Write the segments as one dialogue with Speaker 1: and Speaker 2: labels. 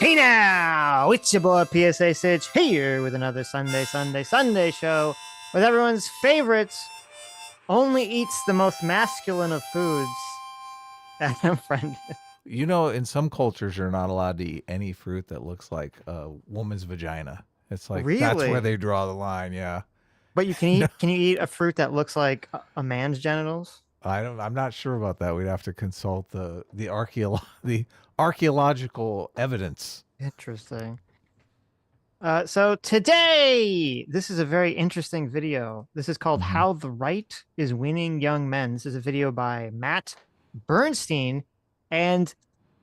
Speaker 1: Hey now, it's your boy PSA Sitch here with another Sunday show with everyone's favorites. Only eats the most masculine of foods. Adam Friend.
Speaker 2: You know, in some cultures, you're not allowed to eat any fruit that looks like a woman's vagina. It's like that's where
Speaker 1: Really?
Speaker 2: they draw the line. Yeah.
Speaker 1: But you can
Speaker 2: No,
Speaker 1: eat? Can you eat a fruit that looks like a man's genitals?
Speaker 2: I don't. I'm not sure about that. We'd have to consult the archaeological evidence.
Speaker 1: Interesting. So today, this is a very interesting video. This is called
Speaker 2: Hmm.
Speaker 1: "How the Right is Winning Young Men." This is a video by Matt Bernstein, and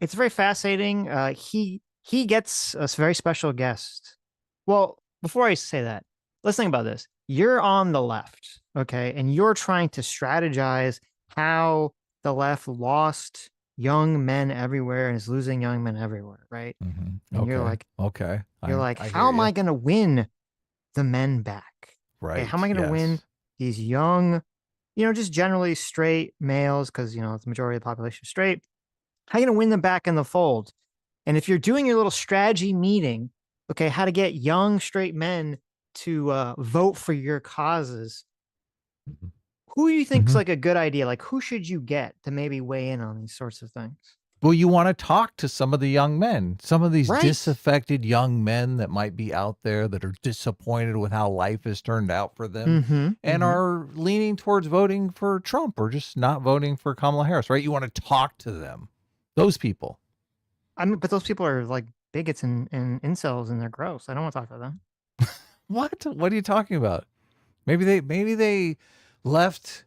Speaker 1: it's very fascinating. He gets a very special guest. Well, before I say that, let's think about this. You're on the left, okay, and you're trying to strategize how the left lost young men everywhere and is losing young men everywhere, right?
Speaker 2: Hmm.
Speaker 1: And you're
Speaker 2: Okay.
Speaker 1: like,
Speaker 2: Okay.
Speaker 1: you're like,
Speaker 2: I
Speaker 1: how
Speaker 2: hear
Speaker 1: am
Speaker 2: you.
Speaker 1: I going to win the men back? Okay, how am
Speaker 2: Right.
Speaker 1: I going to win
Speaker 2: Yes.
Speaker 1: these young, just generally straight males, because the majority of the population is straight. How are you going to win them back in the fold? And if you're doing your little strategy meeting, okay, how to get young straight men to vote for your causes, who do you think's
Speaker 2: Hmm.
Speaker 1: like a good idea? Like, who should you get to maybe weigh in on these sorts of things?
Speaker 2: Well, you want to talk to some of the young men, some of these
Speaker 1: Right.
Speaker 2: disaffected young men that might be out there that are disappointed with how life has turned out for them
Speaker 1: Mm-hmm.
Speaker 2: and
Speaker 1: Mm-hmm.
Speaker 2: are leaning towards voting for Trump or just not voting for Kamala Harris, right? You want to talk to them, those people.
Speaker 1: I mean, but those people are like bigots and incels, and they're gross. I don't want to talk to them.
Speaker 2: What? What are you talking about? Maybe they left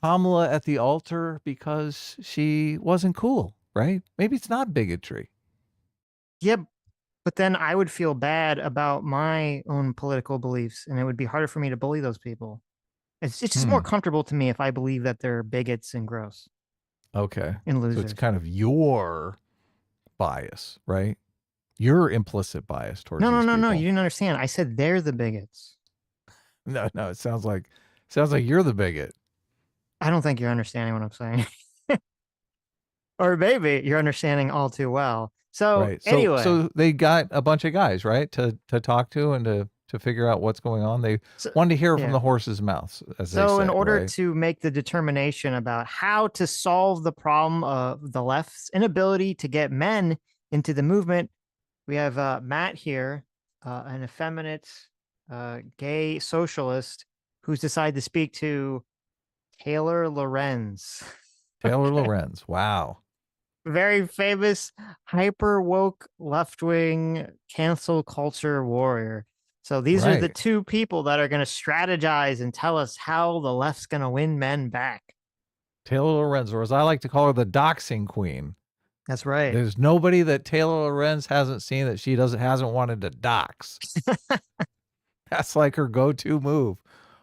Speaker 2: Kamala at the altar because she wasn't cool, right? Maybe it's not bigotry.
Speaker 1: Yeah, but then I would feel bad about my own political beliefs, and it would be harder for me to bully those people. It's just more
Speaker 2: Hmm.
Speaker 1: comfortable to me if I believe that they're bigots and gross
Speaker 2: Okay.
Speaker 1: and
Speaker 2: So it's
Speaker 1: losers.
Speaker 2: kind of your bias, right? Your implicit bias towards
Speaker 1: No, no,
Speaker 2: these
Speaker 1: no, no. You
Speaker 2: people.
Speaker 1: didn't understand. I said they're the bigots.
Speaker 2: No, no, it sounds like you're the bigot.
Speaker 1: I don't think you're understanding what I'm saying. Or maybe you're understanding all too well. So
Speaker 2: Right. So
Speaker 1: anyway,
Speaker 2: so they got a bunch of guys, right? To talk to and to figure out what's going on. They
Speaker 1: so
Speaker 2: wanted to hear it from
Speaker 1: yeah.
Speaker 2: the horse's mouth, as they
Speaker 1: So, in
Speaker 2: say,
Speaker 1: order
Speaker 2: right?
Speaker 1: to make the determination about how to solve the problem of the left's inability to get men into the movement, we have Matt here, an effeminate, gay socialist who's decided to speak to Taylor Lorenz.
Speaker 2: Taylor
Speaker 1: Okay.
Speaker 2: Lorenz. Wow.
Speaker 1: Very famous, hyper woke, left wing, cancel culture warrior. So these are the
Speaker 2: Right.
Speaker 1: two people that are going to strategize and tell us how the left's going to win men back.
Speaker 2: Taylor Lorenz, or as I like to call her, the doxing queen.
Speaker 1: That's right.
Speaker 2: There's nobody that Taylor Lorenz hasn't seen that she doesn't hasn't wanted to dox. That's like her go-to move.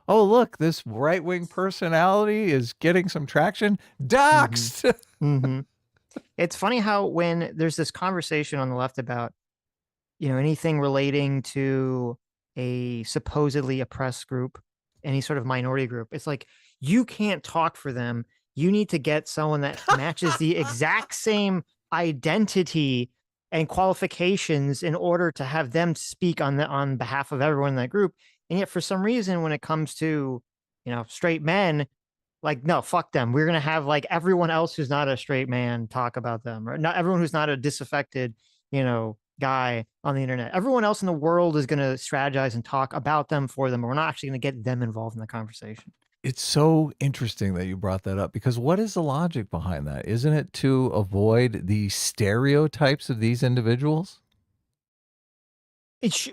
Speaker 2: Oh, look, this right-wing personality is getting some traction.
Speaker 1: Mm-hmm.
Speaker 2: Doxed.
Speaker 1: Mm-hmm. It's funny how when there's this conversation on the left about, anything relating to a supposedly oppressed group, any sort of minority group, it's like you can't talk for them. You need to get someone that matches the exact same identity and qualifications in order to have them speak on behalf of everyone in that group. And yet, for some reason, when it comes to straight men, like, no, fuck them. We're gonna have like everyone else who's not a straight man talk about them, or not everyone who's not a disaffected, guy on the internet. Everyone else in the world is gonna strategize and talk about them for them, but we're not actually gonna get them involved in the conversation.
Speaker 2: It's so interesting that you brought that up because what is the logic behind that? Isn't it to avoid the stereotypes of these individuals?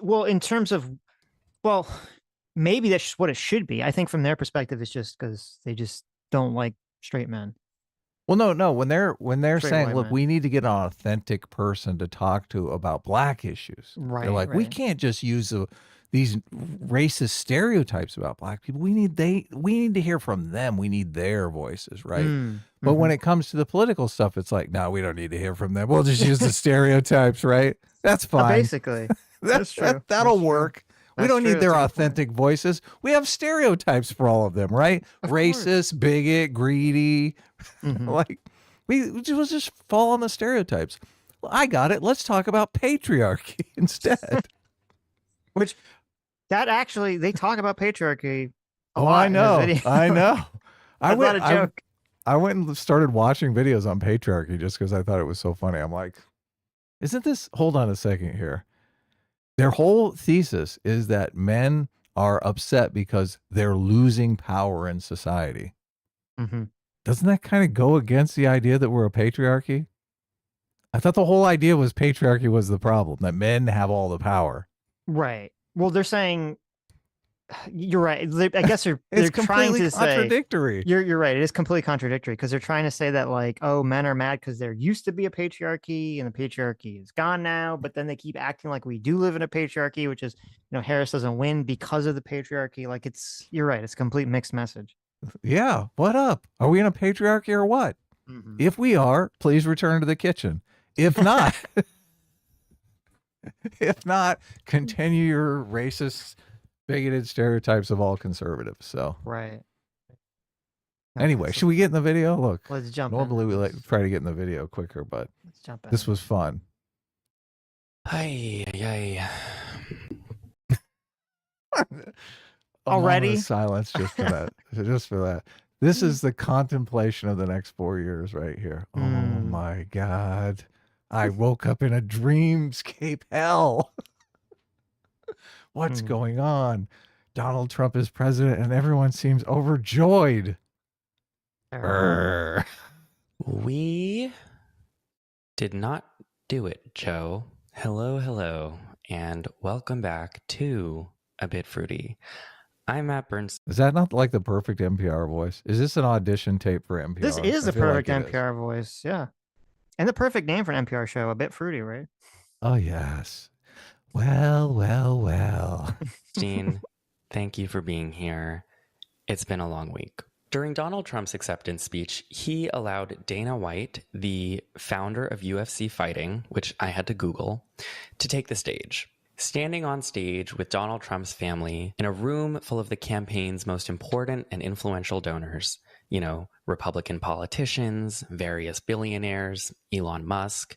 Speaker 1: Well, in terms of, well, maybe that's just what it should be. I think from their perspective, it's just because they just don't like straight men,
Speaker 2: Well, no, no. When they're
Speaker 1: straight
Speaker 2: saying,
Speaker 1: white
Speaker 2: "Look,
Speaker 1: men.
Speaker 2: we need to get an authentic person to talk to about black issues," they're
Speaker 1: Right,
Speaker 2: like, "We
Speaker 1: right.
Speaker 2: can't just use these racist stereotypes about black people. We need to hear from them. We need their voices, right?"
Speaker 1: Mm,
Speaker 2: But when
Speaker 1: hmm.
Speaker 2: it comes to the political stuff, it's like, no, we don't need to hear from them. We'll just use the stereotypes, right? That's fine.
Speaker 1: Basically, that's true.
Speaker 2: That'll
Speaker 1: That's true.
Speaker 2: work. We
Speaker 1: That's
Speaker 2: don't
Speaker 1: true.
Speaker 2: need
Speaker 1: That's
Speaker 2: their
Speaker 1: a good point.
Speaker 2: authentic voices. We have stereotypes for all of them, right?
Speaker 1: Of course.
Speaker 2: Racist, bigot, greedy.
Speaker 1: Hmm.
Speaker 2: Like we just fall on the stereotypes. I got it. Let's talk about patriarchy instead.
Speaker 1: Which that actually they talk about patriarchy a
Speaker 2: Oh, I
Speaker 1: lot in this
Speaker 2: know.
Speaker 1: video.
Speaker 2: I know. I
Speaker 1: That's not
Speaker 2: went
Speaker 1: a
Speaker 2: I
Speaker 1: joke.
Speaker 2: I went and started watching videos on patriarchy just because I thought it was so funny. I'm like, isn't this hold on a second here. Their whole thesis is that men are upset because they're losing power in society.
Speaker 1: Hmm.
Speaker 2: Doesn't that kind of go against the idea that we're a patriarchy? I thought the whole idea was patriarchy was the problem, that men have all the power.
Speaker 1: Right. Well, they're saying you're right. I guess
Speaker 2: It's
Speaker 1: they're trying
Speaker 2: completely
Speaker 1: to say
Speaker 2: contradictory.
Speaker 1: you're right. It is completely contradictory because they're trying to say that like, oh, men are mad because there used to be a patriarchy and the patriarchy is gone now, but then they keep acting like we do live in a patriarchy, which is, Harris doesn't win because of the patriarchy. Like you're right. It's a complete mixed message.
Speaker 2: Yeah, what up? Are we in a patriarchy or what?
Speaker 1: Mm-hmm.
Speaker 2: If we are, please return to the kitchen. If not, if not, continue your racist, bigoted stereotypes of all conservatives. So
Speaker 1: Right. Okay.
Speaker 2: anyway,
Speaker 1: So
Speaker 2: should we get in the video? Look,
Speaker 1: let's jump
Speaker 2: normally
Speaker 1: into
Speaker 2: we
Speaker 1: this.
Speaker 2: like try to get in the video quicker, but
Speaker 1: Let's jump
Speaker 2: this
Speaker 1: into
Speaker 2: was
Speaker 1: this.
Speaker 2: fun.
Speaker 3: Ay, ay, ay.
Speaker 2: A moment
Speaker 1: Already?
Speaker 2: of silence just for that. Just for that. This is the contemplation of the next 4 years right here. Oh
Speaker 1: Mm.
Speaker 2: my God. I woke up in a dreamscape hell. What's going on? Donald Trump is president and everyone seems overjoyed. Brr.
Speaker 3: We did not do it, Joe. Hello, hello, and welcome back to A Bit Fruity. I'm Matt Burns.
Speaker 2: Is that not like the perfect NPR voice? Is this an audition tape for NPR?
Speaker 1: This is
Speaker 2: I
Speaker 1: the
Speaker 2: feel
Speaker 1: perfect
Speaker 2: like it is.
Speaker 1: NPR voice. Yeah. And the perfect name for an NPR show. A bit fruity, right?
Speaker 2: Oh, yes. Well, well, well.
Speaker 3: Dean, thank you for being here. It's been a long week. During Donald Trump's acceptance speech, he allowed Dana White, the founder of UFC Fighting, which I had to Google, to take the stage. Standing on stage with Donald Trump's family in a room full of the campaign's most important and influential donors, Republican politicians, various billionaires, Elon Musk,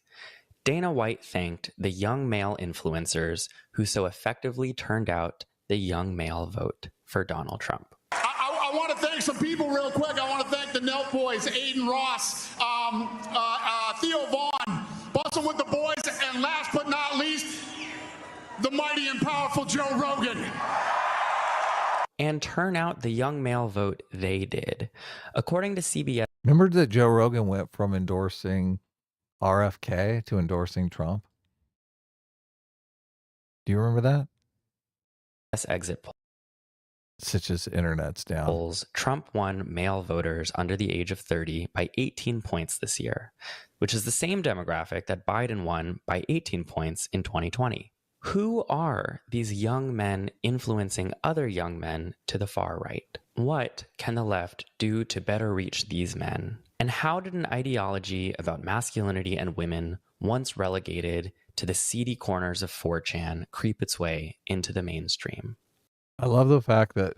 Speaker 3: Dana White thanked the young male influencers who so effectively turned out the young male vote for Donald Trump.
Speaker 4: I want to thank some people real quick. I want to thank the Nelk boys, Aiden Ross, Theo Vaughn, Bustin' with the Boys, and last but not least, the mighty and powerful Joe Rogan.
Speaker 3: And turn out the young male vote they did. According to CBS,
Speaker 2: Remember that Joe Rogan went from endorsing RFK to endorsing Trump? Do you remember that?
Speaker 3: exit
Speaker 2: Sitch's internet's down.
Speaker 3: polls, Trump won male voters under the age of 30 by 18 points this year, which is the same demographic that Biden won by 18 points in 2020. Who are these young men influencing other young men to the far right? What can the left do to better reach these men? And how did an ideology about masculinity and women, once relegated to the seedy corners of 4chan, creep its way into the mainstream?
Speaker 2: I love the fact that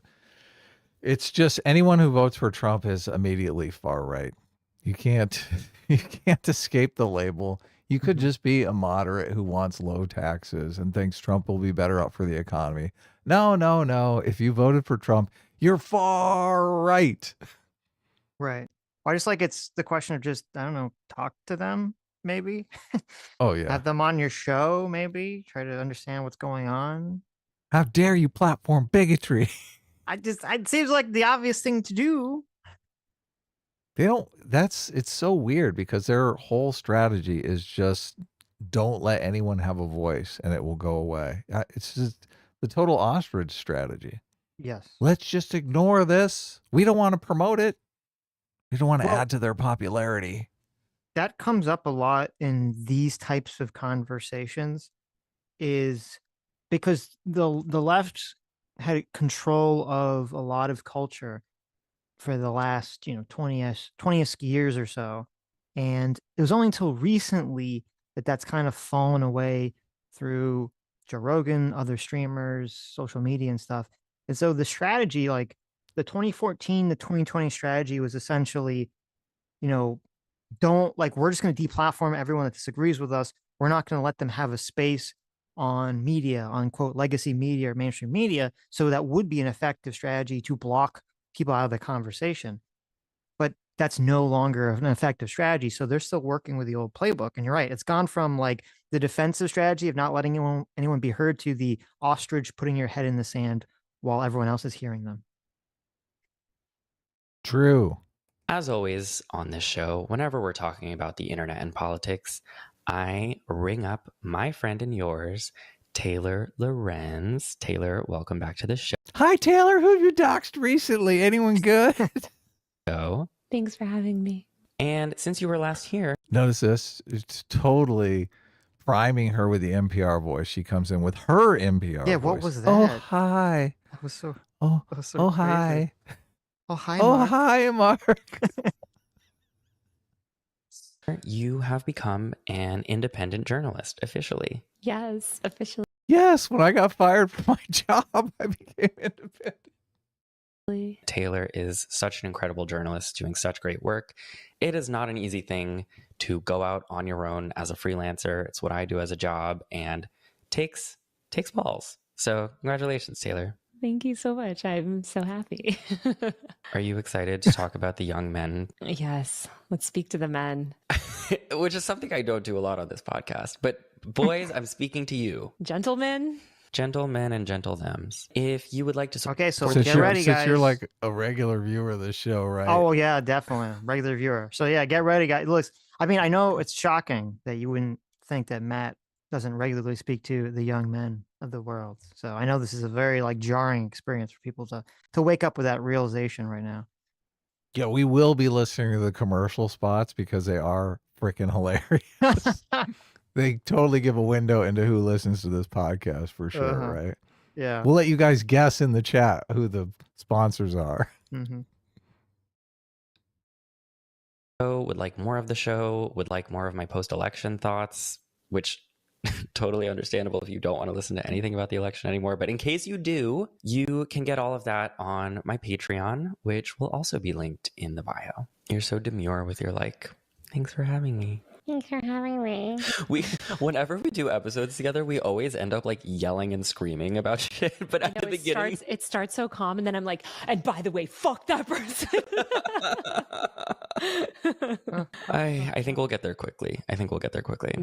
Speaker 2: it's just anyone who votes for Trump is immediately far right. You can't you can't escape the label. You could just be a moderate who wants low taxes and thinks Trump will be better up for the economy. No, no, no. If you voted for Trump, you're far right.
Speaker 1: Right. I just like it's the question of just, I don't know, talk to them, maybe.
Speaker 2: Oh yeah.
Speaker 1: Have them on your show, maybe. Try to understand what's going on.
Speaker 2: How dare you platform bigotry?
Speaker 1: It seems like the obvious thing to do.
Speaker 2: They don't it's so weird because their whole strategy is just don't let anyone have a voice and it will go away. It's just the total ostrich strategy.
Speaker 1: Yes.
Speaker 2: Let's just ignore this. We don't want to promote it. We don't want to
Speaker 1: Well,
Speaker 2: add to their popularity.
Speaker 1: that comes up a lot in these types of conversations is because the left had control of a lot of culture for the last 20 years or so, and it was only until recently that that's kind of fallen away through Joe Rogan, other streamers, social media and stuff. And so the strategy, like the 2014 to 2020 strategy, was essentially don't like, we're just going to deplatform everyone that disagrees with us. We're not going to let them have a space on media, on quote, legacy media or mainstream media. So that would be an effective strategy to block people out of the conversation. But that's no longer an effective strategy. So they're still working with the old playbook. And you're right. It's gone from like the defensive strategy of not letting anyone be heard to the ostrich putting your head in the sand while everyone else is hearing them.
Speaker 2: True.
Speaker 3: As always on this show, whenever we're talking about the internet and politics, I ring up my friend and yours, Taylor Lorenz. Taylor, welcome back to the show.
Speaker 2: Hi, Taylor. Who have you doxed recently? Anyone good?
Speaker 5: Thanks for having me.
Speaker 3: And since you were last here,
Speaker 2: Notice this. It's totally priming her with the NPR voice. She comes in with her NPR
Speaker 1: Yeah,
Speaker 2: voice.
Speaker 1: what was
Speaker 2: Oh,
Speaker 1: that?
Speaker 2: hi.
Speaker 1: That was so.
Speaker 2: Oh,
Speaker 1: That was so
Speaker 2: oh,
Speaker 1: crazy.
Speaker 2: hi.
Speaker 1: Oh, hi,
Speaker 2: Oh,
Speaker 1: Mark.
Speaker 2: hi, Mark.
Speaker 3: you have become an independent journalist officially.
Speaker 5: Yes, officially.
Speaker 2: Yes, when I got fired from my job, I became independent.
Speaker 3: Taylor is such an incredible journalist doing such great work. It is not an easy thing to go out on your own as a freelancer. It's what I do as a job and takes balls. So congratulations, Taylor.
Speaker 5: Thank you so much. I'm so happy.
Speaker 3: Are you excited to talk about the young men?
Speaker 5: Yes, let's speak to the men.
Speaker 3: Which is something I don't do a lot on this podcast. But boys, I'm speaking to you.
Speaker 5: Gentlemen?
Speaker 3: Gentlemen and gentle thems. If you would like to
Speaker 1: Okay, so
Speaker 2: Since
Speaker 1: get
Speaker 2: you're,
Speaker 1: ready,
Speaker 2: since
Speaker 1: guys.
Speaker 2: you're like a regular viewer of the show, right?
Speaker 1: Oh yeah, definitely regular viewer. So yeah, get ready, guys. Look, I mean, I know it's shocking that you wouldn't think that Matt doesn't regularly speak to the young men of the world. So I know this is a very like jarring experience for people to wake up with that realization right now.
Speaker 2: Yeah, we will be listening to the commercial spots because they are freaking hilarious. They totally give a window into who listens to this podcast for sure, right?
Speaker 1: Yeah.
Speaker 2: We'll let you guys guess in the chat who the sponsors are.
Speaker 1: Mm-hmm.
Speaker 3: would like more of the show, would like more of my post-election thoughts, which totally understandable if you don't want to listen to anything about the election anymore. But in case you do, you can get all of that on my Patreon, which will also be linked in the bio. You're so demure with your like, thanks for having me.
Speaker 5: Thanks for having me.
Speaker 3: Whenever we do episodes together, we always end up like yelling and screaming about shit. But at the beginning,
Speaker 5: it starts so calm, and then I'm like, and by the way, fuck that person.
Speaker 3: I think we'll get there quickly.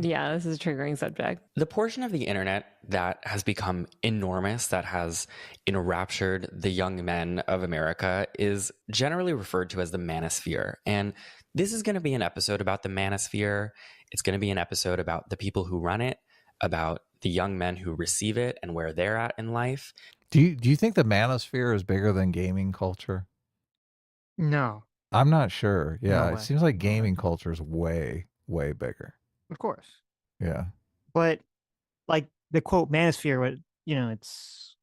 Speaker 5: Yeah, this is a triggering subject.
Speaker 3: The portion of the internet that has become enormous, that has enraptured the young men of America, is generally referred to as the manosphere. And this is going to be an episode about the manosphere. It's going to be an episode about the people who run it, about the young men who receive it and where they're at in life.
Speaker 2: Do you think the manosphere is bigger than gaming culture?
Speaker 1: No,
Speaker 2: I'm not sure. Yeah,
Speaker 1: No
Speaker 2: it
Speaker 1: way.
Speaker 2: seems like gaming culture is way, way bigger.
Speaker 1: of course.
Speaker 2: Yeah.
Speaker 1: But like the quote manosphere, what it's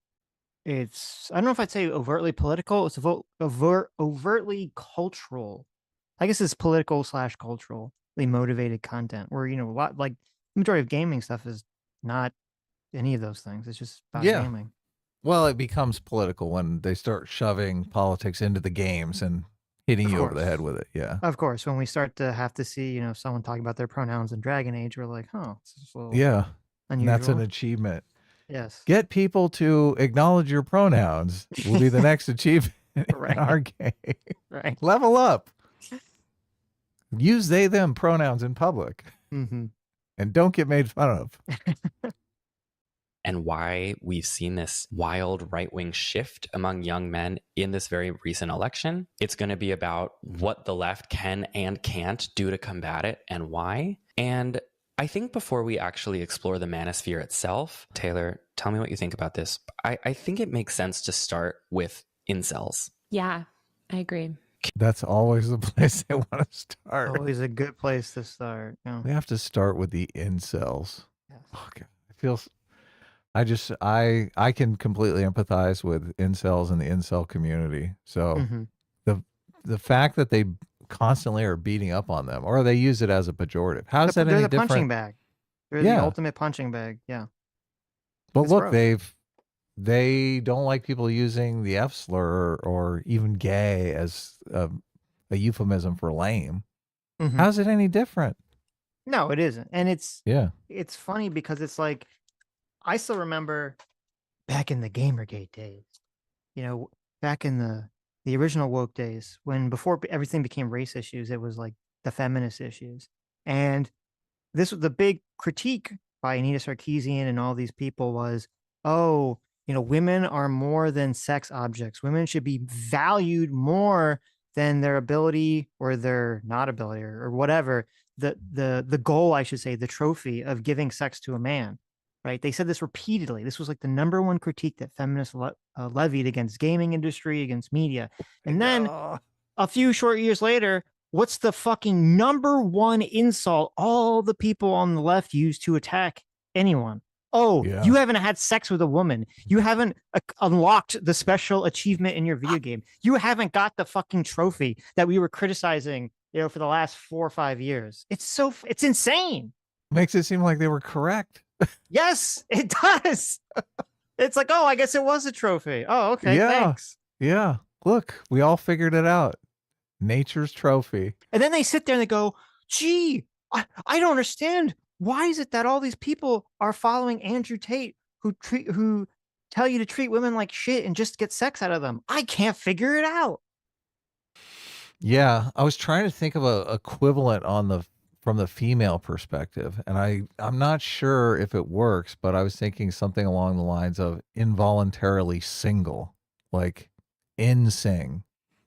Speaker 1: I don't know if I'd say overtly political. It's overtly cultural. I guess it's political / culturally motivated content where, a lot like the majority of gaming stuff is not any of those things. It's just about gaming.
Speaker 2: Well, it becomes political when they start shoving politics into the games and hitting
Speaker 1: Of
Speaker 2: you over the
Speaker 1: course.
Speaker 2: head with it. Yeah.
Speaker 1: Of course, when we start to have to see, someone talking about their pronouns in Dragon Age, we're like, oh, this is a little
Speaker 2: Yeah. And
Speaker 1: unusual.
Speaker 2: that's an achievement.
Speaker 1: Yes.
Speaker 2: Get people to acknowledge your pronouns will be the next achievement
Speaker 1: Right.
Speaker 2: in our game.
Speaker 1: Right.
Speaker 2: Level up. Use they, them pronouns in public
Speaker 1: Mm-hmm.
Speaker 2: and don't get made fun of.
Speaker 3: And why we've seen this wild right-wing shift among young men in this very recent election. It's going to be about what the left can and can't do to combat it and why. And I think before we actually explore the manosphere itself, Taylor, tell me what you think about this. I think it makes sense to start with incels.
Speaker 5: Yeah, I agree.
Speaker 2: That's always the place they want to start.
Speaker 1: Always a good place to start.
Speaker 2: We have to start with the incels.
Speaker 1: Yes.
Speaker 2: Oh, God. It feels... I can completely empathize with incels and the incel community. So
Speaker 1: Mm-hmm.
Speaker 2: the fact that they constantly are beating up on them, or they use it as a pejorative. How is that
Speaker 1: They're
Speaker 2: any
Speaker 1: the
Speaker 2: different?
Speaker 1: punching bag. They're the ultimate punching bag. Yeah.
Speaker 2: But
Speaker 1: It's
Speaker 2: look,
Speaker 1: gross.
Speaker 2: they don't like people using the F slur or even gay as a euphemism for lame.
Speaker 1: Mhm.
Speaker 2: How's it any different?
Speaker 1: No, it isn't. And it's
Speaker 2: Yeah.
Speaker 1: funny because it's like I still remember back in the Gamergate days, you know, back in the original woke days when before everything became race issues, it was like the feminist issues. And this was the big critique by Anita Sarkeesian and all these people was, oh, women are more than sex objects. Women should be valued more than their ability or their not ability or whatever. The goal, I should say, the trophy of giving sex to a man. Right. They said this repeatedly. This was like the number one critique that feminists levied against gaming industry, against media.
Speaker 2: I
Speaker 1: And then
Speaker 2: know.
Speaker 1: a few short years later, what's the fucking number one insult all the people on the left use to attack anyone? Oh,
Speaker 2: Yeah.
Speaker 1: you haven't had sex with a woman. You haven't unlocked the special achievement in your video game. You haven't got the fucking trophy that we were criticizing, for the last 4 or 5 years. It's insane.
Speaker 2: Makes it seem like they were correct.
Speaker 1: Yes, it does. It's like, oh, I guess it was a trophy. Oh, okay,
Speaker 2: Yeah.
Speaker 1: thanks.
Speaker 2: Yeah. Look, we all figured it out. Nature's trophy.
Speaker 1: And then they sit there and they go, gee, I don't understand. Why is it that all these people are following Andrew Tate who tell you to treat women like shit and just get sex out of them? I can't figure it out.
Speaker 2: Yeah, I was trying to think of a equivalent from the female perspective, and I'm not sure if it works, but I was thinking something along the lines of involuntarily single, like in-sing,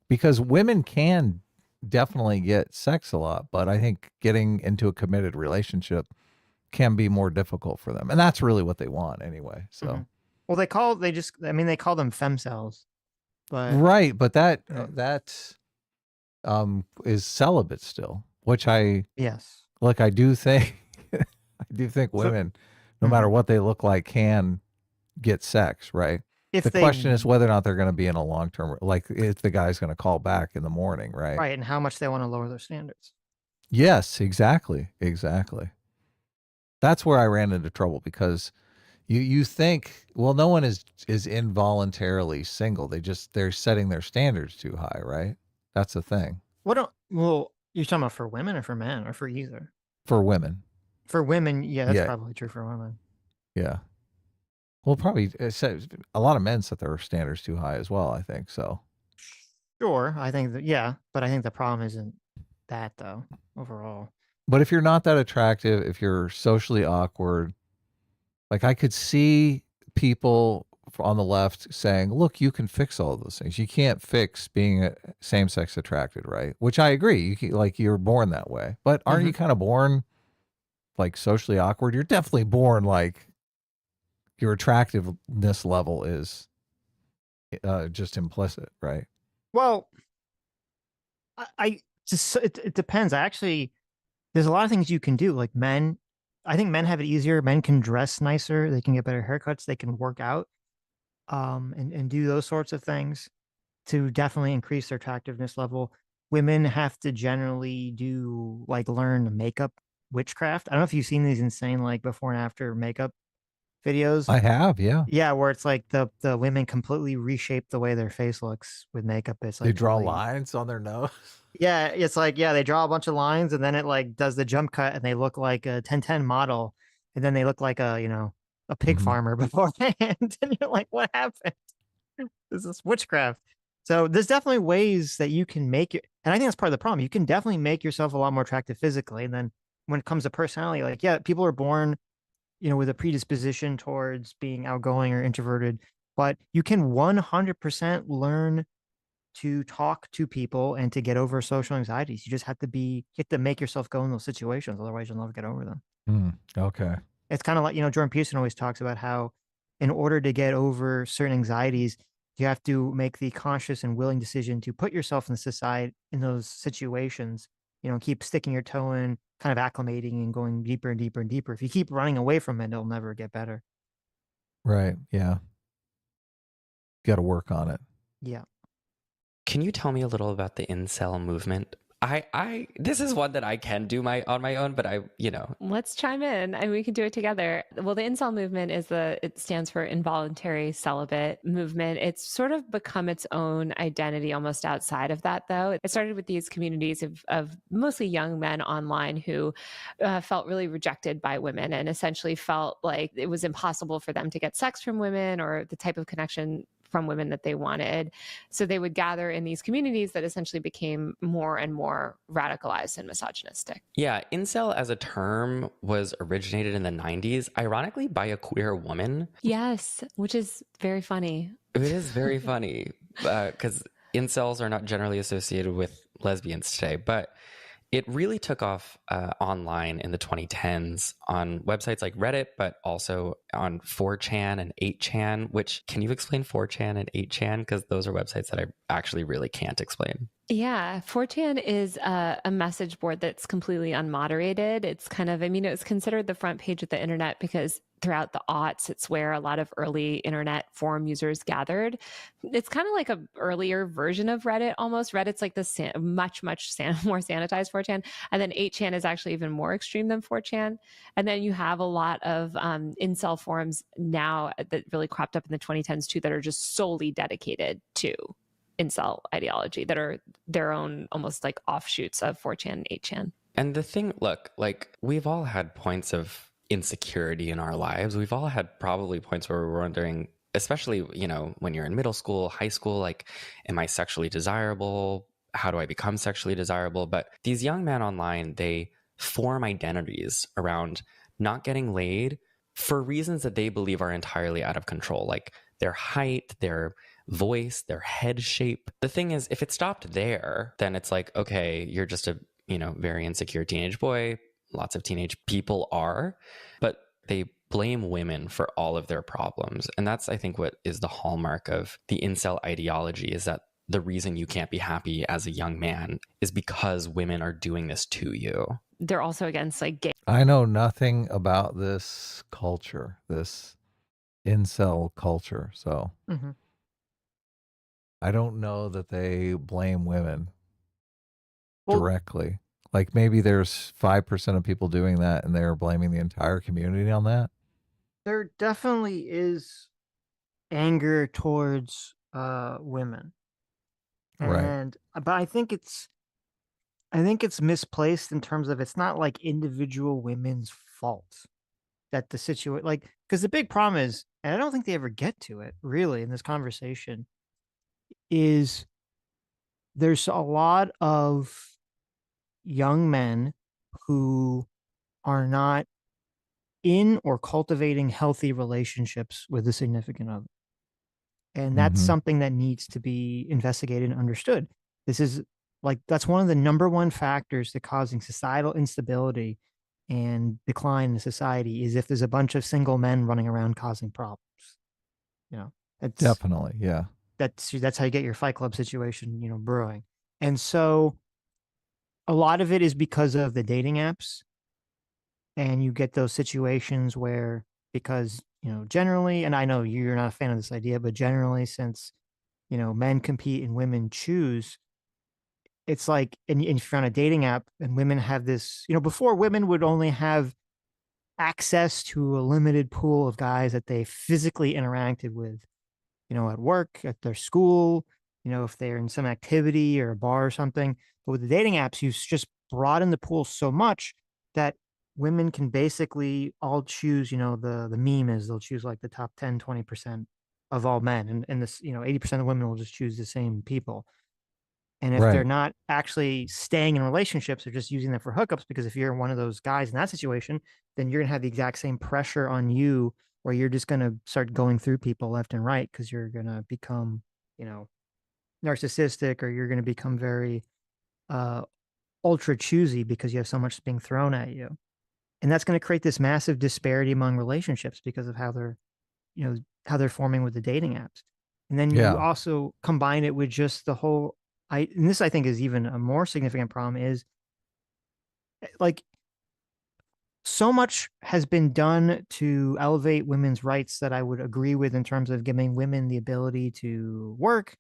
Speaker 2: because women can definitely get sex a lot, but I think getting into a committed relationship can be more difficult for them, and that's really what they want anyway. So.
Speaker 1: Mhm. Well, they call them femcells, but
Speaker 2: Right, but that
Speaker 1: Yeah.
Speaker 2: that is celibate still, which I
Speaker 1: yes.
Speaker 2: look. I do think women, no matter what they look like, can get sex. Right.
Speaker 1: If
Speaker 2: The
Speaker 1: they
Speaker 2: question is whether or not they're going to be in a long term, like if the guy's going to call back in the morning. Right.
Speaker 1: right, and how much they want to lower their standards.
Speaker 2: Yes. Exactly. Exactly. That's where I ran into trouble because you think, well, no one is involuntarily single. They're setting their standards too high. Right. That's the thing.
Speaker 1: Well, you're talking about for women or for men or for either?
Speaker 2: For women.
Speaker 1: For women, yeah, that's
Speaker 2: Yeah.
Speaker 1: probably true for women.
Speaker 2: Yeah. Well, probably a lot of men set their standards too high as well, I think. So,
Speaker 1: Sure, I think that, yeah, but I think the problem isn't that though, overall.
Speaker 2: but if you're not that attractive, if you're socially awkward, like I could see people on the left saying, look, you can fix all those things. You can't fix being same sex attracted, right? Which I agree. Like you're born that way, but aren't you kind of born like socially awkward? You're definitely born like your attractiveness level is just implicit, right?
Speaker 1: Well, I just it depends. There's a lot of things you can do. Like men, I think men have it easier. Men can dress nicer. They can get better haircuts. They can work out, and do those sorts of things to definitely increase their attractiveness level. Women have to generally learn makeup witchcraft. I don't know if you've seen these insane like before and after makeup videos.
Speaker 2: I have, yeah.
Speaker 1: Yeah, where it's like the women completely reshape the way their face looks with makeup. It's like
Speaker 2: They draw
Speaker 1: totally,
Speaker 2: lines on their nose.
Speaker 1: yeah, it's like, yeah, they draw a bunch of lines and then it like does the jump cut and they look like a 1010 model and then they look like a pig farmer beforehand. And you're like, what happened? This is witchcraft. So there's definitely ways that you can make it. And I think that's part of the problem. You can definitely make yourself a lot more attractive physically. And then when it comes to personality, like, yeah, people are born with a predisposition towards being outgoing or introverted, but you can 100% learn to talk to people and to get over social anxieties. You just have to make yourself go in those situations. Otherwise you'll never get over them.
Speaker 2: Okay.
Speaker 1: It's kind of like, Jordan Peterson always talks about how in order to get over certain anxieties, you have to make the conscious and willing decision to put yourself in those situations, keep sticking your toe in, kind of acclimating and going deeper and deeper and deeper. If you keep running away from it, it'll never get better.
Speaker 2: Right. Yeah. Got to work on it.
Speaker 1: Yeah.
Speaker 3: Can you tell me a little about the incel movement? This is one that I can do on my own, but
Speaker 5: Let's chime in and we can do it together. Well, the incel movement it stands for involuntary celibate movement. It's sort of become its own identity almost outside of that, though. It started with these communities of mostly young men online who felt really rejected by women and essentially felt like it was impossible for them to get sex from women or the type of connection from women that they wanted. So they would gather in these communities that essentially became more and more radicalized and misogynistic.
Speaker 3: Yeah, incel as a term was originated in the 90s, ironically by a queer woman.
Speaker 5: Yes, which is very funny.
Speaker 3: It is very funny because incels are not generally associated with lesbians today, but it really took off online in the 2010s on websites like Reddit, but also on 4chan and 8chan, which, can you explain 4chan and 8chan? Because those are websites that I actually really can't explain.
Speaker 5: Yeah, 4chan is a message board that's completely unmoderated. It's kind of, it was considered the front page of the internet because throughout the aughts, it's where a lot of early internet forum users gathered. It's kind of like an earlier version of Reddit almost. Reddit's like the much more sanitized 4chan. And then 8chan is actually even more extreme than 4chan. And then you have a lot of incel forums now that really cropped up in the 2010s too that are just solely dedicated to incel ideology, that are their own almost like offshoots of 4chan and 8chan.
Speaker 3: And the thing, look, like we've all had points of insecurity in our lives. We've all had probably points where we're wondering, especially, when you're in middle school, high school, like, am I sexually desirable? How do I become sexually desirable? But these young men online, they form identities around not getting laid for reasons that they believe are entirely out of control, like their height, their voice, their head shape. The thing is, if it stopped there, then it's like, okay, you're just a, very insecure teenage boy. Lots of teenage people are, but they blame women for all of their problems. And that's, I think, what is the hallmark of the incel ideology, is that the reason you can't be happy as a young man is because women are doing this to you.
Speaker 5: They're also against like gay.
Speaker 2: I know nothing about this culture, this incel culture. So I don't know that they blame women directly. Like maybe there's 5% of people doing that and they're blaming the entire community on that.
Speaker 1: There definitely is anger towards women.
Speaker 2: Right.
Speaker 1: But I think it's misplaced in terms of it's not like individual women's fault that the situation, like, because the big problem is, and I don't think they ever get to it really in this conversation, is there's a lot of young men who are not in or cultivating healthy relationships with a significant other. And that's something that needs to be investigated and understood. This is that's one of the number one factors that causing societal instability and decline in society is if there's a bunch of single men running around causing problems. It's
Speaker 2: definitely, yeah.
Speaker 1: That's how you get your Fight Club situation, brewing. And so a lot of it is because of the dating apps, and you get those situations where, because generally, and I know you're not a fan of this idea, but generally, since men compete and women choose, it's like, and if you're on a dating app and women have this, before, women would only have access to a limited pool of guys that they physically interacted with, at work, at their school, if they're in some activity or a bar or something. But with the dating apps, you just broaden the pool so much that women can basically all choose, the meme is they'll choose like the top 10, 20% of all men. And this, 80% of women will just choose the same people. And if they're not actually staying in relationships, they're just using them for hookups, because if you're one of those guys in that situation, then you're going to have the exact same pressure on you, where you're just going to start going through people left and right, because you're going to become, narcissistic, or you're going to become very ultra choosy because you have so much being thrown at you. And that's going to create this massive disparity among relationships because of how they're, how they're forming with the dating apps. And then you also combine it with just the whole, and this I think is even a more significant problem, is like so much has been done to elevate women's rights that I would agree with in terms of giving women the ability to work,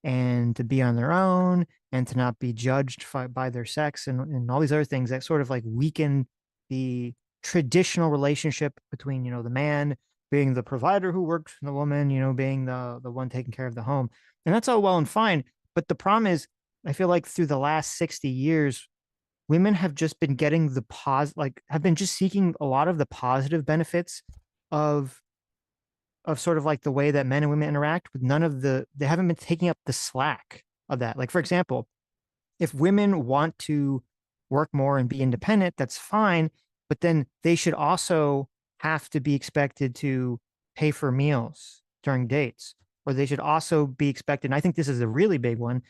Speaker 1: and to be on their own and to not be judged by their sex and all these other things that sort of like weaken the traditional relationship between, the man being the provider who works and the woman, being the one taking care of the home. And that's all well and fine. But the problem is, I feel like through the last 60 years, women have just been getting have been just seeking a lot of the positive benefits of sort of like the way that men and women interact, with they haven't been taking up the slack of that. Like, for example, if women want to work more and be independent, that's fine, but then they should also have to be expected to pay for meals during dates, or they should also be expected. And I think this is a really big one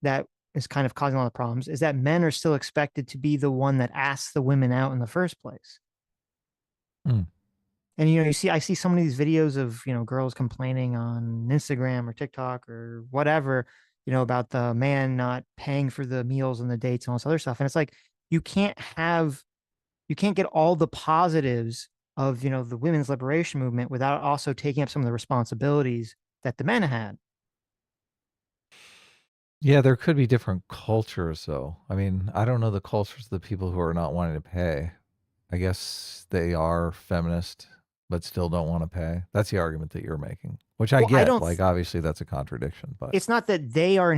Speaker 1: that is kind of causing a lot of problems, is that men are still expected to be the one that asks the women out in the first place.
Speaker 2: Hmm.
Speaker 1: And I see so many of these videos of, girls complaining on Instagram or TikTok or whatever, about the man not paying for the meals and the dates and all this other stuff. And it's like, you can't get all the positives of, the women's liberation movement without also taking up some of the responsibilities that the men had.
Speaker 2: Yeah, there could be different cultures, though. I mean, I don't know the cultures of the people who are not wanting to pay. I guess they are feminist, but still don't want to pay. That's the argument that you're making, which I
Speaker 1: Well, I
Speaker 2: get.
Speaker 1: don't
Speaker 2: Like, obviously, that's a contradiction, but
Speaker 1: it's not that they are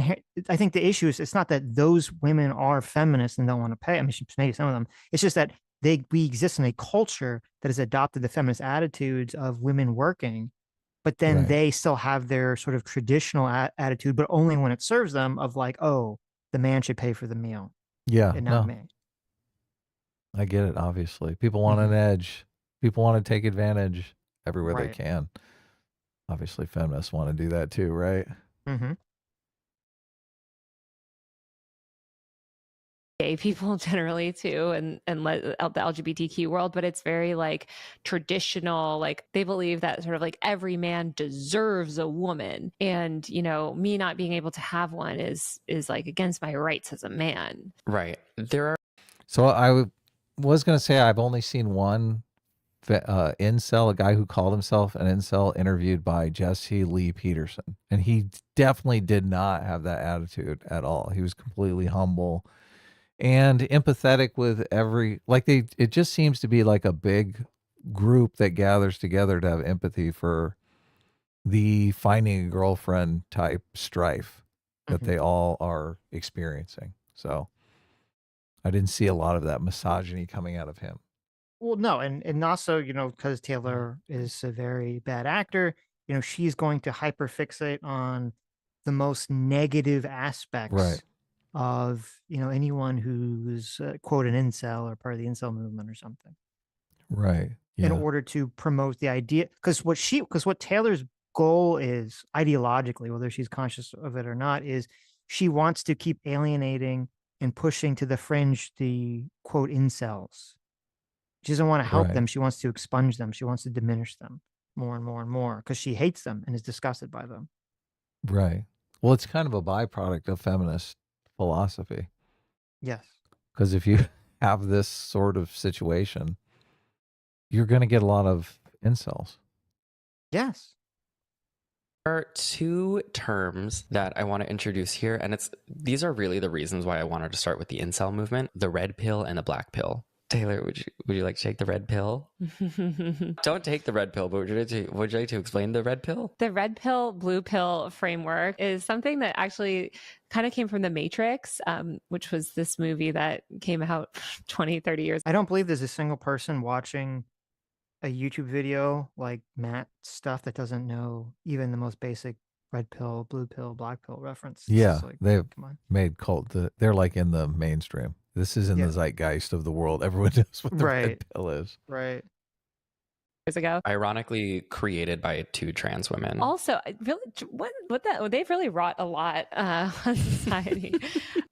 Speaker 1: I think the issue is, it's not that those women are feminists and don't want to pay. I mean, maybe some of them. It's just that we exist in a culture that has adopted the feminist attitudes of women working, but then
Speaker 2: right.
Speaker 1: they still have their sort of traditional attitude, but only when it serves them, of like, oh, the man should pay for the meal
Speaker 2: Yeah,
Speaker 1: and not
Speaker 2: no,
Speaker 1: me.
Speaker 2: I get it. Obviously, people want an
Speaker 1: Mhm.
Speaker 2: edge. People want to take advantage everywhere they
Speaker 1: Right.
Speaker 2: can. Obviously, feminists want to do that too, right?
Speaker 1: Mm-hmm.
Speaker 5: Gay people generally too, and the LGBTQ world, but it's very like traditional. Like they believe that sort of like every man deserves a woman, and me not being able to have one is like against my rights as a man.
Speaker 3: Right. There are
Speaker 2: So was going to say I've only seen one incel, a guy who called himself an incel, interviewed by Jesse Lee Peterson. And he definitely did not have that attitude at all. He was completely humble and empathetic with it just seems to be like a big group that gathers together to have empathy for the finding a girlfriend type strife that
Speaker 1: Mm-hmm.
Speaker 2: they all are experiencing. So I didn't see a lot of that misogyny coming out of him.
Speaker 1: Well, no, and also, because Taylor is a very bad actor, she's going to hyperfixate on the most negative
Speaker 2: Right.
Speaker 1: aspects of, anyone who's quote an incel or part of the incel movement or something,
Speaker 2: Right.
Speaker 1: in
Speaker 2: Yeah.
Speaker 1: order to promote the idea. Because what Taylor's goal is ideologically, whether she's conscious of it or not, is she wants to keep alienating and pushing to the fringe the quote incels. She doesn't want to help
Speaker 2: Right.
Speaker 1: them. She wants to expunge them. She wants to diminish them more and more and more because she hates them and is disgusted by them.
Speaker 2: Right. Well, it's kind of a byproduct of feminist philosophy.
Speaker 1: Yes.
Speaker 2: Because if you have this sort of situation, you're going to get a lot of incels.
Speaker 1: Yes.
Speaker 3: There are two terms that I want to introduce here, and these are really the reasons why I wanted to start with the incel movement: the red pill and the black pill. Taylor, would you like to take the red pill? Don't take the red pill, but would you like to explain the red pill?
Speaker 5: The red pill, blue pill framework is something that actually kind of came from The Matrix, which was this movie that came out 20, 30 years.
Speaker 1: I don't believe there's a single person watching a YouTube video like Matt stuff that doesn't know even the most basic red pill, blue pill, black pill reference. It's
Speaker 2: Yeah.
Speaker 1: just like,
Speaker 2: They've
Speaker 1: come on.
Speaker 2: made they're like in the mainstream. This is in the
Speaker 1: Yeah.
Speaker 2: zeitgeist of the world. Everyone knows what the red pill is.
Speaker 1: Right.
Speaker 5: Years ago.
Speaker 3: Ironically created by two trans women.
Speaker 5: Also, really, they've really wrought a lot on society.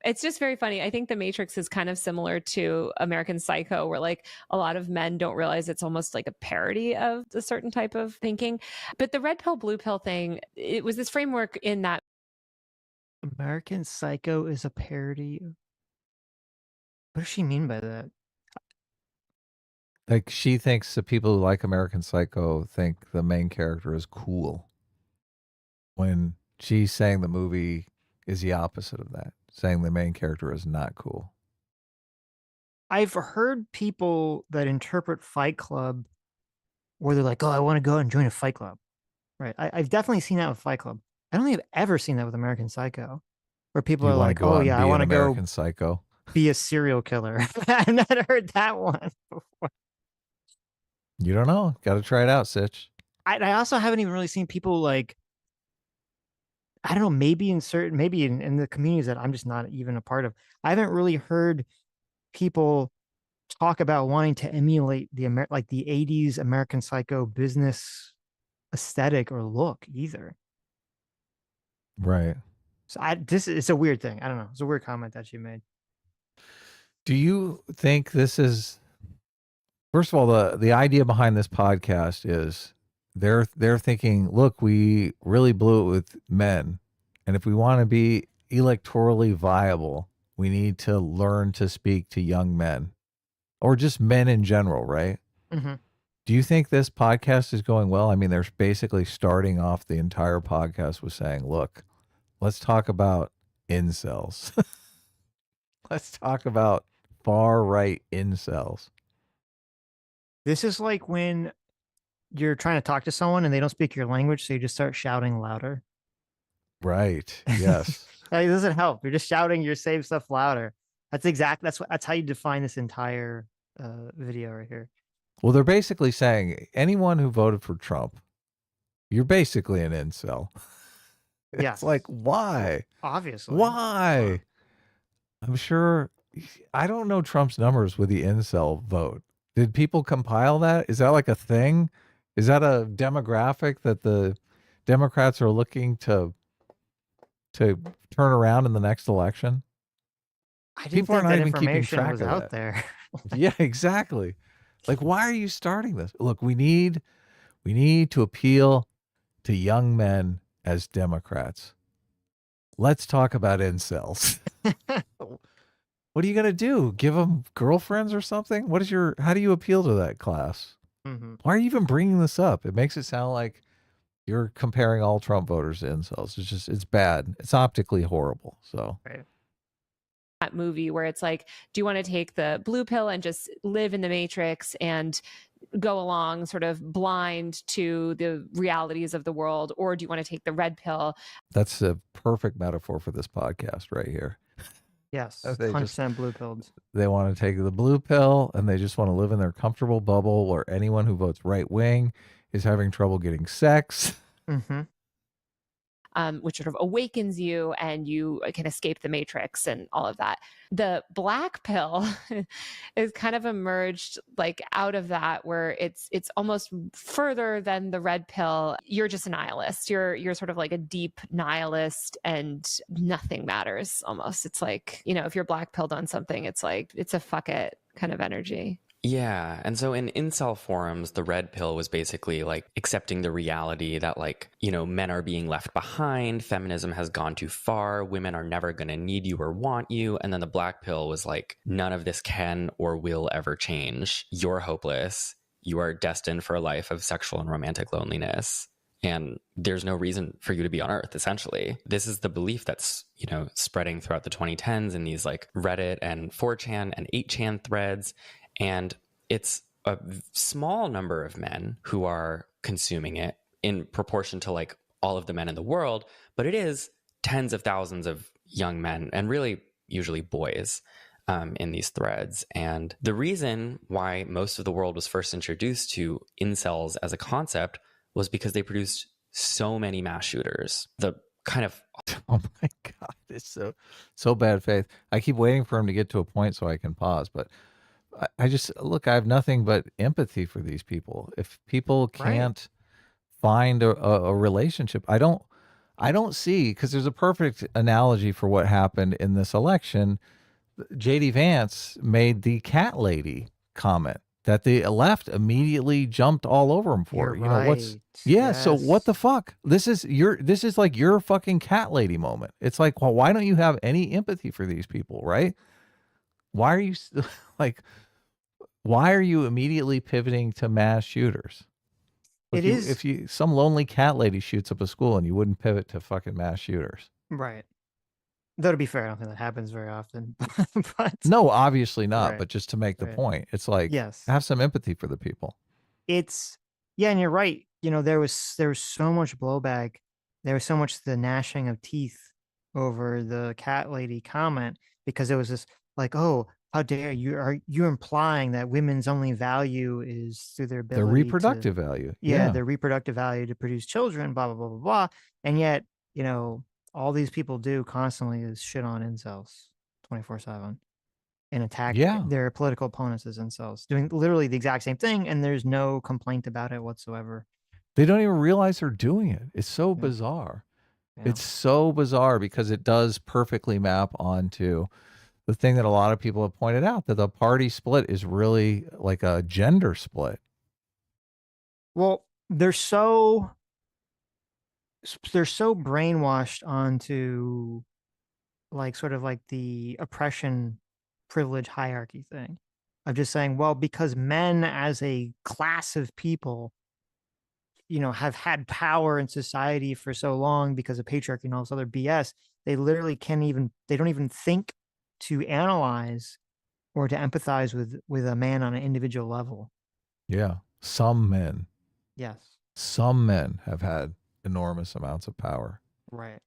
Speaker 5: It's just very funny. I think The Matrix is kind of similar to American Psycho, where like a lot of men don't realize it's almost like a parody of a certain type of thinking. But the red pill, blue pill thing, it was this framework in that.
Speaker 1: American Psycho is a parody. What does she mean by that?
Speaker 2: Like she thinks the people who like American Psycho think the main character is cool when she's saying the movie is the opposite of that, saying the main character is not cool.
Speaker 1: I've heard people that interpret Fight Club where they're like, "Oh, I want to go and join a Fight Club." Right? I've definitely seen that with Fight Club. I don't think I've ever seen that with American Psycho, where people
Speaker 2: You
Speaker 1: are
Speaker 2: want to
Speaker 1: like,
Speaker 2: go
Speaker 1: "Oh
Speaker 2: out and
Speaker 1: yeah, I
Speaker 2: be an
Speaker 1: want to go
Speaker 2: American Psycho?
Speaker 1: be a serial killer." I've not heard that one before.
Speaker 2: You don't know. Got to try it out, Sitch.
Speaker 1: I also haven't even really seen people like, I don't know, maybe in the communities that I'm just not even a part of. I haven't really heard people talk about wanting to emulate like the 80s American Psycho business aesthetic or look either.
Speaker 2: Right.
Speaker 1: So it's a weird thing. I don't know. It's a weird comment that you made.
Speaker 2: Do you think this is, first of all, the idea behind this podcast is they're thinking, look, we really blew it with men, and if we want to be electorally viable, we need to learn to speak to young men or just men in general, right?
Speaker 1: Mm-hmm.
Speaker 2: Do you think this podcast is going well? I mean, they're basically starting off the entire podcast with saying, look, let's talk about incels. Let's talk about far right incels.
Speaker 1: This is like when you're trying to talk to someone and they don't speak your language, so you just start shouting louder.
Speaker 2: Right. Yes.
Speaker 1: Like, it doesn't help. You're just shouting your same stuff louder. That's how you define this entire video right here.
Speaker 2: Well, they're basically saying anyone who voted for Trump, you're basically an incel. It's
Speaker 1: Yes.
Speaker 2: like, why?
Speaker 1: Obviously.
Speaker 2: Why? I'm sure, I don't know Trump's numbers with the incel vote. Did people compile that? Is that like a thing? Is that a demographic that the Democrats are looking to turn around in the next election?
Speaker 1: I didn't
Speaker 2: People are
Speaker 1: think
Speaker 2: not
Speaker 1: that
Speaker 2: even keeping
Speaker 1: information
Speaker 2: track
Speaker 1: was
Speaker 2: of
Speaker 1: out
Speaker 2: that.
Speaker 1: there.
Speaker 2: Yeah, exactly. Like, why are you starting this? Look, we need to appeal to young men as Democrats. Let's talk about incels. What are you going to do? Give them girlfriends or something? How do you appeal to that class?
Speaker 1: Mm-hmm.
Speaker 2: Why are you even bringing this up? It makes it sound like you're comparing all Trump voters to incels. It's bad. It's optically horrible. So,
Speaker 1: Right.
Speaker 5: That movie where it's like, do you want to take the blue pill and just live in the matrix and go along sort of blind to the realities of the world, or do you want to take the red pill?
Speaker 2: that's a perfect metaphor for this podcast right here.
Speaker 1: Yes.
Speaker 2: They
Speaker 1: 100% blue pilled.
Speaker 2: They want to take the blue pill and they just want to live in their comfortable bubble where anyone who votes right wing is having trouble getting sex.
Speaker 1: Mm-hmm.
Speaker 5: Which sort of awakens you and you can escape the matrix and all of that. The black pill is kind of emerged like out of that, where it's almost further than the red pill. You're just a nihilist. You're sort of like a deep nihilist and nothing matters almost. It's like, if you're black pilled on something, it's like, it's a fuck it kind of energy.
Speaker 3: Yeah. And so in incel forums, the red pill was basically like accepting the reality that men are being left behind. Feminism has gone too far. Women are never going to need you or want you. And then the black pill was like, none of this can or will ever change. You're hopeless. You are destined for a life of sexual and romantic loneliness. And there's no reason for you to be on Earth, essentially. This is the belief that's, spreading throughout the 2010s in these like Reddit and 4chan and 8chan threads. And it's a small number of men who are consuming it in proportion to like all of the men in the world, but it is tens of thousands of young men and really usually boys in these threads. And the reason why most of the world was first introduced to incels as a concept was because they produced so many mass shooters. The kind of
Speaker 2: Oh my God, it's so bad faith. I keep waiting for him to get to a point so I can pause, but I just look, I have nothing but empathy for these people. If people can't find a relationship, I don't see, because there's a perfect analogy for what happened in this election. JD Vance made the cat lady comment that the left immediately jumped all over him for.
Speaker 1: You're right.
Speaker 2: So what the fuck? This is like your fucking cat lady moment. It's like, well, why don't you have any empathy for these people, right? Why are you like, why are you immediately pivoting to mass shooters?
Speaker 1: It is
Speaker 2: if some lonely cat lady shoots up a school and you wouldn't pivot to fucking mass shooters.
Speaker 1: right. Though to be fair, I don't think that happens very often. But
Speaker 2: No, obviously not.
Speaker 1: right,
Speaker 2: But just to make the
Speaker 1: right.
Speaker 2: point, it's like,
Speaker 1: Yes.
Speaker 2: have some empathy for the people.
Speaker 1: It's yeah, and you're right. There was so much blowback. There was so much the gnashing of teeth over the cat lady comment because it was just like, oh, how dare you? Are you implying that women's only value is through their
Speaker 2: Their
Speaker 1: ability
Speaker 2: reproductive value.
Speaker 1: yeah, their reproductive value to produce children, blah blah blah blah blah. And yet, all these people do constantly is shit on incels 24/7 and attack
Speaker 2: Yeah.
Speaker 1: their political opponents as incels, doing literally the exact same thing, and there's no complaint about it whatsoever.
Speaker 2: They don't even realize they're doing it. It's so
Speaker 1: Yeah.
Speaker 2: bizarre.
Speaker 1: Yeah.
Speaker 2: It's so bizarre because it does perfectly map onto the thing that a lot of people have pointed out, that the party split is really like a gender split.
Speaker 1: Well, they're so brainwashed onto like sort of like the oppression privilege hierarchy thing of just saying, well, because men as a class of people, have had power in society for so long because of patriarchy and all this other BS, they literally they don't even think to analyze or to empathize with a man on an individual level.
Speaker 2: Yeah. Some men
Speaker 1: Yes.
Speaker 2: have had enormous amounts of power.
Speaker 1: Right.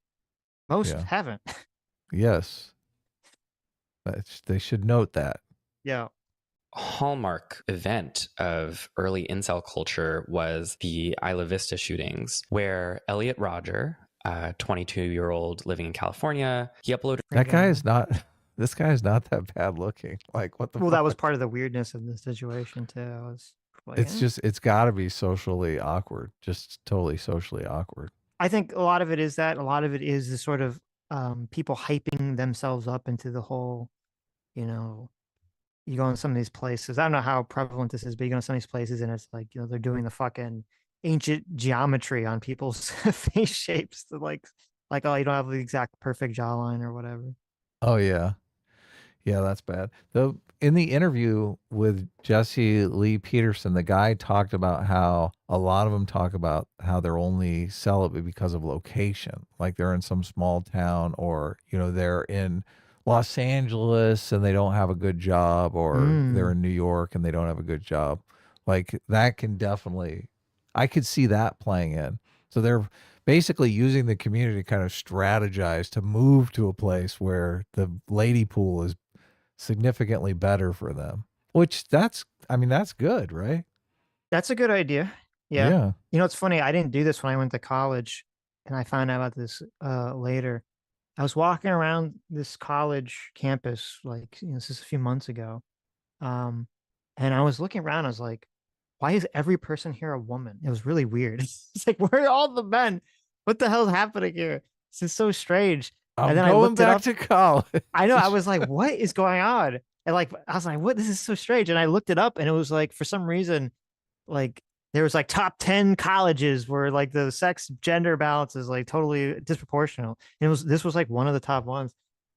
Speaker 1: Most
Speaker 2: Yeah.
Speaker 1: haven't.
Speaker 2: Yes. They should note that.
Speaker 1: Yeah.
Speaker 3: Hallmark event of early incel culture was the Isla Vista shootings, where Elliot Rodger, a 22-year-old living in California, he uploaded.
Speaker 2: That guy is not. This guy is not that bad looking. Like, what the
Speaker 1: Well,
Speaker 2: fuck?
Speaker 1: that was part of the weirdness of the situation too. I was like,
Speaker 2: It's just, it's got to be socially awkward. Just totally socially awkward.
Speaker 1: I think a lot of it is that. A lot of it is the sort of people hyping themselves up into the whole, you go in some of these places. I don't know how prevalent this is, but you go in some of these places and it's like, they're doing the fucking ancient geometry on people's face shapes to like, oh, you don't have the exact perfect jawline or whatever.
Speaker 2: Oh, yeah. Yeah, that's bad. Though in the interview with Jesse Lee Peterson, the guy talked about how a lot of them talk about how they're only celibate because of location. Like they're in some small town, or, they're in Los Angeles and they don't have a good job, or they're in New York and they don't have a good job. Like that can definitely, I could see that playing in. So they're basically using the community to kind of strategize to move to a place where the lady pool is significantly better for them, which that's good, right?
Speaker 1: That's a good idea. Yeah.
Speaker 2: Yeah.
Speaker 1: It's funny. I didn't do this when I went to college, and I found out about this later. I was walking around this college campus, like, this is a few months ago. And I was looking around. I was like, why is every person here a woman? It was really weird. It's like, where are all the men? What the hell's happening here? This is so strange.
Speaker 2: I'm
Speaker 1: and then I
Speaker 2: going
Speaker 1: looked
Speaker 2: back
Speaker 1: it
Speaker 2: to
Speaker 1: up.
Speaker 2: college.
Speaker 1: I know. I was like, what is going on? And like, I was like, what? This is so strange. And I looked it up, and it was like, for some reason, like there was like top 10 colleges where like the sex gender balance is like totally disproportional. And this was like one of the top ones.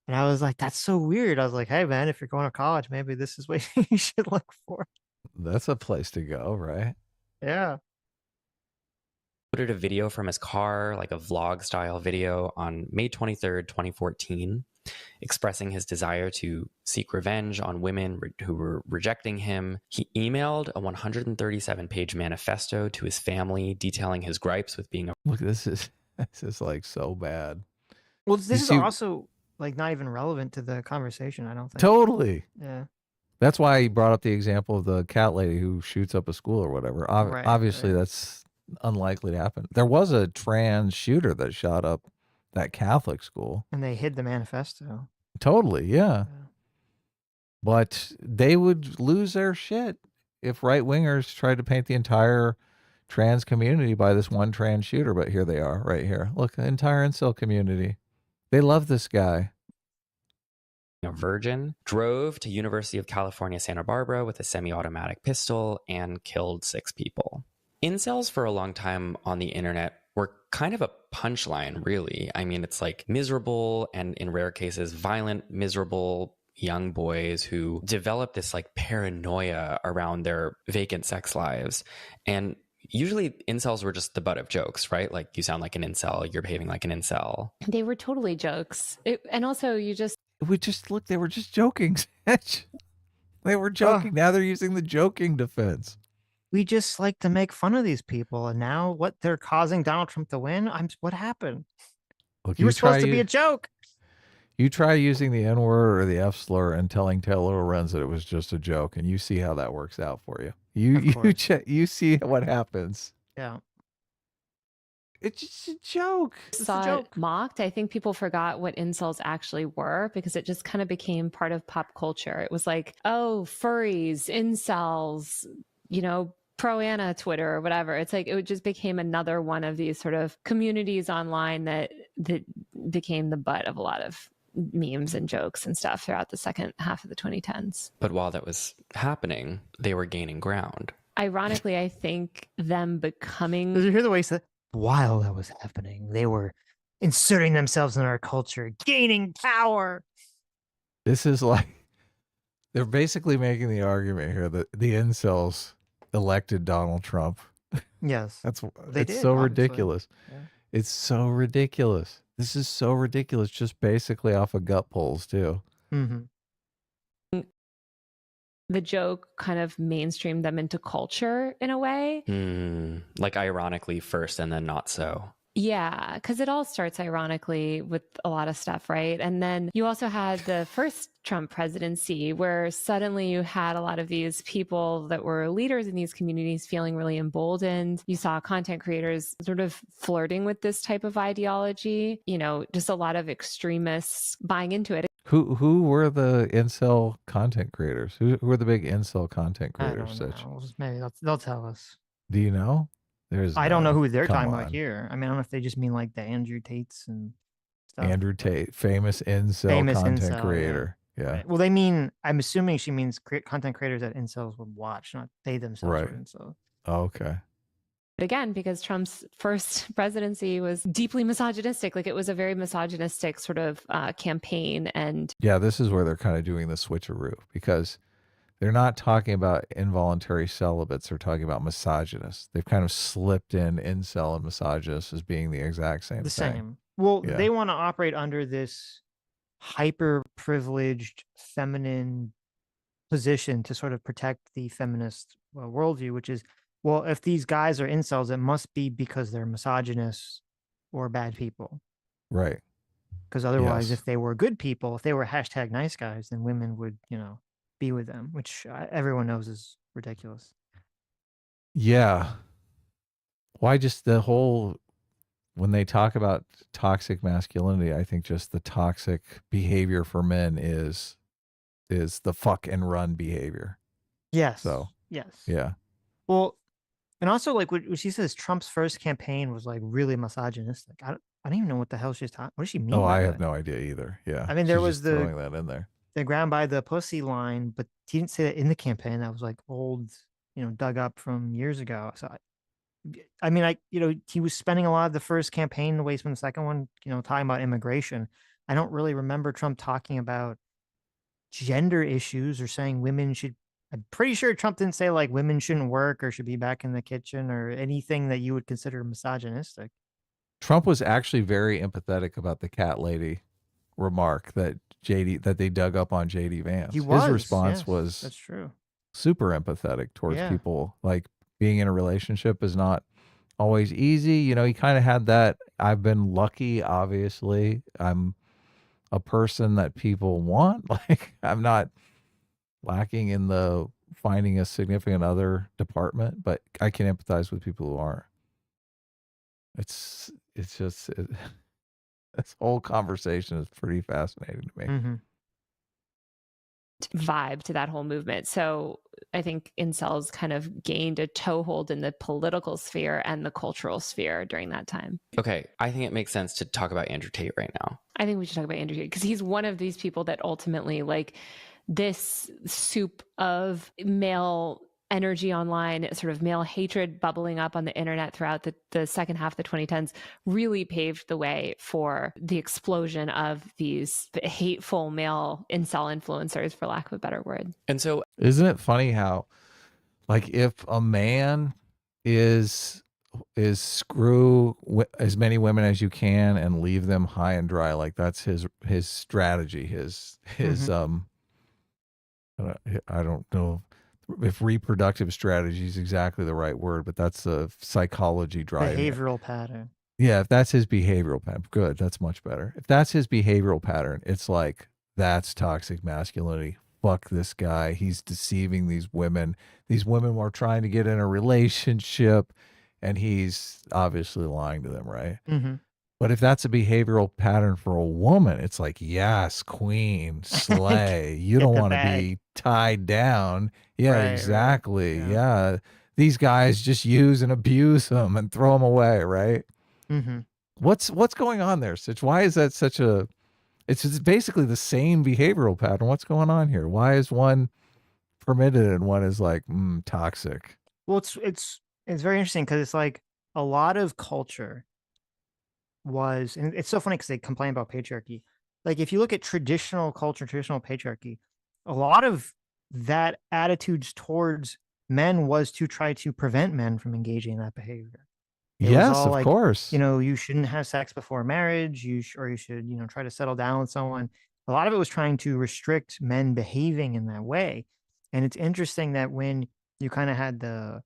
Speaker 1: And I was like, that's so weird. I was like, hey man, if you're going to college, maybe this is what you should look for.
Speaker 2: That's a place to go, right?
Speaker 1: Yeah.
Speaker 3: Uploaded a video from his car, like a vlog style video, on May 23rd, 2014, expressing his desire to seek revenge on women who were rejecting him. He emailed a 137-page manifesto to his family detailing his gripes with being a...
Speaker 2: Look, this is like so bad.
Speaker 1: Well, this is also like not even relevant to the conversation, I don't think.
Speaker 2: Totally.
Speaker 1: Yeah.
Speaker 2: That's why he brought up the example of the cat lady who shoots up a school or whatever.
Speaker 1: Right,
Speaker 2: Obviously,
Speaker 1: right.
Speaker 2: that's unlikely to happen. There was a trans shooter that shot up that Catholic school.
Speaker 1: And they hid the manifesto.
Speaker 2: Totally, yeah.
Speaker 1: Yeah.
Speaker 2: But they would lose their shit if right-wingers tried to paint the entire trans community by this one trans shooter. But here they are, right here. Look, the entire incel community. They love this guy.
Speaker 3: A virgin, drove to University of California, Santa Barbara with a semi-automatic pistol and killed 6 people. Incels for a long time on the internet were kind of a punchline, really. I mean, it's like miserable and in rare cases violent, miserable young boys who develop this like paranoia around their vacant sex lives. And usually incels were just the butt of jokes, right? Like, you sound like an incel, you're behaving like an incel.
Speaker 5: They were totally jokes. And also,
Speaker 2: They were just joking, Sitch. They were joking. Now they're using the joking defense.
Speaker 1: We just like to make fun of these people, and now what they're causing Donald Trump to win? What happened?
Speaker 2: Look,
Speaker 1: You were supposed to be a joke.
Speaker 2: You try using the N word or the F slur and telling Taylor Lorenz that it was just a joke, and you see how that works out for you. You see what happens.
Speaker 1: Yeah.
Speaker 2: It's just a joke.
Speaker 5: saw it mocked. I think people forgot what incels actually were because it just kind of became part of pop culture. It was like, oh, furries, incels, pro Anna Twitter or whatever. It's like it just became another one of these sort of communities online that became the butt of a lot of memes and jokes and stuff throughout the second half of the 2010s.
Speaker 3: But while that was happening, they were gaining ground.
Speaker 5: Ironically, I think them becoming...
Speaker 1: Did you hear the way he said, while that was happening, they were inserting themselves in our culture, gaining power.
Speaker 2: This is like, they're basically making the argument here that the incels elected Donald Trump.
Speaker 1: Yes.
Speaker 2: It's so
Speaker 1: obviously.
Speaker 2: ridiculous.
Speaker 1: Yeah.
Speaker 2: It's so ridiculous. This is so ridiculous, just basically off of gut polls, too.
Speaker 1: Mm-hmm.
Speaker 5: The joke kind of mainstreamed them into culture in a way.
Speaker 3: Like ironically first and then not so.
Speaker 5: Yeah, because it all starts ironically with a lot of stuff, right? And then you also had the first Trump presidency where suddenly you had a lot of these people that were leaders in these communities feeling really emboldened. You saw content creators sort of flirting with this type of ideology, just a lot of extremists buying into it.
Speaker 2: Who were the incel content creators? Who were the big incel content creators?
Speaker 1: I don't know. Maybe they'll tell us.
Speaker 2: Do you know?
Speaker 1: I don't know who they're talking about here. I mean, I don't know if they just mean like the Andrew Tates and stuff.
Speaker 2: Andrew Tate, famous incel content creator. Yeah.
Speaker 1: Right. Well, I'm assuming she means content creators that incels would watch, not they themselves
Speaker 2: right.
Speaker 1: were incels.
Speaker 2: Oh, okay.
Speaker 5: Again, because Trump's first presidency was deeply misogynistic. Like it was a very misogynistic sort of campaign. And
Speaker 2: yeah, this is where they're kind of doing the switcheroo because they're not talking about involuntary celibates. They're talking about misogynists. They've kind of slipped in incel and misogynist as being the exact same thing.
Speaker 1: Same. Well, they want to operate under this hyper privileged feminine position to sort of protect the feminist worldview, which is, well, if these guys are incels, it must be because they're misogynists or bad people.
Speaker 2: Right.
Speaker 1: Because otherwise, if they were good people, if they were hashtag nice guys, then women would, be with them, which everyone knows is ridiculous.
Speaker 2: Yeah. Why just the whole, when they talk about toxic masculinity, I think just the toxic behavior for men is the fuck and run behavior.
Speaker 1: Yes.
Speaker 2: So,
Speaker 1: yes.
Speaker 2: Yeah.
Speaker 1: Well, and also like what she says, Trump's first campaign was like really misogynistic. I don't even know what the hell she's talking. What does she mean?
Speaker 2: Oh, I have no idea either. Yeah.
Speaker 1: I mean, there was
Speaker 2: throwing that in there.
Speaker 1: The ground by the pussy line, but he didn't say that in the campaign. That was like old, dug up from years ago. So, I mean, he was spending a lot of the first campaign away from the second one, talking about immigration. I don't really remember Trump talking about gender issues or saying women should. I'm pretty sure Trump didn't say like women shouldn't work or should be back in the kitchen or anything that you would consider misogynistic.
Speaker 2: Trump was actually very empathetic about the cat lady remark that they dug up on JD Vance. His response was
Speaker 1: that's true.
Speaker 2: Super empathetic towards people. Like being in a relationship is not always easy. He kind of had that. I've been lucky, obviously. I'm a person that people want. Like I'm not lacking in the finding a significant other department, but I can empathize with people who aren't. It's just this whole conversation is pretty fascinating to me.
Speaker 1: Mm-hmm.
Speaker 5: Vibe to that whole movement. So I think incels kind of gained a toehold in the political sphere and the cultural sphere during that time.
Speaker 3: Okay, I think it makes sense to talk about Andrew Tate right now.
Speaker 5: I think we should talk about Andrew Tate because he's one of these people that ultimately, like, this soup of male energy online, sort of male hatred bubbling up on the internet throughout the second half of the 2010s really paved the way for the explosion of these hateful male incel influencers, for lack of a better word.
Speaker 3: And so,
Speaker 2: isn't it funny how, like, if a man is screw as many women as you can and leave them high and dry. Like that's his strategy. His I don't know if reproductive strategy is exactly the right word, but that's the psychology driving it.
Speaker 1: Behavioral pattern.
Speaker 2: Yeah, if that's his behavioral pattern, good. That's much better. If that's his behavioral pattern, it's like that's toxic masculinity. Fuck this guy. He's deceiving these women. These women were trying to get in a relationship, and he's obviously lying to them, right?
Speaker 1: Mm-hmm.
Speaker 2: But if that's a behavioral pattern for a woman, it's like, yes, queen, slay. You
Speaker 1: Get
Speaker 2: don't
Speaker 1: the
Speaker 2: want to
Speaker 1: bag.
Speaker 2: be tied down. Yeah,
Speaker 1: Right,
Speaker 2: exactly.
Speaker 1: right.
Speaker 2: Yeah. These guys just use and abuse them and throw them away, right?
Speaker 1: Mm-hmm.
Speaker 2: What's going on there, Sitch? Why is that such a it's basically the same behavioral pattern. What's going on here? Why is one permitted and one is like toxic?
Speaker 1: Well, it's very interesting because it's like a lot of culture was, and it's so funny because they complain about patriarchy. Like if you look at traditional culture, traditional patriarchy, a lot of that attitudes towards men was to try to prevent men from engaging in that behavior. It was
Speaker 2: Yes,
Speaker 1: all
Speaker 2: of
Speaker 1: like,
Speaker 2: course.
Speaker 1: you shouldn't have sex before marriage. Or you should, try to settle down with someone. A lot of it was trying to restrict men behaving in that way. And it's interesting that when you kind of had the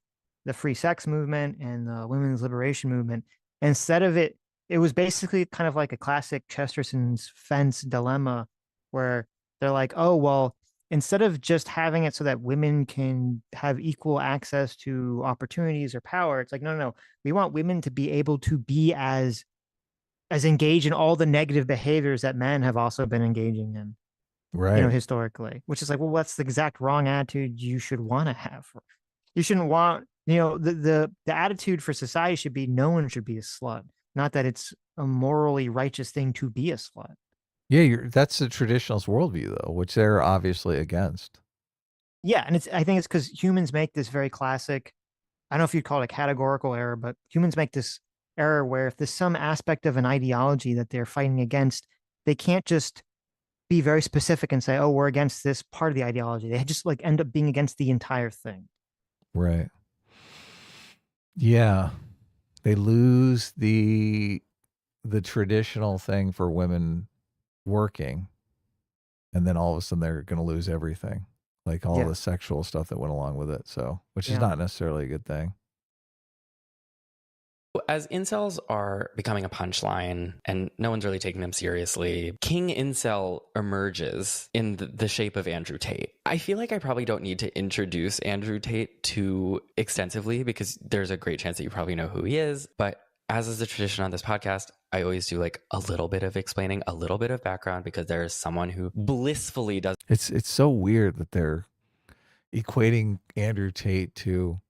Speaker 1: free sex movement and the women's liberation movement, instead of it was basically kind of like a classic Chesterton's fence dilemma where they're like, oh, well, instead of just having it so that women can have equal access to opportunities or power, it's like, no, no, no. We want women to be able to be as engaged in all the negative behaviors that men have also been engaging in,
Speaker 2: Right.
Speaker 1: historically, which is like, well, what's the exact wrong attitude you should want to have? You shouldn't want, the attitude for society should be no one should be a slut, not that it's a morally righteous thing to be a slut.
Speaker 2: Yeah, that's the traditionalist worldview though, which they're obviously against.
Speaker 1: Yeah, and I think it's because humans make this very classic, I don't know if you'd call it a categorical error, but humans make this error where if there's some aspect of an ideology that they're fighting against, they can't just be very specific and say, oh, we're against this part of the ideology. They just like end up being against the entire thing.
Speaker 2: Right. Yeah. They lose the traditional thing for women working, and then all of a sudden they're going to lose everything, like all
Speaker 1: Yeah.
Speaker 2: the sexual stuff that went along with it. So, which is
Speaker 1: Yeah.
Speaker 2: not necessarily a good thing.
Speaker 3: As incels are becoming a punchline and no one's really taking them seriously, King Incel emerges in the shape of Andrew Tate. I feel like I probably don't need to introduce Andrew Tate too extensively because there's a great chance that you probably know who he is. But as is the tradition on this podcast, I always do like a little bit of explaining, a little bit of background because there is someone who blissfully does.
Speaker 2: It's so weird that they're equating Andrew Tate to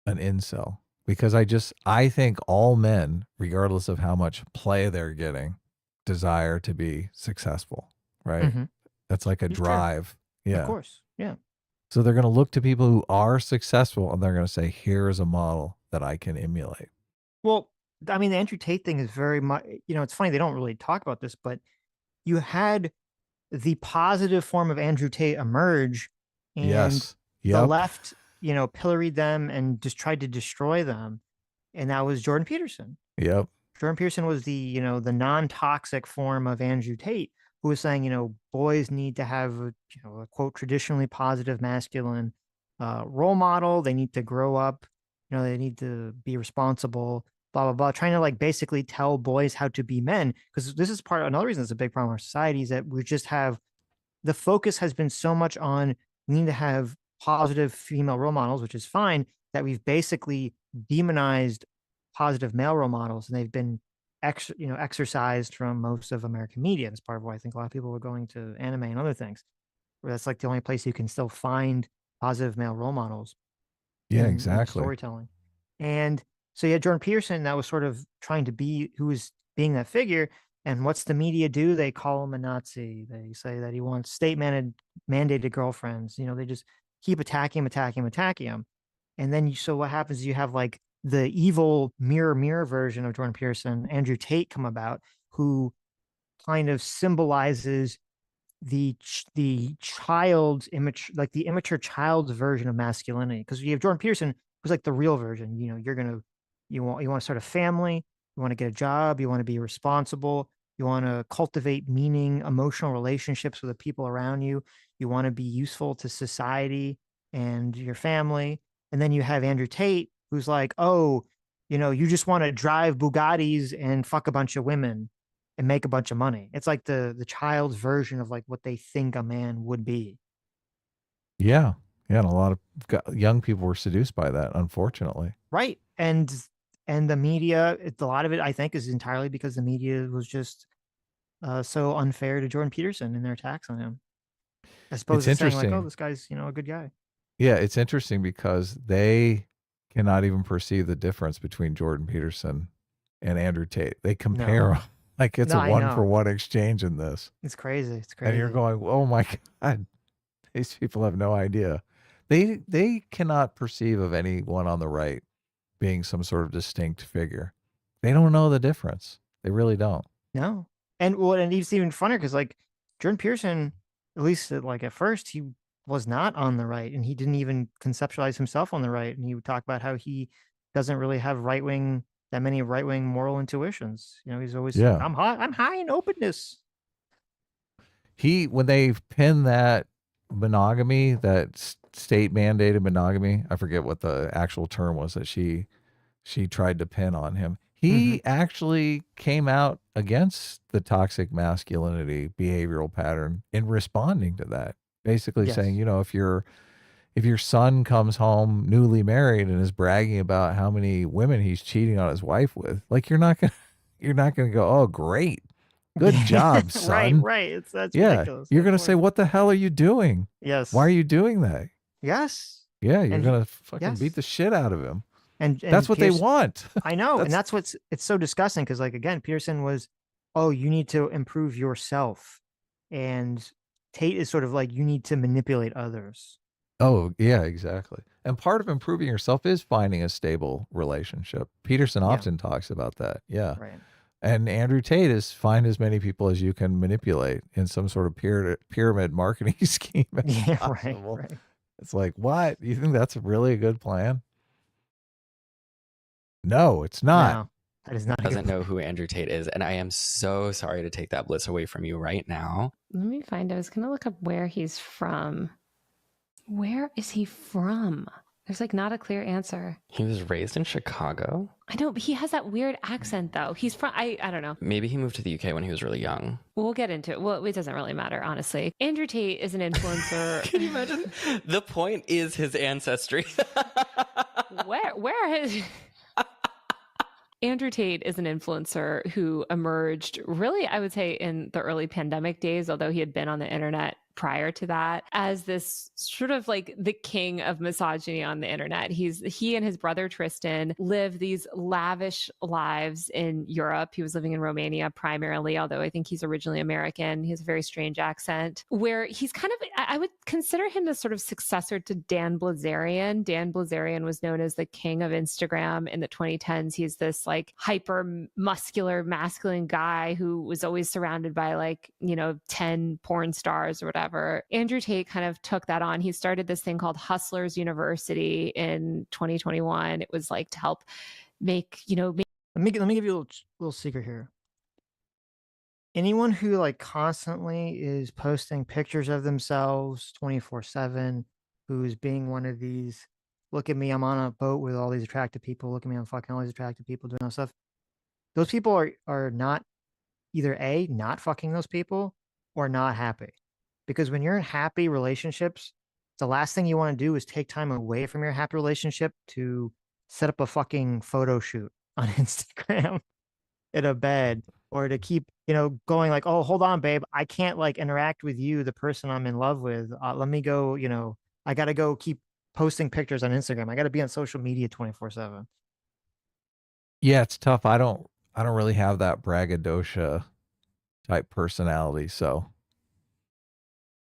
Speaker 2: an incel. Because I think all men, regardless of how much play they're getting, desire to be successful, right?
Speaker 1: Mm-hmm.
Speaker 2: That's like a drive. Yeah.
Speaker 1: Of course. Yeah.
Speaker 2: So they're going to look to people who are successful and they're going to say, here's a model that I can emulate.
Speaker 1: Well, I mean, the Andrew Tate thing is very much, it's funny, they don't really talk about this, but you had the positive form of Andrew Tate emerge and
Speaker 2: Yes.
Speaker 1: the left, pilloried them and just tried to destroy them. And that was Jordan Peterson.
Speaker 2: Yep.
Speaker 1: Jordan Peterson was the, the non-toxic form of Andrew Tate, who was saying, boys need to have, a quote, traditionally positive masculine role model. They need to grow up, they need to be responsible, blah, blah, blah, trying to like basically tell boys how to be men. Because this is another reason it's a big problem in our society is that we just have, the focus has been so much on we need to have positive female role models, which is fine, that we've basically demonized positive male role models, and they've been exercised from most of American media. That's part of why I think a lot of people are going to anime and other things, where that's like the only place you can still find positive male role models.
Speaker 2: Yeah,
Speaker 1: in
Speaker 2: exactly.
Speaker 1: storytelling. And so you had Jordan Peterson that was sort of trying to be, who was being that figure. And what's the media do? They call him a Nazi. They say that he wants state mandated girlfriends. They just keep attacking him. And then so what happens? You have like the evil mirror version of Jordan Peterson, Andrew Tate, come about, who kind of symbolizes the child's image, like the immature child's version of masculinity. Because you have Jordan Peterson, was like the real version. You know, you want to start a family, you want to get a job, you want to be responsible, you want to cultivate meaning, emotional relationships with the people around you, you want to be useful to society and your family. And then you have Andrew Tate, who's like, oh, you know, you just want to drive Bugattis and fuck a bunch of women and make a bunch of money. It's like the child's version of like what they think a man would be.
Speaker 2: Yeah. Yeah. And a lot of young people were seduced by that, unfortunately.
Speaker 1: Right. And the media, a lot of it, I think, is entirely because the media was just so unfair to Jordan Peterson in their attacks on him, as opposed
Speaker 2: It's
Speaker 1: to saying like, oh,
Speaker 2: interesting.
Speaker 1: this guy's, you know, a good guy.
Speaker 2: Yeah. It's interesting because they cannot even perceive the difference between Jordan Peterson and Andrew Tate. They compare
Speaker 1: No,
Speaker 2: them like it's
Speaker 1: no,
Speaker 2: a
Speaker 1: I
Speaker 2: one for
Speaker 1: know.
Speaker 2: one exchange in this.
Speaker 1: It's crazy. It's
Speaker 2: And you're
Speaker 1: crazy.
Speaker 2: going, oh my God, these people have no idea. They cannot perceive of anyone on the right being some sort of distinct figure. They don't know the difference. They really don't.
Speaker 1: No. And well, and it's even funnier because like Jordan Peterson, at least like at first, he was not on the right and he didn't even conceptualize himself on the right. And he would talk about how he doesn't really have that many right wing moral intuitions. You know, he's always like,
Speaker 2: Yeah.
Speaker 1: I'm high in openness.
Speaker 2: When they pin that monogamy, that state mandated monogamy, I forget what the actual term was that she tried to pin on him.
Speaker 1: Mm-hmm.
Speaker 2: He actually came out against the toxic masculinity behavioral pattern in responding to that. Basically saying,
Speaker 1: Yes.
Speaker 2: you know, if your son comes home newly married and is bragging about how many women he's cheating on his wife with, like you're not gonna go, oh great, good job,
Speaker 1: Right,
Speaker 2: son.
Speaker 1: right. That's
Speaker 2: Yeah,
Speaker 1: ridiculous.
Speaker 2: you're
Speaker 1: Of
Speaker 2: gonna say,
Speaker 1: course.
Speaker 2: what the hell are you doing? Why are
Speaker 1: Yes.
Speaker 2: you doing that?
Speaker 1: Yes.
Speaker 2: Yeah, you're
Speaker 1: And
Speaker 2: gonna fucking beat
Speaker 1: yes.
Speaker 2: the shit out of him.
Speaker 1: And
Speaker 2: That's what they
Speaker 1: Peterson,
Speaker 2: want.
Speaker 1: I know, and
Speaker 2: That's
Speaker 1: it's so disgusting because like again, Peterson was, oh, you need to improve yourself, and Tate is sort of like you need to manipulate others.
Speaker 2: Oh, yeah, exactly. And part of improving yourself is finding a stable relationship. Peterson
Speaker 1: Yeah,
Speaker 2: often talks about that. Yeah.
Speaker 1: right.
Speaker 2: And Andrew Tate is find as many people as you can manipulate in some sort of pyramid marketing scheme as
Speaker 1: Yeah, right,
Speaker 2: possible.
Speaker 1: right.
Speaker 2: It's like, what? You think that's really a good plan? No, it's not.
Speaker 1: No, that is not a good
Speaker 3: Doesn't know
Speaker 1: plan.
Speaker 3: who Andrew Tate is, and I am so sorry to take that bliss away from you right now.
Speaker 5: Let me find. I was gonna look up where he's from. Where is he from? There's like not a clear answer.
Speaker 3: He was raised in Chicago.
Speaker 5: I know, but he has that weird accent though. He's from I don't know.
Speaker 3: Maybe he moved to the UK when he was really young.
Speaker 5: We'll get into it. Well, it doesn't really matter, honestly. Andrew Tate is an influencer.
Speaker 3: Can you imagine? The point is his ancestry.
Speaker 5: Where has Andrew Tate is an influencer who emerged really, I would say, in the early pandemic days, although he had been on the internet prior to that, as this sort of like the king of misogyny on the internet. He and his brother Tristan live these lavish lives in Europe. He was living in Romania primarily, although I think he's originally American. He has a very strange accent, where he's kind of, I would consider him the sort of successor to Dan Blazarian. Dan Blazarian was known as the king of Instagram in the 2010s. He's this like hyper muscular, masculine guy who was always surrounded by like, 10 porn stars or whatever. Andrew Tate kind of took that on. He started this thing called Hustlers University in 2021. It was like to help make.
Speaker 1: Let me give you a little secret here. Anyone who like constantly is posting pictures of themselves 24/7, who's being one of these, look at me, I'm on a boat with all these attractive people, look at me, I'm fucking all these attractive people doing all stuff. Those people are not either A, not fucking those people, or not happy. Because when you're in happy relationships, the last thing you want to do is take time away from your happy relationship to set up a fucking photo shoot on Instagram in a bed, or to keep, going like, oh, hold on, babe, I can't like interact with you, the person I'm in love with. Let me go, I got to go keep posting pictures on Instagram. I got to be on social media 24/7.
Speaker 2: Yeah, it's tough. I don't really have that braggadocio type personality, so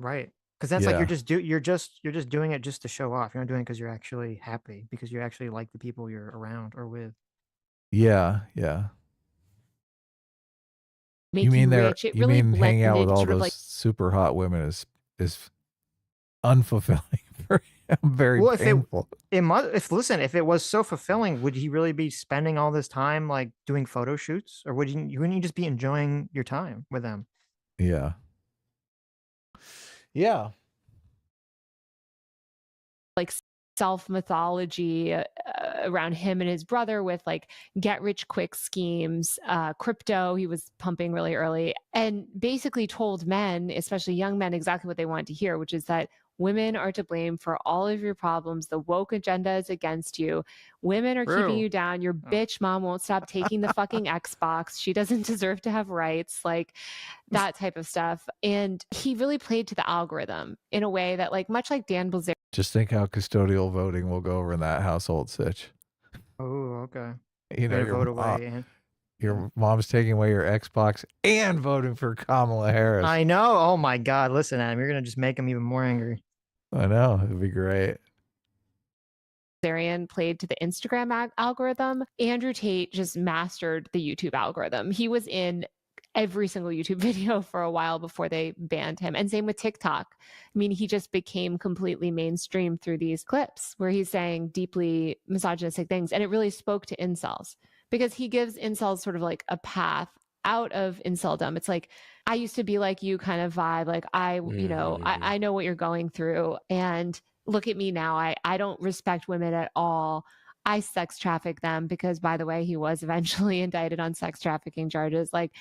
Speaker 1: Right. Because that's like
Speaker 2: yeah.
Speaker 1: you're just doing it just to show off. You're not doing it because you're actually happy, because you actually like the people you're around or with.
Speaker 2: Yeah, yeah.
Speaker 5: make
Speaker 2: You
Speaker 5: you
Speaker 2: mean
Speaker 5: rich. It
Speaker 2: you
Speaker 5: really
Speaker 2: mean hanging out with
Speaker 5: blended
Speaker 2: all
Speaker 5: sort of
Speaker 2: those
Speaker 5: like
Speaker 2: super hot women is unfulfilling for Very
Speaker 1: Well,
Speaker 2: painful.
Speaker 1: if it was so fulfilling, would he really be spending all this time like doing photo shoots, or wouldn't you just be enjoying your time with them?
Speaker 2: Yeah. Yeah.
Speaker 5: Like self mythology around him and his brother with like get rich quick schemes, crypto he was pumping really early, and basically told men, especially young men, exactly what they wanted to hear, which is that women are to blame for all of your problems. The woke agenda is against you. Women are keeping
Speaker 1: True.
Speaker 5: you down. Your
Speaker 1: Oh.
Speaker 5: bitch mom won't stop taking the fucking Xbox. She doesn't deserve to have rights. Like that type of stuff. And he really played to the algorithm in a way that, like, much like Dan Bilzerian.
Speaker 2: Just think how custodial voting will go over in that household, Sitch.
Speaker 1: Oh, okay.
Speaker 2: You know,
Speaker 1: Way to vote away. And
Speaker 2: your mom's taking away your Xbox and voting for Kamala Harris.
Speaker 1: I know. Oh my God. Listen, Adam, you're gonna just make him even more angry.
Speaker 2: I know. It'd be great.
Speaker 5: Bilzerian played to the Instagram algorithm. Andrew Tate just mastered the YouTube algorithm. He was in every single YouTube video for a while before they banned him. And same with TikTok. I mean, he just became completely mainstream through these clips where he's saying deeply misogynistic things. And it really spoke to incels because he gives incels sort of like a path out of inceldom. It's like, I used to be like you kind of vibe. Like I know what you're going through. And look at me now. I don't respect women at all. I sex traffic them because, by the way, he was eventually indicted on sex trafficking charges. Like,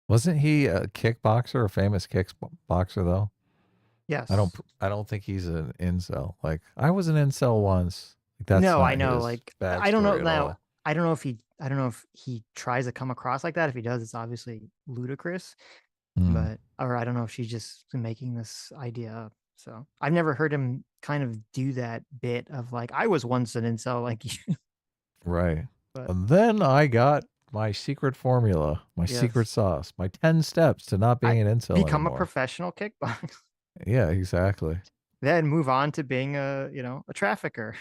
Speaker 2: wasn't he a kickboxer, a famous kickboxer though?
Speaker 1: Yes.
Speaker 2: I don't think he's an incel. Like I was an incel once. Like, that's
Speaker 1: no,
Speaker 2: not
Speaker 1: I know.
Speaker 2: his
Speaker 1: Like I don't know
Speaker 2: backstory at
Speaker 1: now.
Speaker 2: all.
Speaker 1: I don't know if he tries to come across like that. If he does, it's obviously ludicrous. But or I don't know if she's just making this idea up. So I've never heard him kind of do that bit of like, I was once an incel like you.
Speaker 2: Right.
Speaker 1: But
Speaker 2: And then I got my secret formula, my
Speaker 1: Yes.
Speaker 2: secret sauce, my 10 steps to not being an incel
Speaker 1: become
Speaker 2: anymore.
Speaker 1: a professional kickboxer.
Speaker 2: Yeah, exactly.
Speaker 1: Then move on to being a trafficker.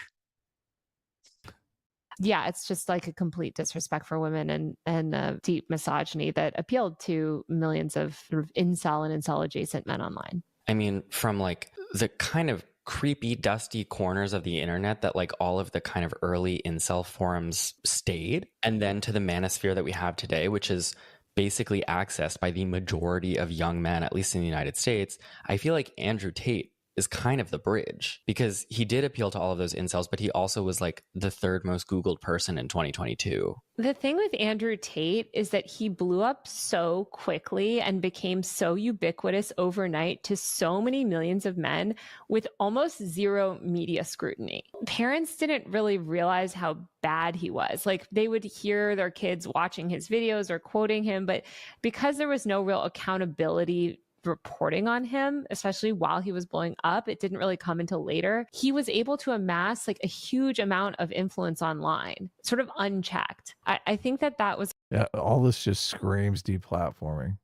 Speaker 5: yeah, it's just like a complete disrespect for women and deep misogyny that appealed to millions of sort of incel and incel adjacent men online.
Speaker 3: I mean, from like the kind of creepy, dusty corners of the internet that like all of the kind of early incel forums stayed, and then to the manosphere that we have today, which is basically accessed by the majority of young men, at least in the United States, I feel like Andrew Tate is kind of the bridge because he did appeal to all of those incels, but he also was like the third most Googled person in 2022.
Speaker 5: The thing with Andrew Tate is that he blew up so quickly and became so ubiquitous overnight to so many millions of men with almost zero media scrutiny. Parents didn't really realize how bad he was. Like they would hear their kids watching his videos or quoting him, but because there was no real accountability reporting on him, especially while he was blowing up, it didn't really come until later. He was able to amass like a huge amount of influence online, sort of unchecked. I think that was.
Speaker 2: Yeah, all this just screams deplatforming.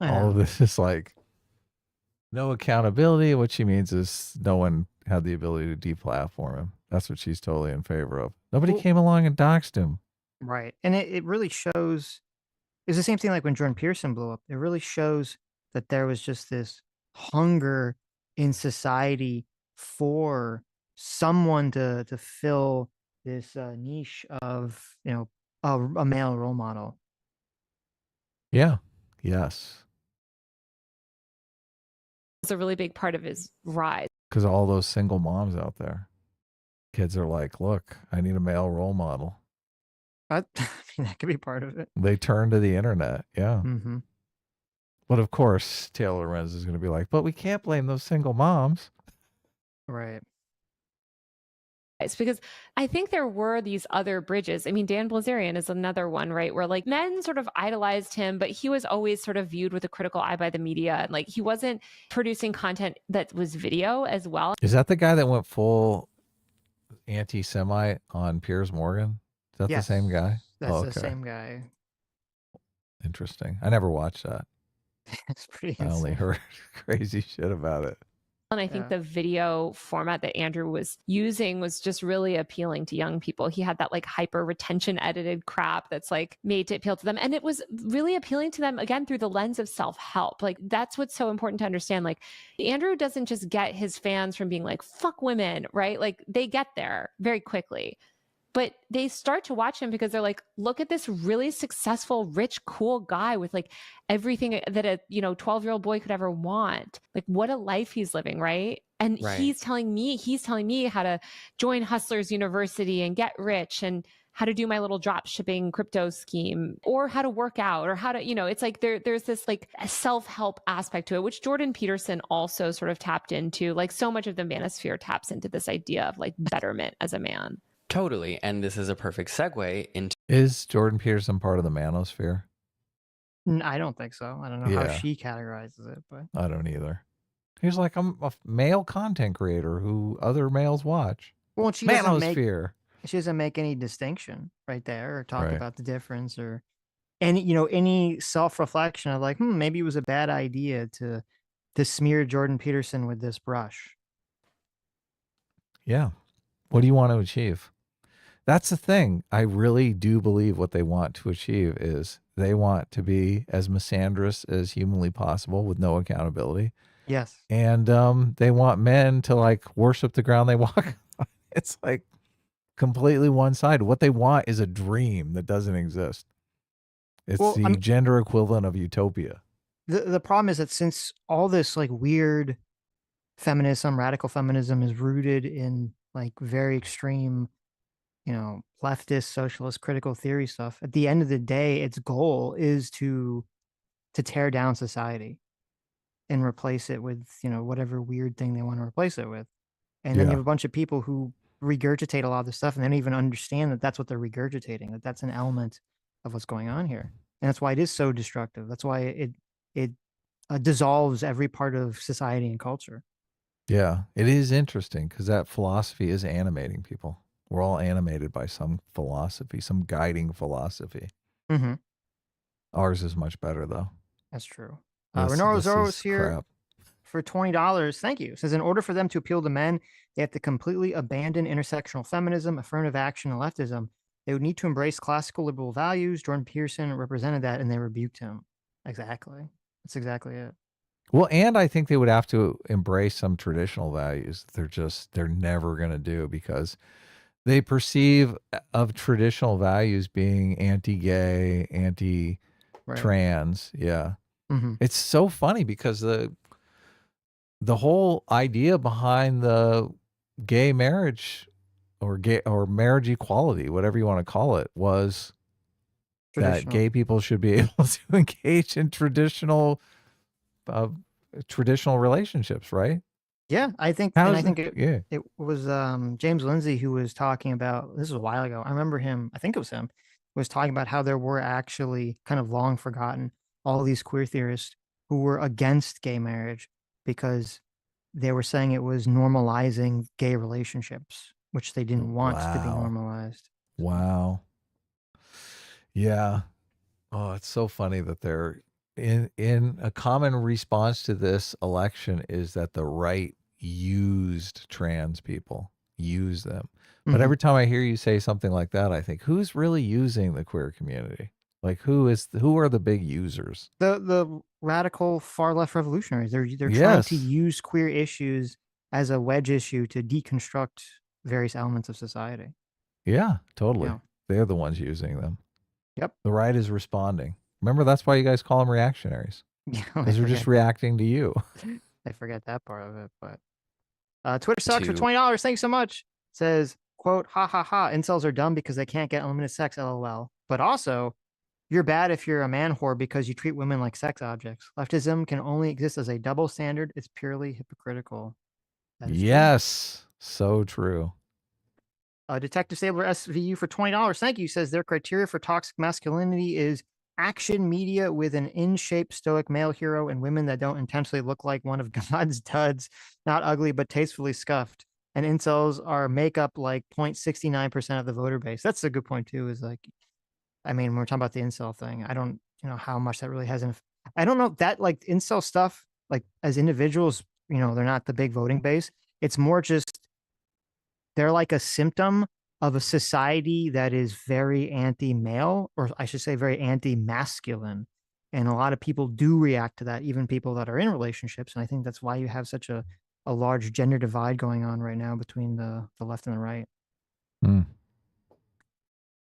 Speaker 1: I
Speaker 2: All
Speaker 1: know.
Speaker 2: of this is like no accountability. What she means is no one had the ability to deplatform him. That's what she's totally in favor of. Nobody
Speaker 1: Well-
Speaker 2: came along and doxed him.
Speaker 1: Right. And it really shows it's the same thing like when Jordan Peterson blew up. It really shows that there was just this hunger in society for someone to fill this niche of, a male role model.
Speaker 2: Yeah. Yes.
Speaker 5: a really big part of his rise.
Speaker 2: Because all those single moms out there, kids are like, look, I need a male role model.
Speaker 1: I mean, that could be part of it.
Speaker 2: They turn to the internet. Yeah.
Speaker 1: Mm-hmm.
Speaker 2: But of course, Taylor Renz is going to be like, but we can't blame those single moms.
Speaker 1: Right.
Speaker 5: It's because I think there were these other bridges. I mean, Dan Bilzerian is another one, right? Where like men sort of idolized him, but he was always sort of viewed with a critical eye by the media. And like he wasn't producing content that was video as well.
Speaker 2: Is that the guy that went full anti-Semite on Piers Morgan? Is that the same guy?
Speaker 1: That's the same guy.
Speaker 2: Interesting. I never watched that.
Speaker 1: It's pretty
Speaker 2: I only
Speaker 1: insane.
Speaker 2: heard crazy shit about it.
Speaker 5: And I think the video format that Andrew was using was just really appealing to young people. He had that like hyper retention edited crap that's like made to appeal to them. And it was really appealing to them, again, through the lens of self-help. Like that's what's so important to understand. Like Andrew doesn't just get his fans from being like, fuck women, right? Like they get there very quickly. But they start to watch him because they're like, look at this really successful, rich, cool guy with like everything that a 12-year-old boy could ever want. Like what a life he's living, right? And he's telling me how to join Hustlers University and get rich and how to do my little drop shipping crypto scheme or how to work out or how to, it's like there's this like a self-help aspect to it, which Jordan Peterson also sort of tapped into. Like so much of the manosphere taps into this idea of like betterment as a man.
Speaker 3: Totally. And this is a perfect segue into...
Speaker 2: Is Jordan Peterson part of the manosphere?
Speaker 1: I don't think so. I don't know how she categorizes it, but
Speaker 2: I don't either. He's like, I'm a male content creator who other males watch.
Speaker 1: Well, she doesn't make any distinction right there or talk about the difference or any self-reflection of like, maybe it was a bad idea to smear Jordan Peterson with this brush.
Speaker 2: Yeah. What do you want to achieve? That's the thing. I really do believe what they want to achieve is they want to be as misandrous as humanly possible with no accountability.
Speaker 1: Yes.
Speaker 2: And they want men to like worship the ground they walk on. It's like completely one-sided. What they want is a dream that doesn't exist. It's the gender equivalent of utopia.
Speaker 1: The problem is that since all this like weird feminism, radical feminism is rooted in like very extreme leftist, socialist, critical theory stuff. At the end of the day, its goal is to tear down society and replace it with, whatever weird thing they want to replace it with. And then you have a bunch of people who regurgitate a lot of this stuff and they don't even understand that that's what they're regurgitating, that that's an element of what's going on here. And that's why it is so destructive. That's why it dissolves every part of society and culture.
Speaker 2: Yeah, it is interesting because that philosophy is animating people. We're all animated by some philosophy, some guiding philosophy.
Speaker 1: Mm-hmm.
Speaker 2: Ours is much better, though.
Speaker 1: That's true. Renoro Zoro's here for $20. Thank you. It says, in order for them to appeal to men, they have to completely abandon intersectional feminism, affirmative action, and leftism. They would need to embrace classical liberal values. Jordan Peterson represented that, and they rebuked him. Exactly. That's exactly it.
Speaker 2: Well, and I think they would have to embrace some traditional values. They're never going to do because they perceive of traditional values being anti-gay, anti-trans. Yeah.
Speaker 1: Mm-hmm.
Speaker 2: It's so funny because the whole idea behind the gay marriage or marriage equality, whatever you want to call it, was that gay people should be able to engage in traditional relationships, right?
Speaker 1: Yeah, I think it was James Lindsay who was talking about, this was a while ago. I remember him, I think it was him, was talking about how there were actually kind of long forgotten all these queer theorists who were against gay marriage because they were saying it was normalizing gay relationships, which they didn't want to be normalized.
Speaker 2: Wow. Yeah. Oh, it's so funny that they're in a common response to this election is that the right used trans people, use them. But every time I hear you say something like that, I think, who's really using the queer community? Like who are the big users?
Speaker 1: The radical far left revolutionaries. They're trying to use queer issues as a wedge issue to deconstruct various elements of society.
Speaker 2: Yeah, totally. Yeah. They're the ones using them.
Speaker 1: Yep.
Speaker 2: The right is responding. Remember, that's why you guys call them reactionaries.
Speaker 1: Yeah,
Speaker 2: because they're just reacting to you.
Speaker 1: I forget that part of it, but Twitter sucks for $20. Thanks so much. Says, quote, ha ha ha, incels are dumb because they can't get unlimited sex, lol. But also, you're bad if you're a man whore because you treat women like sex objects. Leftism can only exist as a double standard. It's purely hypocritical.
Speaker 2: Yes, true. So true.
Speaker 1: Detective Stabler SVU for $20. Thank you. Says their criteria for toxic masculinity is action media with an in-shape stoic male hero and women that don't intentionally look like one of God's duds, not ugly but tastefully scuffed. And incels are makeup like 0.69% of the voter base. That's a good point too, is like, I mean, when we're talking about the incel thing, I don't, how much that really has I don't know that like incel stuff, like as individuals, they're not the big voting base. It's more just they're like a symptom of a society that is very anti-male, or I should say very anti-masculine. And a lot of people do react to that, even people that are in relationships. And I think that's why you have such a large gender divide going on right now between the left and the right.
Speaker 2: Mm.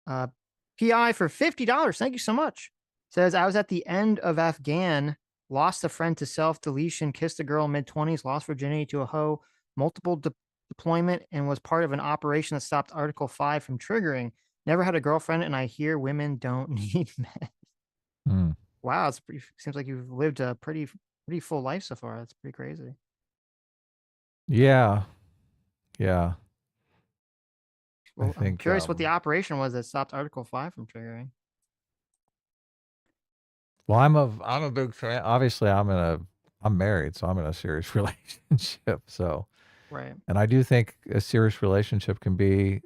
Speaker 1: PI for $50. Thank you so much. Says, I was at the end of Afghan, lost a friend to self-deletion, kissed a girl mid-20s, lost virginity to a hoe, multiple deployment, and was part of an operation that stopped Article 5 from triggering. Never had a girlfriend, and I hear women don't need men.
Speaker 2: Mm.
Speaker 1: Wow, seems like you've lived a pretty full life so far. That's pretty crazy.
Speaker 2: Yeah. Yeah.
Speaker 1: Well,
Speaker 2: I think,
Speaker 1: I'm curious what the operation was that stopped Article 5 from triggering.
Speaker 2: Well, I'm a big fan. Obviously, I'm married, so I'm in a serious relationship. So,
Speaker 1: Right.
Speaker 2: and I do think a serious relationship can be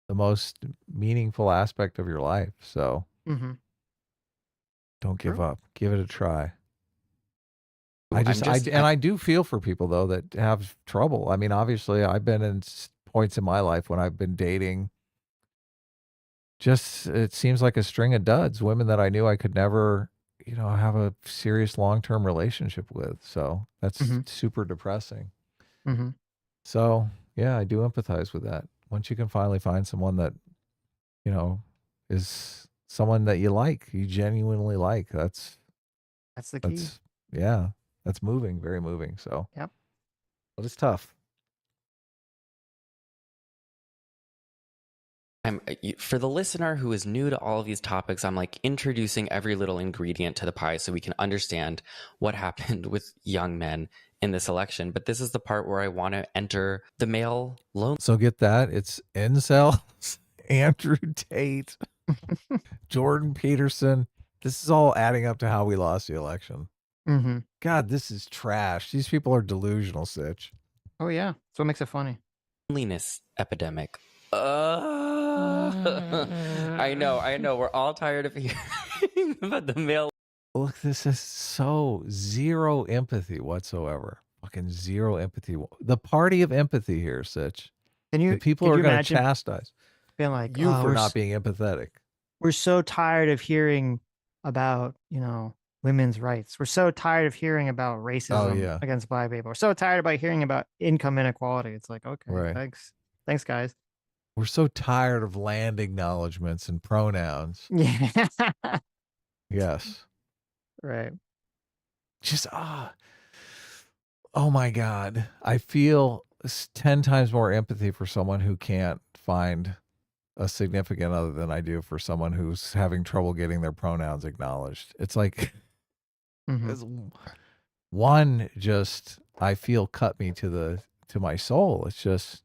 Speaker 2: the most meaningful aspect of your life. So, don't give up. Give it a try. I do feel for people though that have trouble. I mean, obviously, I've been in points in my life when I've been dating. Just it seems like a string of duds, women that I knew I could never, have a serious long-term relationship with. So that's super depressing. So yeah, I do empathize with that. Once you can finally find someone that, is someone that you genuinely like, that's
Speaker 1: the key.
Speaker 2: Yeah, that's moving, very moving. So
Speaker 1: yep,
Speaker 2: but it's tough.
Speaker 3: For the listener who is new to all of these topics, I'm like introducing every little ingredient to the pie so we can understand what happened with young men in this election. But this is the part where I want to enter the male loan.
Speaker 2: So get that. It's incels, Andrew Tate, Jordan Peterson. This is all adding up to how we lost the election. God, this is trash. These people are delusional, Sitch.
Speaker 1: Oh, yeah. That's what makes it funny.
Speaker 3: Loneliness epidemic. I know. We're all tired of hearing about the male.
Speaker 2: Look, this is so zero empathy whatsoever. Fucking zero empathy. The party of empathy here, Sitch. The people are going to chastise
Speaker 1: being like
Speaker 2: you for not being empathetic.
Speaker 1: We're so tired of hearing about, women's rights. We're so tired of hearing about racism against Black people. We're so tired about hearing about income inequality. It's like, okay,
Speaker 2: right.
Speaker 1: Thanks, guys.
Speaker 2: We're so tired of land acknowledgments and pronouns.
Speaker 1: Yeah.
Speaker 2: Yes.
Speaker 1: Right.
Speaker 2: Just, oh my God. I feel 10 times more empathy for someone who can't find a significant other than I do for someone who's having trouble getting their pronouns acknowledged. It's like, one just, I feel cut me to my soul. It's just,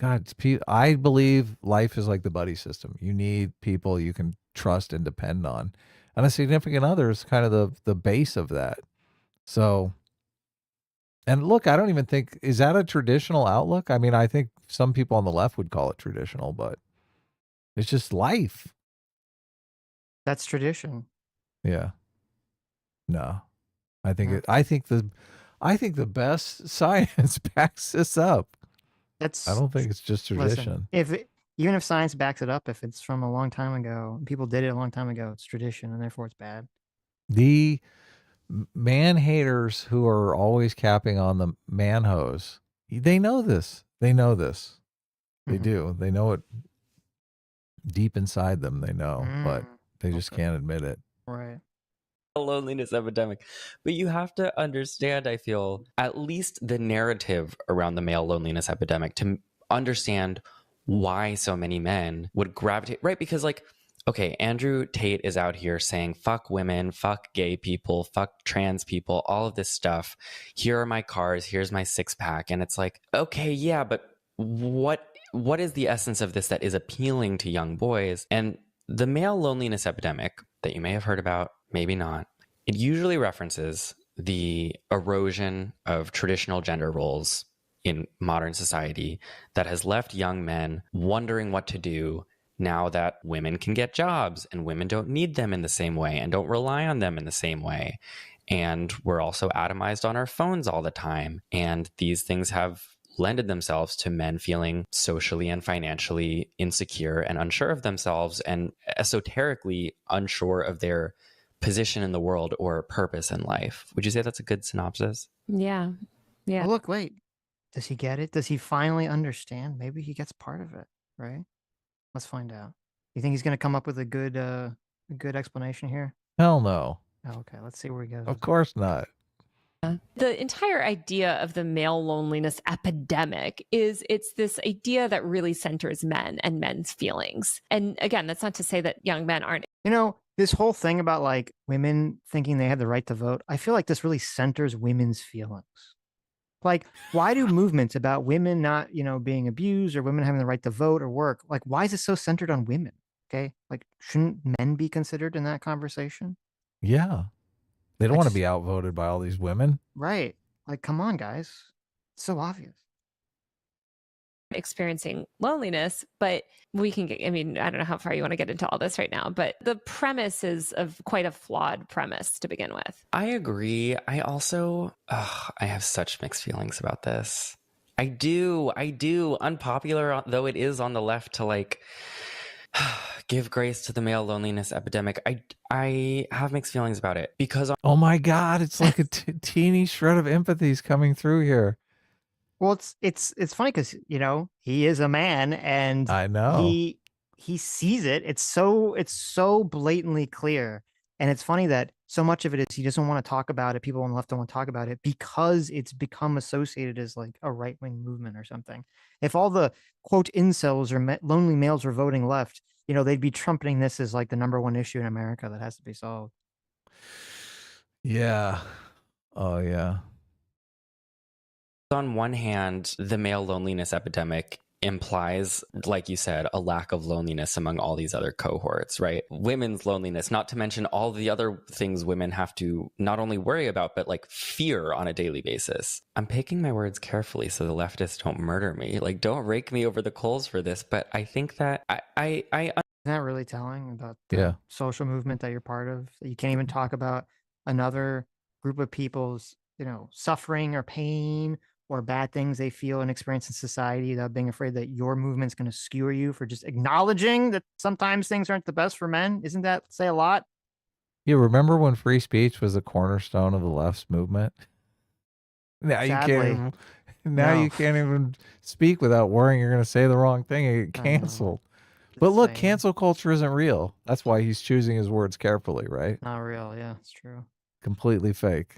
Speaker 2: God, I believe life is like the buddy system. You need people you can trust and depend on. And a significant other is kind of the base of that. So, and look, I don't even think, is that a traditional outlook? I mean, I think some people on the left would call it traditional, but it's just life.
Speaker 1: That's tradition.
Speaker 2: Yeah. No. I think the best science backs this up. I don't think it's just tradition.
Speaker 1: Listen, even if science backs it up, if it's from a long time ago, people did it a long time ago, it's tradition, and therefore it's bad.
Speaker 2: The man haters who are always capping on the man hose, they know this. They do. They know it deep inside them. They know, but they just can't admit it.
Speaker 1: Right.
Speaker 3: Loneliness epidemic. But you have to understand, I feel, at least the narrative around the male loneliness epidemic to understand why so many men would gravitate, right? Because okay, Andrew Tate is out here saying, fuck women, fuck gay people, fuck trans people, all of this stuff. Here are my cars, here's my 6-pack. And it's like, okay, yeah, but what is the essence of this that is appealing to young boys? And the male loneliness epidemic that you may have heard about, maybe not, it usually references the erosion of traditional gender roles in modern society that has left young men wondering what to do now that women can get jobs and women don't need them in the same way and don't rely on them in the same way. And we're also atomized on our phones all the time. And these things have lended themselves to men feeling socially and financially insecure and unsure of themselves and esoterically unsure of their position in the world or purpose in life. Would you say that's a good synopsis?
Speaker 5: Yeah. Yeah.
Speaker 1: Oh, look, wait. Does he get it? Does he finally understand? Maybe he gets part of it, right? Let's find out. You think he's going to come up with a good explanation here?
Speaker 2: Hell no.
Speaker 1: Oh, okay, let's see where he goes.
Speaker 2: Of course not.
Speaker 5: The entire idea of the male loneliness epidemic is it's this idea that really centers men and men's feelings. And again, that's not to say that young men aren't.
Speaker 1: You know, this whole thing about like women thinking they have the right to vote, I feel like this really centers women's feelings. Like, why do movements about women not, being abused or women having the right to vote or work, like, why is it so centered on women? Okay. Like, shouldn't men be considered in that conversation?
Speaker 2: Yeah. They don't
Speaker 1: I
Speaker 2: want to
Speaker 1: just-
Speaker 2: be outvoted by all these women.
Speaker 1: Right. Like, come on, guys. It's so obvious.
Speaker 5: Experiencing loneliness, but we can get, I mean, I don't know how far you want to get into all this right now, but the premise is of quite a flawed premise to begin with.
Speaker 3: I agree. I also, I have such mixed feelings about this. I do. Unpopular though it is on the left to like give grace to the male loneliness epidemic. I have mixed feelings about it because
Speaker 2: Oh my God. It's like a teeny shred of empathy is coming through here.
Speaker 1: Well, it's funny because he is a man and
Speaker 2: I know.
Speaker 1: he sees it. It's so blatantly clear, and it's funny that so much of it is he doesn't want to talk about it. People on the left don't want to talk about it because it's become associated as like a right wing movement or something. If all the quote incels or lonely males were voting left, they'd be trumpeting this as like the #1 issue in America that has to be solved.
Speaker 2: Yeah. Oh yeah.
Speaker 3: on one hand, the male loneliness epidemic implies, like you said, a lack of loneliness among all these other cohorts, right? Women's loneliness, not to mention all the other things women have to not only worry about, but like fear on a daily basis. I'm picking my words carefully so the leftists don't murder me. Like, don't rake me over the coals for this. But I think that
Speaker 1: Isn't that really telling about the
Speaker 2: Yeah.
Speaker 1: social movement that you're part of? That you can't even talk about another group of people's, suffering or pain or bad things they feel and experience in society without being afraid that your movement's going to skewer you for just acknowledging that sometimes things aren't the best for men. Isn't that say a lot?
Speaker 2: You remember when free speech was the cornerstone of the left's movement? Now you
Speaker 1: Sadly,
Speaker 2: can't even, now
Speaker 1: no.
Speaker 2: you can't even speak without worrying you're going to say the wrong thing and get
Speaker 1: I know.
Speaker 2: canceled.
Speaker 1: It's
Speaker 2: But look,
Speaker 1: insane.
Speaker 2: cancel culture isn't real. That's why he's choosing his words carefully, right?
Speaker 1: Not real. Yeah, it's true.
Speaker 2: Completely fake.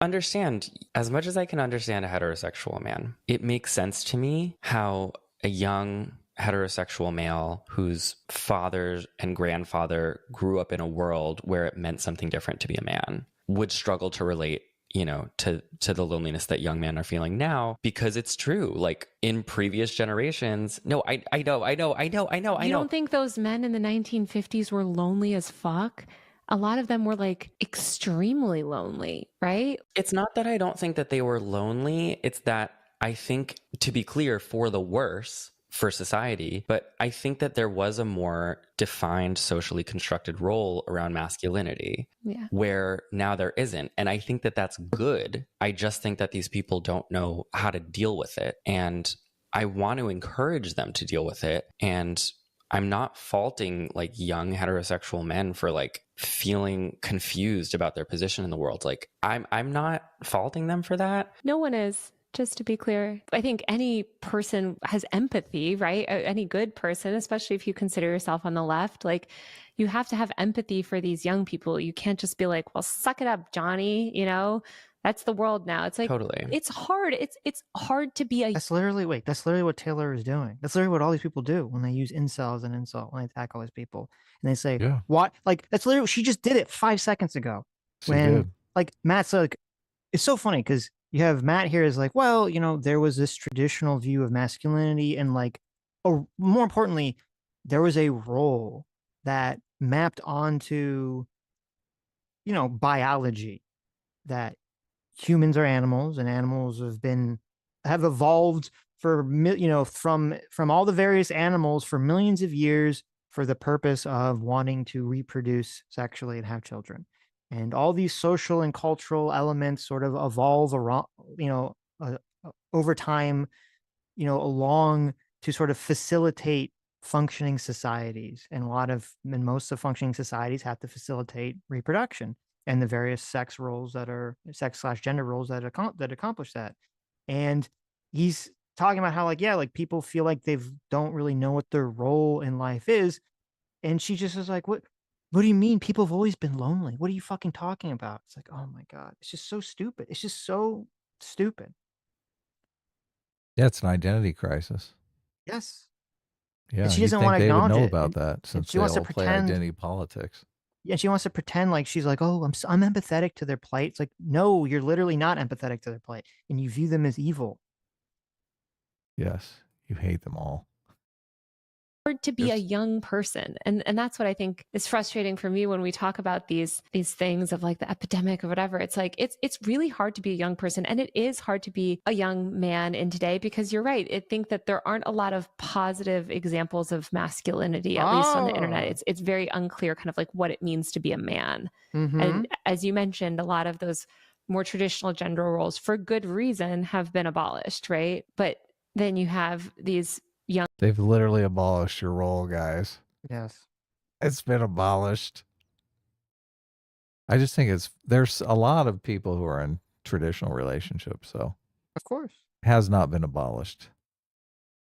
Speaker 3: understand, as much as I can understand a heterosexual man, it makes sense to me how a young heterosexual male whose father and grandfather grew up in a world where it meant something different to be a man would struggle to relate, to the loneliness that young men are feeling now, because it's true. Like in previous generations, no, I know.
Speaker 5: You don't think those men in the 1950s were lonely as fuck? A lot of them were like extremely lonely, right?
Speaker 3: It's not that I don't think that they were lonely. It's that I think, to be clear, for the worse for society, but I think that there was a more defined socially constructed role around masculinity, where now there isn't. And I think that that's good. I just think that these people don't know how to deal with it. And I want to encourage them to deal with it. And I'm not faulting like young heterosexual men for like feeling confused about their position in the world. Like I'm not faulting them for that.
Speaker 5: No one is, just to be clear. I think any person has empathy, right? Any good person, especially if you consider yourself on the left, like you have to have empathy for these young people. You can't just be like, well, suck it up, Johnny, that's the world now. It's like,
Speaker 3: Totally.
Speaker 5: It's hard. It's hard to be
Speaker 1: That's literally what Taylor is doing. That's literally what all these people do when they use incel as an insult, when they attack all these people. And they say,
Speaker 2: Yeah.
Speaker 1: what? Like, that's literally, she just did it 5 seconds ago.
Speaker 2: She
Speaker 1: When,
Speaker 2: did.
Speaker 1: like, Matt's like, it's so funny because you have Matt here is like, well, there was this traditional view of masculinity and like, or more importantly, there was a role that mapped onto, biology, that humans are animals and animals have evolved for from all the various animals for millions of years for the purpose of wanting to reproduce sexually and have children. and all these social and cultural elements sort of evolve around, uh, over time, along to sort of facilitate functioning societies. And most of functioning societies have to facilitate reproduction and the various sex/gender roles that accomplish that. And he's talking about how, like, yeah, like people feel like they don't really know what their role in life is. And she just was like, what do you mean? People have always been lonely. What are you fucking talking about? It's like, oh my God. It's just so stupid. It's just so stupid.
Speaker 2: Yeah, it's an identity crisis.
Speaker 1: Yes.
Speaker 2: Yeah,
Speaker 1: And she
Speaker 2: you'd
Speaker 1: doesn't
Speaker 2: think
Speaker 1: want to
Speaker 2: they would
Speaker 1: acknowledge
Speaker 2: know
Speaker 1: it.
Speaker 2: about that
Speaker 1: And
Speaker 2: since
Speaker 1: she
Speaker 2: they
Speaker 1: wants to
Speaker 2: all play
Speaker 1: pretend.
Speaker 2: identity politics.
Speaker 1: Yeah, she wants to pretend like she's like, oh, I'm empathetic to their plight. It's like, no, you're literally not empathetic to their plight, and you view them as evil.
Speaker 2: Yes, you hate them all.
Speaker 5: Hard to be a young person, and that's what I think is frustrating for me when we talk about these things of like the epidemic or whatever. It's like it's really hard to be a young person, and it is hard to be a young man in today, because you're right. I think that there aren't a lot of positive examples of masculinity, at least on the internet. It's very unclear kind of like what it means to be a man. And as you mentioned, a lot of those more traditional gender roles, for good reason, have been abolished, right? But then you have these young.
Speaker 2: They've literally abolished your role, guys.
Speaker 1: Yes.
Speaker 2: It's been abolished. I just think there's a lot of people who are in traditional relationships, so
Speaker 1: Of course.
Speaker 2: it has not been abolished.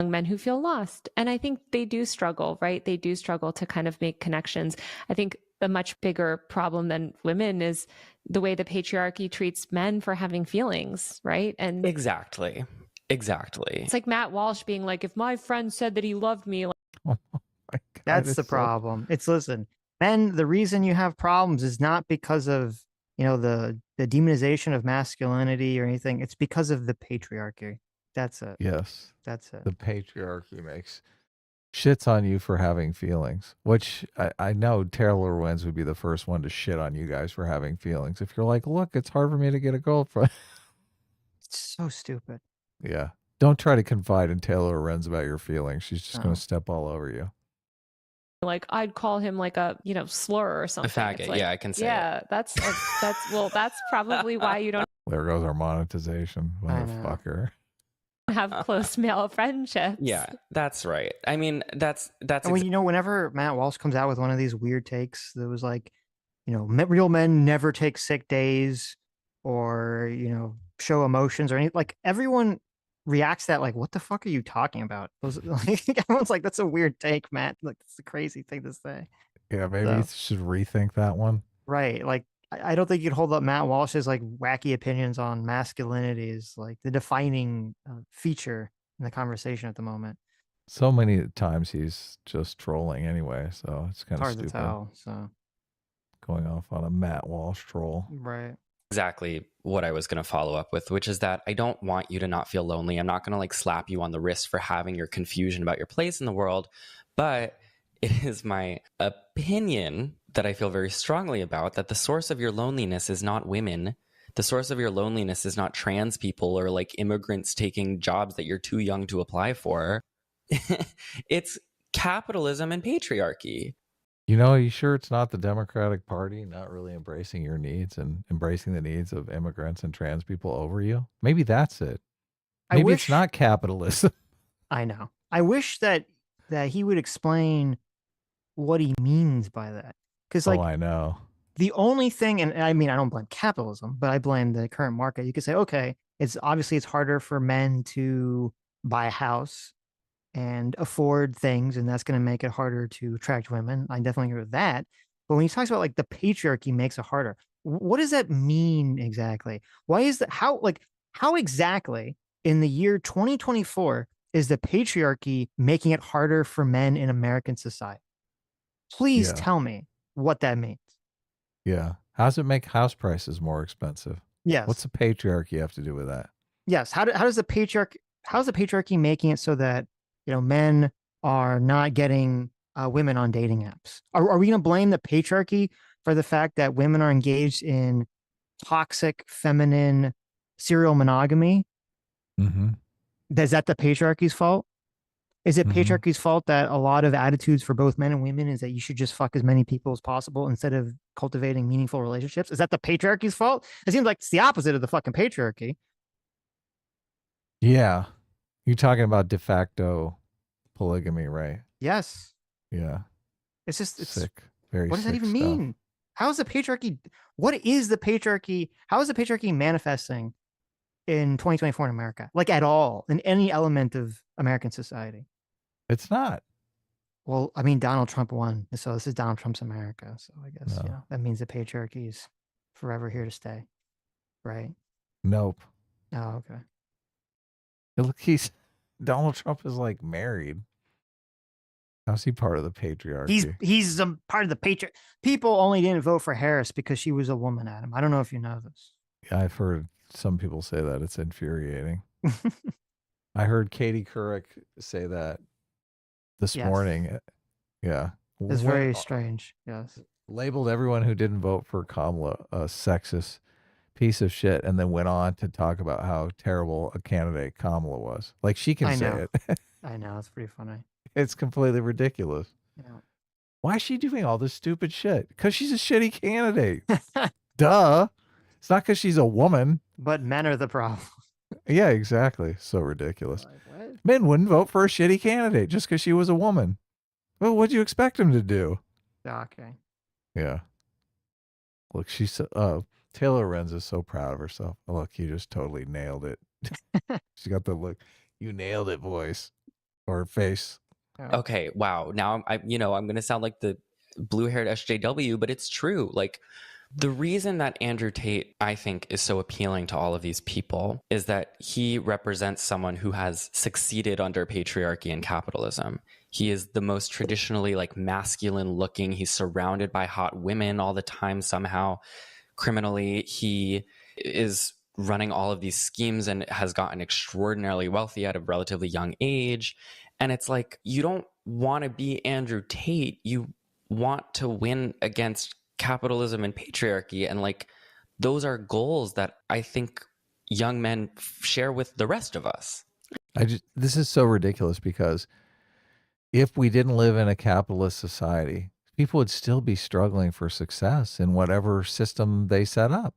Speaker 5: Young men who feel lost. And I think they do struggle, right? They do struggle to kind of make connections. I think the much bigger problem than women is the way the patriarchy treats men for having feelings, right? And
Speaker 3: Exactly.
Speaker 5: It's like Matt Walsh being like, if my friend said that he loved me.
Speaker 2: Oh my God,
Speaker 1: that's the problem. It's, listen, men, the reason you have problems is not because of, the demonization of masculinity or anything. It's because of the patriarchy. That's it.
Speaker 2: Yes.
Speaker 1: That's it.
Speaker 2: The patriarchy makes shits on you for having feelings, which I know Taylor Wins would be the first one to shit on you guys for having feelings. If you're like, look, it's hard for me to get a girlfriend.
Speaker 1: It's so stupid.
Speaker 2: Yeah. Don't try to confide in Taylor Lorenz about your feelings. She's just going to step all over you.
Speaker 5: Like, I'd call him like a, slur or something.
Speaker 3: A faggot.
Speaker 5: Like,
Speaker 3: yeah, I can say
Speaker 5: yeah, that's probably why you don't
Speaker 2: There goes our monetization, motherfucker.
Speaker 5: have close male friendships.
Speaker 3: Yeah, that's right. I mean, that's
Speaker 1: and whenever Matt Walsh comes out with one of these weird takes that was like, real men never take sick days or, show emotions or anything, like, everyone reacts that like, what the fuck are you talking about? Everyone's like, that's a weird take, Matt. Like, that's a crazy thing to say.
Speaker 2: Yeah, maybe you should rethink that one.
Speaker 1: Right. Like, I don't think you'd hold up Matt Walsh's like wacky opinions on masculinity as like the defining feature in the conversation at the moment.
Speaker 2: So many times he's just trolling anyway, so it's kind of
Speaker 1: hard
Speaker 2: stupid.
Speaker 1: to tell. So
Speaker 2: going off on a Matt Walsh troll.
Speaker 1: Right.
Speaker 3: Exactly what I was going to follow up with, which is that I don't want you to not feel lonely. I'm not going to like slap you on the wrist for having your confusion about your place in the world, but it is my opinion that I feel very strongly about that the source of your loneliness is not women. The source of your loneliness is not trans people or like immigrants taking jobs that you're too young to apply for. It's capitalism and patriarchy.
Speaker 2: Are you sure it's not the Democratic Party not really embracing your needs and embracing the needs of immigrants and trans people over you? Maybe that's it. Maybe it's not capitalism.
Speaker 1: I know. I wish that he would explain what he means by that. Because, like,
Speaker 2: I know.
Speaker 1: The only thing, and I mean, I don't blame capitalism, but I blame the current market. You could say, okay, it's harder for men to buy a house and afford things, and that's going to make it harder to attract women. I definitely agree with that. But when he talks about like the patriarchy makes it harder, what does that mean exactly? Why is that? How exactly in the year 2024 is the patriarchy making it harder for men in American society? Please tell me what that means.
Speaker 2: Yeah. How does it make house prices more expensive?
Speaker 1: Yes.
Speaker 2: What's the patriarchy have to do with that?
Speaker 1: Yes. How's the patriarchy making it so that men are not getting women on dating apps? Are we going to blame the patriarchy for the fact that women are engaged in toxic, feminine, serial monogamy?
Speaker 2: Mm-hmm.
Speaker 1: Is that the patriarchy's fault? Is it
Speaker 2: Mhm.
Speaker 1: patriarchy's fault that a lot of attitudes for both men and women is that you should just fuck as many people as possible instead of cultivating meaningful relationships? Is that the patriarchy's fault? It seems like it's the opposite of the fucking patriarchy.
Speaker 2: Yeah. You're talking about de facto polygamy, right?
Speaker 1: Yes.
Speaker 2: Yeah.
Speaker 1: It's just,
Speaker 2: Sick. Very
Speaker 1: what does that
Speaker 2: sick
Speaker 1: even
Speaker 2: stuff.
Speaker 1: mean? How is the patriarchy, what is the patriarchy? How is the patriarchy manifesting in 2024 in America? Like at all, in any element of American society?
Speaker 2: It's not.
Speaker 1: Well, I mean, Donald Trump won. So this is Donald Trump's America. So I guess,
Speaker 2: No.
Speaker 1: you know, that means the patriarchy is forever here to stay. Right.
Speaker 2: Nope.
Speaker 1: Oh, okay.
Speaker 2: Look, Donald Trump is like married. How's he part of the patriarchy?
Speaker 1: He's a part of the patriarchy. People only didn't vote for Harris because she was a woman, Adam. I don't know if you know this.
Speaker 2: I've heard some people say that. It's infuriating. I heard Katie Couric say that this
Speaker 1: Yes.
Speaker 2: morning. Yeah.
Speaker 1: It's very strange. Yes.
Speaker 2: Labeled everyone who didn't vote for Kamala a sexist piece of shit, and then went on to talk about how terrible a candidate Kamala was. Like, she can
Speaker 1: I
Speaker 2: say
Speaker 1: know.
Speaker 2: it.
Speaker 1: I know. It's pretty funny.
Speaker 2: It's completely ridiculous.
Speaker 1: Yeah.
Speaker 2: Why is she doing all this stupid shit? Because she's a shitty candidate. Duh. It's not because she's a woman.
Speaker 1: But men are the problem.
Speaker 2: Yeah, exactly. So ridiculous.
Speaker 1: Like, what?
Speaker 2: Men wouldn't vote for a shitty candidate just because she was a woman. Well, what'd you expect him to do?
Speaker 1: Okay.
Speaker 2: Yeah. Look, Taylor Renz is so proud of herself. Oh, look, you just totally nailed it. She got the look. You nailed it voice or face.
Speaker 1: Yeah.
Speaker 3: Okay, wow. Now I'm going to sound like the blue-haired SJW, but it's true. Like, the reason that Andrew Tate, I think, is so appealing to all of these people is that he represents someone who has succeeded under patriarchy and capitalism. He is the most traditionally like masculine looking. He's surrounded by hot women all the time somehow. Criminally, he is running all of these schemes and has gotten extraordinarily wealthy at a relatively young age. And it's like, you don't want to be Andrew Tate. You want to win against capitalism and patriarchy. And like, those are goals that I think young men share with the rest of us.
Speaker 2: This is so ridiculous because if we didn't live in a capitalist society, people would still be struggling for success in whatever system they set up.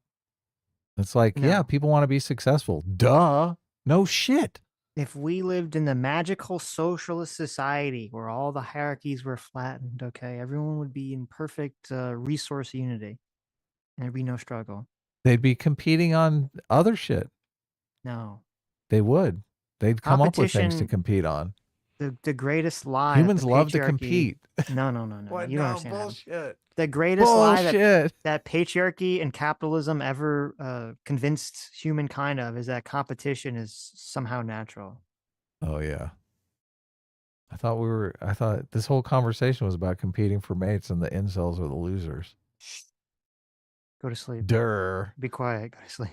Speaker 2: It's like,
Speaker 1: No.
Speaker 2: yeah, people want to be successful. Duh. No shit.
Speaker 1: If we lived in the magical socialist society where all the hierarchies were flattened, okay, everyone would be in perfect resource unity and there'd be no struggle.
Speaker 2: They'd be competing on other shit.
Speaker 1: No.
Speaker 2: They would. They'd come up with things to
Speaker 1: Competition-
Speaker 2: compete on.
Speaker 1: The greatest lie. that
Speaker 2: Humans
Speaker 1: the
Speaker 2: love to
Speaker 1: patriarchy-
Speaker 2: compete.
Speaker 1: No.
Speaker 2: What?
Speaker 1: You don't
Speaker 2: No,
Speaker 1: understand. Adam.
Speaker 2: bullshit.
Speaker 1: The greatest lie
Speaker 2: Bullshit.
Speaker 1: that patriarchy and capitalism ever convinced humankind of is that competition is somehow natural.
Speaker 2: Oh yeah. I thought this whole conversation was about competing for mates, and the incels are the losers.
Speaker 1: Go to sleep.
Speaker 2: Durr.
Speaker 1: Be quiet. Go to sleep.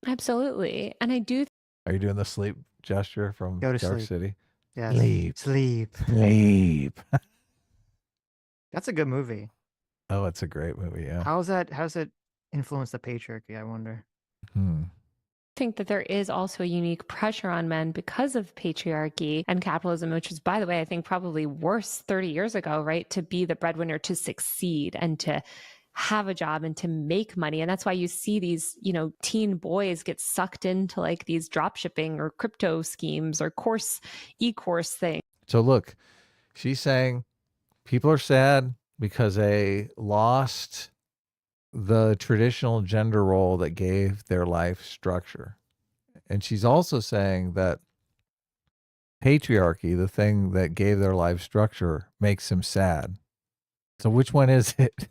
Speaker 5: Absolutely. And I do
Speaker 2: Are you doing the sleep gesture from
Speaker 1: Go to
Speaker 2: Dark
Speaker 1: sleep.
Speaker 2: City?
Speaker 1: Yeah.
Speaker 2: Sleep.
Speaker 1: Sleep.
Speaker 2: Sleep.
Speaker 1: That's a good movie.
Speaker 2: Oh, it's a great movie. Yeah.
Speaker 1: How's it influence the patriarchy? I wonder.
Speaker 5: think that there is also a unique pressure on men because of patriarchy and capitalism, which was, by the way, I think probably worse 30 years ago, right? To be the breadwinner, to succeed and to have a job and to make money. And that's why you see these, teen boys get sucked into like these drop shipping or crypto schemes or e-course things.
Speaker 2: So look, she's saying people are sad because they lost the traditional gender role that gave their life structure. And she's also saying that patriarchy, the thing that gave their life structure, makes them sad. So which one is it?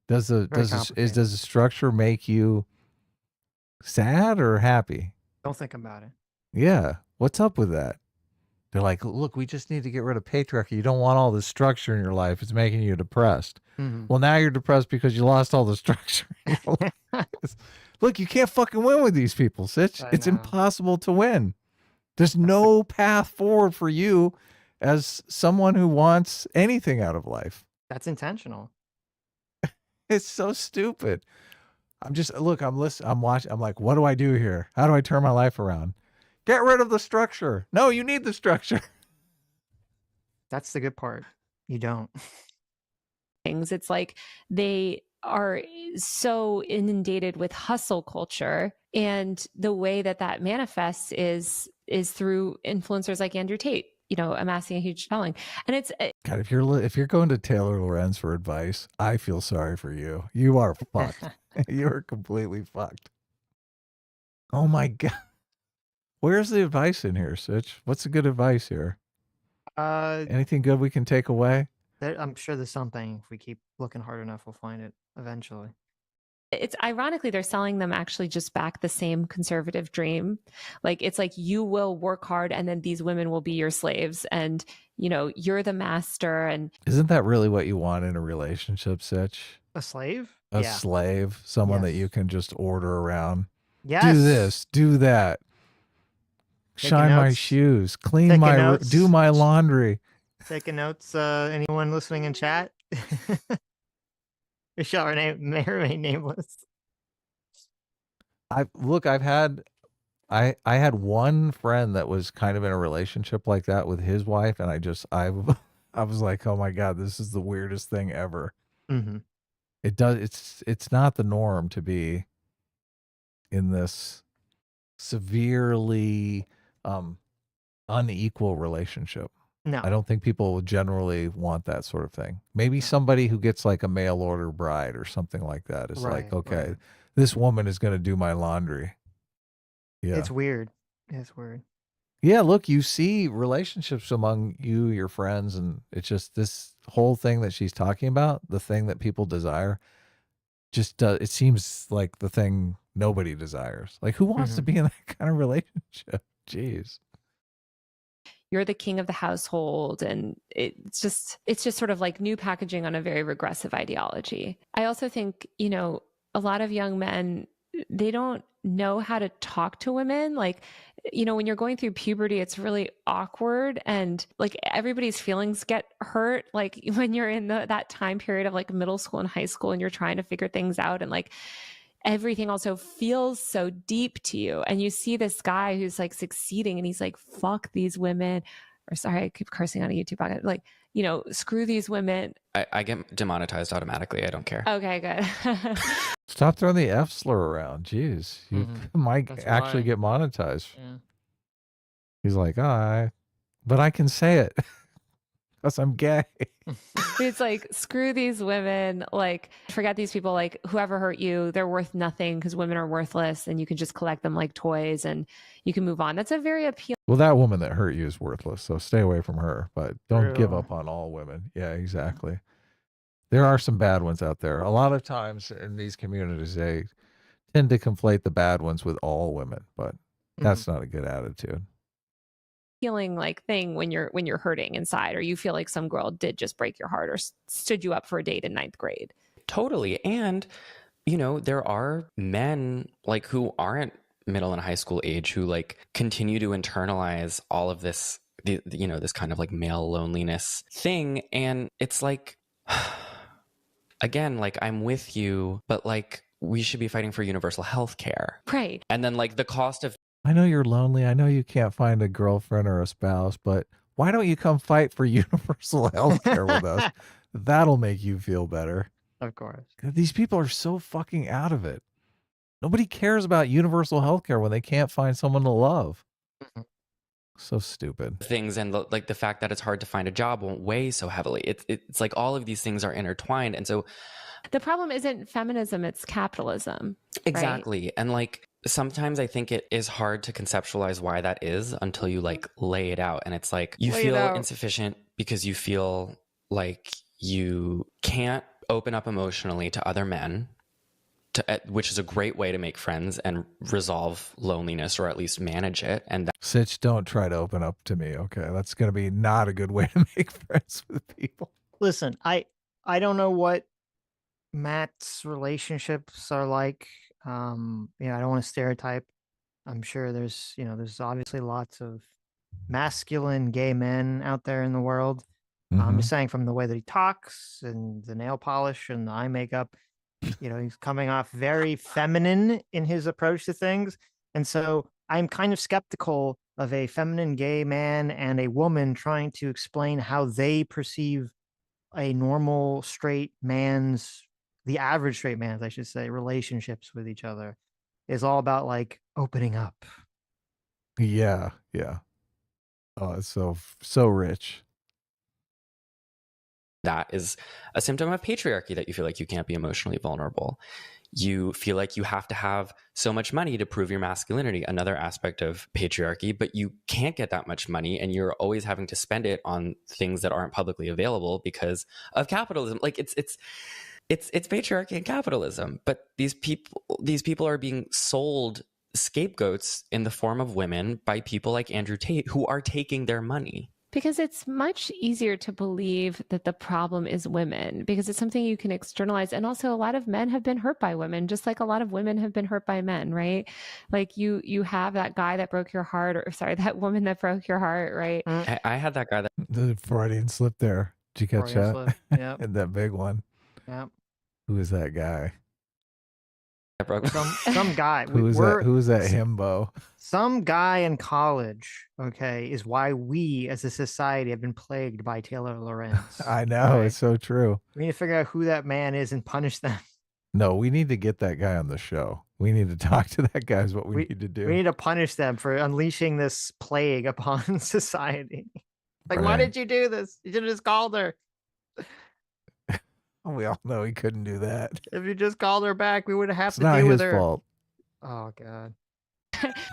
Speaker 2: Does the structure make you sad or happy?
Speaker 1: Don't think about it.
Speaker 2: Yeah. What's up with that? They're like, look, we just need to get rid of patriarchy. You don't want all this structure in your life. It's making you depressed.
Speaker 1: Mm-hmm.
Speaker 2: Well, now you're depressed because you lost all the structure in your life. Look, you can't fucking win with these people, Sitch. It's impossible to win. There's no path forward for you as someone who wants anything out of life.
Speaker 1: That's intentional.
Speaker 2: It's so stupid. I'm listening. I'm watching. I'm like, what do I do here? How do I turn my life around? Get rid of the structure. No, you need the structure.
Speaker 1: That's the good part. You don't.
Speaker 5: Things. It's like they are so inundated with hustle culture, and the way that that manifests is through influencers like Andrew Tate, you know, amassing a huge following. And it's
Speaker 2: God, if you're going to Taylor Lorenz for advice, I feel sorry for you. You are fucked. You are completely fucked. Oh my God. Where's the advice in here, Sitch? What's the good advice here? Anything good we can take away?
Speaker 1: I'm sure there's something. If we keep looking hard enough, we'll find it eventually.
Speaker 5: it's ironically they're selling them actually just back the same conservative dream. Like it's like you will work hard and then these women will be your slaves, and you know you're the master. And
Speaker 2: Isn't that really what you want in a relationship, Sitch?
Speaker 1: A slave?
Speaker 2: A
Speaker 1: Yeah.
Speaker 2: slave, someone that
Speaker 1: Yes.
Speaker 2: you can just order around.
Speaker 1: Yes.
Speaker 2: Do this, do that.
Speaker 1: Taking
Speaker 2: Shine my
Speaker 1: notes.
Speaker 2: shoes, clean
Speaker 1: Taking
Speaker 2: my,
Speaker 1: notes.
Speaker 2: do my laundry.
Speaker 1: Taking notes. Anyone listening in chat? We shall may remain nameless.
Speaker 2: I've had I had one friend that was kind of in a relationship like that with his wife, and I was like, oh my God, this is the weirdest thing ever.
Speaker 1: Mm-hmm.
Speaker 2: It's not the norm to be in this severely unequal relationship.
Speaker 1: No.
Speaker 2: I don't think people generally want that sort of thing. Maybe somebody who gets like a mail order bride or something like that is like, okay,
Speaker 1: right.
Speaker 2: this woman is going to do my laundry. Yeah.
Speaker 1: It's weird. It's weird.
Speaker 2: Yeah, look, you see relationships among you, your friends, and it's just this whole thing that she's talking about, the thing that people desire, just it seems like the thing nobody desires. Like, who wants to be in that kind of relationship? Jeez.
Speaker 5: You're the king of the household, and it's just sort of like new packaging on a very regressive ideology. I also think, you know, a lot of young men, they don't know how to talk to women. Like, you know, when you're going through puberty, it's really awkward, and like everybody's feelings get hurt. Like when you're in that time period of like middle school and high school and you're trying to figure things out, and like everything also feels so deep to you. And you see this guy who's like succeeding and he's like, fuck these women. Or sorry, I keep cursing on a YouTube podcast. Like, you know, screw these women.
Speaker 3: I get demonetized automatically. I don't care.
Speaker 5: Okay, good.
Speaker 2: Stop throwing the F slur around. Jeez. You might
Speaker 1: That's
Speaker 2: actually
Speaker 1: why.
Speaker 2: get monetized.
Speaker 1: Yeah.
Speaker 2: He's like, but I can say it because I'm gay.
Speaker 5: It's like, screw these women, like forget these people, like whoever hurt you, they're worth nothing because women are worthless and you can just collect them like toys and you can move on. That's a very appealing.
Speaker 2: Well, that woman that hurt you is worthless, so stay away from her, but don't give
Speaker 1: True.
Speaker 2: up on all women. Yeah, exactly. There are some bad ones out there. A lot of times in these communities, they tend to conflate the bad ones with all women, but that's not a good attitude.
Speaker 5: Feeling like thing when you're hurting inside, or you feel like some girl did just break your heart or stood you up for a date in 9th grade.
Speaker 3: Totally. And, you know, there are men like who aren't middle and high school age who like continue to internalize all of this, you know, this kind of like male loneliness thing. And it's like, again, like I'm with you, but like we should be fighting for universal health care.
Speaker 5: Right.
Speaker 3: And then like the cost of
Speaker 2: I know you're lonely. I know you can't find a girlfriend or a spouse, but why don't you come fight for universal health care with us? That'll make you feel better.
Speaker 1: Of course.
Speaker 2: These people are so fucking out of it. Nobody cares about universal health care when they can't find someone to love. So stupid.
Speaker 3: things, and like the fact that it's hard to find a job won't weigh so heavily. It's like all of these things are intertwined. And so
Speaker 5: the problem isn't feminism, it's capitalism.
Speaker 3: Exactly.
Speaker 5: Right?
Speaker 3: And like sometimes I think it is hard to conceptualize why that is until you like lay it out. And it's like you feel insufficient because you feel like you can't open up emotionally to other men, which is a great way to make friends and resolve loneliness, or at least manage it. And
Speaker 2: Sitch, don't try to open up to me, okay? That's going to be not a good way to make friends with people.
Speaker 1: Listen, I don't know what Matt's relationships are like. You know, I don't want to stereotype. I'm sure there's obviously lots of masculine gay men out there in the world. I'm just saying, from the way that he talks and the nail polish and the eye makeup, you know, he's coming off very feminine in his approach to things. And so I'm kind of skeptical of a feminine gay man and a woman trying to explain how they perceive a normal straight man's, the average straight man's, I should say, relationships with each other is all about like opening up.
Speaker 2: Yeah, yeah. Oh, it's so rich.
Speaker 3: That is a symptom of patriarchy, that you feel like you can't be emotionally vulnerable. You feel like you have to have so much money to prove your masculinity, another aspect of patriarchy, but you can't get that much money and you're always having to spend it on things that aren't publicly available because of capitalism. Like it's patriarchy and capitalism, but these people are being sold scapegoats in the form of women by people like Andrew Tate who are taking their money.
Speaker 5: Because it's much easier to believe that the problem is women because it's something you can externalize. And also a lot of men have been hurt by women, just like a lot of women have been hurt by men, right? Like you have that guy that broke your heart, or sorry, that woman that broke your heart, right?
Speaker 3: I had that guy that
Speaker 2: The Freudian slip there. Did you catch
Speaker 1: Freudian
Speaker 2: that?
Speaker 1: slip. Yep.
Speaker 2: And that big one.
Speaker 1: Yep.
Speaker 2: Who is that guy?
Speaker 3: broke
Speaker 1: Some guy.
Speaker 2: Who is that himbo?
Speaker 1: Some guy in college, okay, is why we as a society have been plagued by Taylor Lorenz.
Speaker 2: I know,
Speaker 1: right?
Speaker 2: it's so true.
Speaker 1: We need to figure out who that man is and punish them.
Speaker 2: No, we need to get that guy on the show. We need to talk to that guy is what we need to do.
Speaker 1: We need to punish them for unleashing this plague upon society. Like, why
Speaker 2: Right.
Speaker 1: did you do this? You should have just called her.
Speaker 2: We all know he couldn't do that.
Speaker 1: If you just called her back, we would have
Speaker 2: It's
Speaker 1: to
Speaker 2: not
Speaker 1: deal with
Speaker 2: his
Speaker 1: her.
Speaker 2: fault.
Speaker 1: Oh, God.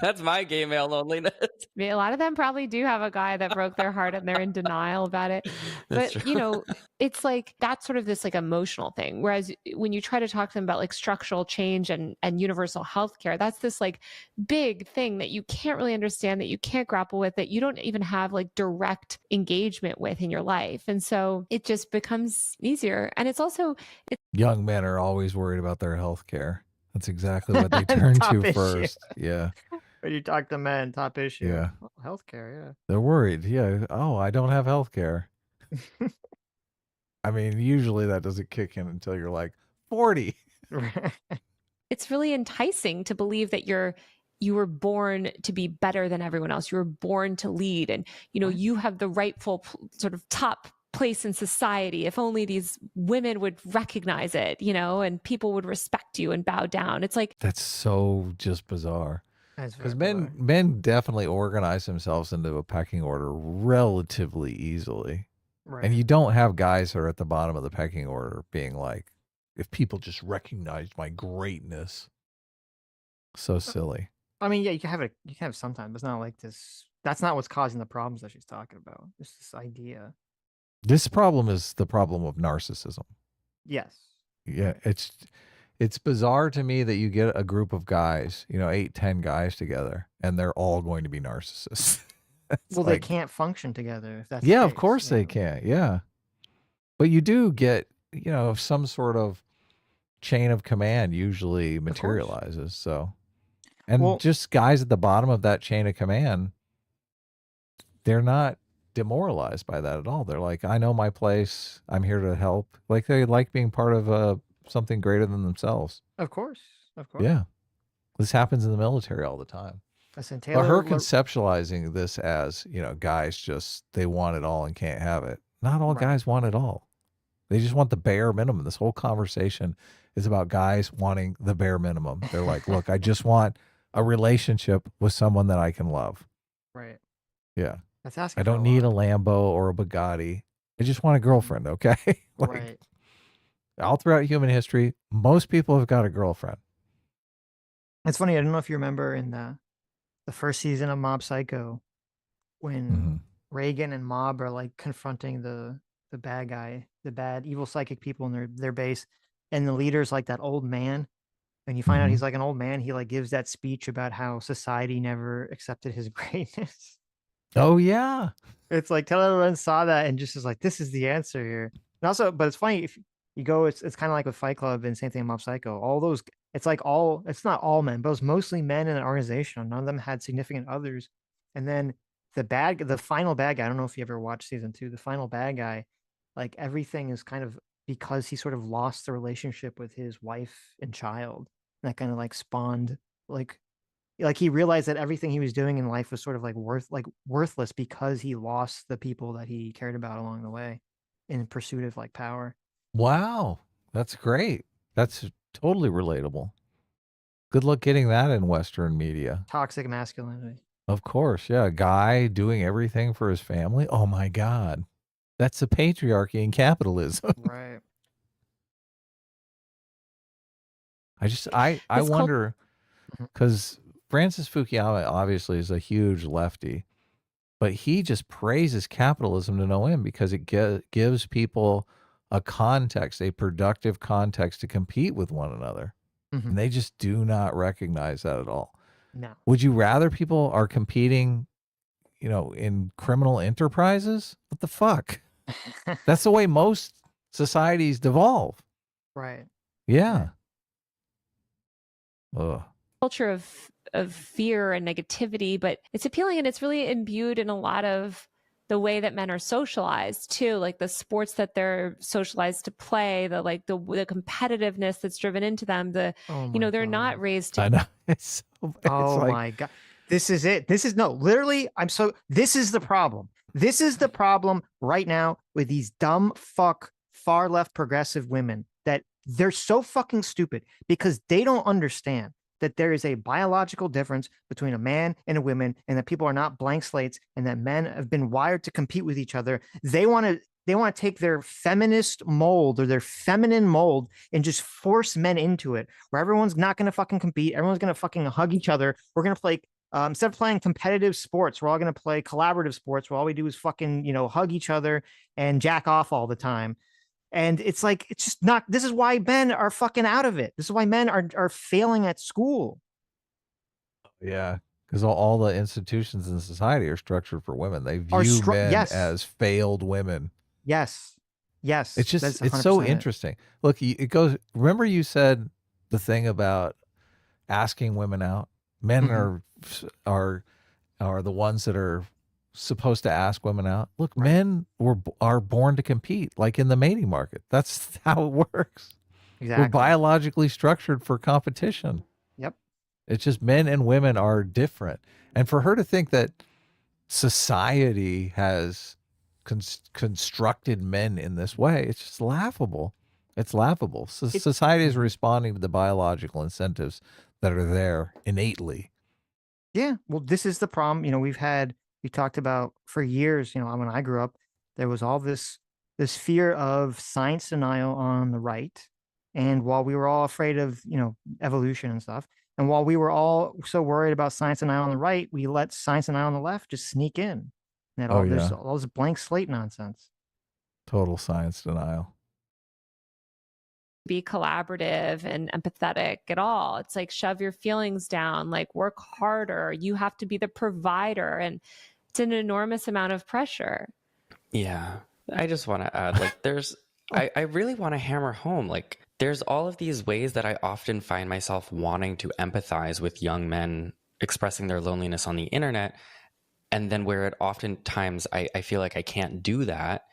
Speaker 3: That's my gay male loneliness.
Speaker 5: I mean, a lot of them probably do have a guy that broke their heart and they're in denial about it.
Speaker 3: That's
Speaker 5: But,
Speaker 3: true.
Speaker 5: you know, it's like that's sort of this like emotional thing. Whereas when you try to talk to them about like structural change and universal health care, that's this like big thing that you can't really understand, that you can't grapple with, that you don't even have like direct engagement with in your life. And so it just becomes easier. And it's also,
Speaker 2: Young men are always worried about their health care. That's exactly what they turn
Speaker 1: Top
Speaker 2: to
Speaker 1: issue.
Speaker 2: first. Yeah.
Speaker 1: When you talk to men, top issue.
Speaker 2: Yeah.
Speaker 1: Oh, healthcare,
Speaker 2: They're worried. Yeah. Oh, I don't have health care. I mean, usually that doesn't kick in until you're like 40.
Speaker 1: yeah.
Speaker 5: it's really enticing to believe that you were born to be better than everyone else. You were born to lead, and you know you have the rightful sort of top place in society. If only these women would recognize it, you know, and people would respect you and bow down. It's like
Speaker 2: That's so just bizarre.
Speaker 1: That's
Speaker 2: Because
Speaker 1: very bizarre.
Speaker 2: men definitely organize themselves into a pecking order relatively easily.
Speaker 1: Right.
Speaker 2: And you don't have guys who are at the bottom of the pecking order being like, if people just recognized my greatness. So silly.
Speaker 1: I mean, yeah, you can have it. You can have sometimes. But it's not like this. That's not what's causing the problems that she's talking about. It's this idea.
Speaker 2: This problem is the problem of narcissism.
Speaker 1: Yes.
Speaker 2: Yeah, it's bizarre to me that you get a group of guys, 8, 10 guys together, and they're all going to be narcissists.
Speaker 1: Well, they can't function together. If that's the
Speaker 2: Yeah, of
Speaker 1: case,
Speaker 2: course they can't. Yeah. But you do get, some sort of chain of command usually
Speaker 1: course.
Speaker 2: materializes. So, and
Speaker 1: Well-
Speaker 2: just guys at the bottom of that chain of command, they're not demoralized by that at all. They're like, I know my place. I'm here to help. Like they like being part of something greater than themselves.
Speaker 1: Of course. Of course.
Speaker 2: Yeah. This happens in the military all the time.
Speaker 1: Listen,
Speaker 2: But her
Speaker 1: Taylor.
Speaker 2: conceptualizing this as, guys just, they want it all and can't have it. Not all
Speaker 1: Right.
Speaker 2: guys want it all. They just want the bare minimum. This whole conversation is about guys wanting the bare minimum. They're like, look, I just want a relationship with someone that I can love.
Speaker 1: Right.
Speaker 2: Yeah.
Speaker 1: That's asking.
Speaker 2: I
Speaker 1: for
Speaker 2: don't need a
Speaker 1: lot.
Speaker 2: Lambo or a Bugatti. I just want a girlfriend, okay? Like,
Speaker 1: Right.
Speaker 2: all throughout human history, most people have got a girlfriend.
Speaker 1: It's funny. I don't know if you remember in the first season of Mob Psycho, when
Speaker 2: Mhm.
Speaker 1: Reagan and Mob are like confronting the bad guy, the bad evil psychic people in their base, and the leader's like that old man. And you find out
Speaker 2: Mhm.
Speaker 1: he's like an old man. He like gives that speech about how society never accepted his greatness.
Speaker 2: Oh, yeah.
Speaker 1: It's like Taylor Lorenz saw that and just is like, this is the answer here. And also, but it's funny if you go, it's kind of like with Fight Club and same thing in Mob Psycho. All those, it's like it's not all men, but it was mostly men in an organization. None of them had significant others. And then the final bad guy, I don't know if you ever watched season 2, the final bad guy, like everything is kind of because he sort of lost the relationship with his wife and child. And that kind of like spawned like like he realized that everything he was doing in life was sort of like worthless because he lost the people that he cared about along the way in pursuit of like power.
Speaker 2: Wow. That's great. That's totally relatable. Good luck getting that in Western media.
Speaker 1: Toxic masculinity.
Speaker 2: Of course. Yeah. A guy doing everything for his family. Oh my God. That's the patriarchy and capitalism.
Speaker 1: Right.
Speaker 2: I
Speaker 5: This cult-
Speaker 2: wonder, because Francis Fukuyama obviously is a huge lefty, but he just praises capitalism to no end because it gives people a context, a productive context to compete with one another.
Speaker 1: Mhm.
Speaker 2: And they just do not recognize that at all.
Speaker 1: No.
Speaker 2: Would you rather people are competing, in criminal enterprises? What the fuck? That's the way most societies devolve.
Speaker 1: Right.
Speaker 2: Yeah. Ugh.
Speaker 5: Culture of fear and negativity, but it's appealing and it's really imbued in a lot of the way that men are socialized too, like the sports that they're socialized to play, the competitiveness that's driven into them,
Speaker 1: Oh
Speaker 5: they're
Speaker 1: my
Speaker 5: not
Speaker 1: God.
Speaker 5: raised to
Speaker 2: I know. It's
Speaker 1: Oh
Speaker 2: like,
Speaker 1: my God. This is it. This is no, literally, this is the problem. This is the problem right now with these dumb fuck far left progressive women that they're so fucking stupid because they don't understand that there is a biological difference between a man and a woman and that people are not blank slates and that men have been wired to compete with each other. They want to take their feminist mold or their feminine mold and just force men into it where everyone's not going to fucking compete. Everyone's going to fucking hug each other. We're going to play, instead of playing competitive sports, we're all going to play collaborative sports where all we do is fucking, hug each other and jack off all the time. And it's like, it's just not, this is why men are fucking out of it. This is why men are failing at school.
Speaker 2: yeah, because all the institutions in society are structured for women. They view men
Speaker 1: Yes.
Speaker 2: as failed women.
Speaker 1: Yes. Yes.
Speaker 2: It's just,
Speaker 1: That's
Speaker 2: it's so
Speaker 1: 100% it.
Speaker 2: interesting. Look, it goes, remember you said the thing about asking women out? Men are the ones that are supposed to ask women out. Look,
Speaker 1: Right.
Speaker 2: men are born to compete, like in the mating market. That's how it works.
Speaker 1: Exactly.
Speaker 2: We're biologically structured for competition.
Speaker 1: Yep.
Speaker 2: It's just men and women are different. And for her to think that society has constructed men in this way, it's just laughable. It's laughable. Society is responding to the biological incentives that are there innately.
Speaker 1: Yeah. Well, this is the problem. We talked about for years, when I grew up, there was all this fear of science denial on the right. And while we were all afraid of, evolution and stuff, and while we were all so worried about science denial on the right, we let science denial on the left just sneak in. And there's all this blank slate nonsense.
Speaker 2: Total science denial.
Speaker 5: be collaborative and empathetic at all. It's like shove your feelings down, like work harder. You have to be the provider. And it's an enormous amount of pressure.
Speaker 3: Yeah. I just want to add, like, I really want to hammer home, like, there's all of these ways that I often find myself wanting to empathize with young men expressing their loneliness on the internet. And then where it oftentimes I feel like I can't do that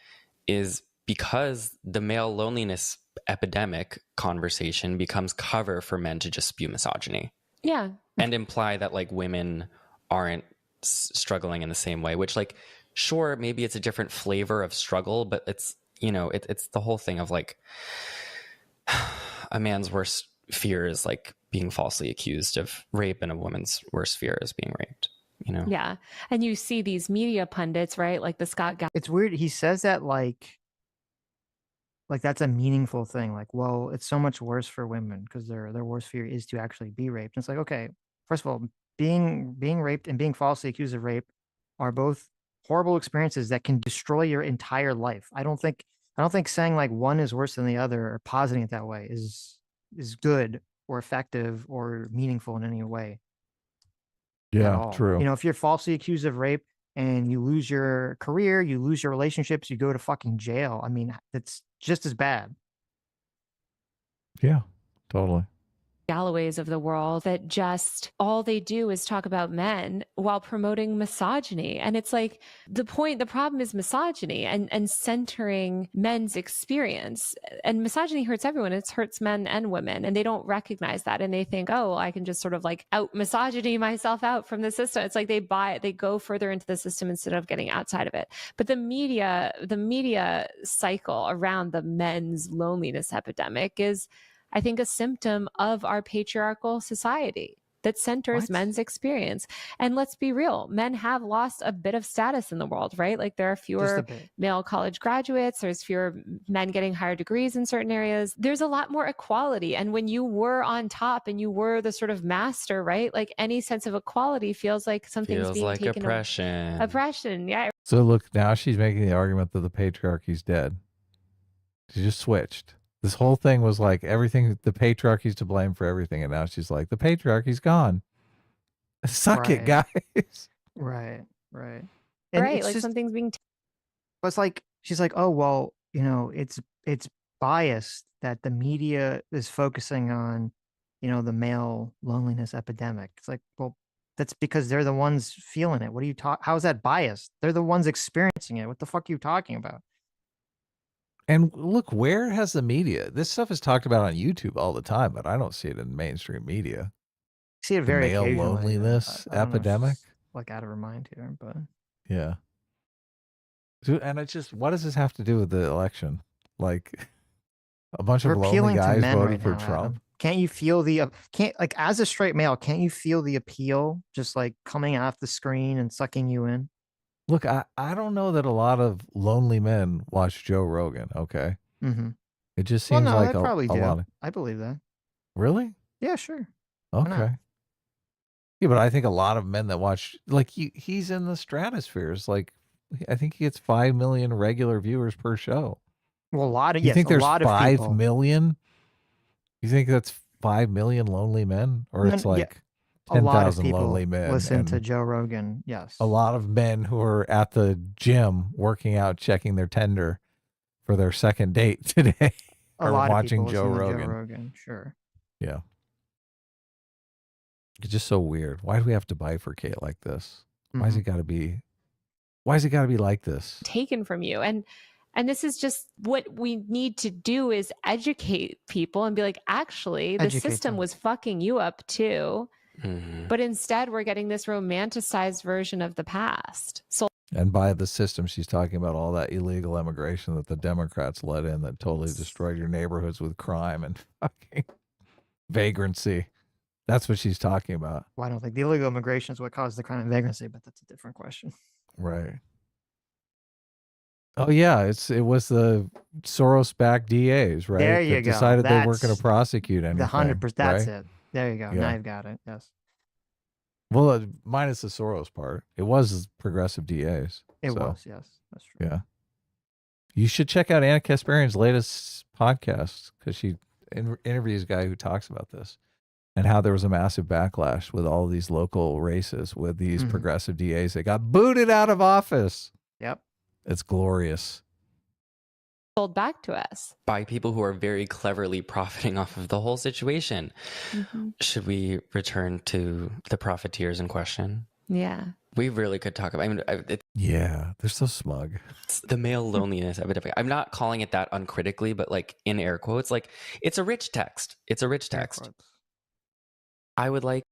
Speaker 3: is because the male loneliness epidemic conversation becomes cover for men to just spew misogyny.
Speaker 5: Yeah.
Speaker 3: And imply that like women aren't struggling in the same way, which like, sure, maybe it's a different flavor of struggle, but it's, it's the whole thing of like a man's worst fear is like being falsely accused of rape and a woman's worst fear is being raped.
Speaker 5: Yeah. And you see these media pundits, right? Like the Scott guy.
Speaker 1: It's weird. He says that like that's a meaningful thing. Like, well, it's so much worse for women because their worst fear is to actually be raped. And it's like, okay, first of all, being raped and being falsely accused of rape are both horrible experiences that can destroy your entire life. I don't think saying like one is worse than the other or positing it that way is good or effective or meaningful in any way. At all.
Speaker 2: True.
Speaker 1: If you're falsely accused of rape and you lose your career, you lose your relationships, you go to fucking jail. I mean, it's just as bad.
Speaker 2: Yeah, totally.
Speaker 5: Galloways of the world that just all they do is talk about men while promoting misogyny. And it's like the problem is misogyny and centering men's experience. And misogyny hurts everyone. It hurts men and women. And they don't recognize that. And they think, oh, well, I can just sort of like out misogyny myself out from the system. It's like they go further into the system instead of getting outside of it. But the media cycle around the men's loneliness epidemic is, I think, a symptom of our patriarchal society that centers men's experience. And let's be real, men have lost a bit of status in the world, right? Like there are fewer male college graduates, there's fewer men getting higher degrees in certain areas. There's a lot more equality. And when you were on top and you were the sort of master, right? Like any sense of equality feels like something's being
Speaker 3: like
Speaker 5: taken
Speaker 3: oppression.
Speaker 5: Oppression, yeah.
Speaker 2: So look, now she's making the argument that the patriarchy's dead. She just switched. This whole thing was like everything, the patriarchy's to blame for everything. And now she's like, the patriarchy's gone. Suck it, guys.
Speaker 1: Right.
Speaker 5: And
Speaker 1: It's
Speaker 5: like
Speaker 1: just,
Speaker 5: something's being
Speaker 1: it's like, she's like, oh, well, it's biased that the media is focusing on, the male loneliness epidemic. It's like, well, that's because they're the ones feeling it. What are you how is that biased? They're the ones experiencing it. What the fuck are you talking about?
Speaker 2: And look, where has the media? This stuff is talked about on YouTube all the time, but I don't see it in mainstream media.
Speaker 1: I see it very
Speaker 2: male
Speaker 1: occasionally.
Speaker 2: loneliness
Speaker 1: I don't know if
Speaker 2: epidemic.
Speaker 1: it's, like out of her mind here, but
Speaker 2: yeah. Dude, and it's just, what does this have to do with the election? Like a bunch of lonely guys voted for Trump.
Speaker 1: Adam. Can't you feel like as a straight male, can't you feel the appeal just like coming off the screen and sucking you in?
Speaker 2: Look, I don't know that a lot of lonely men watch Joe Rogan. Okay.
Speaker 1: Mm-hmm.
Speaker 2: It just seems like
Speaker 1: they probably do.
Speaker 2: lot of...
Speaker 1: I believe that.
Speaker 2: Really?
Speaker 1: Yeah, sure.
Speaker 2: Okay. Yeah, but I think a lot of men that watch, like he's in the stratosphere. It's like, I think he gets 5 million regular viewers per show.
Speaker 1: Well, a lot of,
Speaker 2: you think there's
Speaker 1: a lot
Speaker 2: 5
Speaker 1: of
Speaker 2: million? You think that's 5 million lonely men? Or it's like 10,000 lonely men?
Speaker 1: Listen to Joe Rogan. Yes.
Speaker 2: A lot of men who are at the gym working out, checking their Tinder for their second date today are watching Joe Rogan.
Speaker 1: Sure.
Speaker 2: Yeah. It's just so weird. Why do we have to bifurcate like this? Why is it got to be like this?
Speaker 5: Taken from you. And this is just what we need to do, is educate people and be like, actually, the system was fucking you up too. Mm-hmm. But instead we're getting this romanticized version of the past. So,
Speaker 2: and by the system, she's talking about all that illegal immigration that the Democrats let in that totally destroyed your neighborhoods with crime and fucking vagrancy. That's what she's talking about.
Speaker 1: Well, I don't think the illegal immigration is what caused the crime and vagrancy, but that's a different question.
Speaker 2: Right. Oh yeah, it was the Soros-backed DAs, right?
Speaker 1: There you
Speaker 2: that
Speaker 1: go.
Speaker 2: Decided they weren't going to prosecute anything.
Speaker 1: The 100%. That's
Speaker 2: right?
Speaker 1: it. There you go.
Speaker 2: Yeah.
Speaker 1: Now you've got it. Yes.
Speaker 2: Well, minus the Soros part, it was progressive DAs.
Speaker 1: It was. Yes, that's true.
Speaker 2: Yeah. You should check out Anna Kasparian's latest podcast because she interviews a guy who talks about this and how there was a massive backlash with all these local races with these progressive DAs that got booted out of office.
Speaker 1: Yep.
Speaker 2: It's glorious.
Speaker 5: Sold back to us
Speaker 3: by people who are very cleverly profiting off of the whole situation. Mm-hmm. Should we return to the profiteers in question?
Speaker 5: Yeah.
Speaker 3: We really could talk about,
Speaker 2: yeah, they're so smug.
Speaker 3: It's the male loneliness epidemic. I'm not calling it that uncritically, but like in air quotes, like it's a rich text. It's a rich text. I would like.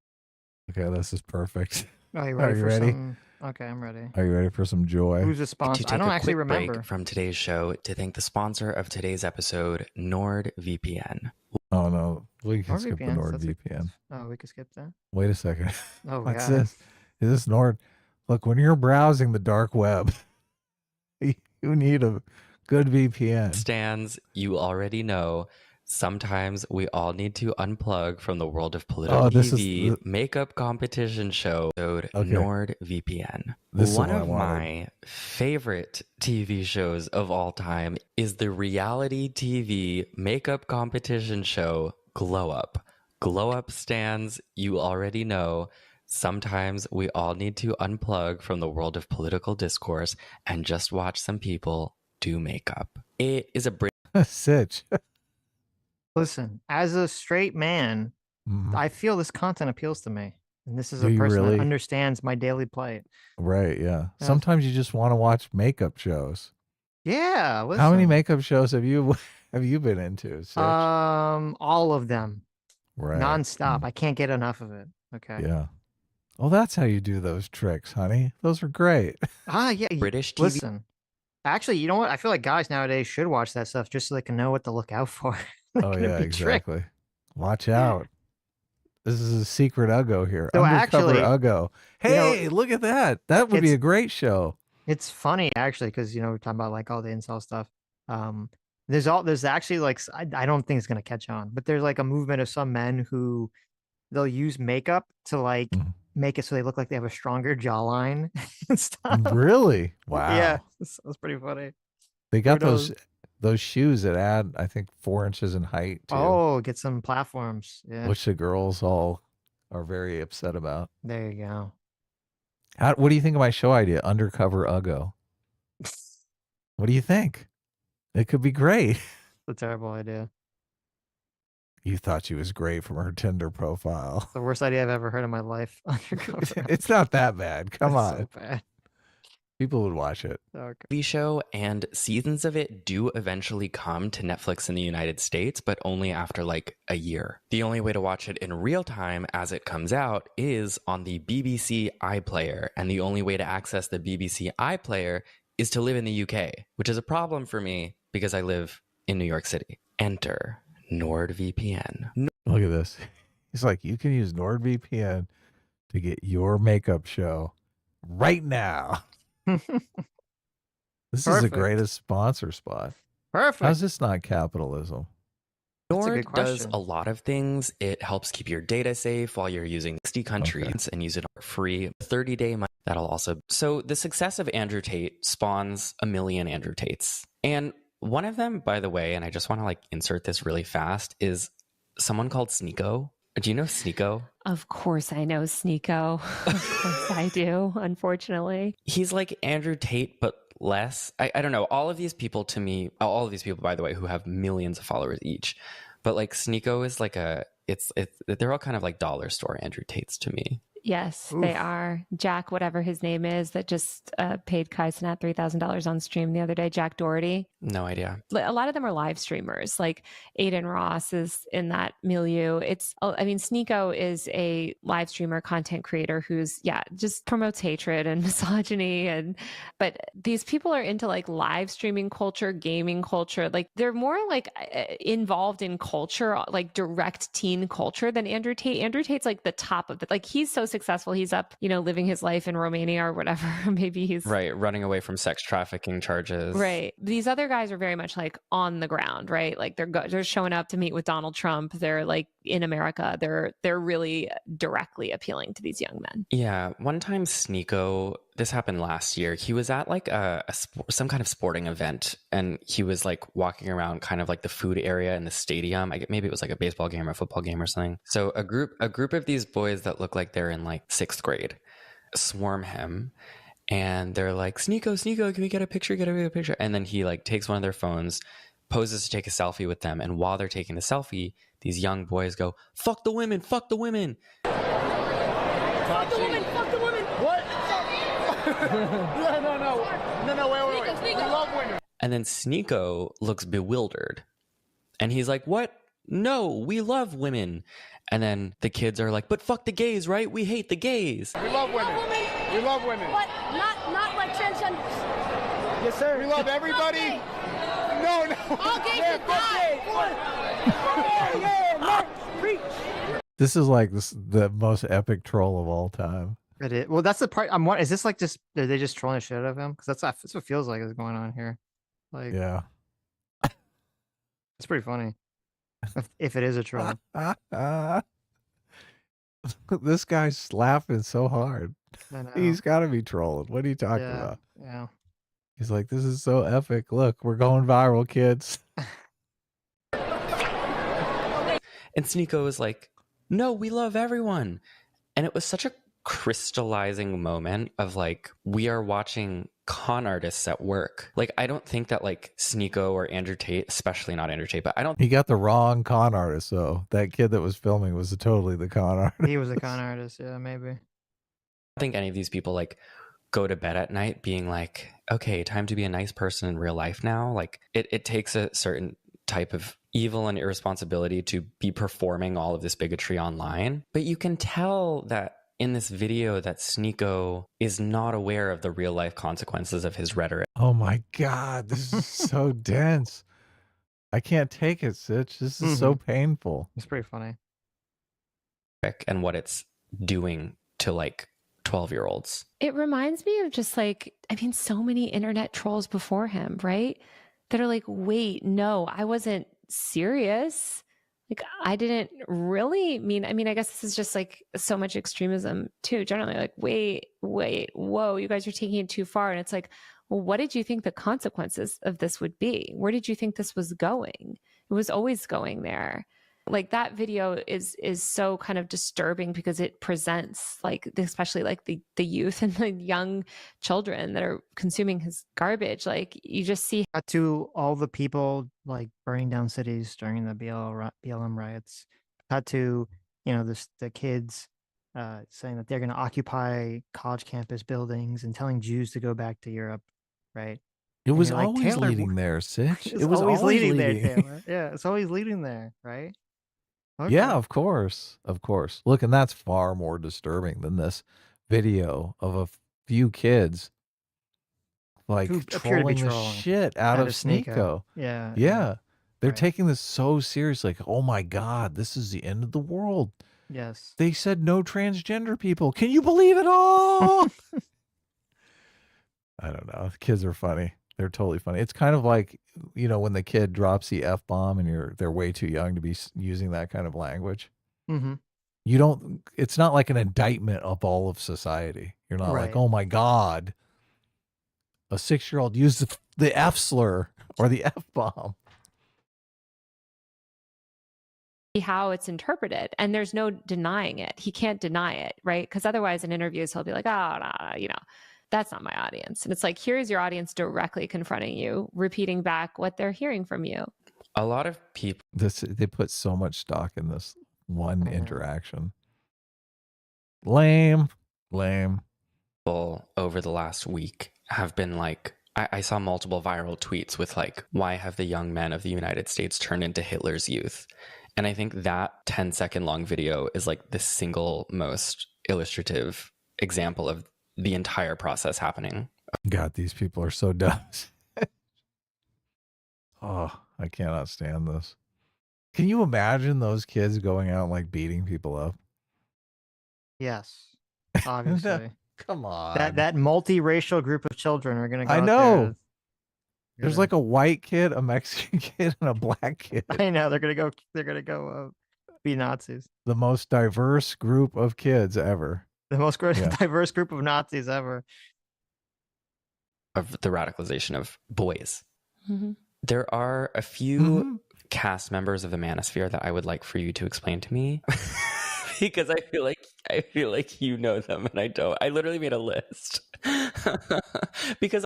Speaker 2: Okay, this is perfect.
Speaker 1: Are you ready? Okay, I'm ready.
Speaker 2: Are you ready for some joy?
Speaker 1: Who's the sponsor? I don't actually remember.
Speaker 3: Break from today's show to thank the sponsor of today's episode, NordVPN.
Speaker 2: Oh no, we can skip the NordVPN.
Speaker 1: Oh, we can skip that.
Speaker 2: Wait a second.
Speaker 1: Oh,
Speaker 2: what's this? Is this Nord? Look, when you're browsing the dark web, you need a good VPN.
Speaker 3: Stands, you already know. Sometimes we all need to unplug from the world of political TV makeup competition show. NordVPN. One of my favorite TV shows of all time is the reality TV makeup competition show Glow Up. Glow Up stands, you already know. Sometimes we all need to unplug from the world of political discourse and just watch some people do makeup. It is a
Speaker 2: Sitch.
Speaker 1: Listen, as a straight man, I feel this content appeals to me. And this is
Speaker 2: Do
Speaker 1: a
Speaker 2: you
Speaker 1: person that
Speaker 2: really?
Speaker 1: understands my daily plight.
Speaker 2: Right, yeah.
Speaker 1: Yes.
Speaker 2: Sometimes you just want to watch makeup shows.
Speaker 1: Yeah, listen.
Speaker 2: How many makeup shows have you been into, Sitch?
Speaker 1: All of them.
Speaker 2: Right.
Speaker 1: Nonstop. I can't get enough of it. Okay.
Speaker 2: Yeah. Well, that's how you do those tricks, honey. Those are great.
Speaker 1: Yeah.
Speaker 3: British TV.
Speaker 1: Listen. Actually, you know what? I feel like guys nowadays should watch that stuff just so they can know what to look out for.
Speaker 2: Oh yeah, exactly. Watch out. This is a secret Uggo here.
Speaker 1: So
Speaker 2: Undercover
Speaker 1: actually,
Speaker 2: Uggo. Hey, look at that. That would be a great show.
Speaker 1: It's funny actually, because we're talking about like all the incel stuff. There's actually like I don't think it's gonna catch on, but there's like a movement of some men who they'll use makeup to like make it so they look like they have a stronger jawline and stuff.
Speaker 2: Really? Wow.
Speaker 1: Yeah, that's pretty funny.
Speaker 2: They got those shoes that add, I think, 4 inches in height too.
Speaker 1: Oh, get some platforms. Yeah.
Speaker 2: Which the girls all are very upset about.
Speaker 1: There you go.
Speaker 2: What do you think of my show idea, Undercover Uggo? What do you think? It could be great.
Speaker 1: It's a terrible idea.
Speaker 2: You thought she was great from her Tinder profile.
Speaker 1: It's the worst idea I've ever heard in my life. Undercover.
Speaker 2: It's not that bad. Come on.
Speaker 1: So bad.
Speaker 2: People would watch it.
Speaker 3: TV show, and seasons of it do eventually come to Netflix in the United States, but only after like a year. The only way to watch it in real time as it comes out is on the BBC iPlayer, and the only way to access the BBC iPlayer is to live in the UK, which is a problem for me because I live in New York City. Enter NordVPN.
Speaker 2: Look at this. He's like, you can use NordVPN to get your makeup show right now. This is the greatest sponsor spot.
Speaker 1: Perfect.
Speaker 2: How's this not capitalism?
Speaker 3: Nord does a lot of things. It helps keep your data safe while you're using 60 countries and use it for free. 30-day money. That'll also. So the success of Andrew Tate spawns a million Andrew Tates. And one of them, by the way, and I just want to like insert this really fast, is someone called Sneeko. Do you know Sneeko?
Speaker 5: Of course I know Sneeko. Of course I do, unfortunately.
Speaker 3: He's like Andrew Tate, but less. I don't know. All of these people to me, all of these people, by the way, who have millions of followers each. But like Sneeko is like they're all kind of like dollar store Andrew Tates to me.
Speaker 5: Yes, they are. Jack, whatever his name is, that just paid Kai Cenat $3,000 on stream the other day, Jack Doherty.
Speaker 3: No idea.
Speaker 5: A lot of them are live streamers. Like Aiden Ross is in that milieu. Sneeko is a live streamer, content creator who's, just promotes hatred and misogyny. But these people are into like live streaming culture, gaming culture. Like they're more like involved in culture, like direct teen culture than Andrew Tate. Andrew Tate's like the top of it. Like he's so successful. He's up, living his life in Romania or whatever. Maybe he's
Speaker 3: running away from sex trafficking charges.
Speaker 5: Right. These other guys are very much like on the ground, right? Like they're showing up to meet with Donald Trump. They're like in America. They're really directly appealing to these young men.
Speaker 3: Yeah. One time Sneeko, this happened last year. He was at like some kind of sporting event, and he was like walking around kind of like the food area in the stadium. Maybe it was like a baseball game or a football game or something. So a group of these boys that look like they're in like 6th grade swarm him, and they're like, Sneeko, can we get a picture? Get a picture. And then he like takes one of their phones, poses to take a selfie with them. And while they're taking the selfie, these young boys go, fuck the women, fuck the women.
Speaker 4: Fuck the women, fuck the women. What? No, wait. We love women.
Speaker 3: And then Sneeko looks bewildered. And he's like, what? No, we love women. And then the kids are like, but fuck the gays, right? We hate the gays.
Speaker 4: We love women. We love women.
Speaker 6: But not like transgenders.
Speaker 4: Yes, sir. We love everybody. No.
Speaker 6: All gays should die.
Speaker 4: Preach.
Speaker 2: This is like the most epic troll of all time.
Speaker 1: It is. Well, that's the part I'm wondering. Is this like just, are they just trolling the shit out of him? Because that's what it feels like is going on here. Like,
Speaker 2: yeah.
Speaker 1: It's pretty funny. If it is a troll.
Speaker 2: This guy's laughing so hard. He's got to be trolling. What are you talking about?
Speaker 1: Yeah.
Speaker 2: He's like, this is so epic. Look, we're going viral, kids.
Speaker 3: And Sneeko was like, no, we love everyone. And it was such a crystallizing moment of like, we are watching con artists at work. Like, I don't think that like Sneeko or Andrew Tate, especially not Andrew Tate, but I don't
Speaker 2: He got the wrong con artist, though. That kid that was filming was totally the con artist.
Speaker 1: He was a con artist. Yeah, maybe.
Speaker 3: think any of these people like go to bed at night being like, okay, time to be a nice person in real life now. Like it takes a certain type of evil and irresponsibility to be performing all of this bigotry online. But you can tell that in this video that Sneeko is not aware of the real life consequences of his rhetoric.
Speaker 2: Oh my God, this is so dense. I can't take it, Sitch. This is so painful.
Speaker 1: It's pretty funny.
Speaker 3: And what it's doing to like 12-year-olds.
Speaker 5: It reminds me of just like, I mean, so many internet trolls before him, right? That are like, wait, no, I wasn't serious. Like, I didn't really mean, I mean, I guess this is just like so much extremism too, generally. Like, wait, whoa, you guys are taking it too far. And it's like, well, what did you think the consequences of this would be? Where did you think this was going? It was always going there. Like that video is so kind of disturbing because it presents like, especially like the youth and the young children that are consuming his garbage. Like you just see
Speaker 1: Cut to all the people like burning down cities during the BLM riots. Cut to, you know, the kids saying that they're going to occupy college campus buildings and telling Jews to go back to Europe, right?
Speaker 2: It
Speaker 1: And
Speaker 2: was
Speaker 1: you're like,
Speaker 2: always
Speaker 1: Taylor,
Speaker 2: leading there, Sitch.
Speaker 1: It's
Speaker 2: It was
Speaker 1: always leading there,
Speaker 2: leading.
Speaker 1: Taylor. Yeah, it's always leading there, right? Okay.
Speaker 2: Yeah, of course. Of course. Look, and that's far more disturbing than this video of a few kids like
Speaker 1: Who appear to be
Speaker 2: trolling the
Speaker 1: trolling
Speaker 2: shit out of
Speaker 1: Sneeko.
Speaker 2: Sneeko.
Speaker 1: Yeah.
Speaker 2: Yeah. They're
Speaker 1: Right.
Speaker 2: taking this so serious, like, oh my God, this is the end of the world.
Speaker 1: Yes.
Speaker 2: They said no transgender people. Can you believe it all? I don't know. The kids are funny. They're totally funny. It's kind of like, you know, when the kid drops the F-bomb and they're way too young to be using that kind of language.
Speaker 1: Mm-hmm.
Speaker 2: You don't, it's not like an indictment of all of society. You're not like,
Speaker 1: Right.
Speaker 2: oh my God, a 6-year-old used the F slur or the F-bomb.
Speaker 5: how it's interpreted, and there's no denying it. He can't deny it, right? Because otherwise in interviews he'll be like, oh no, you know, that's not my audience. And it's like, here's your audience directly confronting you, repeating back what they're hearing from you.
Speaker 3: A lot of people
Speaker 2: They put so much stock in this one
Speaker 1: I know.
Speaker 2: interaction. Lame.
Speaker 3: over the last week have been like, I saw multiple viral tweets with like, why have the young men of the United States turned into Hitler's youth? And I think that 10-second long video is like the single most illustrative example of the entire process happening.
Speaker 2: God, these people are so dumb. Oh, I cannot stand this. Can you imagine those kids going out and like beating people up?
Speaker 1: Yes. Obviously.
Speaker 2: Come on.
Speaker 1: that multiracial group of children are gonna go
Speaker 2: I
Speaker 1: out
Speaker 2: know.
Speaker 1: there.
Speaker 2: There's like a white kid, a Mexican kid, and a black kid.
Speaker 1: I know they're gonna go be Nazis.
Speaker 2: The most diverse group of kids ever.
Speaker 1: The most
Speaker 2: Yeah.
Speaker 1: diverse group of Nazis ever.
Speaker 3: Of the radicalization of boys.
Speaker 5: Mm-hmm.
Speaker 3: There are a few cast members of the Manosphere that I would like for you to explain to me. Because I feel like you know them and I don't. I literally made a list. Because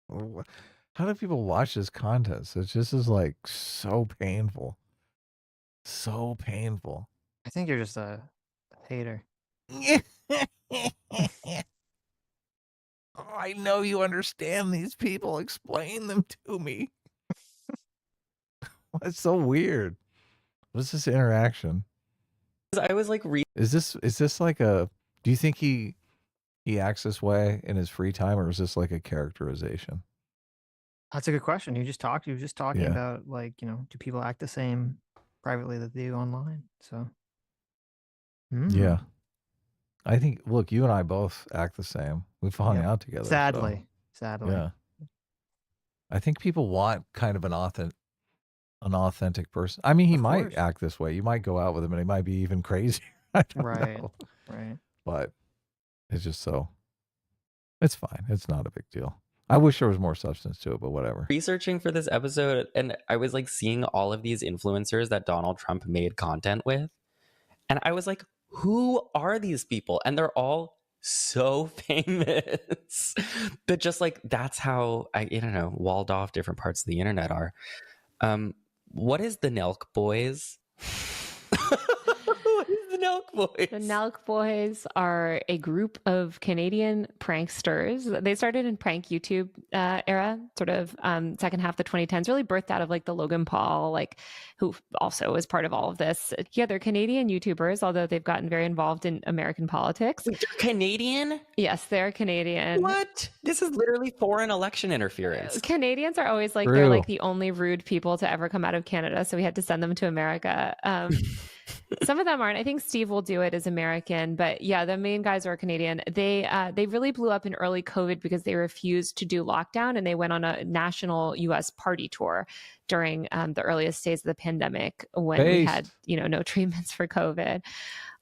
Speaker 2: How do people watch this content? It just is like so painful. So painful.
Speaker 1: I think you're just a hater.
Speaker 2: Oh, I know you understand these people. Explain them to me. That's so weird. What's this interaction?
Speaker 3: I was like,
Speaker 2: Is this like a? Do you think he acts this way in his free time, or is this like a characterization?
Speaker 1: That's a good question. You was just talking
Speaker 2: Yeah.
Speaker 1: about like, you know, do people act the same privately that they do online? So
Speaker 2: Yeah. I think, look, you and I both act the same. We've hung
Speaker 1: Yep.
Speaker 2: out together. so,
Speaker 1: Sadly.
Speaker 2: yeah. I think people want kind of an authentic person. I mean, he
Speaker 1: Of
Speaker 2: might
Speaker 1: course.
Speaker 2: act this way. You might go out with him and he might be even crazier. I don't
Speaker 1: Right.
Speaker 2: know.
Speaker 1: Right.
Speaker 2: But it's just so, it's fine. It's not a big deal. I wish there was more substance to it, but whatever.
Speaker 3: researching for this episode and I was like seeing all of these influencers that Donald Trump made content with. And I was like, who are these people? And they're all so famous. But just like that's how I don't know, walled off different parts of the internet are. What is the Nelk Boys? What is the Nelk Boys?
Speaker 5: The Nelk Boys are a group of Canadian pranksters. They started in prank YouTube era, sort of second half of the 2010s, really birthed out of like the Logan Paul, like who also was part of all of this. Yeah, they're Canadian YouTubers, although they've gotten very involved in American politics.
Speaker 3: Wait, they're Canadian?
Speaker 5: Yes, they're Canadian.
Speaker 3: What? This is literally foreign election interference.
Speaker 5: Canadians are always like,
Speaker 2: True.
Speaker 5: they're like the only rude people to ever come out of Canada. So we had to send them to America. Some of them aren't. I think Steve will do it as American, but yeah, the main guys are Canadian. They really blew up in early COVID because they refused to do lockdown, and they went on a national U.S. party tour during the earliest days of the pandemic when we had no treatments for COVID,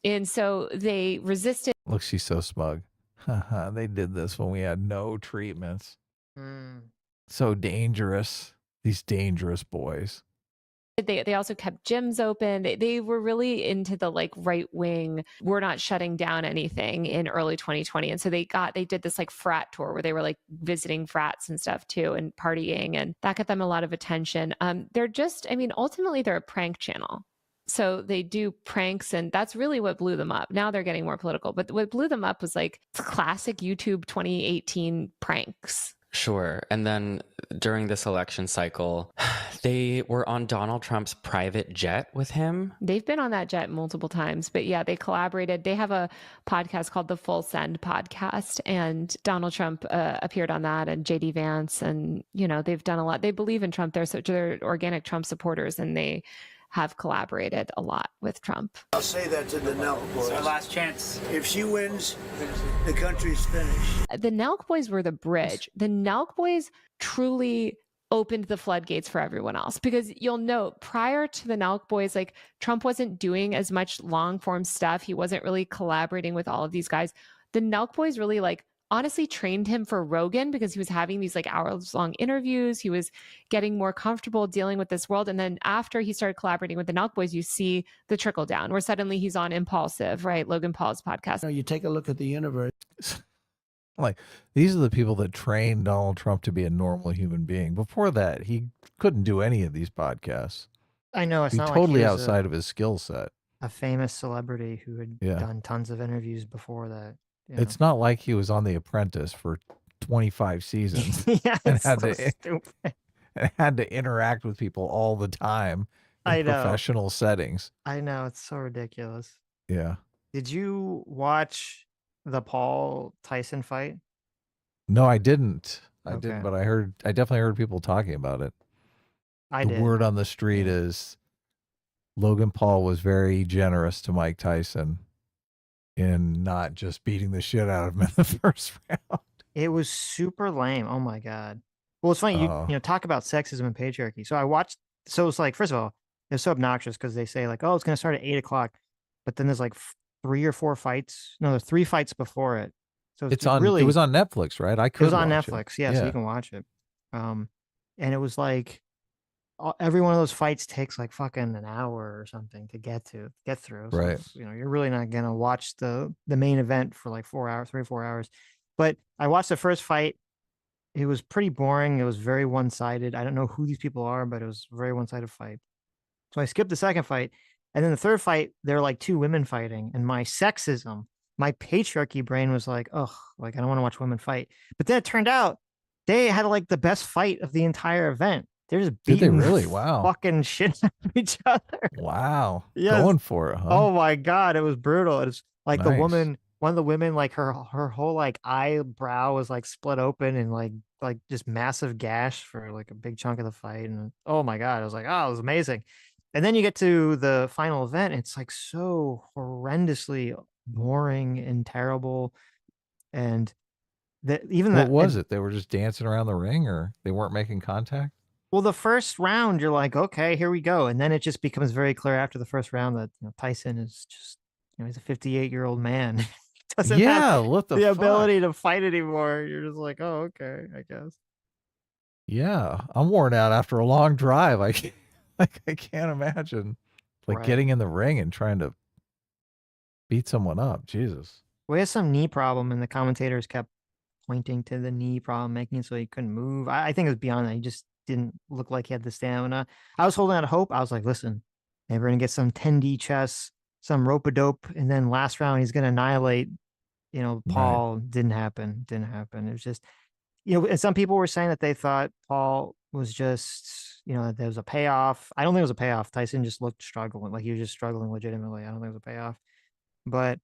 Speaker 5: and so they resisted.
Speaker 2: Look, she's so smug. They did this when we had no treatments. So dangerous. These dangerous boys.
Speaker 5: They also kept gyms open. They were really into the like right wing, we're not shutting down anything in early 2020. And so they did this like frat tour where they were like visiting frats and stuff too and partying, and that got them a lot of attention. They're just, I mean, ultimately they're a prank channel. So they do pranks, and that's really what blew them up. Now they're getting more political, but what blew them up was like classic YouTube 2018 pranks.
Speaker 3: Sure. And then during this election cycle, they were on Donald Trump's private jet with him.
Speaker 5: They've been on that jet multiple times, but yeah, they collaborated. They have a podcast called the Full Send Podcast, and Donald Trump appeared on that, and JD Vance, and they've done a lot. They believe in Trump. They're organic Trump supporters, and they have collaborated a lot with Trump.
Speaker 7: I'll say that to the Nelk Boys.
Speaker 8: It's our last chance.
Speaker 7: If she wins, the country's finished.
Speaker 5: The Nelk Boys were the bridge. The Nelk Boys truly opened the floodgates for everyone else, because you'll note prior to the Nelk Boys, like Trump wasn't doing as much long form stuff. He wasn't really collaborating with all of these guys. The Nelk Boys really like honestly trained him for Rogan, because he was having these like hours long interviews. He was getting more comfortable dealing with this world. And then after he started collaborating with the Nelk Boys, you see the trickle down where suddenly he's on Impulsive, right? Logan Paul's podcast.
Speaker 7: You take a look at the universe.
Speaker 2: Like, these are the people that trained Donald Trump to be a normal human being. Before that, he couldn't do any of these podcasts.
Speaker 1: I know it's
Speaker 2: He's
Speaker 1: not
Speaker 2: totally
Speaker 1: like he was
Speaker 2: outside of his skill set.
Speaker 1: a famous celebrity who had done tons of interviews before that.
Speaker 2: It's not like he was on The Apprentice for 25 seasons
Speaker 1: Yeah,
Speaker 2: and
Speaker 1: it's
Speaker 2: had
Speaker 1: so
Speaker 2: to
Speaker 1: stupid.
Speaker 2: and had to interact with people all the time in
Speaker 1: I know.
Speaker 2: professional settings.
Speaker 1: I know, it's so ridiculous.
Speaker 2: Yeah.
Speaker 1: Did you watch the Paul Tyson fight?
Speaker 2: No, I didn't. I
Speaker 1: Okay.
Speaker 2: didn't, but I definitely heard people talking about it.
Speaker 1: I
Speaker 2: The
Speaker 1: did.
Speaker 2: word on the street is Logan Paul was very generous to Mike Tyson in not just beating the shit out of him in the first round.
Speaker 1: It was super lame. Oh my god. Well, it's funny.
Speaker 2: Oh.
Speaker 1: You talk about sexism and patriarchy. So I watched. So it's like, first of all, it's so obnoxious because they say like, oh, it's going to start at 8:00, but then there's like 3 or 4 fights. No, there's 3 fights before it. So
Speaker 2: It's on.
Speaker 1: Really,
Speaker 2: It was on Netflix, right?
Speaker 1: It was on
Speaker 2: watch
Speaker 1: Netflix. Yeah, so you can watch it. And it was like every one of those fights takes like fucking an hour or something to get through. So
Speaker 2: Right.
Speaker 1: you're really not gonna watch the main event for like 4 hours, 3 or 4 hours. But I watched the first fight. It was pretty boring. It was very one-sided. I don't know who these people are, but it was a very one-sided fight. So I skipped the second fight, and then the third fight, there were like 2 women fighting, and my sexism, my patriarchy brain was like, oh, like I don't want to watch women fight. But then it turned out they had like the best fight of the entire event. They're just
Speaker 2: Did they
Speaker 1: beating
Speaker 2: really? Wow.
Speaker 1: fucking shit out of each other.
Speaker 2: Wow.
Speaker 1: Yes.
Speaker 2: Going for it, huh?
Speaker 1: Oh my god, it was brutal. It's like the
Speaker 2: Nice.
Speaker 1: woman, one of the women, like her whole like eyebrow was like split open and like just massive gash for like a big chunk of the fight. And oh my god, I was like, oh, it was amazing. And then you get to the final event, and it's like so horrendously boring and terrible. And
Speaker 2: What was it? They were just dancing around the ring, or they weren't making contact?
Speaker 1: Well, the first round, you're like, okay, here we go. And then it just becomes very clear after the first round that Tyson is just, he's a 58-year-old man. He doesn't have
Speaker 2: what the
Speaker 1: the
Speaker 2: fuck?
Speaker 1: ability to fight anymore. You're just like, oh, okay, I guess.
Speaker 2: Yeah, I'm worn out after a long drive. I can't imagine
Speaker 1: Right.
Speaker 2: getting in the ring and trying to beat someone up. Jesus.
Speaker 1: Well, he has some knee problem, and the commentators kept pointing to the knee problem, making it so he couldn't move. I think it was beyond that. He just didn't look like he had the stamina. I was holding out hope. I was like, listen, maybe we're gonna get some 10D chess, some rope a dope, and then last round he's gonna annihilate, Paul. Didn't happen. Didn't happen. It was just, and some people were saying that they thought Paul was just, that there was a payoff. I don't think it was a payoff. Tyson just looked struggling, like he was just struggling legitimately. I don't think it was a payoff. But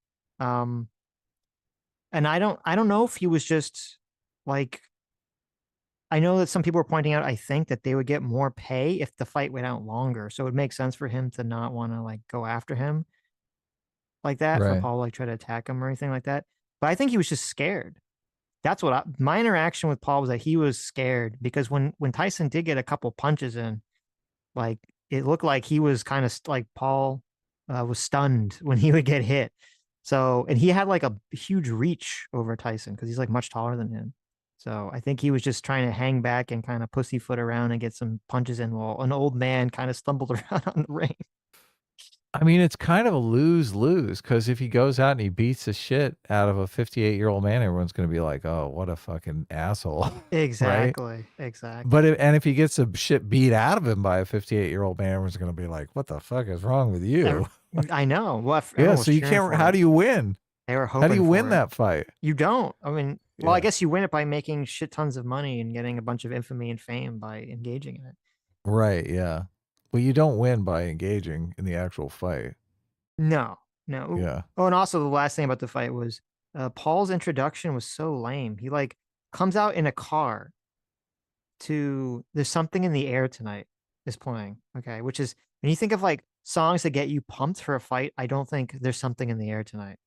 Speaker 1: and I don't know if he was just like, I know that some people were pointing out, I think that they would get more pay if the fight went out longer. So it would make sense for him to not want to like go after him like that, for
Speaker 2: Right.
Speaker 1: Paul like try to attack him or anything like that. But I think he was just scared. That's what my interaction with Paul was, that he was scared, because when Tyson did get a couple punches in, like it looked like he was kind of like Paul was stunned when he would get hit. So, and he had like a huge reach over Tyson because he's like much taller than him. So I think he was just trying to hang back and kind of pussyfoot around and get some punches in while an old man kind of stumbled around on the ring.
Speaker 2: I mean, it's kind of a lose-lose, because if he goes out and he beats the shit out of a 58-year-old man, everyone's going to be like, oh, what a fucking asshole.
Speaker 1: Exactly.
Speaker 2: Right?
Speaker 1: Exactly.
Speaker 2: But if he gets the shit beat out of him by a 58-year-old man, everyone's going to be like, what the fuck is wrong with you?
Speaker 1: I know. Well,
Speaker 2: Yeah, so you can't, how do you win?
Speaker 1: They were hoping
Speaker 2: How do you win
Speaker 1: for it.
Speaker 2: that fight?
Speaker 1: You don't. I mean, well, I
Speaker 2: Yeah.
Speaker 1: guess you win it by making shit tons of money and getting a bunch of infamy and fame by engaging in it.
Speaker 2: Right, yeah. Well, you don't win by engaging in the actual fight.
Speaker 1: No.
Speaker 2: Yeah.
Speaker 1: Oh, and also the last thing about the fight was Paul's introduction was so lame. He like comes out in a car to "There's Something in the Air Tonight" is playing. Okay, which is, when you think of like songs that get you pumped for a fight, I don't think "There's Something in the Air Tonight,"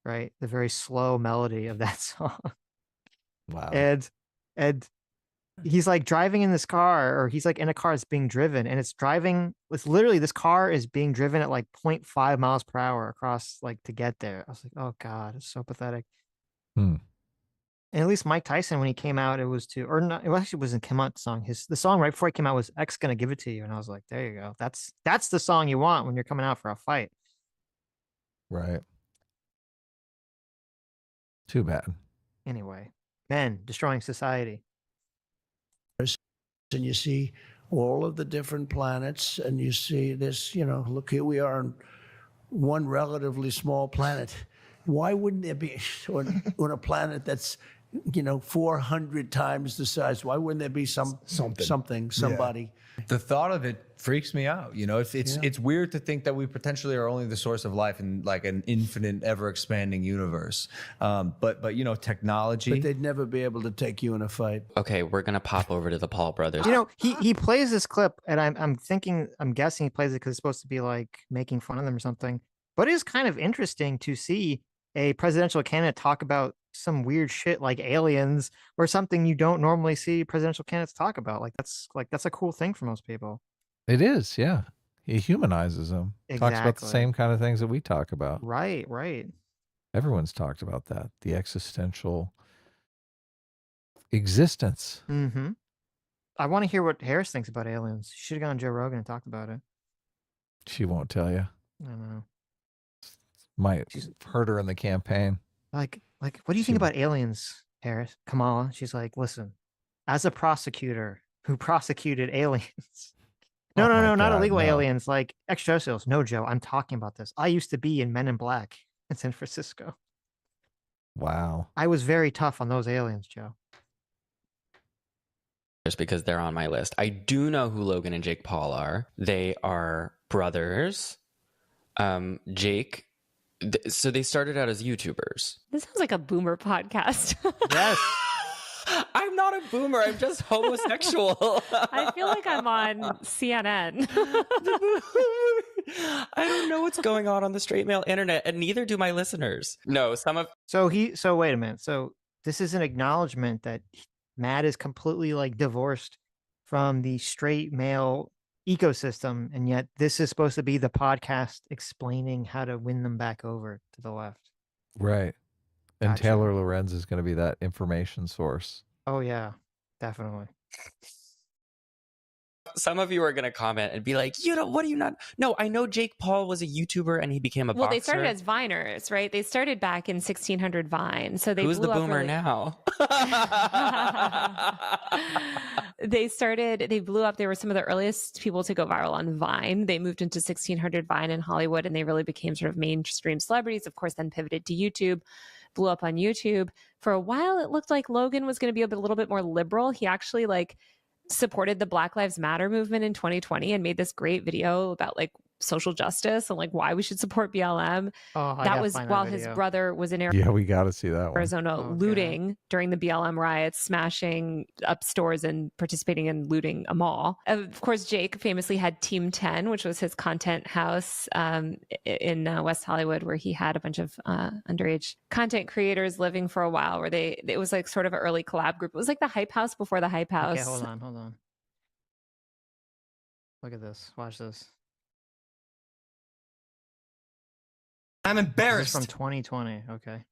Speaker 1: right? The very slow melody of that song.
Speaker 2: Wow.
Speaker 1: And he's like driving in this car, or he's like in a car that's being driven, and it's literally, this car is being driven at like 0.5 miles per hour across, like, to get there. I was like, oh God, it's so pathetic.
Speaker 2: Hmm.
Speaker 1: And at least Mike Tyson, when he came out, it was to, or not, it actually wasn't come out song. The song right before he came out was "X Gonna Give It to You." And I was like, there you go. That's the song you want when you're coming out for a fight.
Speaker 2: Right. Too bad.
Speaker 1: Anyway, men destroying society.
Speaker 7: And you see all of the different planets, and you see this, look, here we are on one relatively small planet. Why wouldn't there be on a planet that's 400 times the size? Why wouldn't there be somebody?
Speaker 8: The thought of it freaks me out. It's weird to think that we potentially are only the source of life in like an infinite, ever expanding universe. But technology.
Speaker 7: But they'd never be able to take you in a fight.
Speaker 3: Okay, we're gonna pop over to the Paul brothers.
Speaker 1: He plays this clip, and I'm guessing he plays it because it's supposed to be like making fun of them or something. But it is kind of interesting to see a presidential candidate talk about some weird shit like aliens, or something you don't normally see presidential candidates talk about. That's a cool thing for most people.
Speaker 2: It is, yeah. He humanizes them. Talks about the
Speaker 1: Exactly.
Speaker 2: same kind of things that we talk about.
Speaker 1: Right.
Speaker 2: Everyone's talked about that. The existential existence.
Speaker 1: Mm-hmm. I want to hear what Harris thinks about aliens. She should have gone on Joe Rogan and talked about it.
Speaker 2: She won't tell you.
Speaker 1: I don't know.
Speaker 2: Might hurt her in the campaign.
Speaker 1: Like, what do you think about aliens, Harris? Kamala? She's like, listen, as a prosecutor who prosecuted aliens. No, not illegal aliens, like extraterrestrials. No, Joe, I'm talking about this. I used to be in Men in Black in San Francisco.
Speaker 2: Wow.
Speaker 1: I was very tough on those aliens, Joe.
Speaker 3: Because they're on my list. I do know who Logan and Jake Paul are. They are brothers. Jake, so they started out as YouTubers.
Speaker 5: This sounds like a boomer podcast.
Speaker 1: Yes.
Speaker 3: I'm not a boomer. I'm just homosexual.
Speaker 5: I feel like I'm on CNN.
Speaker 3: I don't know what's going on the straight male internet, and neither do my listeners. No,
Speaker 1: So wait a minute. So this is an acknowledgement that Matt is completely like divorced from the straight male ecosystem, and yet this is supposed to be the podcast explaining how to win them back over to the left.
Speaker 2: Right. And
Speaker 1: Gotcha.
Speaker 2: Taylor Lorenz is going to be that information source.
Speaker 1: Oh yeah, definitely.
Speaker 3: Some of you are going to comment and be like, what do you not? No, I know Jake Paul was a YouTuber and he became a boxer.
Speaker 5: Well, they started as Viners, right? They started back in 1600 Vine. So they
Speaker 3: Who's
Speaker 5: blew
Speaker 3: the
Speaker 5: up
Speaker 3: boomer
Speaker 5: really...
Speaker 3: now?
Speaker 5: They blew up. They were some of the earliest people to go viral on Vine. They moved into 1600 Vine in Hollywood and they really became sort of mainstream celebrities, of course, then pivoted to YouTube, blew up on YouTube. For a while, it looked like Logan was going to be a little bit more liberal. He actually supported the Black Lives Matter movement in 2020 and made this great video about social justice and why we should support BLM. That was while his brother was in
Speaker 2: Yeah, we got to see that one.
Speaker 5: Arizona looting during the BLM riots, smashing up stores and participating in looting a mall. Of course, Jake famously had Team 10, which was his content house in West Hollywood, where he had a bunch of underage content creators living for a while, where it was sort of an early collab group. It was like the Hype House before the Hype House.
Speaker 1: Okay, hold on. Look at this. Watch this.
Speaker 9: I'm embarrassed.
Speaker 1: This is from 2020. Okay.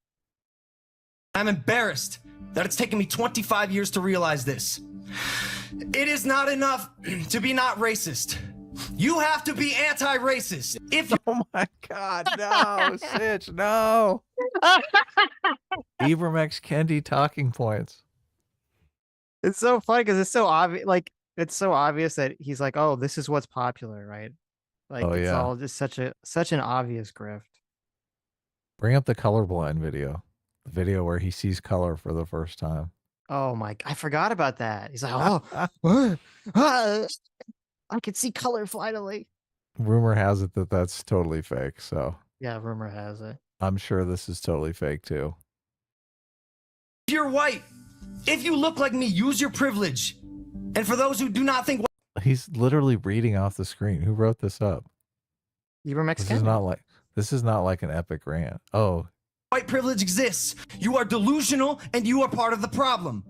Speaker 9: I'm embarrassed that it's taken me 25 years to realize this. It is not enough to be not racist. You have to be anti-racist.
Speaker 2: Oh my God, no, Sitch, no. Ibram X. Kendi talking points.
Speaker 1: It's so funny because it's so obvious. It's so obvious that he's like, oh, this is what's popular, right? It's all just such an obvious grift.
Speaker 2: Bring up the colorblind video. The video where he sees color for the first time.
Speaker 1: Oh my, I forgot about that. He's like, I can see color finally.
Speaker 2: Rumor has it that that's totally fake. So
Speaker 1: yeah, rumor has it.
Speaker 2: I'm sure this is totally fake too.
Speaker 9: If you're white, if you look like me, use your privilege. And for those who do not think...
Speaker 2: He's literally reading off the screen. Who wrote this up?
Speaker 1: Ibram X.
Speaker 2: This is not like an epic rant. Oh.
Speaker 9: White privilege exists. You are delusional and you are part of the problem.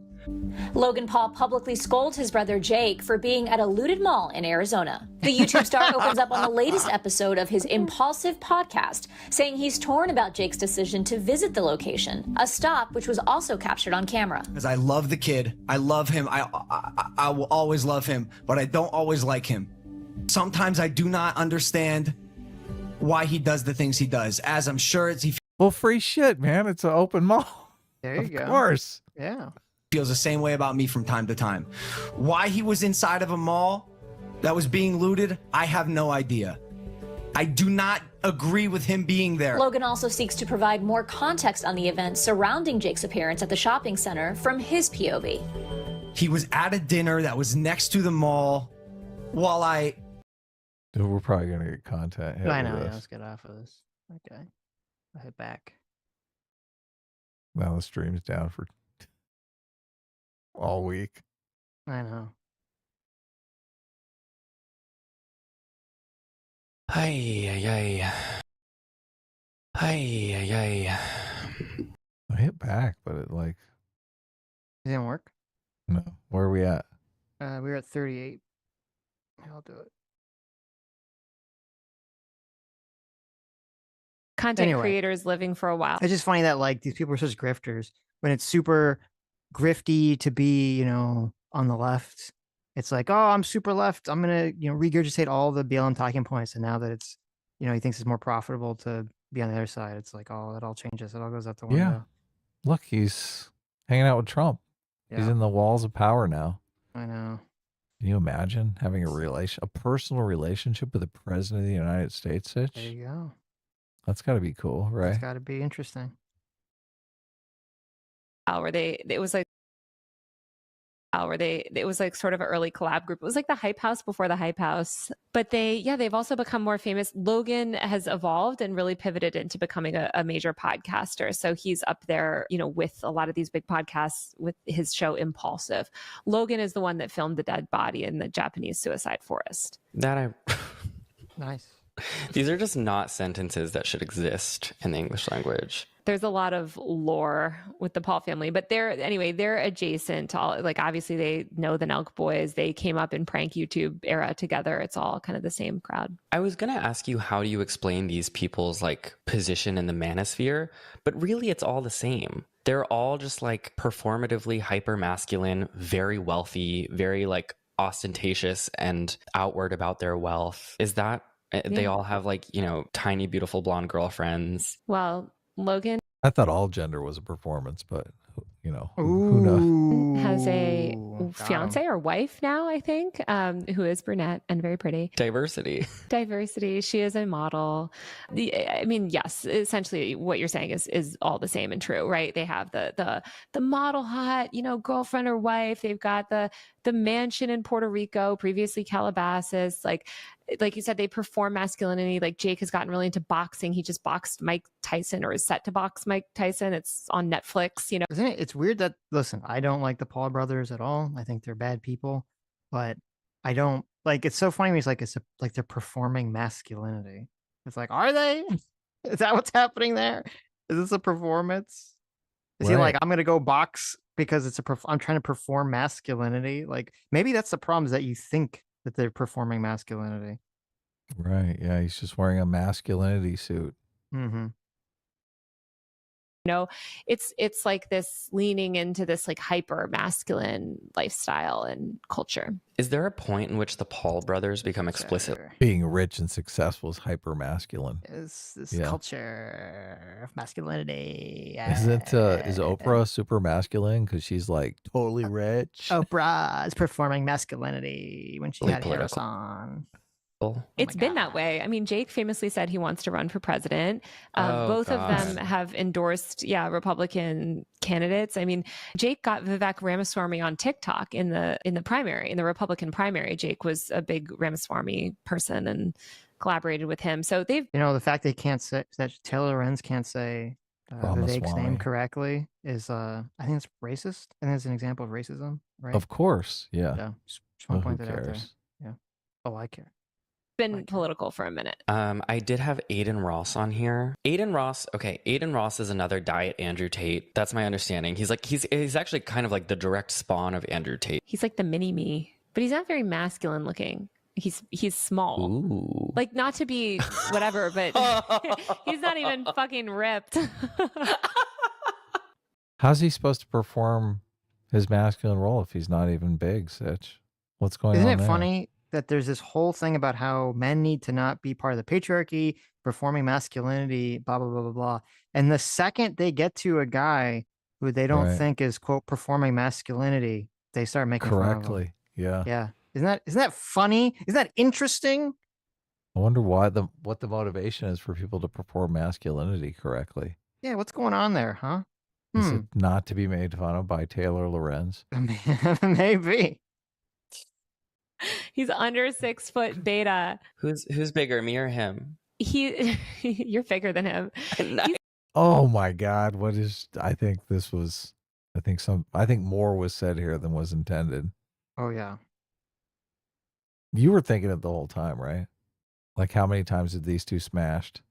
Speaker 10: Logan Paul publicly scolds his brother Jake for being at a looted mall in Arizona. The YouTube star opens up on the latest episode of his Impulsive podcast, saying he's torn about Jake's decision to visit the location, a stop which was also captured on camera.
Speaker 9: Because I love the kid. I love him. I will always love him, but I don't always like him. Sometimes I do not understand why he does the things he does, as I'm sure
Speaker 2: well, free shit, man. It's an open mall.
Speaker 1: There you go.
Speaker 2: Of course.
Speaker 1: Yeah.
Speaker 9: Feels the same way about me from time to time. Why he was inside of a mall that was being looted, I have no idea. I do not agree with him being there.
Speaker 10: Logan also seeks to provide more context on the events surrounding Jake's appearance at the shopping center from his POV.
Speaker 9: He was at a dinner that was next to the mall while
Speaker 2: We're probably going to get content.
Speaker 1: I know. Yeah, let's get off of this. Okay. I'll hit back.
Speaker 2: Now the stream's down for all week.
Speaker 1: I know.
Speaker 3: Hi.
Speaker 2: I hit back, but it
Speaker 1: It didn't work?
Speaker 2: no. Where are we at?
Speaker 1: We were at 38. I'll do it.
Speaker 5: Content creators living for a while.
Speaker 1: It's just funny that these people are such grifters when it's super grifty to be, on the left. It's like, oh, I'm super left. I'm going to, regurgitate all the BLM talking points. And now that it's, he thinks it's more profitable to be on the other side. It's like, oh, it all changes. It all goes out the window.
Speaker 2: Yeah. Look, he's hanging out with Trump.
Speaker 1: Yeah.
Speaker 2: He's in the walls of power now.
Speaker 1: I know.
Speaker 2: Can you imagine having a personal relationship with the president of the United States, Sitch?
Speaker 1: There you go.
Speaker 2: That's got to be cool, right?
Speaker 1: It's got to be interesting.
Speaker 5: Where it was sort of an early collab group. It was like the Hype House before the Hype House. But they've also become more famous. Logan has evolved and really pivoted into becoming a major podcaster. So he's up there, with a lot of these big podcasts with his show Impulsive. Logan is the one that filmed the dead body in the Japanese suicide forest.
Speaker 1: Nice.
Speaker 3: These are just not sentences that should exist in the English language.
Speaker 5: There's a lot of lore with the Paul family, but they're adjacent to all, obviously they know the Nelk boys. They came up in prank YouTube era together. It's all kind of the same crowd.
Speaker 3: I was going to ask you, how do you explain these people's position in the manosphere? But really it's all the same. They're all just performatively hyper masculine, very wealthy, very ostentatious and outward about their wealth. Is that they all have like, you know, tiny, beautiful blonde girlfriends?
Speaker 5: Well, Logan
Speaker 2: I thought all gender was a performance, but you know, who knows?
Speaker 5: has a
Speaker 1: Ooh, got
Speaker 5: fiance
Speaker 1: 'em.
Speaker 5: or wife now, I think, who is brunette and very pretty.
Speaker 3: Diversity.
Speaker 5: Diversity. She is a model. I mean, yes, essentially what you're saying is all the same and true, right? They have the model hot, you know, girlfriend or wife. They've got the mansion in Puerto Rico, previously Calabasas. Like you said, they perform masculinity. Like Jake has gotten really into boxing. He just boxed Mike Tyson, or is set to box Mike Tyson. It's on Netflix, you know.
Speaker 1: Isn't it? It's weird that, listen, I don't like the Paul brothers at all. I think they're bad people, but I don't like, it's so funny. It's like, like they're performing masculinity. It's like, are they? Is that what's happening there? Is this a performance? Is he like,
Speaker 2: Right.
Speaker 1: I'm going to go box because I'm trying to perform masculinity? Like, maybe that's the problem, is that you think that they're performing masculinity.
Speaker 2: Right. Yeah, he's just wearing a masculinity suit.
Speaker 1: Mm-hmm.
Speaker 5: You know, it's like this leaning into this like hyper masculine lifestyle and culture.
Speaker 3: Is there a point in which the Paul brothers become explicit?
Speaker 2: Being rich and successful is hyper masculine.
Speaker 1: Is this
Speaker 2: Yeah.
Speaker 1: culture of masculinity?
Speaker 2: Isn't is Oprah super masculine because she's like totally rich?
Speaker 1: Oprah is performing masculinity when she
Speaker 3: Really
Speaker 1: had Harris
Speaker 3: political.
Speaker 1: on.
Speaker 5: It's been that way. I mean, Jake famously said he wants to run for president. Both of them have endorsed, Republican candidates. I mean, Jake got Vivek Ramaswamy on TikTok in the primary, in the Republican primary. Jake was a big Ramaswamy person and collaborated with him. So they've,
Speaker 1: You know, the fact they can't say that Taylor Lorenz can't say Vivek's name
Speaker 2: Ramaswamy.
Speaker 1: correctly is, I think it's racist. I think it's an example of racism, right?
Speaker 2: Of course, yeah.
Speaker 1: Yeah, just want to
Speaker 2: Well,
Speaker 1: point
Speaker 2: who
Speaker 1: that out there.
Speaker 2: cares?
Speaker 1: Yeah. Oh, I care.
Speaker 5: been political for a minute.
Speaker 3: I did have Aiden Ross on here. Aiden Ross is another diet Andrew Tate. That's my understanding. He's actually kind of like the direct spawn of Andrew Tate.
Speaker 5: He's like the mini me, but he's not very masculine looking. He's small.
Speaker 3: Ooh.
Speaker 5: Like, not to be whatever, but he's not even fucking ripped.
Speaker 2: How's he supposed to perform his masculine role if he's not even big, Sitch? What's going
Speaker 1: Isn't
Speaker 2: on
Speaker 1: it
Speaker 2: there?
Speaker 1: funny that there's this whole thing about how men need to not be part of the patriarchy, performing masculinity, blah, blah, blah, blah, blah. And the second they get to a guy who they don't
Speaker 2: Right.
Speaker 1: think is, quote, performing masculinity, they start making fun of him.
Speaker 2: Correctly. Yeah.
Speaker 1: Yeah. Isn't that funny? Isn't that interesting?
Speaker 2: I wonder what the motivation is for people to perform masculinity correctly.
Speaker 1: Yeah, what's going on there, huh?
Speaker 2: Is it not to be made fun of by Taylor Lorenz?
Speaker 1: Maybe.
Speaker 5: He's under 6 foot beta.
Speaker 3: Who's bigger, me or him?
Speaker 5: You're bigger than him.
Speaker 2: Oh my God. I think more was said here than was intended.
Speaker 1: Oh, yeah.
Speaker 2: You were thinking it the whole time, right? Like, how many times did these two smashed?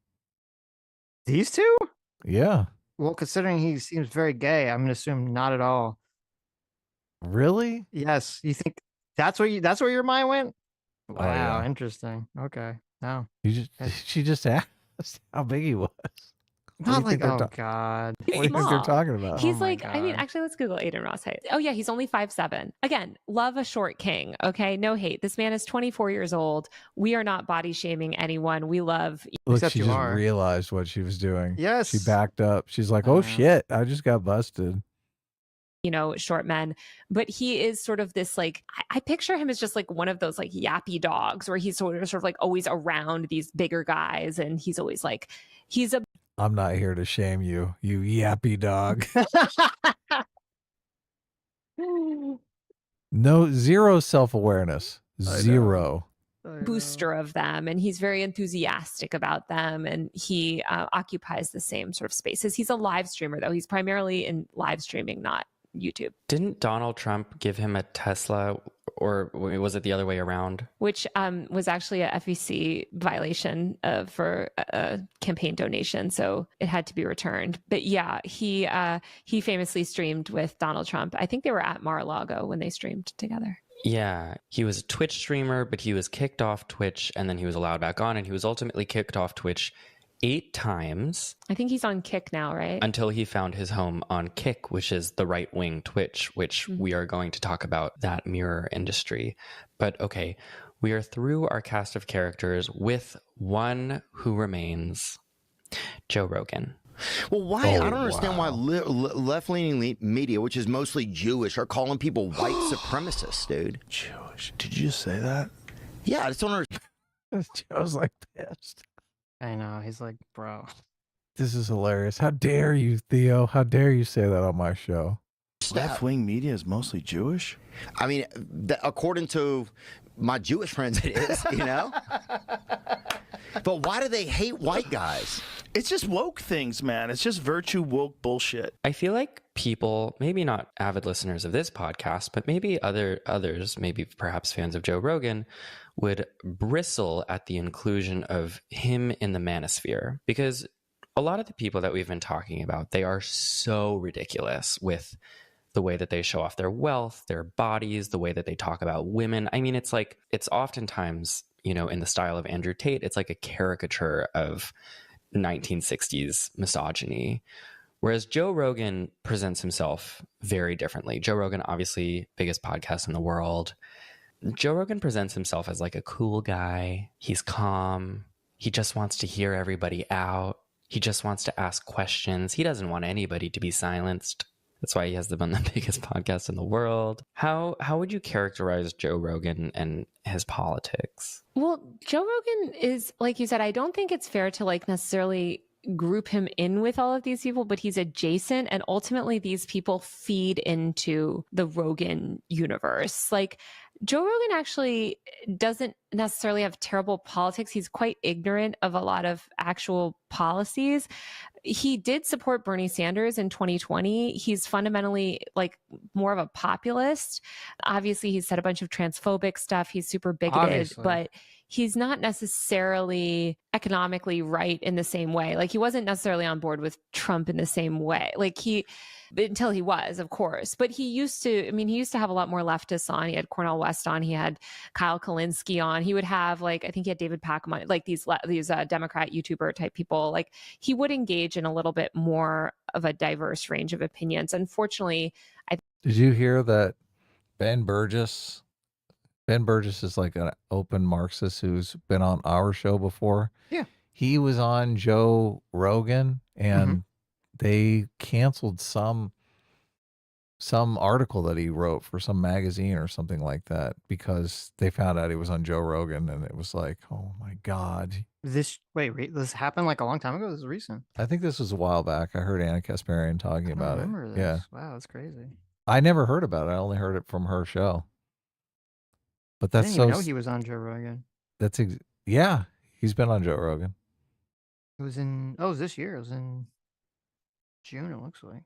Speaker 1: These two?
Speaker 2: Yeah.
Speaker 1: Well, considering he seems very gay, I'm going to assume not at all.
Speaker 2: Really?
Speaker 1: Yes. You think that's where your mind went? Wow.
Speaker 2: yeah.
Speaker 1: Interesting. Okay. No.
Speaker 2: She just asked how big he was.
Speaker 1: Not like,
Speaker 2: they're
Speaker 1: oh God.
Speaker 2: What do you think they're
Speaker 5: small.
Speaker 2: talking about?
Speaker 5: He's
Speaker 1: Oh my
Speaker 5: like, I mean,
Speaker 1: God.
Speaker 5: actually, let's Google Aiden Ross height. Oh yeah, he's only 5'7". Again, love a short king. Okay, no hate. This man is 24 years old. We are not body shaming anyone. We love.
Speaker 2: Look,
Speaker 1: Except
Speaker 2: she
Speaker 1: you
Speaker 2: just
Speaker 1: are.
Speaker 2: realized what she was doing.
Speaker 1: Yes.
Speaker 2: She backed up. She's like, oh shit, I just got busted.
Speaker 5: Short men, but he is sort of this, like, I picture him as just like one of those like yappy dogs where he's sort of like always around these bigger guys, and he's always like, he's a
Speaker 2: I'm not here to shame you, you yappy dog. Zero self-awareness. Zero.
Speaker 5: booster of them, and he's very enthusiastic about them, and he occupies the same sort of spaces. He's a live streamer, though. He's primarily in live streaming, not YouTube.
Speaker 3: Didn't Donald Trump give him a Tesla, or was it the other way around?
Speaker 5: Which was actually a FEC violation for a campaign donation, so it had to be returned. But yeah, he famously streamed with Donald Trump. I think they were at Mar-a-Lago when they streamed together.
Speaker 3: Yeah, he was a Twitch streamer, but he was kicked off Twitch, and then he was allowed back on, and he was ultimately kicked off Twitch 8 times.
Speaker 5: I think he's on Kick now, right?
Speaker 3: Until he found his home on Kick, which is the right-wing Twitch, which we are going to talk about that mirror industry. But okay, we are through our cast of characters with one who remains, Joe Rogan.
Speaker 11: Well, why? I don't understand why left-leaning media, which is mostly Jewish, are calling people white supremacists, dude.
Speaker 12: Jewish. Did you just say that?
Speaker 11: Yeah, I just don't understand.
Speaker 2: Joe's like pissed.
Speaker 1: I know. He's like, bro.
Speaker 2: This is hilarious. How dare you, Theo? How dare you say that on my show?
Speaker 12: Left-wing media is mostly Jewish?
Speaker 11: I mean, according to my Jewish friends, it is, you know? But why do they hate white guys?
Speaker 12: It's just woke things, man. It's just virtue woke bullshit.
Speaker 3: I feel like people, maybe not avid listeners of this podcast, but maybe others, maybe perhaps fans of Joe Rogan, would bristle at the inclusion of him in the manosphere, because a lot of the people that we've been talking about, they are so ridiculous with the way that they show off their wealth, their bodies, the way that they talk about women. I mean, it's like, it's oftentimes, you know, in the style of Andrew Tate, it's like a caricature of 1960s misogyny. Whereas Joe Rogan presents himself very differently. Joe Rogan, obviously, biggest podcast in the world. Joe Rogan presents himself as like a cool guy. He's calm. He just wants to hear everybody out. He just wants to ask questions. He doesn't want anybody to be silenced. That's why he has the biggest podcast in the world. How would you characterize Joe Rogan and his politics?
Speaker 5: Well, Joe Rogan is, like you said, I don't think it's fair to like necessarily group him in with all of these people, but he's adjacent, and ultimately these people feed into the Rogan universe. Like, Joe Rogan actually doesn't necessarily have terrible politics. He's quite ignorant of a lot of actual policies. He did support Bernie Sanders in 2020. He's fundamentally like more of a populist. Obviously, he's said a bunch of transphobic stuff. He's super bigoted, but he's not necessarily economically right in the same way. Like, he wasn't necessarily on board with Trump in the same way. Like, until he was, of course. But he used to have a lot more leftists on. He had Cornel West on. He had Kyle Kalinske on. He would have, like, I think he had David Packham on, like these Democrat YouTuber type people. Like, he would engage in a little bit more of a diverse range of opinions. Unfortunately,
Speaker 2: Did you hear that Ben Burgess is like an open Marxist who's been on our show before?
Speaker 1: Yeah.
Speaker 2: He was on Joe Rogan, and they canceled some article that he wrote for some magazine or something like that because they found out he was on Joe Rogan, and it was like, oh my God.
Speaker 1: This happened like a long time ago? This is recent.
Speaker 2: I think this was a while back. I heard Anna Kasparian talking about it.
Speaker 1: Remember this.
Speaker 2: Yeah.
Speaker 1: Wow, that's crazy.
Speaker 2: I never heard about it. I only heard it from her show. But
Speaker 1: I
Speaker 2: that's
Speaker 1: didn't even know he was on Joe Rogan.
Speaker 2: Yeah, he's been on Joe Rogan.
Speaker 1: It was in, it was this year. It was in June, it looks like.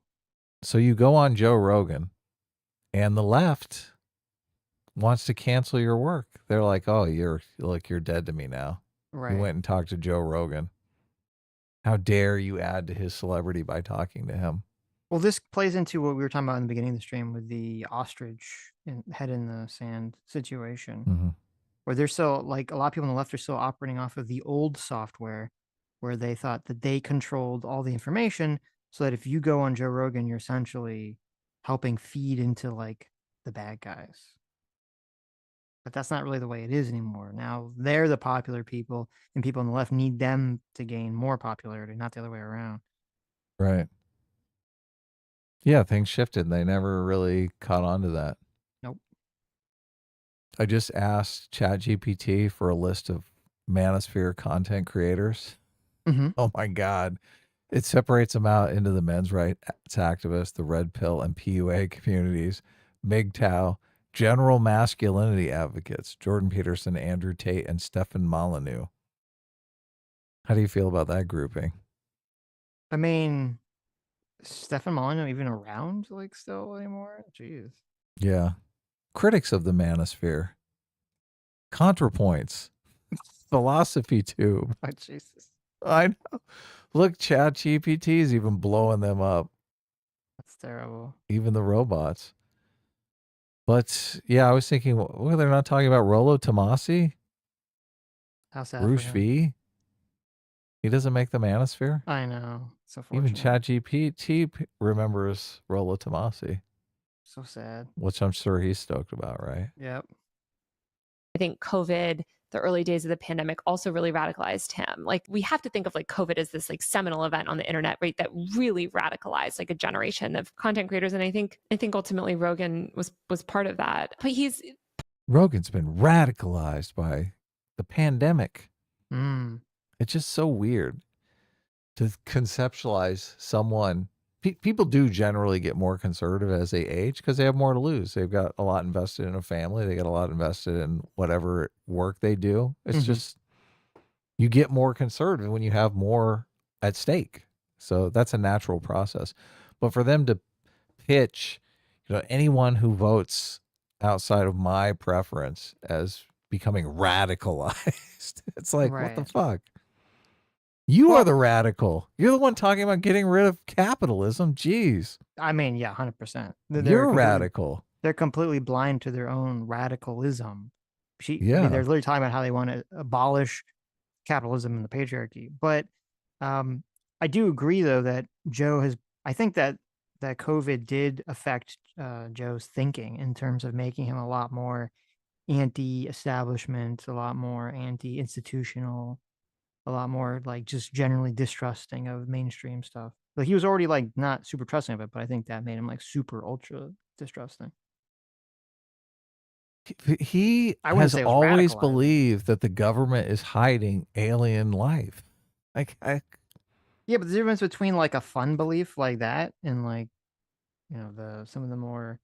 Speaker 2: So you go on Joe Rogan, and the left wants to cancel your work. They're like, oh, you're dead to me now.
Speaker 1: Right.
Speaker 2: You went and talked to Joe Rogan. How dare you add to his celebrity by talking to him?
Speaker 1: Well, this plays into what we were talking about in the beginning of the stream with the ostrich head in the sand situation, where they're still, like, a lot of people on the left are still operating off of the old software where they thought that they controlled all the information, so that if you go on Joe Rogan, you're essentially helping feed into, like, the bad guys. But that's not really the way it is anymore. Now they're the popular people, and people on the left need them to gain more popularity, not the other way around.
Speaker 2: Right. Yeah, things shifted. They never really caught on to that.
Speaker 1: Nope.
Speaker 2: I just asked ChatGPT for a list of manosphere content creators. Oh my God. It separates them out into the men's rights activists, the red pill and PUA communities, MGTOW, general masculinity advocates, Jordan Peterson, Andrew Tate, and Stefan Molyneux. How do you feel about that grouping?
Speaker 1: I mean, Stefan Molyneux even around, like, still anymore? Jeez.
Speaker 2: Yeah. Critics of the manosphere. ContraPoints. Philosophy Tube.
Speaker 1: Oh, Jesus.
Speaker 2: I know. Look, ChatGPT is even blowing them up.
Speaker 1: That's terrible.
Speaker 2: Even the robots. But yeah, I was thinking, well, they're not talking about Rollo Tomasi?
Speaker 1: How's that?
Speaker 2: Bruce V? He doesn't make the manosphere.
Speaker 1: I know. So
Speaker 2: Even
Speaker 1: fortunate.
Speaker 2: ChatGPT remembers Rollo Tomasi,
Speaker 1: So sad.
Speaker 2: which I'm sure he's stoked about, right?
Speaker 1: Yep.
Speaker 5: I think COVID, the early days of the pandemic, also really radicalized him. Like, we have to think of like COVID as this like seminal event on the internet, right? That really radicalized like a generation of content creators. And I think ultimately Rogan was part of that. But
Speaker 2: Rogan's been radicalized by the pandemic.
Speaker 1: Mm.
Speaker 2: It's just so weird to conceptualize someone. People do generally get more conservative as they age because they have more to lose. They've got a lot invested in a family. They got a lot invested in whatever work they do. It's just, you get more conservative when you have more at stake. So that's a natural process. But for them to pitch, anyone who votes outside of my preference as becoming radicalized, it's like, what the fuck? You are the radical. You're the one talking about getting rid of capitalism. Jeez.
Speaker 1: I mean, yeah, 100%.
Speaker 2: You're radical.
Speaker 1: They're completely blind to their own radicalism. I mean,
Speaker 2: Yeah.
Speaker 1: they're literally talking about how they want to abolish capitalism and the patriarchy. But I do agree, though, that I think that COVID did affect Joe's thinking in terms of making him a lot more anti-establishment, a lot more anti-institutional, a lot more like just generally distrusting of mainstream stuff. Like, he was already like not super trusting of it, but I think that made him like super ultra distrusting.
Speaker 2: He
Speaker 1: I wouldn't
Speaker 2: has
Speaker 1: say it was
Speaker 2: always
Speaker 1: radicalized.
Speaker 2: believed that the government is hiding alien life.
Speaker 1: Yeah, but the difference between like a fun belief like that and like, some of the more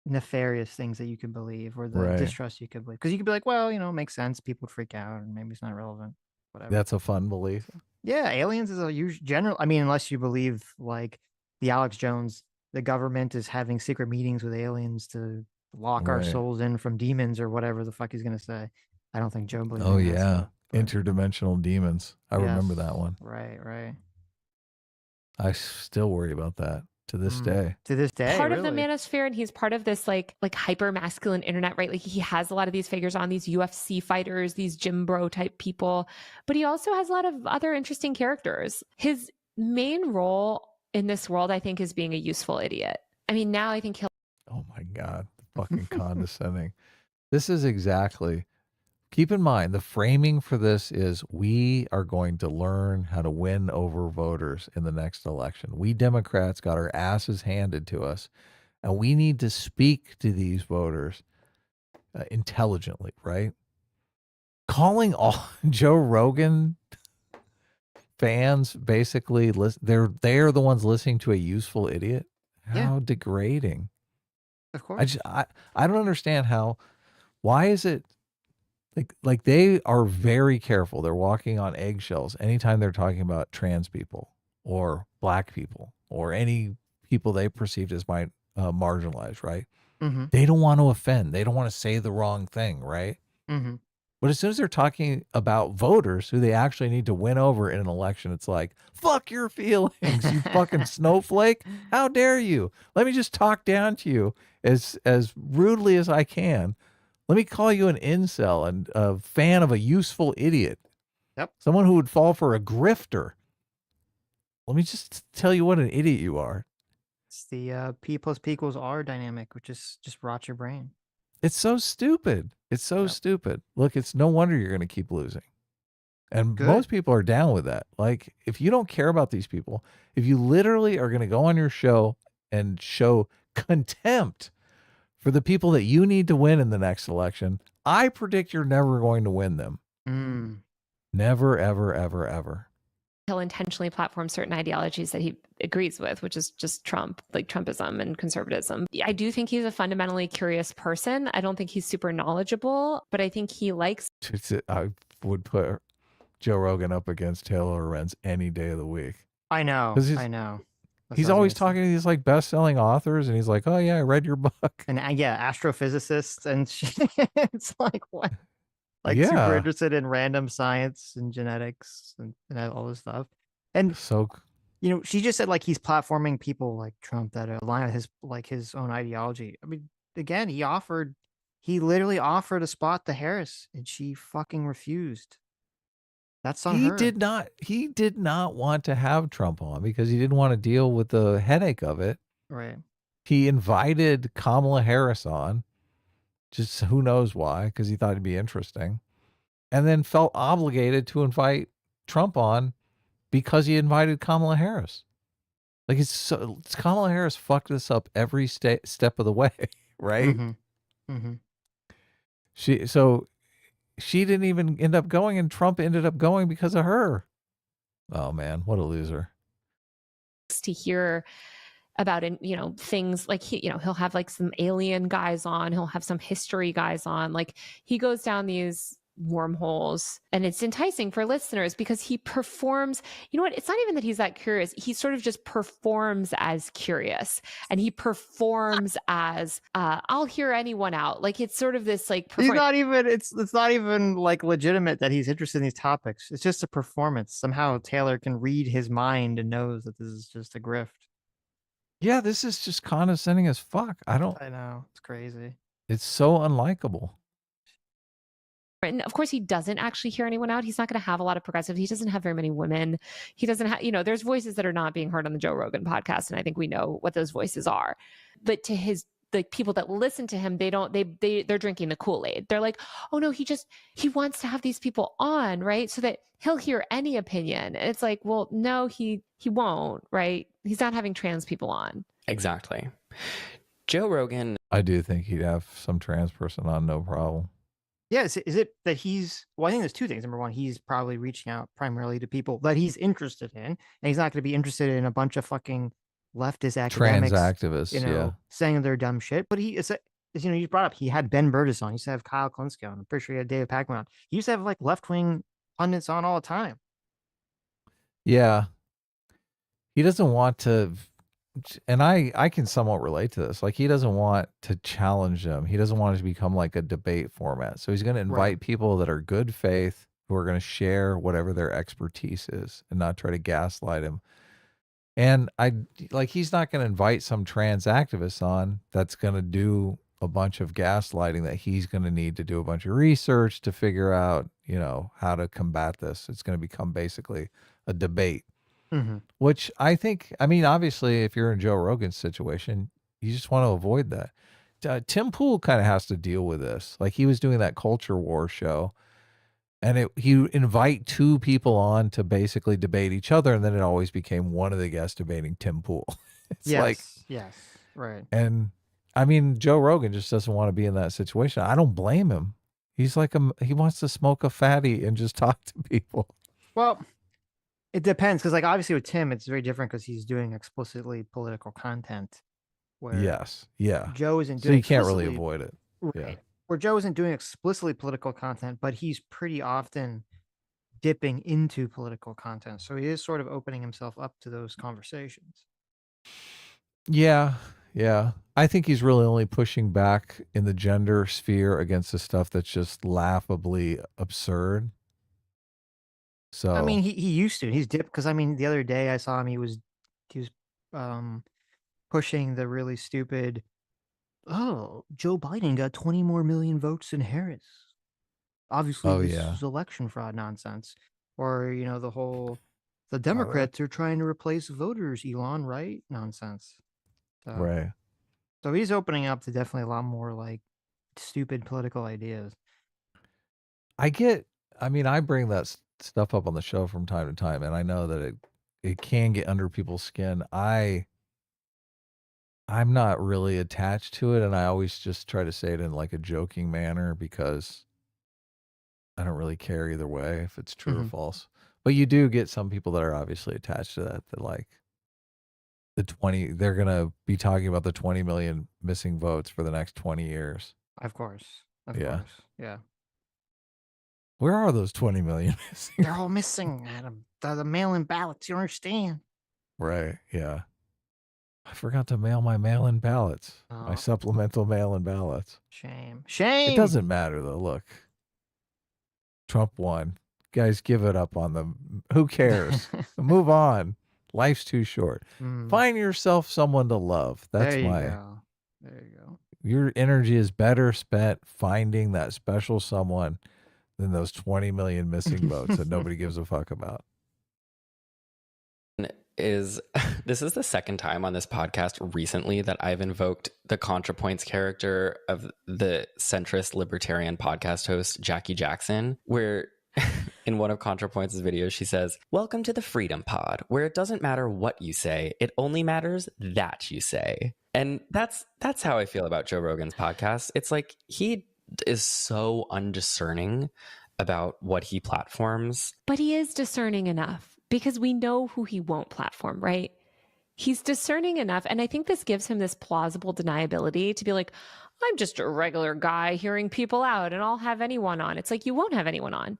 Speaker 1: nefarious things that you could believe, or the
Speaker 2: Right.
Speaker 1: distrust you could believe, because you could be like, well, it makes sense, people would freak out, and maybe it's not relevant, whatever.
Speaker 2: That's a fun belief.
Speaker 1: Yeah, aliens is a huge general. I mean, unless you believe like the Alex Jones, the government is having secret meetings with aliens to lock our
Speaker 2: Right.
Speaker 1: souls in from demons or whatever the fuck he's gonna say. I don't think Joe believes
Speaker 2: Oh
Speaker 1: in that
Speaker 2: yeah,
Speaker 1: stuff.
Speaker 2: interdimensional demons. I remember
Speaker 1: Yes,
Speaker 2: that one.
Speaker 1: Right.
Speaker 2: I still worry about that to this day.
Speaker 1: To this day,
Speaker 5: part of the
Speaker 1: really.
Speaker 5: manosphere, and he's part of this like hyper masculine internet, right? Like, he has a lot of these figures on, these UFC fighters, these gym bro type people, but he also has a lot of other interesting characters. His main role in this world, I think, is being a useful idiot. I mean, now I think he'll
Speaker 2: Oh my God, fucking condescending. This is exactly, keep in mind, the framing for this is we are going to learn how to win over voters in the next election. We Democrats got our asses handed to us, and we need to speak to these voters intelligently, right? Calling all Joe Rogan fans basically, they're the ones listening to a useful idiot. How degrading.
Speaker 1: Of course.
Speaker 2: I don't understand why is it like they are very careful. They're walking on eggshells anytime they're talking about trans people or black people or any people they perceived as marginalized, right?
Speaker 1: Mm-hmm.
Speaker 2: They don't want to offend. They don't want to say the wrong thing, right?
Speaker 1: Mm-hmm.
Speaker 2: But as soon as they're talking about voters who they actually need to win over in an election, it's like, fuck your feelings, you fucking snowflake. How dare you? Let me just talk down to you as rudely as I can. Let me call you an incel and a fan of a useful idiot.
Speaker 1: Yep.
Speaker 2: Someone who would fall for a grifter. Let me just tell you what an idiot you are.
Speaker 1: It's the P plus P equals R dynamic, which is just rots your brain.
Speaker 2: It's so stupid. It's so stupid. Look, it's no wonder you're going to keep losing. And most people are down with that. Like, if you don't care about these people, if you literally are going to go on your show and show contempt for the people that you need to win in the next election, I predict you're never going to win them. Never, ever, ever, ever.
Speaker 5: he'll intentionally platform certain ideologies that he agrees with, which is just Trump, like Trumpism and conservatism. I do think he's a fundamentally curious person. I don't think he's super knowledgeable, but I think he likes.
Speaker 2: I would put Joe Rogan up against Taylor Lorenz any day of the week.
Speaker 1: I know.
Speaker 2: He's always talking to these like best-selling authors, and he's like, "Oh yeah, I read your book."
Speaker 1: And astrophysicists, and it's like what? Like super interested in random science and genetics and all this stuff. And
Speaker 2: so,
Speaker 1: she just said like he's platforming people like Trump that align with his own ideology. I mean, again, he literally offered a spot to Harris, and she fucking refused. That's on
Speaker 2: He
Speaker 1: her.
Speaker 2: did not want to have Trump on because he didn't want to deal with the headache of it.
Speaker 1: Right.
Speaker 2: He invited Kamala Harris on, just who knows why, because he thought it'd be interesting, and then felt obligated to invite Trump on because he invited Kamala Harris. Like it's Kamala Harris fucked this up every step of the way, right?
Speaker 1: Mm-hmm. Mm-hmm.
Speaker 2: She didn't even end up going, and Trump ended up going because of her. Oh man, what a loser.
Speaker 5: To hear about, things like he'll have like some alien guys on, he'll have some history guys on, like he goes down these wormholes, and it's enticing for listeners because he performs, it's not even that he's that curious, he sort of just performs as curious, and he performs as I'll hear anyone out, like it's sort of this like
Speaker 1: He's not even, it's not even like legitimate that he's interested in these topics. It's just a performance. Somehow Taylor can read his mind and knows that this is just a grift.
Speaker 2: Yeah, this is just condescending as fuck. I
Speaker 1: know, it's crazy.
Speaker 2: It's so unlikable.
Speaker 5: And of course, he doesn't actually hear anyone out. He's not going to have a lot of progressive. He doesn't have very many women. He doesn't have, there's voices that are not being heard on the Joe Rogan podcast. And I think we know what those voices are. But to the people that listen to him, they're drinking the Kool-Aid. They're like, oh no, he wants to have these people on, right? So that he'll hear any opinion. And it's like, well, no, he won't, right? He's not having trans people on.
Speaker 3: Exactly. Joe Rogan.
Speaker 2: I do think he'd have some trans person on, no problem.
Speaker 1: Yeah, is it that I think there's two things. Number one, he's probably reaching out primarily to people that he's interested in, and he's not going to be interested in a bunch of fucking leftist academics,
Speaker 2: trans activists,
Speaker 1: saying their dumb shit. But you brought up, he had Ben Burtis on, he used to have Kyle Klinsky on, I'm pretty sure he had David Pakman on. He used to have like left-wing pundits on all the time.
Speaker 2: Yeah. He doesn't want to, and I can somewhat relate to this. Like, he doesn't want to challenge them. He doesn't want it to become like a debate format. So he's going to invite people that are good faith, who are going to share whatever their expertise is and not try to gaslight him. And he's not going to invite some trans activist on that's going to do a bunch of gaslighting that he's going to need to do a bunch of research to figure out, how to combat this. It's going to become basically a debate.
Speaker 1: Mm-hmm.
Speaker 2: Which I think, obviously, if you're in Joe Rogan's situation, you just want to avoid that. Tim Pool kind of has to deal with this. Like, he was doing that Culture War show, and he invite two people on to basically debate each other, and then it always became one of the guests debating Tim Pool. Yes,
Speaker 1: right.
Speaker 2: And Joe Rogan just doesn't want to be in that situation. I don't blame him. He's like he wants to smoke a fatty and just talk to people.
Speaker 1: Well, it depends, because obviously with Tim, it's very different because he's doing explicitly political content. Where
Speaker 2: yes, yeah.
Speaker 1: Joe isn't doing.
Speaker 2: So you can't really avoid it.
Speaker 1: Right.
Speaker 2: Yeah.
Speaker 1: Where Joe isn't doing explicitly political content, but he's pretty often dipping into political content. So he is sort of opening himself up to those conversations.
Speaker 2: Yeah. I think he's really only pushing back in the gender sphere against the stuff that's just laughably absurd. So
Speaker 1: he used to. He's dipped because the other day I saw him. He was pushing the really stupid. Oh, Joe Biden got 20 more million votes than Harris. Obviously, this is election fraud nonsense. Or the Democrats are trying to replace voters, Elon, right? Nonsense.
Speaker 2: Right.
Speaker 1: So he's opening up to definitely a lot more stupid political ideas.
Speaker 2: I bring that stuff up on the show from time to time, and I know that it can get under people's skin. I'm not really attached to it, and I always just try to say it in a joking manner because I don't really care either way if it's true or false. But you do get some people that are obviously attached to that they're going to be talking about the 20 million missing votes for the next 20 years.
Speaker 1: Of course. Yeah.
Speaker 2: Where are those 20 million missing?
Speaker 1: They're all missing, Adam. The mail-in ballots, you understand?
Speaker 2: Right, yeah. I forgot to mail my mail-in ballots. My supplemental mail-in ballots.
Speaker 1: Shame.
Speaker 2: It doesn't matter, though. Look. Trump won. Guys, give it up on them. Who cares? Move on. Life's too short. Find yourself someone to love. That's
Speaker 1: There you go.
Speaker 2: Your energy is better spent finding that special someone than those 20 million missing votes that nobody gives a fuck about.
Speaker 3: This is the second time on this podcast recently that I've invoked the ContraPoints character of the centrist libertarian podcast host Jackie Jackson, where in one of ContraPoints' videos she says, "Welcome to the Freedom Pod, where it doesn't matter what you say, it only matters that you say." And that's how I feel about Joe Rogan's podcast. It's like he is so undiscerning about what he platforms.
Speaker 5: But he is discerning enough because we know who he won't platform, right? He's discerning enough. And I think this gives him this plausible deniability to be like, I'm just a regular guy hearing people out and I'll have anyone on. It's like, you won't have anyone on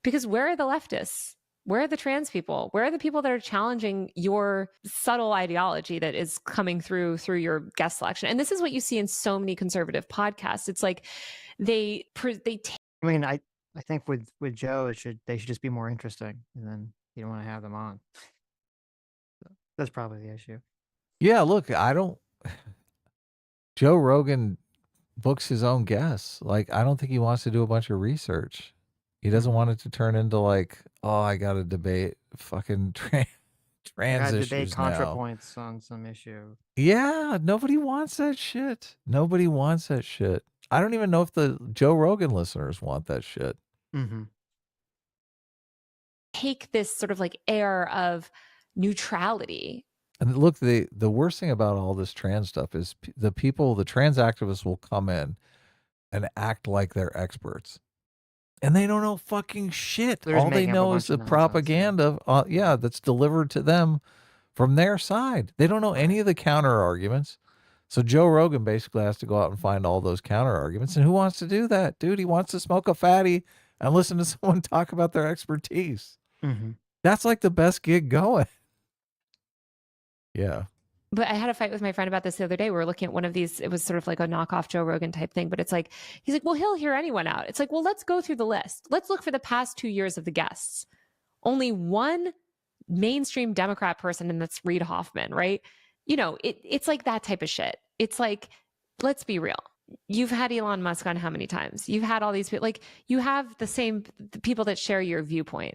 Speaker 5: because where are the leftists? Where are the trans people? Where are the people that are challenging your subtle ideology that is coming through your guest selection? And this is what you see in so many conservative podcasts. It's like they take.
Speaker 1: I mean, I think with Joe, they should just be more interesting, and then you don't want to have them on. So that's probably the issue.
Speaker 2: Yeah, look, Joe Rogan books his own guests. Like, I don't think he wants to do a bunch of research. He doesn't want it to turn into like, oh, I got to debate fucking trans issues
Speaker 1: debate
Speaker 2: now.
Speaker 1: ContraPoints on some issue.
Speaker 2: Yeah, nobody wants that shit. Nobody wants that shit. I don't even know if the Joe Rogan listeners want that shit.
Speaker 1: Mm-hmm.
Speaker 5: Take this sort of like air of neutrality.
Speaker 2: And look, the worst thing about all this trans stuff is the trans activists will come in and act like they're experts. And they don't know fucking shit. All they know is the propaganda, that's delivered to them from their side. They don't know any of the counter arguments. So Joe Rogan basically has to go out and find all those counter arguments. And who wants to do that? Dude, he wants to smoke a fatty and listen to someone talk about their expertise.
Speaker 1: Mm-hmm.
Speaker 2: That's like the best gig going. Yeah.
Speaker 5: But I had a fight with my friend about this the other day. We were looking at one of these. It was sort of like a knockoff Joe Rogan type thing. But it's like, he's like, well, he'll hear anyone out. It's like, well, let's go through the list. Let's look for the past 2 years of the guests. Only one mainstream Democrat person, and that's Reid Hoffman, right? You know, it's like that type of shit. It's like, let's be real. You've had Elon Musk on how many times? You've had all these people. Like, you have the people that share your viewpoint.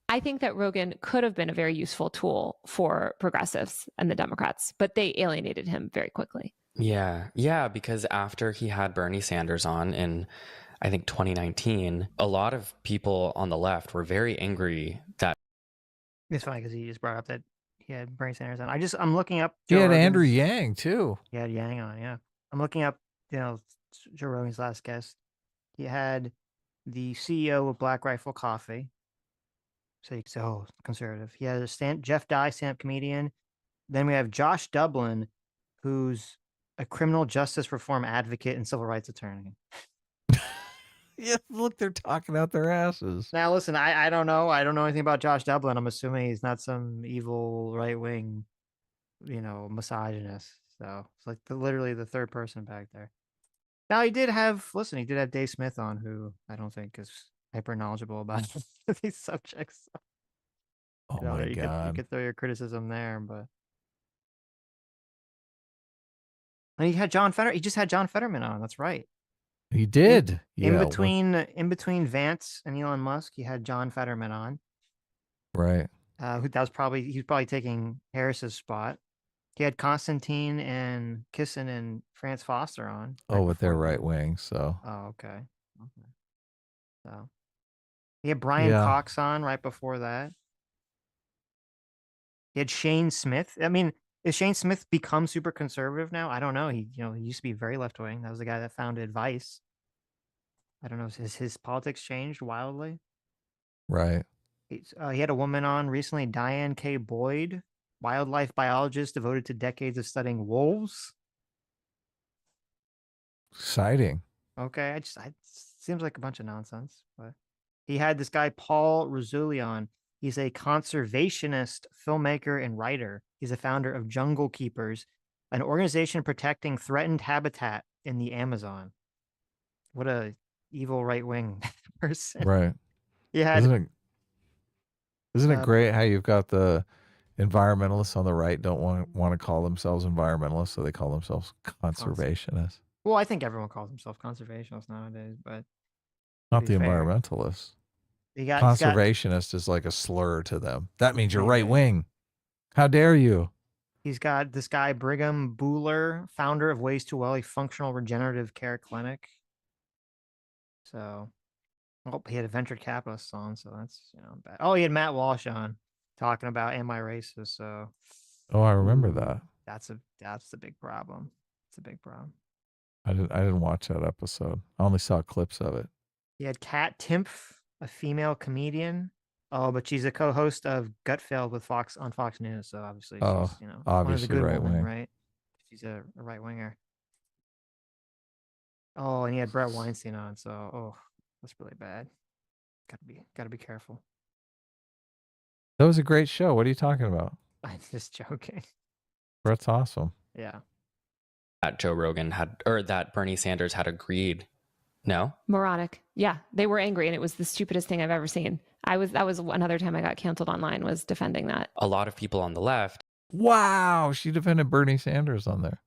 Speaker 5: I think that Rogan could have been a very useful tool for progressives and the Democrats, but they alienated him very quickly.
Speaker 3: Yeah, because after he had Bernie Sanders on in, I think, 2019, a lot of people on the left were very angry that...
Speaker 1: It's funny because he just brought up that he had Bernie Sanders on. I'm looking up...
Speaker 2: He had Andrew Yang, too.
Speaker 1: He had Yang on, yeah. I'm looking up, Joe Rogan's last guest. He had the CEO of Black Rifle Coffee. So you can say, oh, conservative. He has Jeff Dye, stand-up comedian. Then we have Josh Dublin, who's a criminal justice reform advocate and civil rights attorney.
Speaker 2: Yeah, look, they're talking out their asses.
Speaker 1: Now, listen, I don't know. I don't know anything about Josh Dublin. I'm assuming he's not some evil right-wing, misogynist. So it's like literally the third person back there. Now, he did have Dave Smith on, who I don't think is hyper knowledgeable about these subjects.
Speaker 2: Oh my God.
Speaker 1: You could throw your criticism there, but and he had John Fetterman. He just had John Fetterman on. That's right.
Speaker 2: He did.
Speaker 1: In between Vance and Elon Musk, he had John Fetterman on.
Speaker 2: Right.
Speaker 1: He's probably taking Harris's spot. He had Constantine and Kissen and France Foster on.
Speaker 2: Oh, with their right wing. So.
Speaker 1: Oh, okay. So. He had Brian Cox on right before that. He had Shane Smith. I mean, is Shane Smith become super conservative now? I don't know. He used to be very left wing. That was the guy that founded Vice. I don't know. Has his politics changed wildly?
Speaker 2: Right.
Speaker 1: He had a woman on recently, Diane K. Boyd, wildlife biologist devoted to decades of studying wolves.
Speaker 2: Exciting.
Speaker 1: Okay, it seems like a bunch of nonsense, but he had this guy, Paul Razulian. He's a conservationist, filmmaker, and writer. He's a founder of Jungle Keepers, an organization protecting threatened habitat in the Amazon. What a evil right-wing person.
Speaker 2: Right.
Speaker 1: He had,
Speaker 2: isn't it great how you've got the environmentalists on the right don't want to call themselves environmentalists, so they call themselves conservationists.
Speaker 1: Well, I think everyone calls themselves conservationists nowadays, but
Speaker 2: Not the
Speaker 1: fair.
Speaker 2: environmentalists.
Speaker 1: He's got
Speaker 2: Conservationist is like a slur to them. That means you're right
Speaker 1: Okay.
Speaker 2: wing. How dare you?
Speaker 1: He's got this guy, Brigham Buhler, founder of Ways to Well, a functional regenerative care clinic. So, well, he had a venture capitalist on, so that's bad. Oh, he had Matt Walsh on talking about am I racist? So,
Speaker 2: Oh, I remember that.
Speaker 1: that's the big problem. It's a big problem.
Speaker 2: I didn't watch that episode. I only saw clips of it.
Speaker 1: He had Kat Timpf, a female comedian. Oh, but she's a co-host of Gutfeld with Fox News, so obviously she's one of the
Speaker 2: obviously
Speaker 1: good
Speaker 2: right
Speaker 1: women,
Speaker 2: wing.
Speaker 1: right? She's a right winger. Oh, and he had Brett Weinstein on, so that's really bad. Gotta be careful.
Speaker 2: That was a great show. What are you talking about?
Speaker 1: I'm just joking.
Speaker 2: Brett's awesome.
Speaker 1: Yeah.
Speaker 3: That Joe Rogan had, or that Bernie Sanders had agreed. No?
Speaker 5: Moronic. Yeah, they were angry, and it was the stupidest thing I've ever seen. That was another time I got canceled online, was defending that.
Speaker 3: A lot of people on the left.
Speaker 2: Wow, she defended Bernie Sanders on there.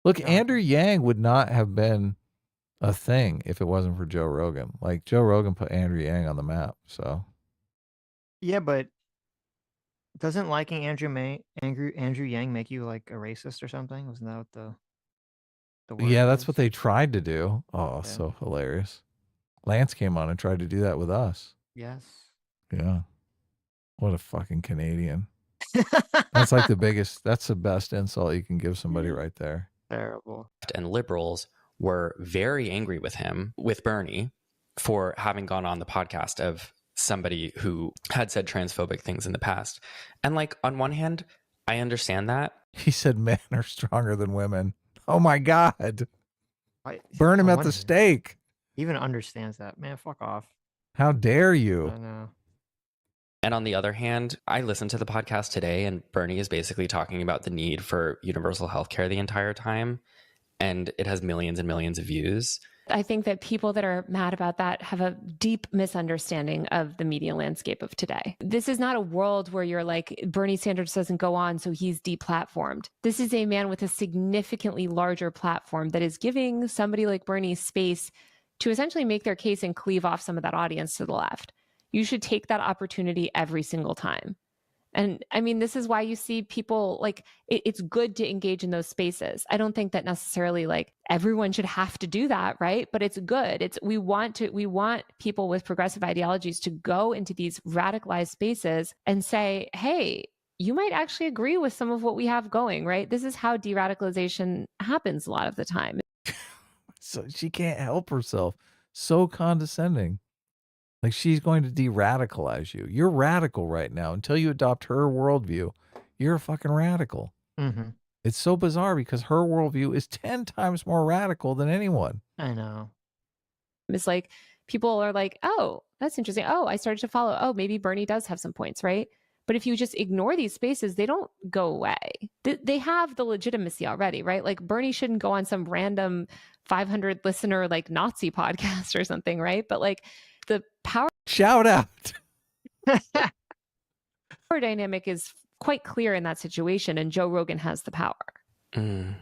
Speaker 2: Look, Andrew Yang would not have been a thing if it wasn't for Joe Rogan. Like, Joe Rogan put Andrew Yang on the map, so.
Speaker 1: Yeah, but doesn't liking Andrew Yang make you like a racist or something? Wasn't that what the word
Speaker 2: Yeah, that's
Speaker 1: was?
Speaker 2: what they tried to do. Oh, so hilarious. Lance came on and tried to do that with us.
Speaker 1: Yes.
Speaker 2: Yeah. What a fucking Canadian. That's like that's the best insult you can give somebody right there.
Speaker 1: Terrible.
Speaker 3: And liberals were very angry with him, with Bernie, for having gone on the podcast of somebody who had said transphobic things in the past. And like, on one hand, I understand that.
Speaker 2: He said men are stronger than women. Oh my God. Burn him at the stake.
Speaker 1: He even understands that. Man, fuck off.
Speaker 2: How dare you?
Speaker 1: I know.
Speaker 3: And on the other hand, I listened to the podcast today, and Bernie is basically talking about the need for universal health care the entire time. And it has millions and millions of views.
Speaker 5: I think that people that are mad about that have a deep misunderstanding of the media landscape of today. This is not a world where you're like, Bernie Sanders doesn't go on, so he's deplatformed. This is a man with a significantly larger platform that is giving somebody like Bernie space to essentially make their case and cleave off some of that audience to the left. You should take that opportunity every single time. And I mean, this is why you see people like, it's good to engage in those spaces. I don't think that necessarily like everyone should have to do that, right? But it's good. We want people with progressive ideologies to go into these radicalized spaces and say, hey, you might actually agree with some of what we have going, right? This is how de-radicalization happens a lot of the time.
Speaker 2: So she can't help herself. So condescending. Like, she's going to de-radicalize you. You're radical right now. Until you adopt her worldview, you're a fucking radical.
Speaker 1: Mm-hmm.
Speaker 2: It's so bizarre because her worldview is 10 times more radical than anyone.
Speaker 1: I know.
Speaker 5: It's like people are like, oh, that's interesting. Oh, I started to follow. Oh, maybe Bernie does have some points, right? But if you just ignore these spaces, they don't go away. They have the legitimacy already, right? Like Bernie shouldn't go on some random 500 listener like Nazi podcast or something, right? But like the power
Speaker 2: shout out
Speaker 5: power dynamic is quite clear in that situation, and Joe Rogan has the power.
Speaker 3: In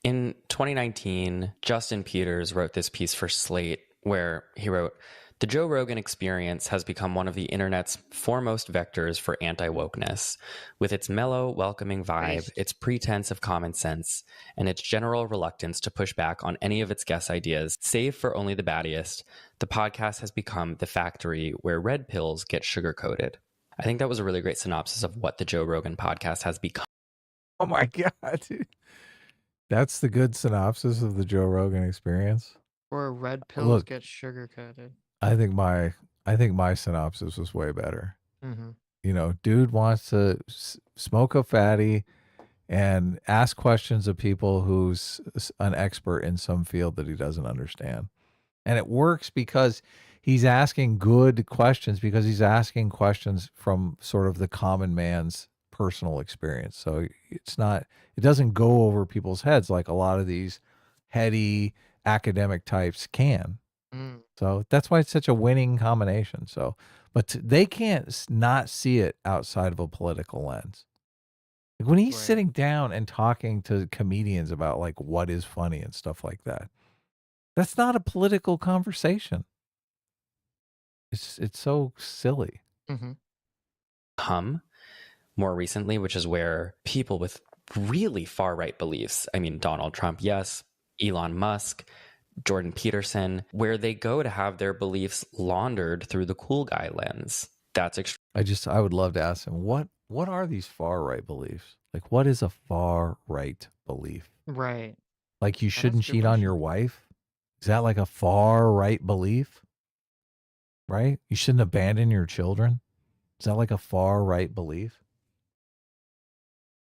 Speaker 3: 2019, Justin Peters wrote this piece for Slate where he wrote, "The Joe Rogan experience has become one of the internet's foremost vectors for anti-wokeness. With its mellow, welcoming vibe, its pretense of common sense, and its general reluctance to push back on any of its guest ideas, save for only the battiest, the podcast has become the factory where red pills get sugar-coated." I think that was a really great synopsis of what the Joe Rogan podcast has become.
Speaker 2: Oh my God. That's the good synopsis of the Joe Rogan experience.
Speaker 1: Or red pills get sugar coated.
Speaker 2: I think my synopsis was way better.
Speaker 1: Mm-hmm.
Speaker 2: You know, dude wants to smoke a fatty and ask questions of people who's an expert in some field that he doesn't understand. And it works because he's asking good questions, because he's asking questions from sort of the common man's personal experience. So it doesn't go over people's heads like a lot of these heady academic types can. So that's why it's such a winning combination. So, but they can't not see it outside of a political lens. Like when he's sitting down and talking to comedians about like what is funny and stuff like that, that's not a political conversation. It's so silly.
Speaker 1: Mm-hmm.
Speaker 3: More recently, which is where people with really far right beliefs, I mean, Donald Trump, yes, Elon Musk, Jordan Peterson, where they go to have their beliefs laundered through the cool guy lens. That's
Speaker 2: I would love to ask him what are these far right beliefs? Like, what is a far right belief?
Speaker 1: Right.
Speaker 2: Like, you
Speaker 1: That's a
Speaker 2: shouldn't
Speaker 1: good
Speaker 2: cheat on your
Speaker 1: question.
Speaker 2: wife? Is that like a far right belief? Right? You shouldn't abandon your children? Is that like a far right belief?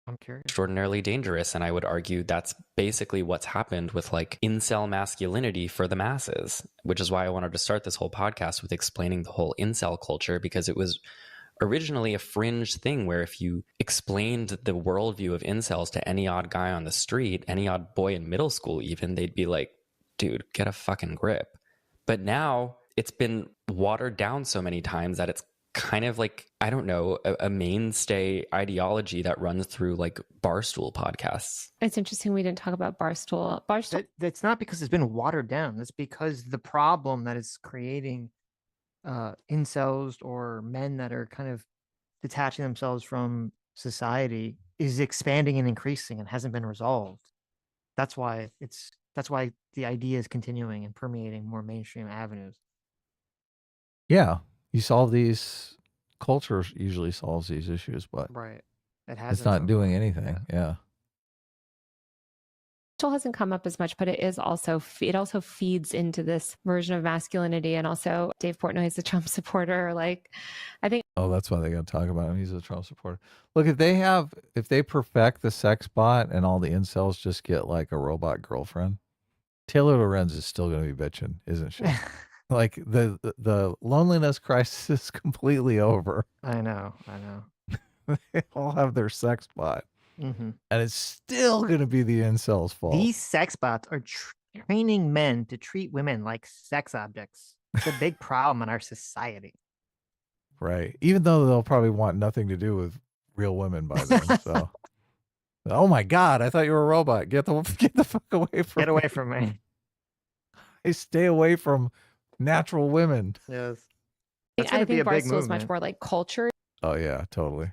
Speaker 1: I'm curious.
Speaker 3: extraordinarily dangerous. And I would argue that's basically what's happened with like incel masculinity for the masses, which is why I wanted to start this whole podcast with explaining the whole incel culture, because it was originally a fringe thing where if you explained the worldview of incels to any odd guy on the street, any odd boy in middle school even, they'd be like, dude, get a fucking grip. But now it's been watered down so many times that it's kind of like, I don't know, a mainstay ideology that runs through like Barstool podcasts.
Speaker 5: It's interesting we didn't talk about Barstool.
Speaker 1: That's not because it's been watered down. That's because the problem that is creating incels or men that are kind of detaching themselves from society is expanding and increasing and hasn't been resolved. That's why the idea is continuing and permeating more mainstream avenues.
Speaker 2: Yeah. You solve these, culture usually solves these issues, but
Speaker 1: Right.
Speaker 2: it's not doing anything. Yeah.
Speaker 5: Still hasn't come up as much, but it also feeds into this version of masculinity. And also Dave Portnoy is a Trump supporter. Like, I think.
Speaker 2: Oh, that's why they got to talk about him. He's a Trump supporter. Look, if they perfect the sex bot and all the incels just get like a robot girlfriend, Taylor Lorenz is still going to be bitching, isn't she? Like the loneliness crisis is completely over.
Speaker 1: I know.
Speaker 2: They all have their sex bot.
Speaker 1: Mm-hmm.
Speaker 2: And it's still going to be the incels' fault.
Speaker 1: These sex bots are training men to treat women like sex objects. It's a big problem in our society.
Speaker 2: Right. Even though they'll probably want nothing to do with real women by then. So, oh my God, I thought you were a robot. Get the fuck away from me.
Speaker 1: Get away from me.
Speaker 2: I stay away from natural women.
Speaker 1: Yes.
Speaker 5: I think Barstool is much more like culture.
Speaker 2: Oh yeah, totally.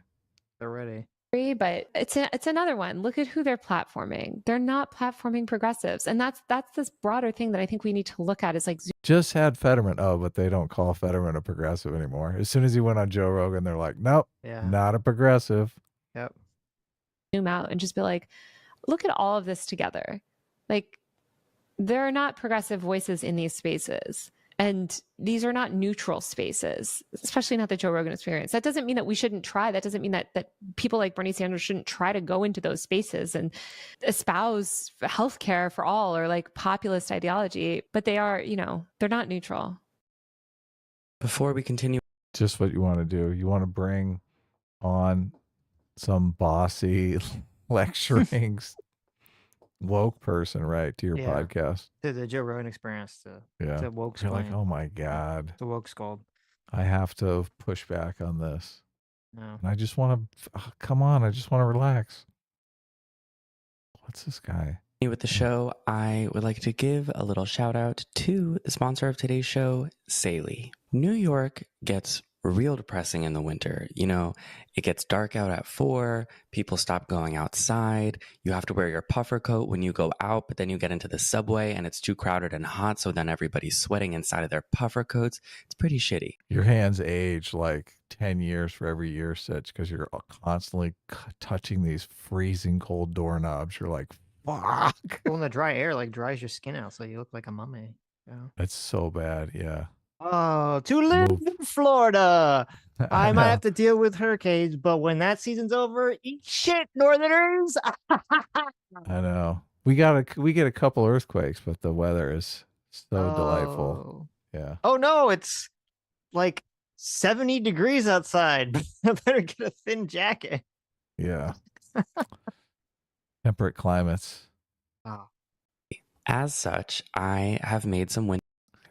Speaker 1: They're ready.
Speaker 5: But it's another one. Look at who they're platforming. They're not platforming progressives, and that's this broader thing that I think we need to look at. Is like
Speaker 2: just had Fetterman. Oh, but they don't call Fetterman a progressive anymore. As soon as he went on Joe Rogan, they're like, nope, not a progressive.
Speaker 1: Yep.
Speaker 5: Zoom out and just be like, look at all of this together. Like, there are not progressive voices in these spaces. And these are not neutral spaces, especially not the Joe Rogan Experience. That doesn't mean that we shouldn't try. That doesn't mean that people like Bernie Sanders shouldn't try to go into those spaces and espouse healthcare for all or like populist ideology. But they are, they're not neutral.
Speaker 3: Before we continue,
Speaker 2: just what you want to do. You want to bring on some bossy lecturing woke person, right, to your podcast,
Speaker 1: to the Joe Rogan Experience, to woke.
Speaker 2: You're like, oh my God,
Speaker 1: the woke scold.
Speaker 2: I have to push back on this.
Speaker 1: No,
Speaker 2: and I just want to come on. I just want to relax. What's this guy?
Speaker 3: With the show, I would like to give a little shout out to the sponsor of today's show, Saley. New York gets real depressing in the winter. It gets dark out at 4. People stop going outside. You have to wear your puffer coat when you go out, but then you get into the subway and it's too crowded and hot. So then everybody's sweating inside of their puffer coats. It's pretty shitty.
Speaker 2: Your hands age like 10 years for every year, Sitch, because you're constantly touching these freezing cold doorknobs. You're like, fuck.
Speaker 1: Well, and the dry air like dries your skin out, so you look like a mummy. Yeah.
Speaker 2: It's so bad. Yeah.
Speaker 1: Oh, to live in Florida. I might have to deal with hurricanes, but when that season's over, eat shit, Northerners.
Speaker 2: I know. We get a couple earthquakes, but the weather is so delightful. Yeah.
Speaker 1: Oh no, it's like 70 degrees outside. I better get a thin jacket.
Speaker 2: Yeah. Temperate climates.
Speaker 1: Oh.
Speaker 3: As such, I have made some window.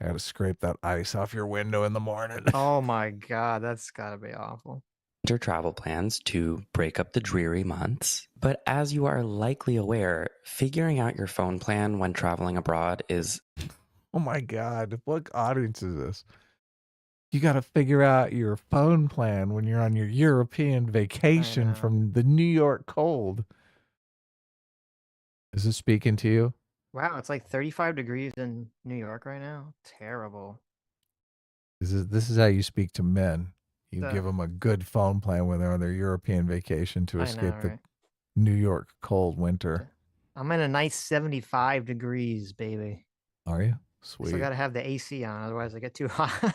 Speaker 2: I got to scrape that ice off your window in the morning.
Speaker 1: Oh my God, that's got to be awful.
Speaker 3: Winter travel plans to break up the dreary months. But as you are likely aware, figuring out your phone plan when traveling abroad is...
Speaker 2: Oh my God, what audience is this? You got to figure out your phone plan when you're on your European vacation from the New York cold. Is this speaking to you?
Speaker 1: Wow, it's like 35 degrees in New York right now. Terrible.
Speaker 2: This is how you speak to men. You give them a good phone plan when they're on their European vacation to escape the New York cold winter.
Speaker 1: I'm in a nice 75 degrees, baby.
Speaker 2: Are you? Sweet.
Speaker 1: So I got to have the AC on, otherwise I get too hot.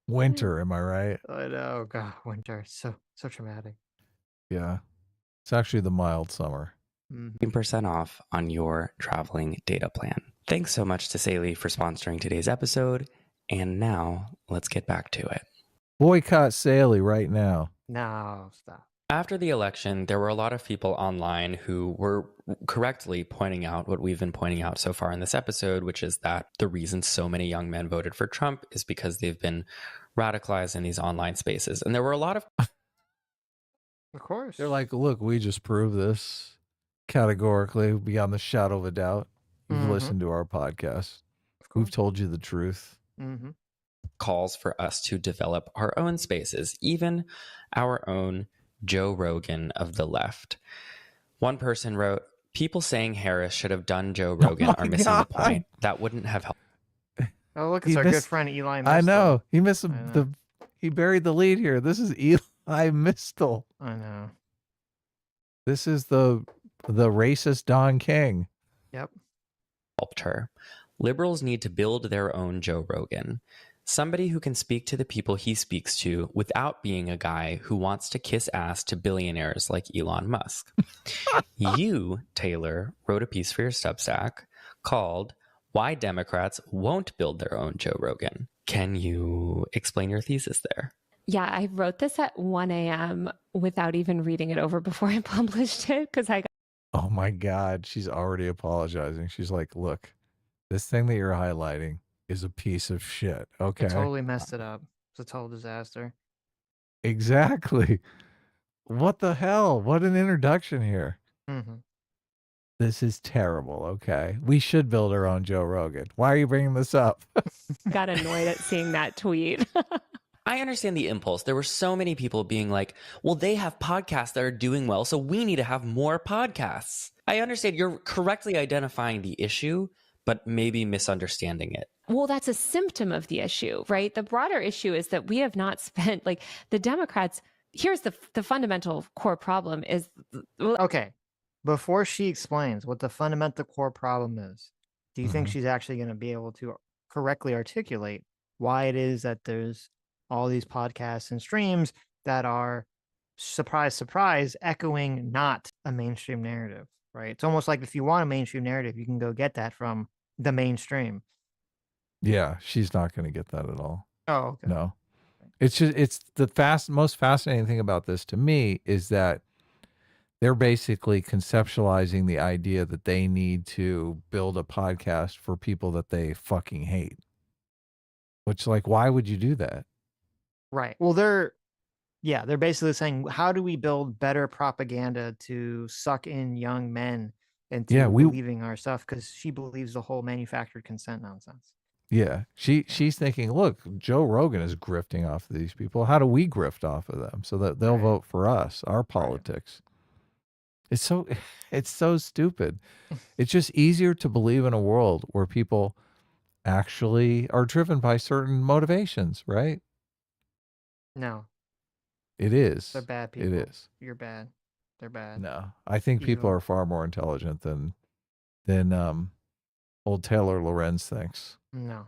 Speaker 2: Winter, am I right?
Speaker 1: I know, God, winter. So traumatic.
Speaker 2: Yeah. It's actually the mild summer.
Speaker 3: 15% off on your traveling data plan. Thanks so much to Saley for sponsoring today's episode. And now let's get back to it.
Speaker 2: Boycott Saley right now.
Speaker 1: No, stop.
Speaker 3: After the election, there were a lot of people online who were correctly pointing out what we've been pointing out so far in this episode, which is that the reason so many young men voted for Trump is because they've been radicalized in these online spaces. And there were a lot of...
Speaker 1: Of course.
Speaker 2: They're like, look, we just proved this categorically beyond the shadow of a doubt. You've listened to our podcast. We've told you the truth.
Speaker 3: Calls for us to develop our own spaces, even our own Joe Rogan of the left. One person wrote, people saying Harris should have done Joe Rogan are missing the point. That wouldn't have helped.
Speaker 1: Oh, look, it's our good friend Eli Mistel.
Speaker 2: I know. He missed he buried the lead here. This is Eli Mistel.
Speaker 1: I know.
Speaker 2: This is the racist Don King.
Speaker 1: Yep.
Speaker 3: Helped her. Liberals need to build their own Joe Rogan. Somebody who can speak to the people he speaks to without being a guy who wants to kiss ass to billionaires like Elon Musk. You, Taylor, wrote a piece for your Substack called Why Democrats Won't Build Their Own Joe Rogan. Can you explain your thesis there?
Speaker 5: Yeah, I wrote this at 1 a.m. without even reading it over before I published it because I got...
Speaker 2: Oh my God, she's already apologizing. She's like, look, this thing that you're highlighting is a piece of shit. Okay.
Speaker 1: I totally messed it up. It's a total disaster.
Speaker 2: Exactly. What the hell? What an introduction here. This is terrible. Okay. We should build our own Joe Rogan. Why are you bringing this up?
Speaker 5: got annoyed at seeing that tweet.
Speaker 3: I understand the impulse. There were so many people being like, well, they have podcasts that are doing well, so we need to have more podcasts. I understand you're correctly identifying the issue, but maybe misunderstanding it.
Speaker 5: Well, that's a symptom of the issue, right? The broader issue is that we have not spent, like, the Democrats, here's the fundamental core problem is...
Speaker 1: Okay, before she explains what the fundamental core problem is, do you think she's actually going to be able to correctly articulate why it is that there's all these podcasts and streams that are, surprise, surprise, echoing not a mainstream narrative, right? It's almost like if you want a mainstream narrative, you can go get that from the mainstream.
Speaker 2: Yeah, she's not going to get that at all.
Speaker 1: Oh, okay.
Speaker 2: No. It's just, it's the most fascinating thing about this to me is that they're basically conceptualizing the idea that they need to build a podcast for people that they fucking hate. Which, like, why would you do that?
Speaker 1: Right. Well, they're basically saying, how do we build better propaganda to suck in young men into believing our stuff? Because she believes the whole manufactured consent nonsense.
Speaker 2: Yeah. She's thinking, look, Joe Rogan is grifting off of these people. How do we grift off of them so that they'll vote for us, our politics? Right. It's so stupid. It's just easier to believe in a world where people actually are driven by certain motivations, right?
Speaker 1: No.
Speaker 2: It is.
Speaker 1: They're bad people.
Speaker 2: It is.
Speaker 1: You're bad. They're bad.
Speaker 2: No. I think people are far more intelligent than old Taylor Lorenz thinks.
Speaker 1: No.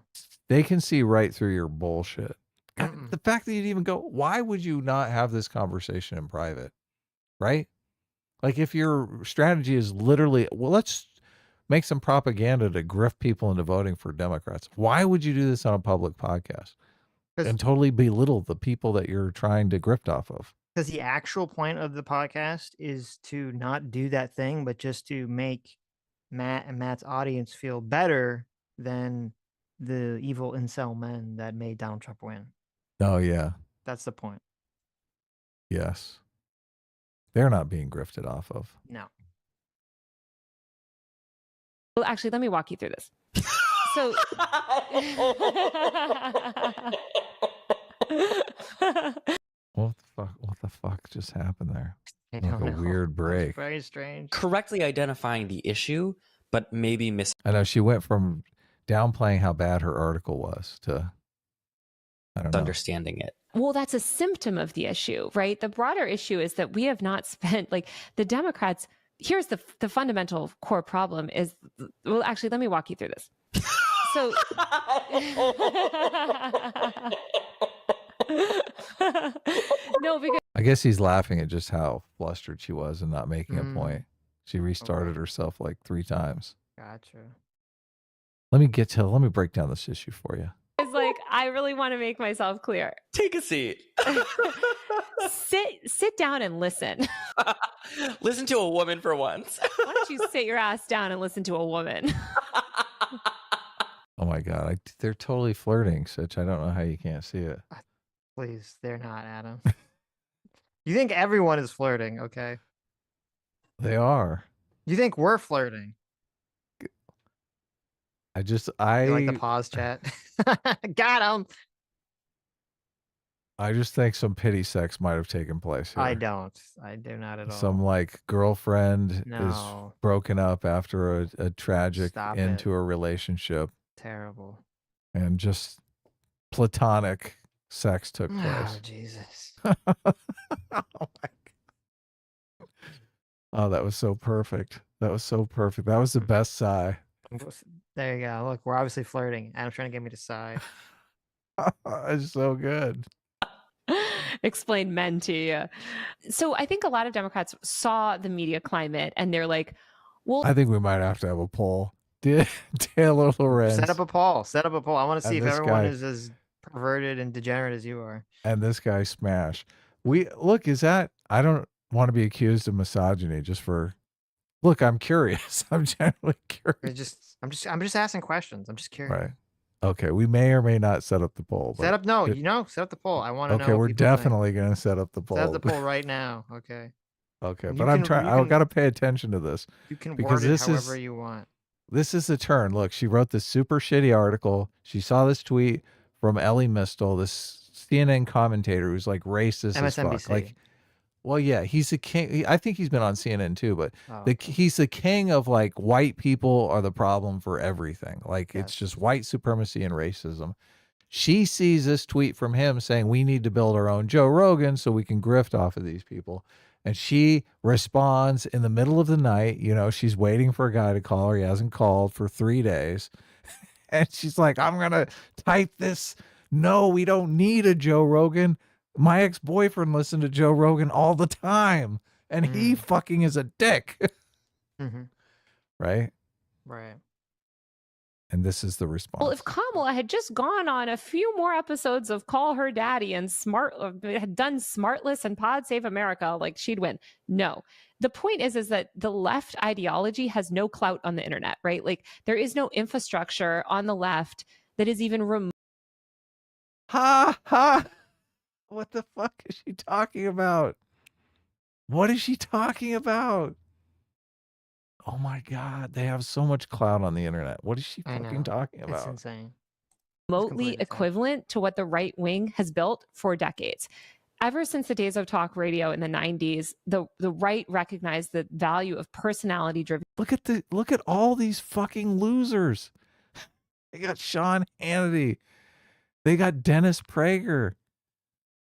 Speaker 2: They can see right through your bullshit. God, the fact that you'd even go, why would you not have this conversation in private? Right? Like, if your strategy is literally, well, let's make some propaganda to grift people into voting for Democrats. Why would you do this on a public podcast and totally belittle the people that you're trying to grift off of?
Speaker 1: Because the actual point of the podcast is to not do that thing, but just to make Matt and Matt's audience feel better than the evil incel men that made Donald Trump win.
Speaker 2: Oh, yeah.
Speaker 1: That's the point.
Speaker 2: Yes. They're not being grifted off of.
Speaker 1: No.
Speaker 5: Well, actually, let me walk you through this. So
Speaker 2: What the fuck just happened there?
Speaker 1: I
Speaker 2: Like
Speaker 1: don't
Speaker 2: a
Speaker 1: know.
Speaker 2: weird
Speaker 1: That's
Speaker 2: break.
Speaker 1: very strange.
Speaker 3: Correctly identifying the issue, but maybe
Speaker 2: I know she went from downplaying how bad her article was to, I don't know.
Speaker 3: misunderstanding it.
Speaker 5: Well, that's a symptom of the issue, right? The broader issue is that we have not spent, like, the Democrats. Here's the fundamental core problem is, well, actually, let me walk you through this. So, no, because
Speaker 2: I guess he's laughing at just how flustered she was and not making a point. She restarted herself like 3 times.
Speaker 1: Gotcha.
Speaker 2: Let me break down this issue for you.
Speaker 5: it's like, I really want to make myself clear.
Speaker 3: Take a seat.
Speaker 5: Sit down and listen.
Speaker 3: Listen to a woman for once.
Speaker 5: Why don't you sit your ass down and listen to a woman?
Speaker 2: Oh my God. They're totally flirting, Sitch. I don't know how you can't see it.
Speaker 1: Please, they're not, Adam. You think everyone is flirting, okay?
Speaker 2: They are.
Speaker 1: You think we're flirting?
Speaker 2: I
Speaker 1: You like the pause chat? Got him.
Speaker 2: I just think some pity sex might have taken place here.
Speaker 1: I don't. I do not at all.
Speaker 2: Some like girlfriend
Speaker 1: No.
Speaker 2: is broken up after a tragic
Speaker 1: Stop
Speaker 2: end
Speaker 1: it.
Speaker 2: to a relationship,
Speaker 1: Terrible.
Speaker 2: and just platonic sex took
Speaker 1: Oh,
Speaker 2: place.
Speaker 1: Jesus.
Speaker 2: Oh my God. Oh, that was so perfect. That was so perfect. That was the best sigh.
Speaker 1: There you go. Look, we're obviously flirting. Adam's trying to get me to sigh.
Speaker 2: It's so good.
Speaker 5: Explain men to you. So I think a lot of Democrats saw the media climate and they're like, well,
Speaker 2: I think we might have to have a poll. Taylor Lorenz.
Speaker 1: Set up a poll. Set up a poll. I want to see
Speaker 2: And
Speaker 1: if
Speaker 2: this
Speaker 1: everyone
Speaker 2: guy.
Speaker 1: is as perverted and degenerate as you are.
Speaker 2: And this guy smash. I don't want to be accused of misogyny look, I'm curious. I'm genuinely curious.
Speaker 1: I'm just asking questions. I'm just curious.
Speaker 2: Right. Okay. We may or may not set up the poll.
Speaker 1: Set up the poll. I want to know.
Speaker 2: Okay,
Speaker 1: what
Speaker 2: we're
Speaker 1: people think.
Speaker 2: definitely going to set up the poll.
Speaker 1: Set up the poll right now. Okay.
Speaker 2: Okay,
Speaker 1: And
Speaker 2: but
Speaker 1: you can-
Speaker 2: I've got to pay attention to this.
Speaker 1: You can
Speaker 2: because
Speaker 1: word it however you want.
Speaker 2: This is the turn. Look, she wrote this super shitty article. She saw this tweet from Ellie Mistel, this CNN commentator who's like racist as fuck.
Speaker 1: MSNBC.
Speaker 2: Like, well, yeah, he's a king. I think he's been on CNN too, but
Speaker 1: Oh,
Speaker 2: he's the king of like white people are the problem for everything. Like it's
Speaker 1: Yes.
Speaker 2: just white supremacy and racism. She sees this tweet from him saying we need to build our own Joe Rogan so we can grift off of these people. And she responds in the middle of the night. You know, she's waiting for a guy to call her. He hasn't called for 3 days. And she's like, I'm going to type this. No, we don't need a Joe Rogan. My ex-boyfriend listened to Joe Rogan all the time. And he fucking is a dick.
Speaker 1: Mm-hmm.
Speaker 2: Right?
Speaker 1: Right.
Speaker 2: And this is the response.
Speaker 5: well, if Kamala had just gone on a few more episodes of Call Her Daddy and had done Smartless and Pod Save America, like she'd win. No. The point is that the left ideology has no clout on the internet, right? Like there is no infrastructure on the left that is even remote.
Speaker 2: Ha ha. What the fuck is she talking about? What is she talking about? Oh my God. They have so much clout on the internet. What is she
Speaker 1: I
Speaker 2: fucking
Speaker 1: know.
Speaker 2: talking
Speaker 1: It's
Speaker 2: about?
Speaker 1: insane.
Speaker 5: remotely
Speaker 1: completely insane.
Speaker 5: equivalent to what the right wing has built for decades. Ever since the days of talk radio in the 90s, the right recognized the value of personality driven.
Speaker 2: Look at all these fucking losers. They got Sean Hannity. They got Dennis Prager.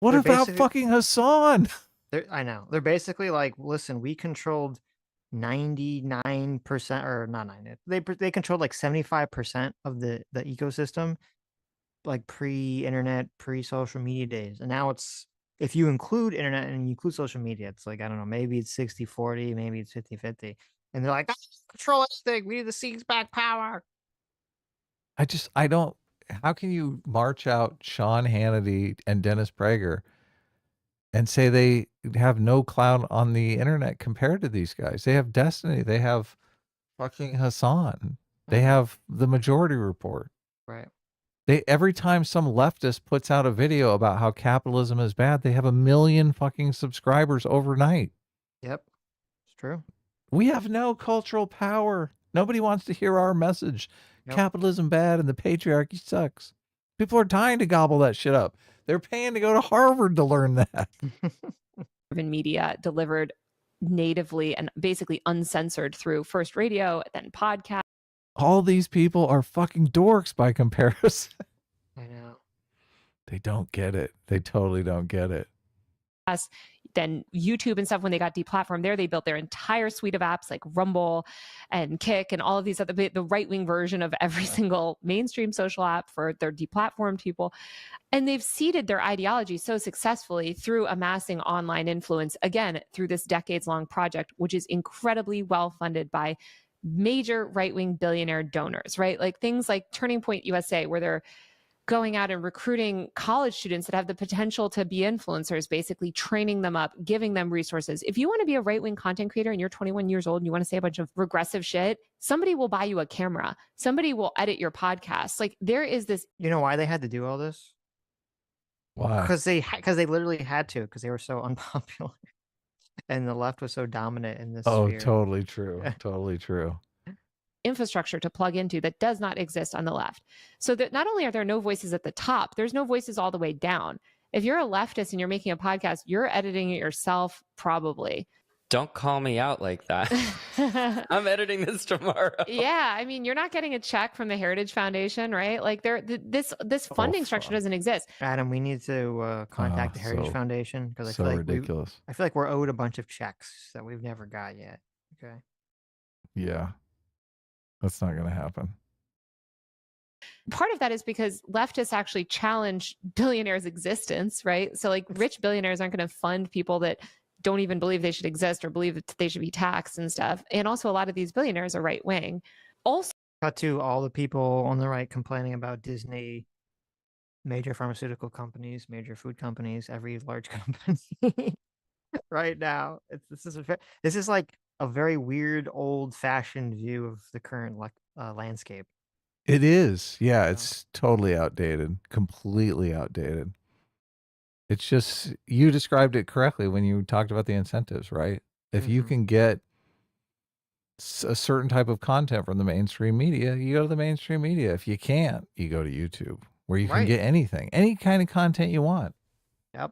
Speaker 2: What
Speaker 1: They're
Speaker 2: about
Speaker 1: basically-
Speaker 2: fucking Hassan?
Speaker 1: I know. They're basically like, listen, we controlled 99% or not 90. They controlled like 75% of the ecosystem, like pre-internet, pre-social media days. And now it's, if you include internet and you include social media, it's like, I don't know, maybe it's 60-40, maybe it's 50-50. And they're like, control everything. We need the seize back power.
Speaker 2: I don't, how can you march out Sean Hannity and Dennis Prager and say they have no clout on the internet compared to these guys? They have Destiny. They have fucking Hassan. They have the Majority Report.
Speaker 1: Right.
Speaker 2: Every time some leftist puts out a video about how capitalism is bad, they have 1 million fucking subscribers overnight.
Speaker 1: Yep. It's true.
Speaker 2: We have no cultural power. Nobody wants to hear our message capitalism bad and the patriarchy sucks. People are dying to gobble that shit up. They're paying to go to Harvard to learn that.
Speaker 5: Media delivered natively and basically uncensored through first radio, then podcast.
Speaker 2: All these people are fucking dorks by comparison.
Speaker 1: I know.
Speaker 2: They don't get it. They totally don't get it.
Speaker 5: Then YouTube and stuff, when they got deplatformed there, they built their entire suite of apps like Rumble and Kick and all of these other, the right-wing version of every single mainstream social app for their deplatformed people. And they've seeded their ideology so successfully through amassing online influence, again, through this decades-long project, which is incredibly well-funded by major right-wing billionaire donors, right? Like things like Turning Point USA, where they're going out and recruiting college students that have the potential to be influencers, basically training them up, giving them resources. If you want to be a right-wing content creator and you're 21 years old and you want to say a bunch of regressive shit, somebody will buy you a camera. Somebody will edit your podcast. Like there is this.
Speaker 1: You know why they had to do all this?
Speaker 2: Why?
Speaker 1: Because they literally had to, because they were so unpopular. And the left was so dominant in this sphere.
Speaker 2: Totally true. Totally true.
Speaker 5: Infrastructure to plug into that does not exist on the left. So that not only are there no voices at the top, there's no voices all the way down. If you're a leftist and you're making a podcast, you're editing it yourself, probably.
Speaker 3: Don't call me out like that. I'm editing this tomorrow.
Speaker 5: Yeah, I mean, you're not getting a check from the Heritage Foundation, right? Like this funding structure doesn't exist.
Speaker 1: Adam, we need to contact the Heritage Foundation, because I feel like
Speaker 2: ridiculous.
Speaker 1: I feel like we're owed a bunch of checks that we've never got yet. Okay.
Speaker 2: Yeah. That's not going to happen.
Speaker 5: Part of that is because leftists actually challenge billionaires' existence, right? So like rich billionaires aren't going to fund people that don't even believe they should exist or believe that they should be taxed and stuff. And also a lot of these billionaires are right wing. Also,
Speaker 1: cut to all the people on the right complaining about Disney, major pharmaceutical companies, major food companies, every large company right now. This is like a very weird, old-fashioned view of the current landscape.
Speaker 2: It is. Yeah, it's totally outdated. Completely outdated. It's just, you described it correctly when you talked about the incentives, right? If you can get a certain type of content from the mainstream media, you go to the mainstream media. If you can't, you go to YouTube, where you can get anything, any kind of content you want.
Speaker 1: Yep.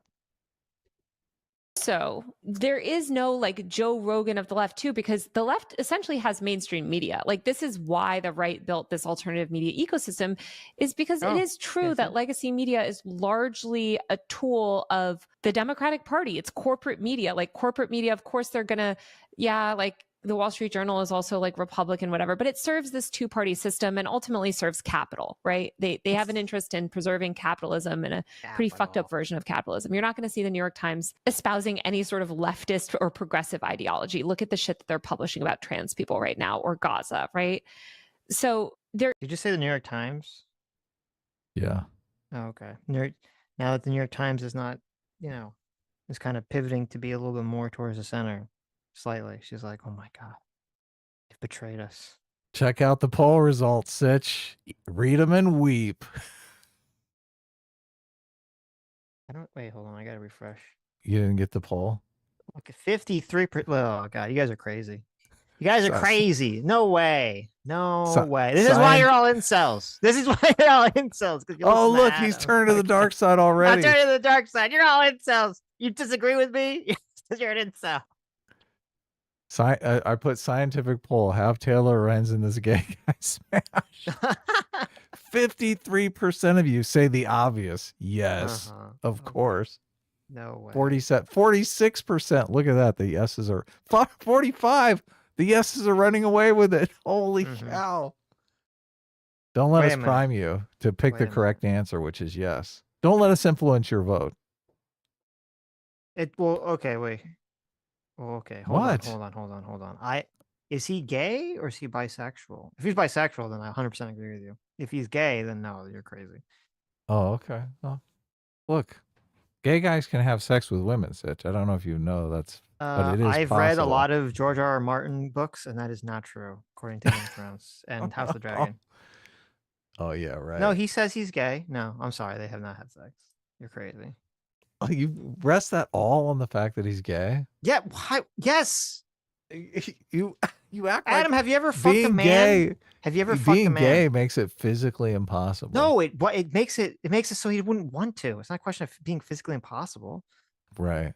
Speaker 5: So there is no like Joe Rogan of the left too, because the left essentially has mainstream media. Like this is why the right built this alternative media ecosystem, is because it is true that legacy media is largely a tool of the Democratic Party. It's corporate media. Like corporate media, of course, they're gonna, like the Wall Street Journal is also like Republican, whatever, but it serves this two-party system and ultimately serves capital, right? They have an interest in preserving capitalism and a pretty fucked up version of capitalism. You're not going to see the New York Times espousing any sort of leftist or progressive ideology. Look at the shit that they're publishing about trans people right now, or Gaza, right? So they're.
Speaker 1: Did you say the New York Times?
Speaker 2: Yeah.
Speaker 1: Oh, okay. Now that the New York Times is not, is kind of pivoting to be a little bit more towards the center. Slightly. She's like, oh my God, you've betrayed us.
Speaker 2: Check out the poll results, Sitch. Read them and weep.
Speaker 1: Wait, hold on. I got to refresh.
Speaker 2: You didn't get the poll?
Speaker 1: Okay, 53%. Oh, God, you guys are crazy. You guys are crazy. No way. No way. This is why you're all incels. This is why you're all incels.
Speaker 2: Oh, look, he's turned to the dark side already.
Speaker 1: I'm turning to the dark side. You're all incels. You disagree with me? You're an incel.
Speaker 2: I put scientific poll. Have Taylor Lorenz in this gay guy smash. 53% of you say the obvious. Yes, of course.
Speaker 1: No way.
Speaker 2: 46%. Look at that. The yeses are 45. The yeses are running away with it. Holy cow. Don't let us prime you to pick the correct answer, which is yes. Don't let us influence your vote.
Speaker 1: Okay, wait. Okay, hold on. Is he gay or is he bisexual? If he's bisexual, then I 100% agree with you. If he's gay, then no, you're crazy.
Speaker 2: Oh, okay. Well, look, gay guys can have sex with women, Sitch. I don't know if you know that's, but it is
Speaker 1: I've
Speaker 2: possible.
Speaker 1: read a lot of George R.R. Martin books, and that is not true, according to Game of Thrones and House of the Dragon.
Speaker 2: Oh, yeah, right.
Speaker 1: No, he says he's gay. No, I'm sorry. They have not had sex. You're crazy.
Speaker 2: Oh, you rest that all on the fact that he's gay?
Speaker 1: Yeah. Why? Yes.
Speaker 2: You You act
Speaker 1: Adam,
Speaker 2: like
Speaker 1: have you ever fucked a
Speaker 2: being
Speaker 1: man?
Speaker 2: gay.
Speaker 1: Have you ever fucked a
Speaker 2: Being
Speaker 1: man?
Speaker 2: gay makes it physically impossible.
Speaker 1: No, it makes it so he wouldn't want to. It's not a question of being physically impossible.
Speaker 2: Right.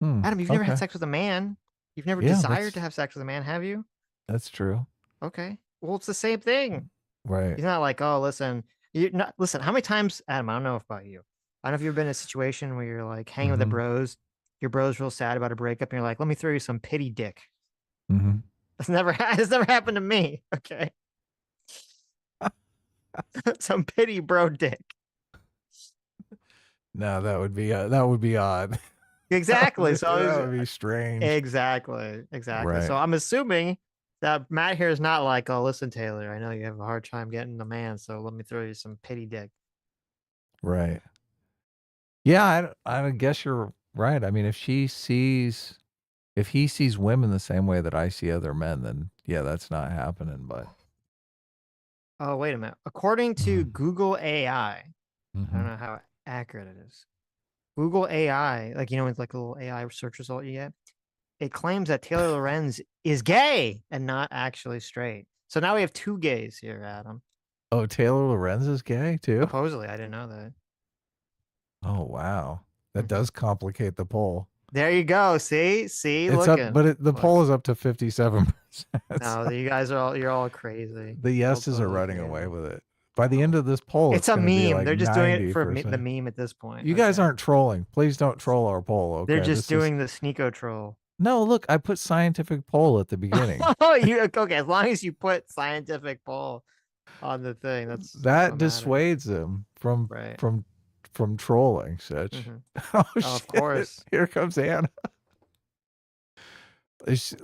Speaker 1: Adam, you've never had
Speaker 2: Okay.
Speaker 1: sex with a man. You've never
Speaker 2: Yeah,
Speaker 1: desired to have sex with a man, have you?
Speaker 2: That's true.
Speaker 1: Okay. Well, it's the same thing.
Speaker 2: Right.
Speaker 1: He's not like, oh, listen, listen. How many times, Adam? I don't know about you. I don't know if you've been in a situation where you're like hanging with the bros. Your bro's real sad about a breakup, and you're like, let me throw you some pity dick.
Speaker 2: Mm-hmm.
Speaker 1: It's never happened to me. Okay. Some pity bro dick.
Speaker 2: No, that would be odd.
Speaker 1: Exactly. So
Speaker 2: that would be strange.
Speaker 1: Exactly.
Speaker 2: Right.
Speaker 1: So I'm assuming that Matt here is not like, oh, listen, Taylor, I know you have a hard time getting a man, so let me throw you some pity dick.
Speaker 2: Right. Yeah, I guess you're right. I mean, if he sees women the same way that I see other men, then yeah, that's not happening. But
Speaker 1: Oh, wait a minute. According to Google AI, I don't
Speaker 2: Mhm.
Speaker 1: know how accurate it is. Google AI, like, it's like a little AI search result you get. It claims that Taylor Lorenz is gay and not actually straight. So now we have two gays here, Adam.
Speaker 2: Oh, Taylor Lorenz is gay too?
Speaker 1: Supposedly, I didn't know that.
Speaker 2: Oh, wow. That does complicate the poll.
Speaker 1: There you go. See,
Speaker 2: It's
Speaker 1: looking.
Speaker 2: up, but the poll is up to 57%.
Speaker 1: No, you guys you're all crazy.
Speaker 2: The yeses are running away with it. By the end of this poll,
Speaker 1: It's a
Speaker 2: gonna be
Speaker 1: meme.
Speaker 2: like
Speaker 1: They're just doing it for the
Speaker 2: 90%.
Speaker 1: meme at this point.
Speaker 2: You guys aren't trolling. Please don't troll our poll. Okay.
Speaker 1: They're just doing the sneako troll.
Speaker 2: No, look, I put scientific poll at the beginning.
Speaker 1: Oh, okay. As long as you put scientific poll on the thing, that's
Speaker 2: that
Speaker 1: what
Speaker 2: dissuades them from trolling, Sitch. Oh,
Speaker 1: of course.
Speaker 2: Here comes Anna.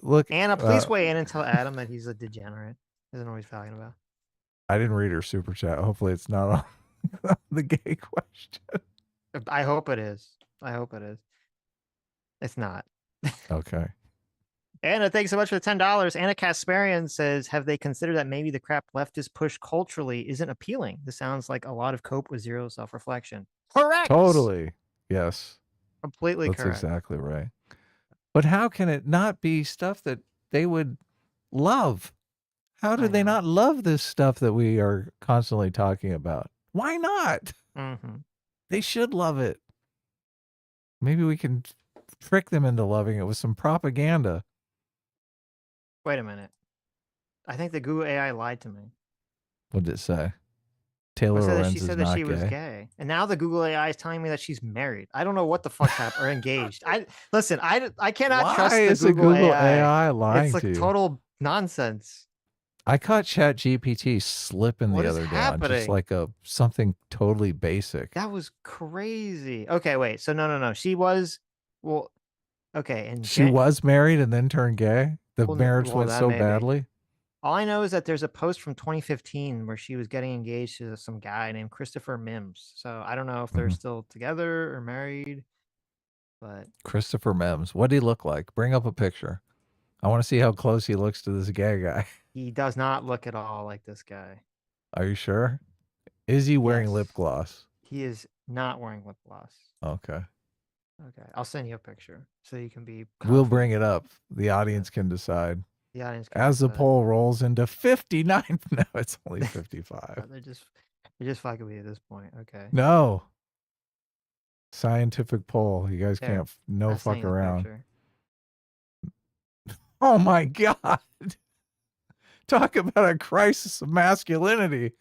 Speaker 2: Look,
Speaker 1: Anna, please weigh in and tell Adam that he's a degenerate. Doesn't know what he's talking about.
Speaker 2: I didn't read her super chat. Hopefully, it's not on the gay question.
Speaker 1: I hope it is. It's not.
Speaker 2: Okay.
Speaker 1: Anna, thanks so much for the $10. Anna Kasparian says, have they considered that maybe the crap leftists push culturally isn't appealing? This sounds like a lot of cope with zero self-reflection. Correct.
Speaker 2: Totally. Yes.
Speaker 1: Completely
Speaker 2: That's
Speaker 1: correct.
Speaker 2: exactly right. But how can it not be stuff that they would love? How do they not love this stuff that we are constantly talking about? Why not? They should love it. Maybe we can trick them into loving it with some propaganda.
Speaker 1: Wait a minute. I think the Google AI lied to me.
Speaker 2: What did it say? Taylor Lorenz
Speaker 1: she
Speaker 2: is
Speaker 1: said
Speaker 2: not
Speaker 1: that she
Speaker 2: gay.
Speaker 1: was gay, and now the Google AI is telling me that she's married. I don't know what the fuck's happened or engaged. I cannot trust
Speaker 2: Why
Speaker 1: the
Speaker 2: is the
Speaker 1: Google
Speaker 2: Google
Speaker 1: AI.
Speaker 2: AI lying
Speaker 1: It's like
Speaker 2: to you?
Speaker 1: total nonsense.
Speaker 2: I caught ChatGPT slipping
Speaker 1: What
Speaker 2: the
Speaker 1: is
Speaker 2: other day on just
Speaker 1: happening?
Speaker 2: like something totally basic.
Speaker 1: That was crazy. Okay, wait. So no. She was okay, and
Speaker 2: She was married and then turned gay. The marriage went
Speaker 1: that
Speaker 2: so
Speaker 1: may be.
Speaker 2: badly.
Speaker 1: All I know is that there's a post from 2015 where she was getting engaged to some guy named Christopher Mims. So I don't know if they're still together or married, but
Speaker 2: Christopher Mims. What did he look like? Bring up a picture. I want to see how close he looks to this gay guy.
Speaker 1: he does not look at all like this guy.
Speaker 2: Are you sure? Is he wearing lip gloss?
Speaker 1: He is not wearing lip gloss.
Speaker 2: Okay.
Speaker 1: Okay, I'll send you a picture so you can be.
Speaker 2: We'll bring it up. The audience can decide.
Speaker 1: The audience can
Speaker 2: As the
Speaker 1: decide.
Speaker 2: poll rolls into 59. No, it's only 55.
Speaker 1: They're just fucking with you at this point. Okay.
Speaker 2: No. Scientific poll. You guys
Speaker 1: There,
Speaker 2: can't
Speaker 1: sent
Speaker 2: fuck
Speaker 1: you the
Speaker 2: around.
Speaker 1: picture.
Speaker 2: Oh my God. Talk about a crisis of masculinity.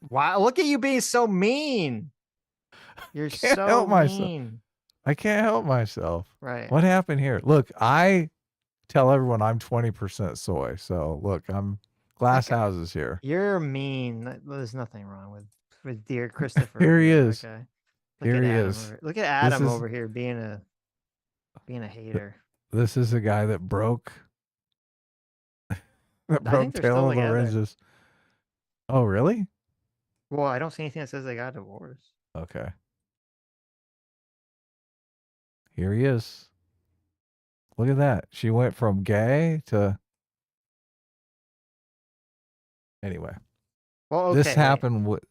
Speaker 1: Wow, look at you being so mean. You're
Speaker 2: Can't
Speaker 1: so
Speaker 2: help myself.
Speaker 1: mean.
Speaker 2: I can't help myself.
Speaker 1: Right.
Speaker 2: What happened here? Look, I tell everyone I'm 20% soy. So look, I'm glass houses here.
Speaker 1: You're mean. There's nothing wrong with dear Christopher.
Speaker 2: Here he is.
Speaker 1: Okay.
Speaker 2: Here he is.
Speaker 1: Look at Adam
Speaker 2: This is-
Speaker 1: over here being a hater.
Speaker 2: This is a guy that broke
Speaker 1: think they're still
Speaker 2: Taylor
Speaker 1: together.
Speaker 2: Lorenz's. Oh, really?
Speaker 1: Well, I don't see anything that says they got divorced.
Speaker 2: Okay. Here he is. Look at that. She went from gay to. Anyway.
Speaker 1: Well, okay,
Speaker 2: this
Speaker 1: wait.
Speaker 2: happened with.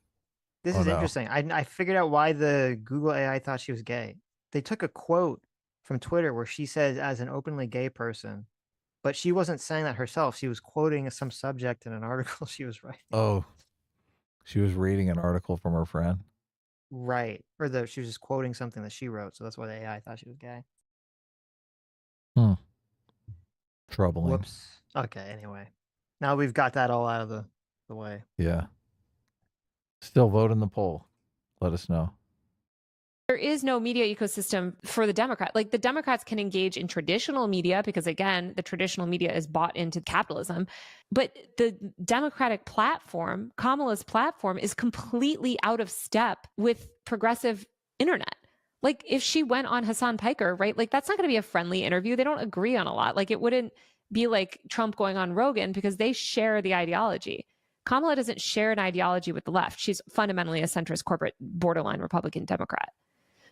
Speaker 1: This
Speaker 2: Oh,
Speaker 1: is
Speaker 2: no.
Speaker 1: interesting. I figured out why the Google AI thought she was gay. They took a quote from Twitter where she says, as an openly gay person, but she wasn't saying that herself. She was quoting some subject in an article she was writing.
Speaker 2: Oh, she was reading an article from her friend.
Speaker 1: Right. She was just quoting something that she wrote. So that's why the AI thought she was gay.
Speaker 2: Troubling.
Speaker 1: Whoops. Okay. Anyway, now we've got that all out of the way.
Speaker 2: Yeah. Still vote in the poll. Let us know.
Speaker 5: There is no media ecosystem for the Democrat. Like the Democrats can engage in traditional media because, again, the traditional media is bought into capitalism. But the Democratic platform, Kamala's platform, is completely out of step with progressive internet. Like if she went on Hassan Piker, right? Like that's not going to be a friendly interview. They don't agree on a lot. Like it wouldn't be like Trump going on Rogan because they share the ideology. Kamala doesn't share an ideology with the left. She's fundamentally a centrist, corporate, borderline Republican Democrat.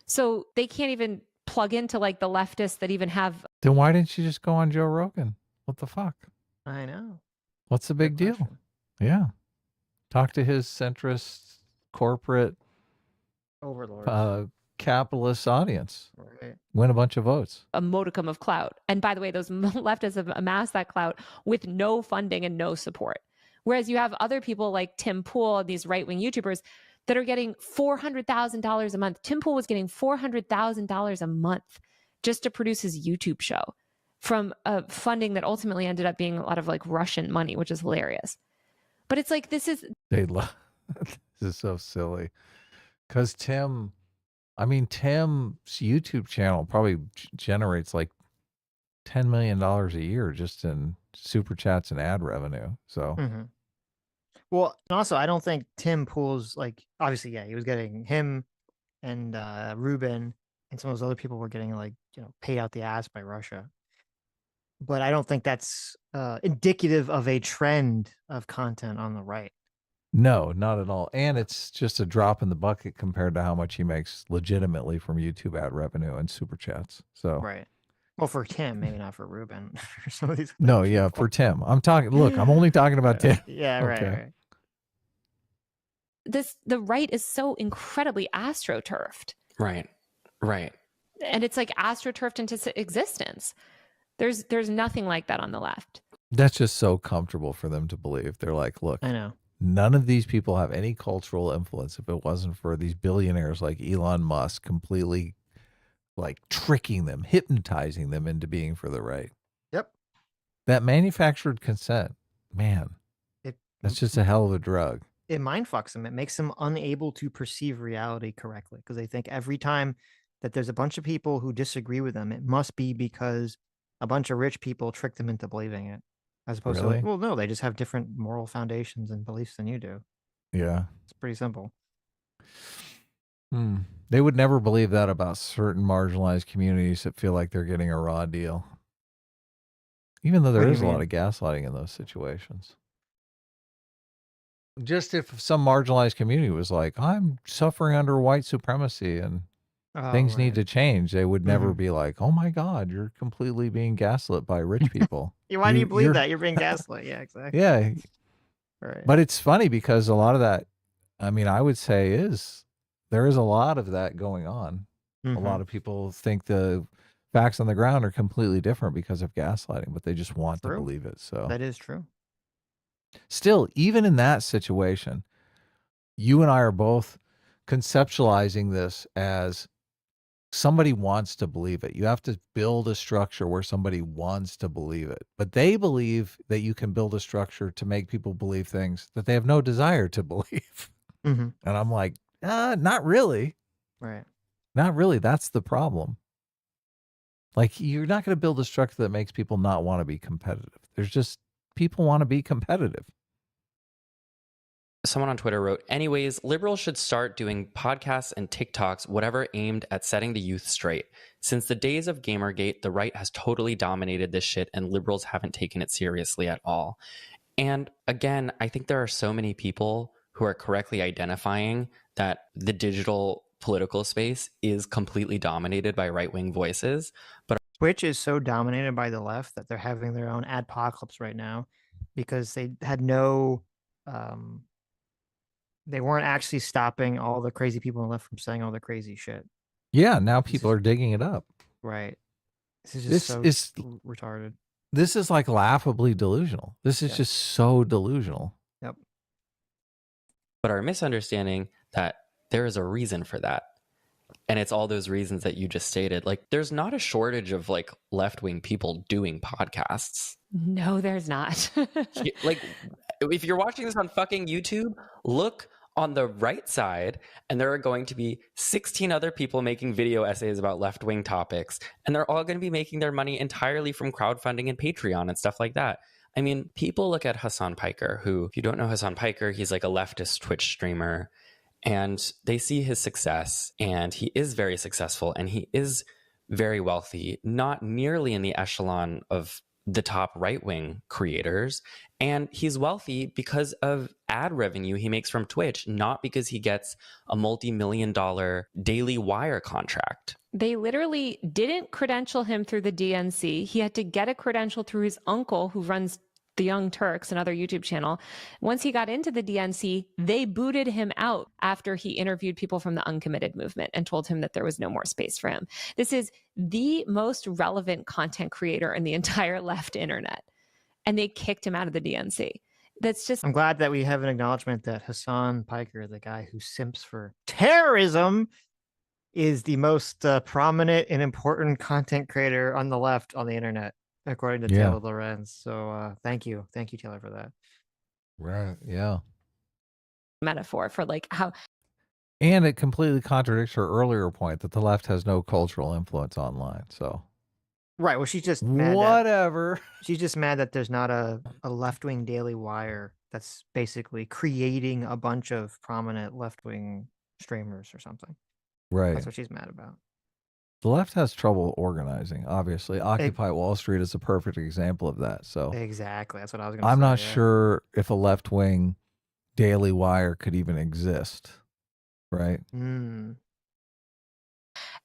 Speaker 5: So they can't even plug into like the leftists that even have.
Speaker 2: Then why didn't she just go on Joe Rogan? What the fuck?
Speaker 1: I know.
Speaker 2: What's the big deal? Yeah. Talk to his centrist corporate
Speaker 1: overlords,
Speaker 2: capitalist audience.
Speaker 1: Right.
Speaker 2: Win a bunch of votes.
Speaker 5: A modicum of clout. And by the way, those leftists have amassed that clout with no funding and no support. Whereas you have other people like Tim Pool and these right-wing YouTubers that are getting $400,000 a month. Tim Pool was getting $400,000 a month just to produce his YouTube show from funding that ultimately ended up being a lot of like Russian money, which is hilarious. But it's like, this is...
Speaker 2: This is so silly. Because Tim's YouTube channel probably generates like $10 million a year just in super chats and ad revenue. So...
Speaker 1: Well, also, I don't think Tim Pool's like, obviously, yeah, he was getting him and Ruben and some of those other people were getting like, paid out the ass by Russia. But I don't think that's indicative of a trend of content on the right.
Speaker 2: No, not at all. And it's just a drop in the bucket compared to how much he makes legitimately from YouTube ad revenue and super chats. So,
Speaker 1: right. Well, for Tim, maybe not for Ruben. Or some of these
Speaker 2: no, yeah, for Tim. I'm only talking about Tim.
Speaker 1: Yeah,
Speaker 2: okay.
Speaker 1: right.
Speaker 5: The right is so incredibly astroturfed.
Speaker 3: Right.
Speaker 5: And it's like astroturfed into existence. There's nothing like that on the left.
Speaker 2: That's just so comfortable for them to believe. They're like, look,
Speaker 1: I know.
Speaker 2: None of these people have any cultural influence if it wasn't for these billionaires like Elon Musk completely like tricking them, hypnotizing them into being for the right.
Speaker 1: Yep.
Speaker 2: That manufactured consent, man, that's just a hell of a drug.
Speaker 1: It mind fucks them. It makes them unable to perceive reality correctly because they think every time that there's a bunch of people who disagree with them, it must be because a bunch of rich people tricked them into believing it. As opposed to, like, well, no, they just have different moral foundations and beliefs than you do.
Speaker 2: Yeah.
Speaker 1: It's pretty simple.
Speaker 2: They would never believe that about certain marginalized communities that feel like they're getting a raw deal. Even though there is a lot of gaslighting in those situations. Just if some marginalized community was like, I'm suffering under white supremacy and things need to change, they would never be like, oh my God, you're completely being gaslit by rich people.
Speaker 1: Why do you believe that? You're being gaslit. Yeah, exactly.
Speaker 2: Yeah.
Speaker 1: Right.
Speaker 2: But it's funny because a lot of that, I mean, I would say there is a lot of that going on. A lot of people think the facts on the ground are completely different because of gaslighting, but they just want to believe it. So
Speaker 1: that is true.
Speaker 2: Still, even in that situation, you and I are both conceptualizing this as somebody wants to believe it. You have to build a structure where somebody wants to believe it. But they believe that you can build a structure to make people believe things that they have no desire to believe. And I'm like, not really.
Speaker 1: Right.
Speaker 2: Not really. That's the problem. Like, you're not going to build a structure that makes people not want to be competitive. There's just people want to be competitive.
Speaker 3: Someone on Twitter wrote, anyways, liberals should start doing podcasts and TikToks, whatever aimed at setting the youth straight. Since the days of Gamergate, the right has totally dominated this shit and liberals haven't taken it seriously at all. And again, I think there are so many people who are correctly identifying that the digital political space is completely dominated by right-wing voices. But
Speaker 1: Twitch is so dominated by the left that they're having their own adpocalypse right now because they had no... they weren't actually stopping all the crazy people on the left from saying all the crazy shit.
Speaker 2: Yeah, now people are digging it up.
Speaker 1: Right. This is just so retarded.
Speaker 2: This is like laughably delusional. This is just so delusional.
Speaker 1: Yep.
Speaker 3: But our misunderstanding that there is a reason for that. And it's all those reasons that you just stated. Like, there's not a shortage of like left-wing people doing podcasts.
Speaker 5: No, there's not.
Speaker 3: Like, if you're watching this on fucking YouTube, look on the right side, and there are going to be 16 other people making video essays about left-wing topics, and they're all going to be making their money entirely from crowdfunding and Patreon and stuff like that. I mean, people look at Hassan Piker, who, if you don't know Hassan Piker, he's like a leftist Twitch streamer, and they see his success, and he is very successful, and he is very wealthy, not nearly in the echelon of the top right-wing creators. And he's wealthy because of ad revenue he makes from Twitch, not because he gets a multi-million-dollar Daily Wire contract.
Speaker 5: They literally didn't credential him through the DNC. He had to get a credential through his uncle, who runs The Young Turks, another YouTube channel. Once he got into the DNC, they booted him out after he interviewed people from the uncommitted movement and told him that there was no more space for him. This is the most relevant content creator in the entire left internet. And they kicked him out of the DNC. That's just...
Speaker 1: I'm glad that we have an acknowledgement that Hassan Piker, the guy who simps for terrorism, is the most prominent and important content creator on the left on the internet, according to Taylor Lorenz. So thank you. Thank you, Taylor, for that.
Speaker 2: Right. Yeah.
Speaker 5: Metaphor for like how...
Speaker 2: And it completely contradicts her earlier point that the left has no cultural influence online. So...
Speaker 1: Right. Well, she's just mad
Speaker 2: whatever.
Speaker 1: She's just mad that there's not a left-wing Daily Wire that's basically creating a bunch of prominent left-wing streamers or something.
Speaker 2: Right.
Speaker 1: That's what she's mad about.
Speaker 2: The left has trouble organizing, obviously. Occupy Wall Street is a perfect example of that. So
Speaker 1: exactly. That's what I was going to say.
Speaker 2: I'm not sure if a left-wing Daily Wire could even exist. Right?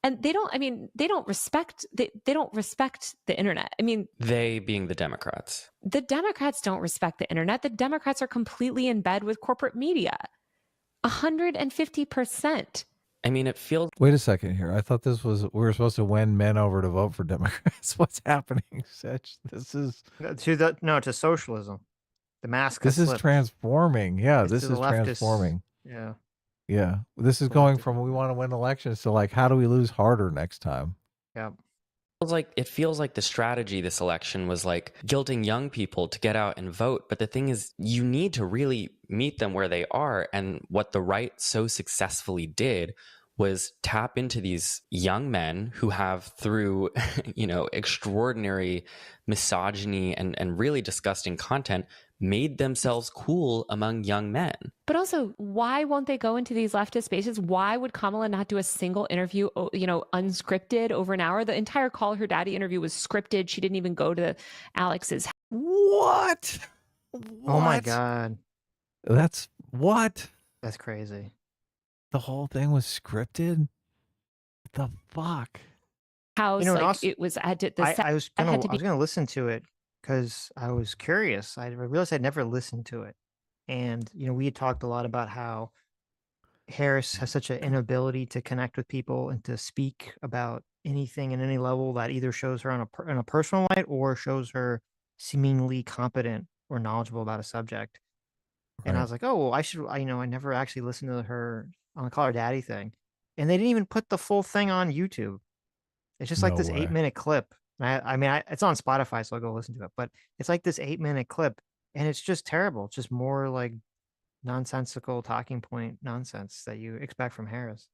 Speaker 5: And they don't respect the internet. I mean,
Speaker 3: they being the Democrats.
Speaker 5: The Democrats don't respect the internet. The Democrats are completely in bed with corporate media. 150%.
Speaker 3: I mean, it feels...
Speaker 2: Wait a second here. I thought we were supposed to win men over to vote for Democrats. What's happening, Sitch? This is...
Speaker 1: to socialism. The mask
Speaker 2: This is transforming. Yeah, this is transforming.
Speaker 1: Yeah.
Speaker 2: Yeah, this is going from we want to win elections to like, how do we lose harder next time?
Speaker 1: Yeah.
Speaker 3: It feels like the strategy this election was like guilting young people to get out and vote. But the thing is, you need to really meet them where they are. And what the right so successfully did was tap into these young men who have, through, extraordinary misogyny and really disgusting content, made themselves cool among young men.
Speaker 5: But also, why won't they go into these leftist spaces? Why would Kamala not do a single interview, unscripted over an hour? The entire Call Her Daddy interview was scripted. She didn't even go to Alex's house.
Speaker 2: What?
Speaker 1: Oh my God.
Speaker 2: That's what?
Speaker 1: That's crazy.
Speaker 2: The whole thing was scripted? What the fuck?
Speaker 5: House,
Speaker 1: also,
Speaker 5: it was... I
Speaker 1: was going to listen to it because I was curious. I realized I'd never listened to it. And, we had talked a lot about how Harris has such an inability to connect with people and to speak about anything at any level that either shows her on a personal light or shows her seemingly competent or knowledgeable about a subject. Right. And I was like, oh, well, I never actually listened to her on the Call Her Daddy thing. And they didn't even put the full thing on YouTube. It's just like this 8-minute clip. It's on Spotify, so I'll go listen to it. But it's like this 8-minute clip, and it's just terrible. It's just more like nonsensical talking point nonsense that you expect from Harris.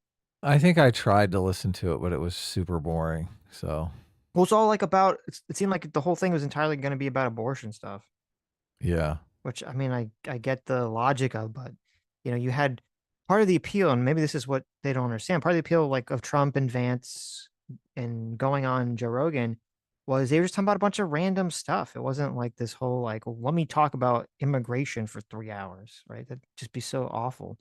Speaker 2: I think I tried to listen to it, but it was super boring. So,
Speaker 1: well, it's all like about. It seemed like the whole thing was entirely going to be about abortion stuff.
Speaker 2: Yeah.
Speaker 1: Which I get the logic of, but you had part of the appeal, and maybe this is what they don't understand. Part of the appeal, like of Trump and Vance and going on Joe Rogan, was they were just talking about a bunch of random stuff. It wasn't like this whole well, let me talk about immigration for 3 hours, right? That'd just be so awful.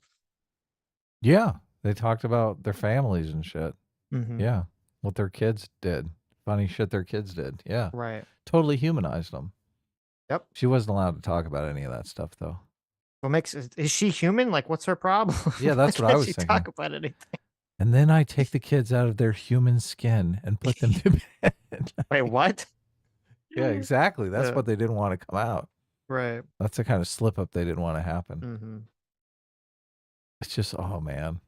Speaker 2: Yeah, they talked about their families and shit.
Speaker 1: Mm-hmm.
Speaker 2: Yeah, what their kids did, funny shit their kids did. Yeah,
Speaker 1: right.
Speaker 2: Totally humanized them.
Speaker 1: Yep.
Speaker 2: She wasn't allowed to talk about any of that stuff though.
Speaker 1: Is she human? Like, what's her problem?
Speaker 2: Yeah, that's what I was thinking.
Speaker 1: Talk about anything.
Speaker 2: And then I take the kids out of their human skin and put them to bed.
Speaker 1: Wait, what?
Speaker 2: Yeah, exactly. That's
Speaker 1: Yeah.
Speaker 2: what they didn't want to come out.
Speaker 1: Right.
Speaker 2: That's the kind of slip up they didn't want to happen.
Speaker 1: Mm-hmm.
Speaker 2: It's just, oh man.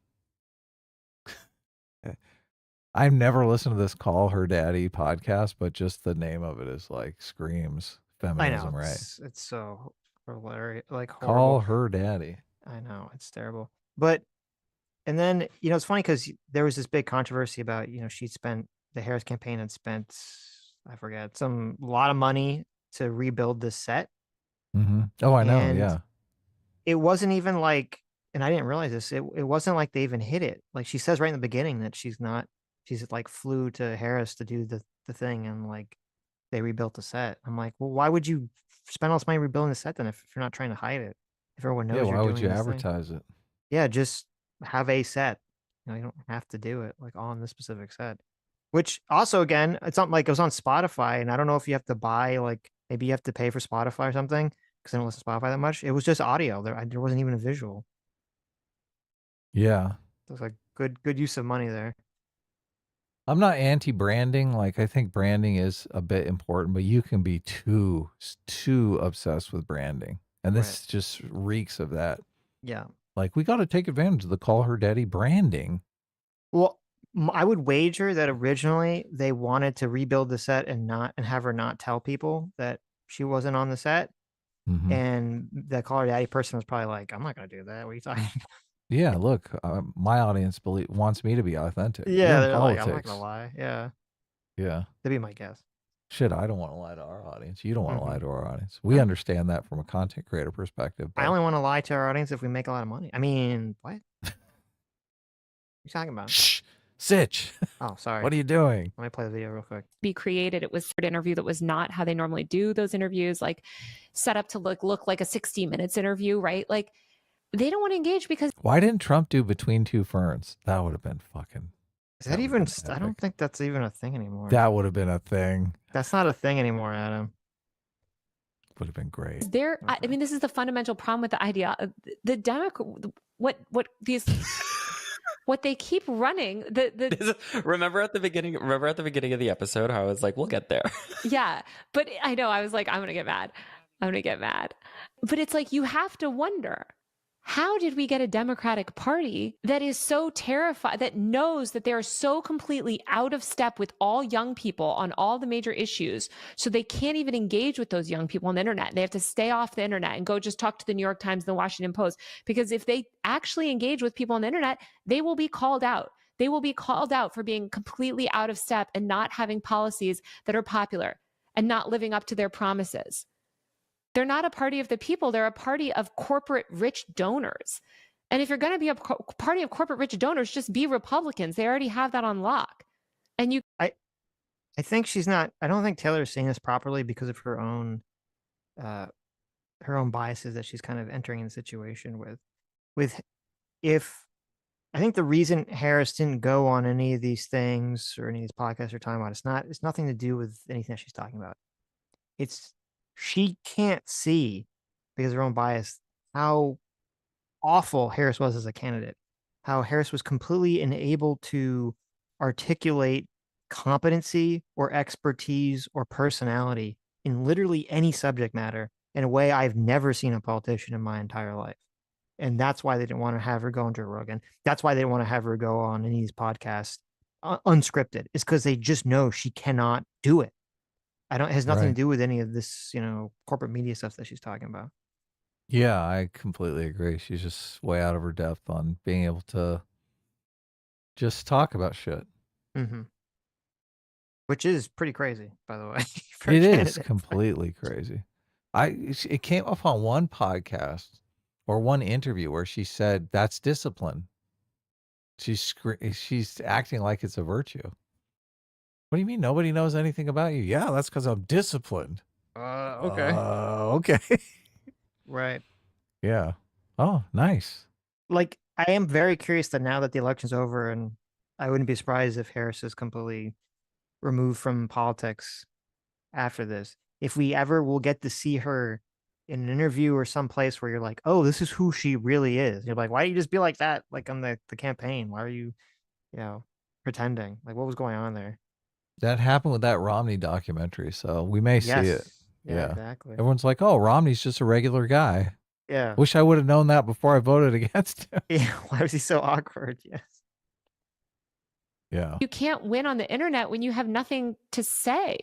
Speaker 2: I've never listened to this Call Her Daddy podcast, but just the name of it is like screams
Speaker 1: I
Speaker 2: feminism,
Speaker 1: know.
Speaker 2: right?
Speaker 1: It's so hilarious, like
Speaker 2: Call
Speaker 1: horrible.
Speaker 2: Her Daddy.
Speaker 1: I know, it's terrible. But and then it's funny because there was this big controversy about the Harris campaign had spent, I forget, some lot of money to rebuild the set,
Speaker 2: Mm-hmm. Oh, I know.
Speaker 1: and
Speaker 2: Yeah.
Speaker 1: it wasn't even like, and I didn't realize this. It wasn't like they even hit it. Like she says right in the beginning that she's like flew to Harris to do the thing, and like they rebuilt the set. I'm like, well, why would you spend all this money rebuilding the set then if you're not trying to hide it? If everyone knows
Speaker 2: Yeah.
Speaker 1: you're
Speaker 2: Why would
Speaker 1: doing
Speaker 2: you
Speaker 1: this thing.
Speaker 2: advertise it?
Speaker 1: Yeah, just have a set. You don't have to do it like on this specific set. Which also, again, it's not like it was on Spotify, and I don't know if you have to buy, like maybe you have to pay for Spotify or something because I don't listen to Spotify that much. It was just audio. There wasn't even a visual.
Speaker 2: Yeah.
Speaker 1: It was like good use of money there.
Speaker 2: I'm not anti-branding. Like, I think branding is a bit important, but you can be too obsessed with branding. And this just reeks of that.
Speaker 1: Yeah.
Speaker 2: Like, we got to take advantage of the Call Her Daddy branding.
Speaker 1: Well, I would wager that originally they wanted to rebuild the set and have her not tell people that she wasn't on the set.
Speaker 2: Mhm.
Speaker 1: And the Call Her Daddy person was probably like, I'm not going to do that. What are you talking about?
Speaker 2: Yeah, look, my audience wants me to be authentic.
Speaker 1: Yeah,
Speaker 2: You're in
Speaker 1: they're like, I'm not
Speaker 2: politics.
Speaker 1: going to lie. Yeah.
Speaker 2: Yeah.
Speaker 1: That'd be my guess.
Speaker 2: Shit, I don't want to lie to our audience. You don't want to lie
Speaker 1: Mhm.
Speaker 2: to our audience. We understand that from a content creator perspective.
Speaker 1: I
Speaker 2: But
Speaker 1: only want to lie to our audience if we make a lot of money. I mean, what? What are you talking about?
Speaker 2: shh, Sitch.
Speaker 1: Oh, sorry.
Speaker 2: What are you doing?
Speaker 1: Let me play the video real quick.
Speaker 5: Be created. It was an interview that was not how they normally do those interviews, like set up to look like a 60 minutes interview, right? Like they don't want to engage because
Speaker 2: Why didn't Trump do Between Two Ferns? That would have been fucking.
Speaker 1: Is that even? I don't think that's even a thing anymore.
Speaker 2: That would have been a thing.
Speaker 1: That's not a thing anymore, Adam.
Speaker 2: Would have been great.
Speaker 5: there. I mean, this is the fundamental problem with the idea. The Democrat, what these. What they keep running,
Speaker 3: remember at the beginning of the episode how I was like, we'll get there.
Speaker 5: Yeah, but I know I was like, I'm gonna get mad. But it's like you have to wonder, how did we get a Democratic Party that is so terrified, that knows that they're so completely out of step with all young people on all the major issues, so they can't even engage with those young people on the internet. They have to stay off the internet and go just talk to the New York Times and the Washington Post, because if they actually engage with people on the internet, they will be called out. They will be called out for being completely out of step and not having policies that are popular and not living up to their promises. They're not a party of the people. They're a party of corporate rich donors. And if you're going to be a party of corporate rich donors, just be Republicans. They already have that on lock. And
Speaker 1: I think she's not. I don't think Taylor is seeing this properly because of her own biases that she's kind of entering in the situation with. If I think the reason Harris didn't go on any of these things or any of these podcasts we're talking about, it's nothing to do with anything that she's talking about. It's she can't see, because of her own bias, how awful Harris was as a candidate, how Harris was completely unable to articulate competency or expertise or personality in literally any subject matter in a way I've never seen a politician in my entire life. And that's why they didn't want to have her go on Joe Rogan. That's why they didn't want to have her go on any of these podcasts unscripted. It's because they just know she cannot do it. It has nothing to do with any of this, corporate media stuff that she's talking about.
Speaker 2: Yeah, I completely agree. She's just way out of her depth on being able to just talk about shit.
Speaker 1: Mm-hmm. Which is pretty crazy, by the way.
Speaker 2: It is completely crazy. It came up on one podcast or one interview where she said that's discipline. She's acting like it's a virtue. What do you mean nobody knows anything about you? Yeah, that's because I'm disciplined.
Speaker 1: Okay.
Speaker 2: Okay.
Speaker 1: Right.
Speaker 2: Yeah. Oh, nice.
Speaker 1: Like, I am very curious that now that the election's over, and I wouldn't be surprised if Harris is completely removed from politics after this. If we ever will get to see her in an interview or someplace where you're like, oh, this is who she really is. You're like, why do you just be like that? Like on the campaign? Why are you, pretending? Like, what was going on there?
Speaker 2: That happened with that Romney documentary, so we may see it.
Speaker 1: Yes. Yeah, exactly.
Speaker 2: Everyone's like, oh, Romney's just a regular guy.
Speaker 1: Yeah.
Speaker 2: Wish I would have known that before I voted against him.
Speaker 1: Yeah. Why was he so awkward? Yes.
Speaker 2: Yeah.
Speaker 5: You can't win on the internet when you have nothing to say.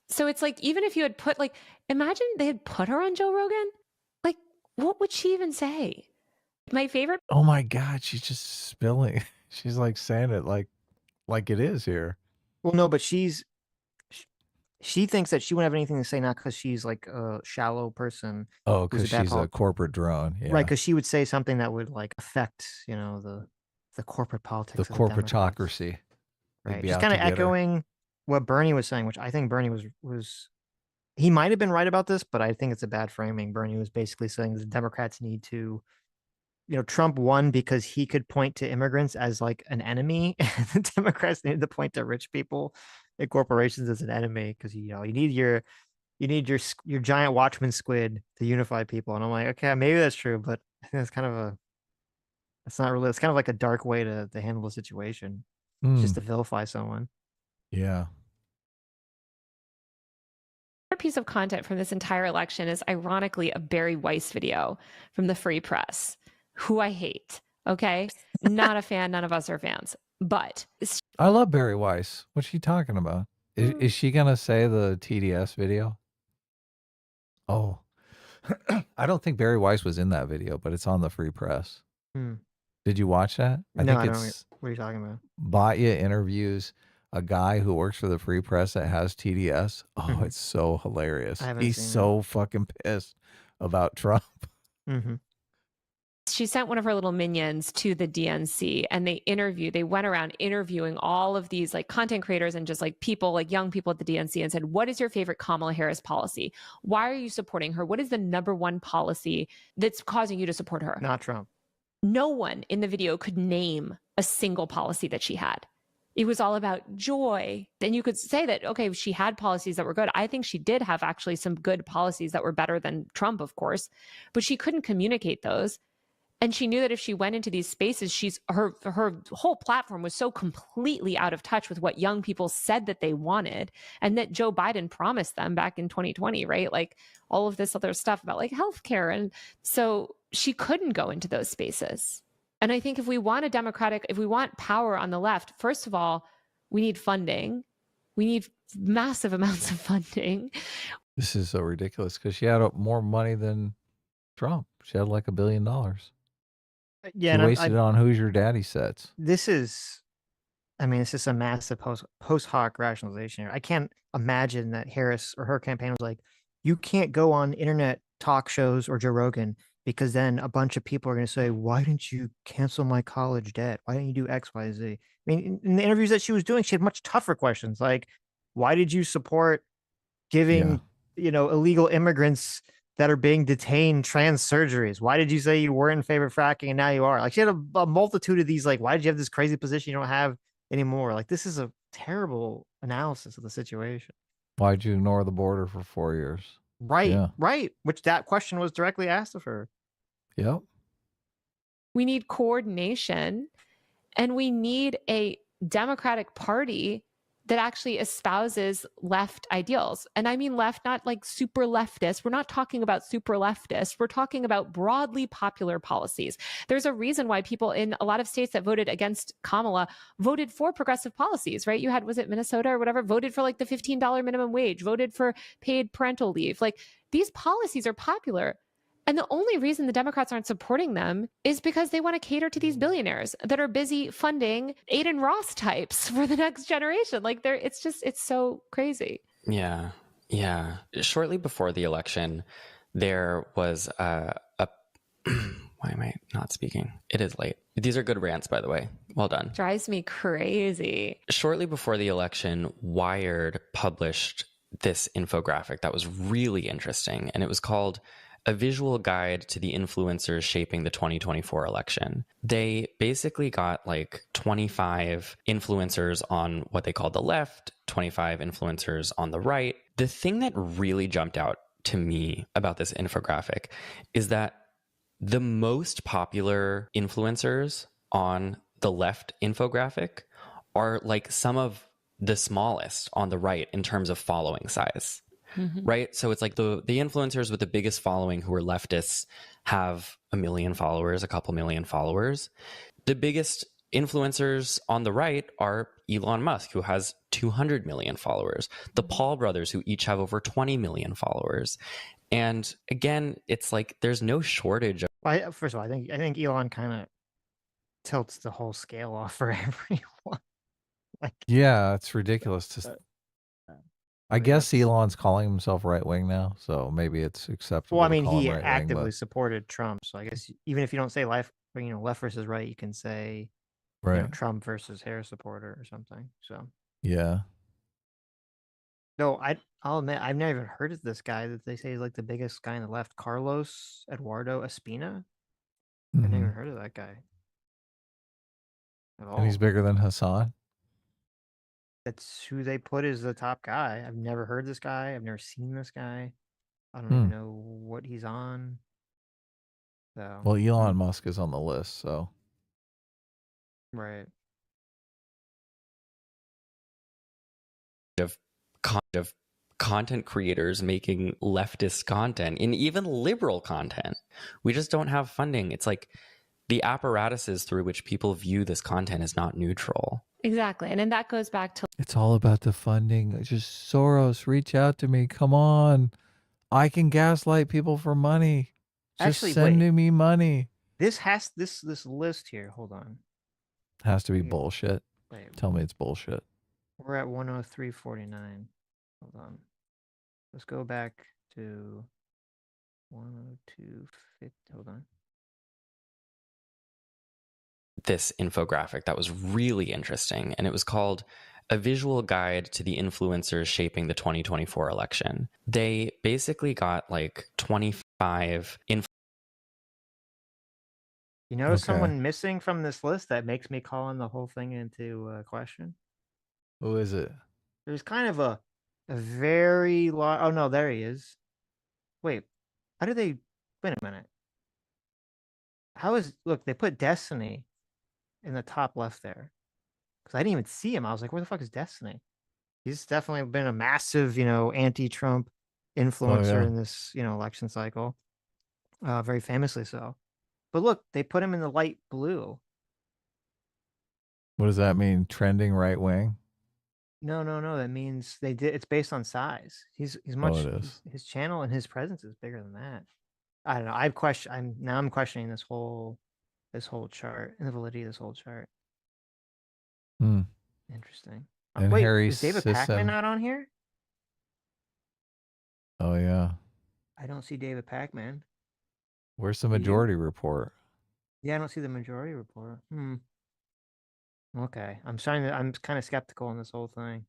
Speaker 5: So it's like, even if you had put, like, imagine they had put her on Joe Rogan. Like, what would she even say? My favorite.
Speaker 2: Oh my God, she's just spilling. She's like saying it like it is here.
Speaker 1: Well, no, but she thinks that she wouldn't have anything to say, not because she's like a shallow person.
Speaker 2: Oh,
Speaker 1: who's
Speaker 2: because
Speaker 1: bad
Speaker 2: she's a corporate drone. Yeah.
Speaker 1: Right, because she would say something that would like affect, the corporate politics.
Speaker 2: The
Speaker 1: of Democrats.
Speaker 2: corporatocracy.
Speaker 1: Right. Just kind of echoing what Bernie was saying, which I think Bernie was he might have been right about this, but I think it's a bad framing. Bernie was basically saying that the Democrats need to, Trump won because he could point to immigrants as like an enemy, and the Democrats needed to point to rich people and corporations as an enemy because you need your giant watchman squid to unify people. And I'm like, okay, maybe that's true, but I think it's not really. It's kind of like a dark way to handle the situation, just to vilify someone.
Speaker 2: Yeah.
Speaker 5: Piece of content from this entire election is ironically a Barry Weiss video from the Free Press, who I hate. Okay. Not a fan. None of us are fans, but
Speaker 2: I love Barry Weiss. What's she talking about? Is she going to say the TDS video? Oh, I don't think Barry Weiss was in that video, but it's on the Free Press. Did you watch that?
Speaker 1: I think it's. What are you talking about?
Speaker 2: Batya interviews a guy who works for the Free Press that has TDS. Oh, it's so hilarious. He's so fucking pissed about Trump.
Speaker 5: She sent one of her little minions to the DNC, and they went around interviewing all of these like content creators and just like people, like young people at the DNC, and said, what is your favorite Kamala Harris policy? Why are you supporting her? What is the number one policy that's causing you to support her?
Speaker 1: Not Trump.
Speaker 5: No one in the video could name a single policy that she had. It was all about joy. Then you could say that, okay, she had policies that were good. I think she did have actually some good policies that were better than Trump, of course, but she couldn't communicate those. And she knew that if she went into these spaces, her whole platform was so completely out of touch with what young people said that they wanted, and that Joe Biden promised them back in 2020, right? Like all of this other stuff about like healthcare. And so she couldn't go into those spaces. And I think if we want if we want power on the left, first of all, we need funding. We need massive amounts of funding.
Speaker 2: This is so ridiculous because she had more money than Trump. She had like $1 billion.
Speaker 1: Yeah,
Speaker 2: she wasted it on Who's Your Daddy sets.
Speaker 1: This is a massive post hoc rationalization here. I can't imagine that Harris or her campaign was like, you can't go on internet talk shows or Joe Rogan because then a bunch of people are going to say, why didn't you cancel my college debt? Why didn't you do X, Y, Z? I mean, in the interviews that she was doing, she had much tougher questions like, why did you support giving, illegal immigrants that are being detained trans surgeries? Why did you say you weren't in favor of fracking and now you are? Like, she had a multitude of these, like, why did you have this crazy position you don't have anymore? Like, this is a terrible analysis of the situation.
Speaker 2: Why'd you ignore the border for 4 years?
Speaker 1: Right, yeah. Right. Which that question was directly asked of her.
Speaker 2: Yep.
Speaker 5: We need coordination, and we need a Democratic Party that actually espouses left ideals. And I mean left, not like super leftist. We're not talking about super leftist. We're talking about broadly popular policies. There's a reason why people in a lot of states that voted against Kamala voted for progressive policies, right? You had, was it Minnesota or whatever, voted for like the $15 minimum wage, voted for paid parental leave. Like, these policies are popular. And the only reason the Democrats aren't supporting them is because they want to cater to these billionaires that are busy funding Aiden Ross types for the next generation. Like, it's so crazy.
Speaker 3: Yeah. Yeah. Shortly before the election, there was why am I not speaking? It is late. These are good rants, by the way. Well done.
Speaker 5: Drives me crazy.
Speaker 3: Shortly before the election, Wired published this infographic that was really interesting, and it was called A Visual Guide to the Influencers Shaping the 2024 Election. They basically got like 25 influencers on what they called the left, 25 influencers on the right. The thing that really jumped out to me about this infographic is that the most popular influencers on the left infographic are like some of the smallest on the right in terms of following size. Right? So it's like the influencers with the biggest following who are leftists have 1 million followers, a couple million followers. The biggest influencers on the right are Elon Musk, who has 200 million followers, the Paul brothers, who each have over 20 million followers. And again, it's like there's no shortage of.
Speaker 1: First of all, I think Elon kind of tilts the whole scale off for everyone. Like,
Speaker 2: yeah, it's ridiculous to. I guess Elon's calling himself right wing now, so maybe it's acceptable.
Speaker 1: well, I mean,
Speaker 2: to call
Speaker 1: he
Speaker 2: him right
Speaker 1: actively
Speaker 2: wing,
Speaker 1: supported Trump, so I guess even if you don't say left versus right, you can say,
Speaker 2: right?
Speaker 1: Trump versus Harris supporter or something. So
Speaker 2: Yeah.
Speaker 1: no, I'll admit I've never even heard of this guy that they say is like the biggest guy on the left, Carlos Eduardo Espina. I've never heard of that guy at all.
Speaker 2: And he's bigger than Hassan.
Speaker 1: That's who they put as the top guy. I've never heard this guy. I've never seen this guy. I don't even know what he's on. So
Speaker 2: Well, Elon Musk is on the list, so
Speaker 1: right.
Speaker 3: Of content creators making leftist content and even liberal content. We just don't have funding. It's like the apparatuses through which people view this content is not neutral.
Speaker 5: Exactly. And then that goes back to
Speaker 2: it's all about the funding. Just Soros, reach out to me. Come on. I can gaslight people for money. Just
Speaker 1: Actually,
Speaker 2: send me money.
Speaker 1: This list here. Hold on.
Speaker 2: Has to be bullshit.
Speaker 1: Wait.
Speaker 2: Tell me it's bullshit.
Speaker 1: We're at 103.49. Hold on. Let's go back to 102.50. Hold on.
Speaker 3: This infographic that was really interesting, and it was called A Visual Guide to the Influencers Shaping the 2024 Election. They basically got like 25
Speaker 1: You notice someone missing from this list that makes me calling the whole thing into question?
Speaker 2: Who is it?
Speaker 1: There's kind of a very large. Oh no, there he is. Wait, how did they? Wait a minute. Look? They put Destiny in the top left there because I didn't even see him. I was like, where the fuck is Destiny? He's definitely been a massive, anti-Trump influencer in this, election cycle. Very famously so. But look, they put him in the light blue.
Speaker 2: What does that mean? Trending right wing?
Speaker 1: No. That means they did. It's based on size. He's much.
Speaker 2: It is.
Speaker 1: His channel and his presence is bigger than that. I don't know. I'm questioning this whole chart and the validity of this whole chart. Interesting.
Speaker 2: And
Speaker 1: wait,
Speaker 2: Harry
Speaker 1: is David Pacman not on here?
Speaker 2: Oh yeah.
Speaker 1: I don't see David Pacman.
Speaker 2: Where's the majority report?
Speaker 1: Yeah, I don't see the majority report. Okay, I'm kind of skeptical on this whole thing.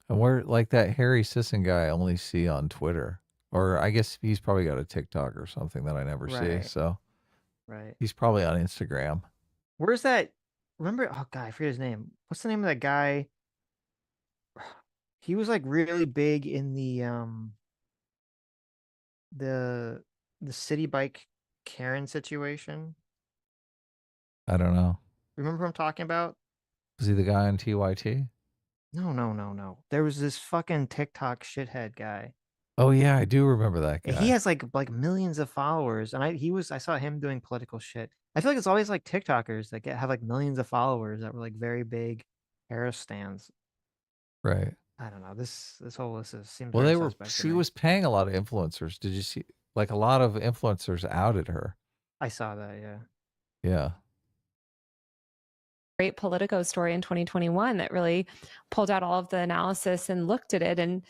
Speaker 2: And where, like, that Harry Sisson guy I only see on Twitter, or I guess he's probably got a TikTok or something that I never see. So,
Speaker 1: right,
Speaker 2: he's probably on Instagram.
Speaker 1: Where's that? Remember? Oh God, I forget his name. What's the name of that guy? He was like really big in the city bike Karen situation.
Speaker 2: I don't know.
Speaker 1: Remember who I'm talking about?
Speaker 2: Was he the guy on TYT?
Speaker 1: No. There was this fucking TikTok shithead guy.
Speaker 2: Oh yeah, I do remember that guy.
Speaker 1: He has like millions of followers, and I saw him doing political shit. I feel like it's always like TikTokers that have like millions of followers that were like very big Harris stands.
Speaker 2: Right.
Speaker 1: I don't know. This whole list seems
Speaker 2: well.
Speaker 1: Very
Speaker 2: They were.
Speaker 1: suspect
Speaker 2: She was paying a lot of influencers. Did you see? Like a lot of influencers outed her.
Speaker 1: I saw that. Yeah.
Speaker 2: Yeah.
Speaker 5: Great Politico story in 2021 that really pulled out all of the analysis and looked at it and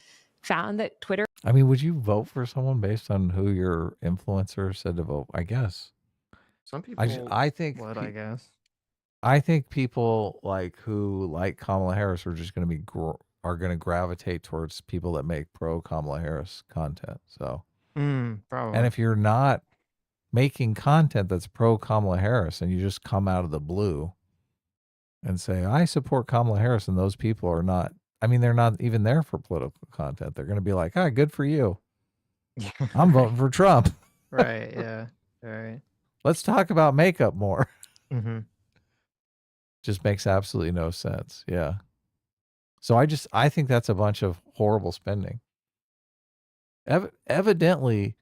Speaker 5: found that Twitter.
Speaker 2: I mean, would you vote for someone based on who your influencer said to vote? I guess.
Speaker 1: Some people.
Speaker 2: I think.
Speaker 1: What I guess.
Speaker 2: I think people who like Kamala Harris are just going to be are going to gravitate towards people that make pro Kamala Harris content. So.
Speaker 1: Probably.
Speaker 2: And if you're not making content that's pro Kamala Harris and you just come out of the blue and say, I support Kamala Harris, and those people are not, I mean, they're not even there for political content. They're going to be like, good for you. I'm voting for Trump.
Speaker 1: Right. Yeah. All right.
Speaker 2: Let's talk about makeup more.
Speaker 1: Mm-hmm.
Speaker 2: Just makes absolutely no sense. Yeah. So I think that's a bunch of horrible spending. Evidently,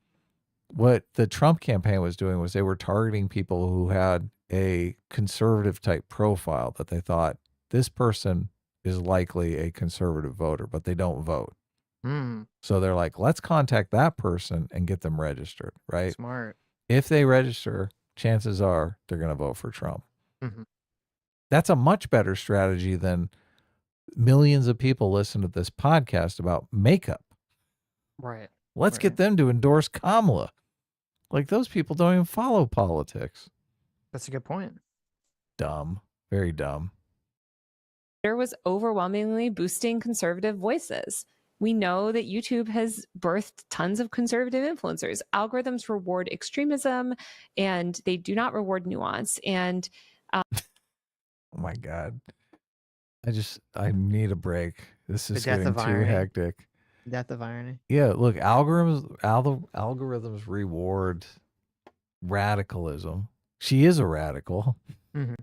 Speaker 2: what the Trump campaign was doing was they were targeting people who had a conservative type profile that they thought this person is likely a conservative voter, but they don't vote. So they're like, let's contact that person and get them registered, right?
Speaker 1: Smart.
Speaker 2: If they register, chances are they're going to vote for Trump.
Speaker 1: Mm-hmm.
Speaker 2: That's a much better strategy than millions of people listen to this podcast about makeup.
Speaker 1: Right.
Speaker 2: Let's get them to endorse Kamala. Like, those people don't even follow politics.
Speaker 1: That's a good point.
Speaker 2: Dumb. Very dumb.
Speaker 5: Twitter was overwhelmingly boosting conservative voices. We know that YouTube has birthed tons of conservative influencers. Algorithms reward extremism and they do not reward nuance. And
Speaker 2: oh my God. I need a break. This is getting too hectic.
Speaker 1: Death of irony.
Speaker 2: Yeah, look, algorithms reward radicalism. She is a radical.
Speaker 1: Mm-hmm.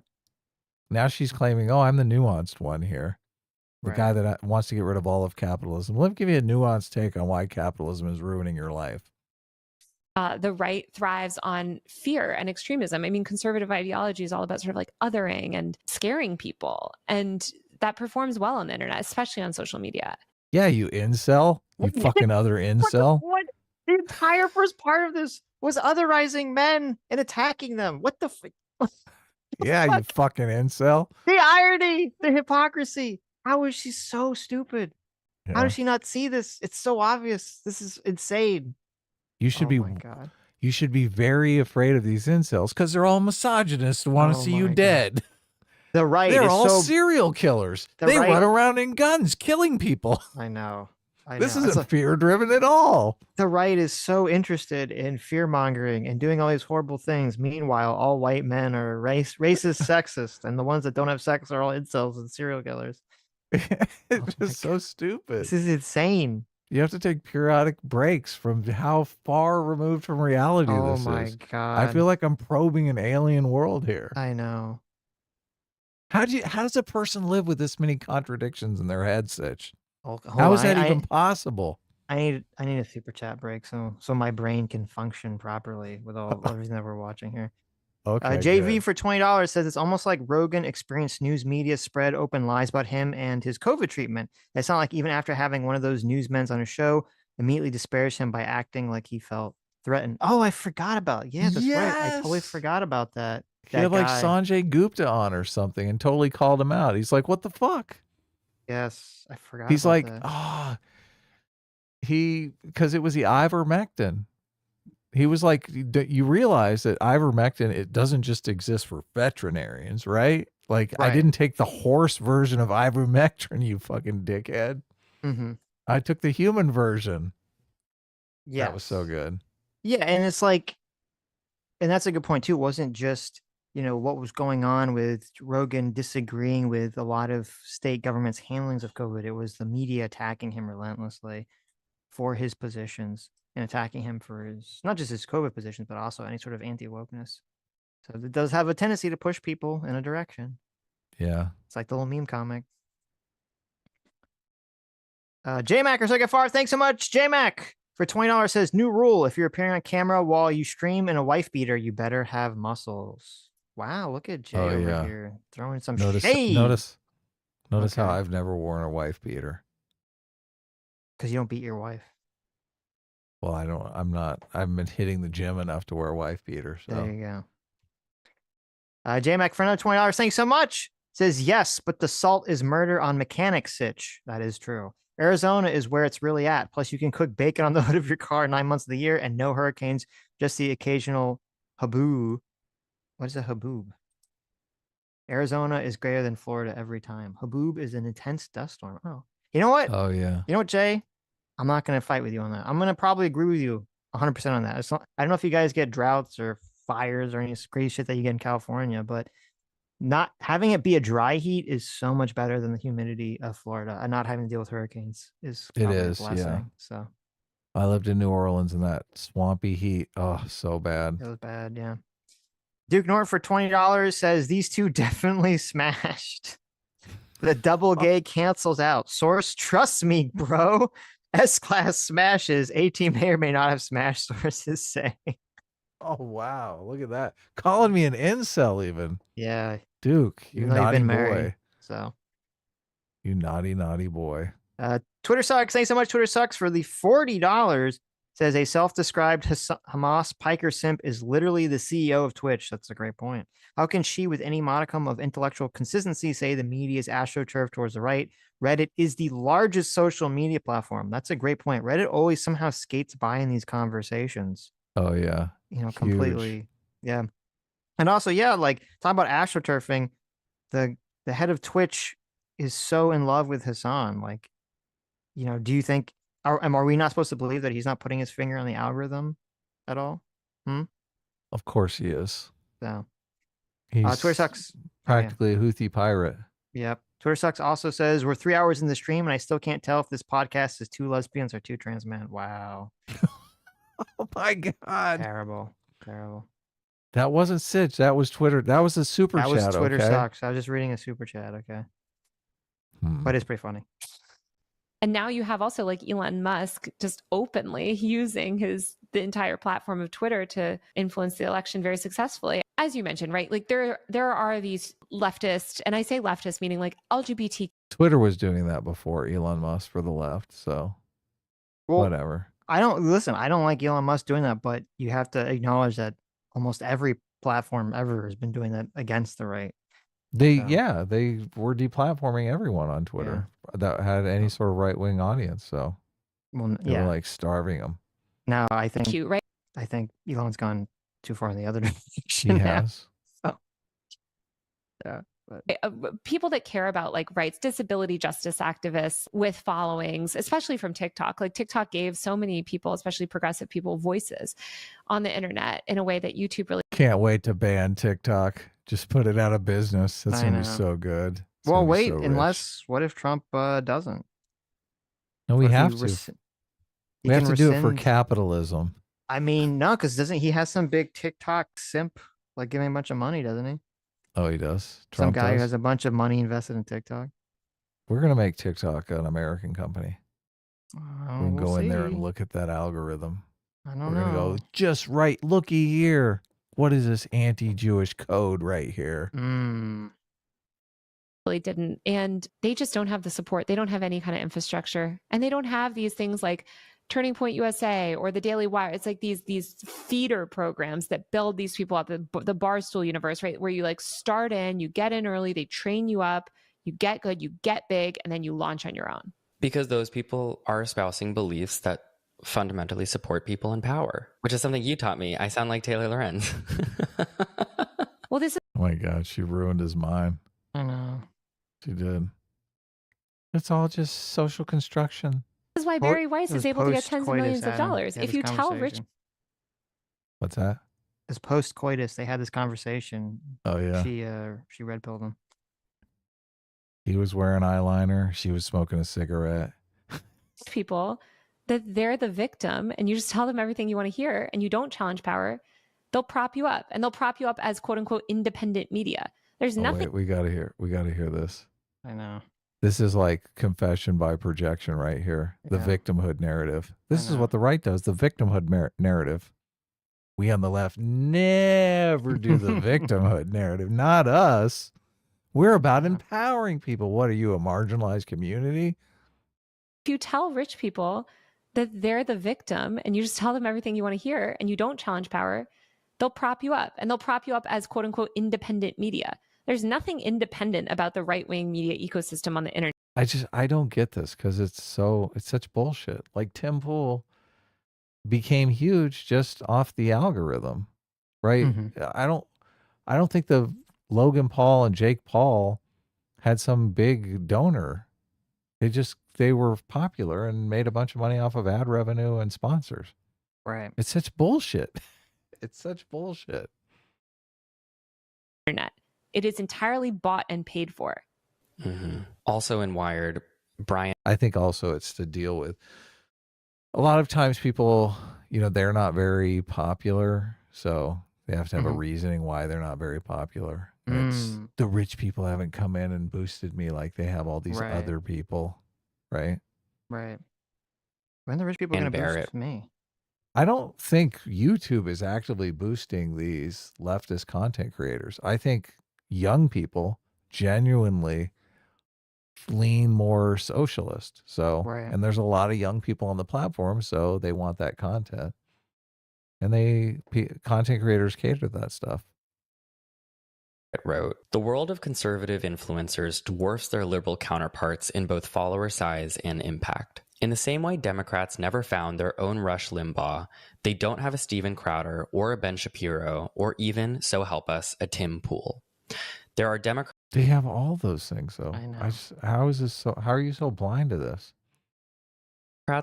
Speaker 2: Now she's claiming, oh, I'm the nuanced one here. The guy that wants to get rid of all of capitalism. Let me give you a nuanced take on why capitalism is ruining your life.
Speaker 5: The right thrives on fear and extremism. I mean, conservative ideology is all about sort of like othering and scaring people. And that performs well on the internet, especially on social media.
Speaker 2: Yeah, you incel. You fucking other incel.
Speaker 1: What? The entire first part of this was otherizing men and attacking them. What the
Speaker 2: Yeah, you fucking incel.
Speaker 1: The irony, the hypocrisy. How is she so stupid?
Speaker 2: Yeah.
Speaker 1: How does she not see this? It's so obvious. This is insane.
Speaker 2: You should
Speaker 1: my God.
Speaker 2: You should be very afraid of these incels because they're all misogynists and want to see you dead.
Speaker 1: The right.
Speaker 2: They're
Speaker 1: is
Speaker 2: all
Speaker 1: so...
Speaker 2: serial killers. They run around in guns, killing people.
Speaker 1: I know.
Speaker 2: This isn't fear-driven at all.
Speaker 1: The right is so interested in fear-mongering and doing all these horrible things. Meanwhile, all white men are racist, sexist, and the ones that don't have sex are all incels and serial killers.
Speaker 2: It's just so stupid.
Speaker 1: This is insane.
Speaker 2: You have to take periodic breaks from how far removed from reality this is.
Speaker 1: Oh my God.
Speaker 2: I feel like I'm probing an alien world here.
Speaker 1: I know.
Speaker 2: How does a person live with this many contradictions in their head, Sitch?
Speaker 1: How
Speaker 2: is that even possible?
Speaker 1: I need a super chat break so my brain can function properly with everything that we're watching here.
Speaker 2: Okay.
Speaker 1: JV
Speaker 2: good.
Speaker 1: for $20 says it's almost like Rogan experienced news media spread open lies about him and his COVID treatment. It's not like even after having one of those newsmen on his show, immediately disparaged him by acting like he felt threatened. Oh, I forgot about it. Yeah, that's right. I totally forgot about that.
Speaker 2: He had like Sanjay Gupta on or something and totally called him out. He's like, what the fuck?
Speaker 1: Yes, I forgot.
Speaker 2: He's
Speaker 1: about
Speaker 2: like,
Speaker 1: that.
Speaker 2: because it was the ivermectin. He was like, you realize that ivermectin, it doesn't just exist for veterinarians, right? Like, I didn't take the horse version of ivermectin, you fucking dickhead.
Speaker 1: Mm-hmm.
Speaker 2: I took the human version.
Speaker 1: Yeah,
Speaker 2: that was so good.
Speaker 1: Yeah, and it's like, and that's a good point too. It wasn't just, what was going on with Rogan disagreeing with a lot of state governments' handlings of COVID. It was the media attacking him relentlessly for his positions and attacking him for his, not just his COVID positions, but also any sort of anti-wokeness. So it does have a tendency to push people in a direction.
Speaker 2: Yeah.
Speaker 1: It's like the little meme comic. J-Mac or Second Far, thanks so much. J-Mac for $20 says, new rule. If you're appearing on camera while you stream in a wife beater, you better have muscles. Wow, look at Jay over here throwing some shade.
Speaker 2: Notice how I've never worn a wife beater.
Speaker 1: Because you don't beat your wife.
Speaker 2: Well, I've been hitting the gym enough to wear a wife beater. So.
Speaker 1: There you go. J-Mac for another $20. Thanks so much. Says, yes, but the salt is murder on mechanic, Sitch. That is true. Arizona is where it's really at. Plus, you can cook bacon on the hood of your car 9 months of the year and no hurricanes, just the occasional haboob. What is a haboob? Arizona is greater than Florida every time. Haboob is an intense dust storm. Oh, you know what?
Speaker 2: Oh, yeah.
Speaker 1: You know what, Jay? I'm not going to fight with you on that. I'm going to probably agree with you 100% on that. I don't know if you guys get droughts or fires or any crazy shit that you get in California, but not having it be a dry heat is so much better than the humidity of Florida, and not having to deal with hurricanes is a blessing.
Speaker 2: Yeah.
Speaker 1: So
Speaker 2: I lived in New Orleans in that swampy heat. Oh, so bad.
Speaker 1: It was bad. Yeah. Duke Norton for $20 says these two definitely smashed. The double gay cancels out. Source, trust me, bro. S-class smashes. A-team may or may not have smashed, sources say.
Speaker 2: Oh, wow. Look at that. Calling me an incel even.
Speaker 1: Yeah.
Speaker 2: Duke, you
Speaker 1: Even though you've
Speaker 2: naughty
Speaker 1: been married,
Speaker 2: boy.
Speaker 1: so.
Speaker 2: You naughty, naughty boy.
Speaker 1: Twitter sucks. Thanks so much, Twitter sucks, for the $40. Says a self-described Hamas piker simp is literally the CEO of Twitch. That's a great point. How can she, with any modicum of intellectual consistency, say the media is astroturf towards the right? Reddit is the largest social media platform. That's a great point. Reddit always somehow skates by in these conversations.
Speaker 2: Oh, yeah.
Speaker 1: You know,
Speaker 2: Huge.
Speaker 1: completely. Yeah. And also, yeah, like talking about astroturfing, the head of Twitch is so in love with Hassan. Like, you know, do you think are we not supposed to believe that he's not putting his finger on the algorithm at all?
Speaker 2: Of course he is.
Speaker 1: So
Speaker 2: He's
Speaker 1: Twitter sucks.
Speaker 2: practically a Houthi pirate.
Speaker 1: Yep. Twitter sucks also says we're 3 hours in the stream and I still can't tell if this podcast is 2 lesbians or 2 trans men. Wow.
Speaker 2: Oh my God.
Speaker 1: Terrible.
Speaker 2: That wasn't Sitch. That was Twitter. That was a super chat.
Speaker 1: That was Twitter
Speaker 2: okay?
Speaker 1: sucks. I was just reading a super chat. Okay. But it's pretty funny.
Speaker 5: And now you have also like Elon Musk just openly using the entire platform of Twitter to influence the election very successfully. As you mentioned, right? Like there are these leftist, and I say leftist meaning like LGBT.
Speaker 2: Twitter was doing that before Elon Musk for the left. So whatever.
Speaker 1: I don't like Elon Musk doing that, but you have to acknowledge that almost every platform ever has been doing that against the right.
Speaker 2: They were deplatforming everyone on Twitter that had any sort of right-wing audience. So they were like starving them.
Speaker 1: Now I think
Speaker 5: Cute, right?
Speaker 1: I think Elon's gone too far in the other direction.
Speaker 2: He has.
Speaker 1: So, yeah.
Speaker 5: People that care about like rights, disability justice activists with followings, especially from TikTok. Like TikTok gave so many people, especially progressive people, voices on the internet in a way that YouTube really
Speaker 2: Can't wait to ban TikTok. Just put it out of business. That's going to be
Speaker 1: know.
Speaker 2: so good.
Speaker 1: Well, wait, unless what if Trump doesn't?
Speaker 2: No, we
Speaker 1: Or if he
Speaker 2: have to. We have to do it for capitalism.
Speaker 1: I mean, no, because doesn't he has some big TikTok simp like giving a bunch of money, doesn't he?
Speaker 2: Oh, he does.
Speaker 1: Some
Speaker 2: Trump
Speaker 1: guy who
Speaker 2: does?
Speaker 1: has a bunch of money invested in TikTok.
Speaker 2: We're going to make TikTok an American company. We can
Speaker 1: we'll
Speaker 2: go in there
Speaker 1: see.
Speaker 2: and look at that algorithm.
Speaker 1: I don't
Speaker 2: We're
Speaker 1: know.
Speaker 2: going to go, just right, looky here. What is this anti-Jewish code right here?
Speaker 5: really didn't. And they just don't have the support. They don't have any kind of infrastructure. And they don't have these things like Turning Point USA or the Daily Wire. It's like these feeder programs that build these people up, the Barstool universe, right? Where you like start in, you get in early, they train you up, you get good, you get big, and then you launch on your own.
Speaker 3: Because those people are espousing beliefs that fundamentally support people in power, which is something you taught me. I sound like Taylor Lorenz.
Speaker 5: Well, this is
Speaker 2: Oh my God, she ruined his mind.
Speaker 1: I know.
Speaker 2: She did. It's all just social construction.
Speaker 5: This is why Barry Weiss is able to get tens of millions of dollars. If you tell rich,
Speaker 2: What's that?
Speaker 1: This post coitus, they had this conversation.
Speaker 2: Oh yeah.
Speaker 1: She red pilled him.
Speaker 2: He was wearing eyeliner. She was smoking a cigarette.
Speaker 5: people that they're the victim, and you just tell them everything you want to hear, and you don't challenge power, they'll prop you up, and they'll prop you up as quote unquote independent media. There's nothing.
Speaker 2: Wait, we gotta hear this.
Speaker 1: I know.
Speaker 2: This is like confession by projection right here. The victimhood narrative. This is what the right does. The victimhood narrative. We on the left never do the victimhood narrative. Not us. We're about empowering people. What are you, a marginalized community?
Speaker 5: If you tell rich people that they're the victim, and you just tell them everything you want to hear, and you don't challenge power, they'll prop you up, and they'll prop you up as quote unquote independent media. There's nothing independent about the right-wing media ecosystem on the internet.
Speaker 2: I don't get this because it's such bullshit. Like Tim Pool became huge just off the algorithm, right?
Speaker 1: Mm-hmm.
Speaker 2: I don't think the Logan Paul and Jake Paul had some big donor. They were popular and made a bunch of money off of ad revenue and sponsors.
Speaker 1: Right.
Speaker 2: It's such bullshit. It's such bullshit.
Speaker 5: Internet. It is entirely bought and paid for.
Speaker 3: Mm-hmm. Also in Wired, Brian.
Speaker 2: I think also it's to deal with a lot of times people, they're not very popular. So they have to have a reasoning why they're not very popular. It's
Speaker 1: Mm,
Speaker 2: the rich people haven't come in and boosted me like they have all these
Speaker 1: right,
Speaker 2: other people, right?
Speaker 1: right. When are the rich people
Speaker 3: And
Speaker 1: going to
Speaker 3: bear it.
Speaker 1: boost me?
Speaker 2: I don't think YouTube is actively boosting these leftist content creators. I think young people genuinely lean more socialist. So,
Speaker 1: Right.
Speaker 2: and there's a lot of young people on the platform, so they want that content. And content creators cater to that stuff.
Speaker 3: Wrote, the world of conservative influencers dwarfs their liberal counterparts in both follower size and impact. In the same way Democrats never found their own Rush Limbaugh, they don't have a Steven Crowder or a Ben Shapiro or even, so help us, a Tim Pool. There are Democrats.
Speaker 2: They have all those things, though.
Speaker 1: I know.
Speaker 2: How is this so? How are you so blind to this?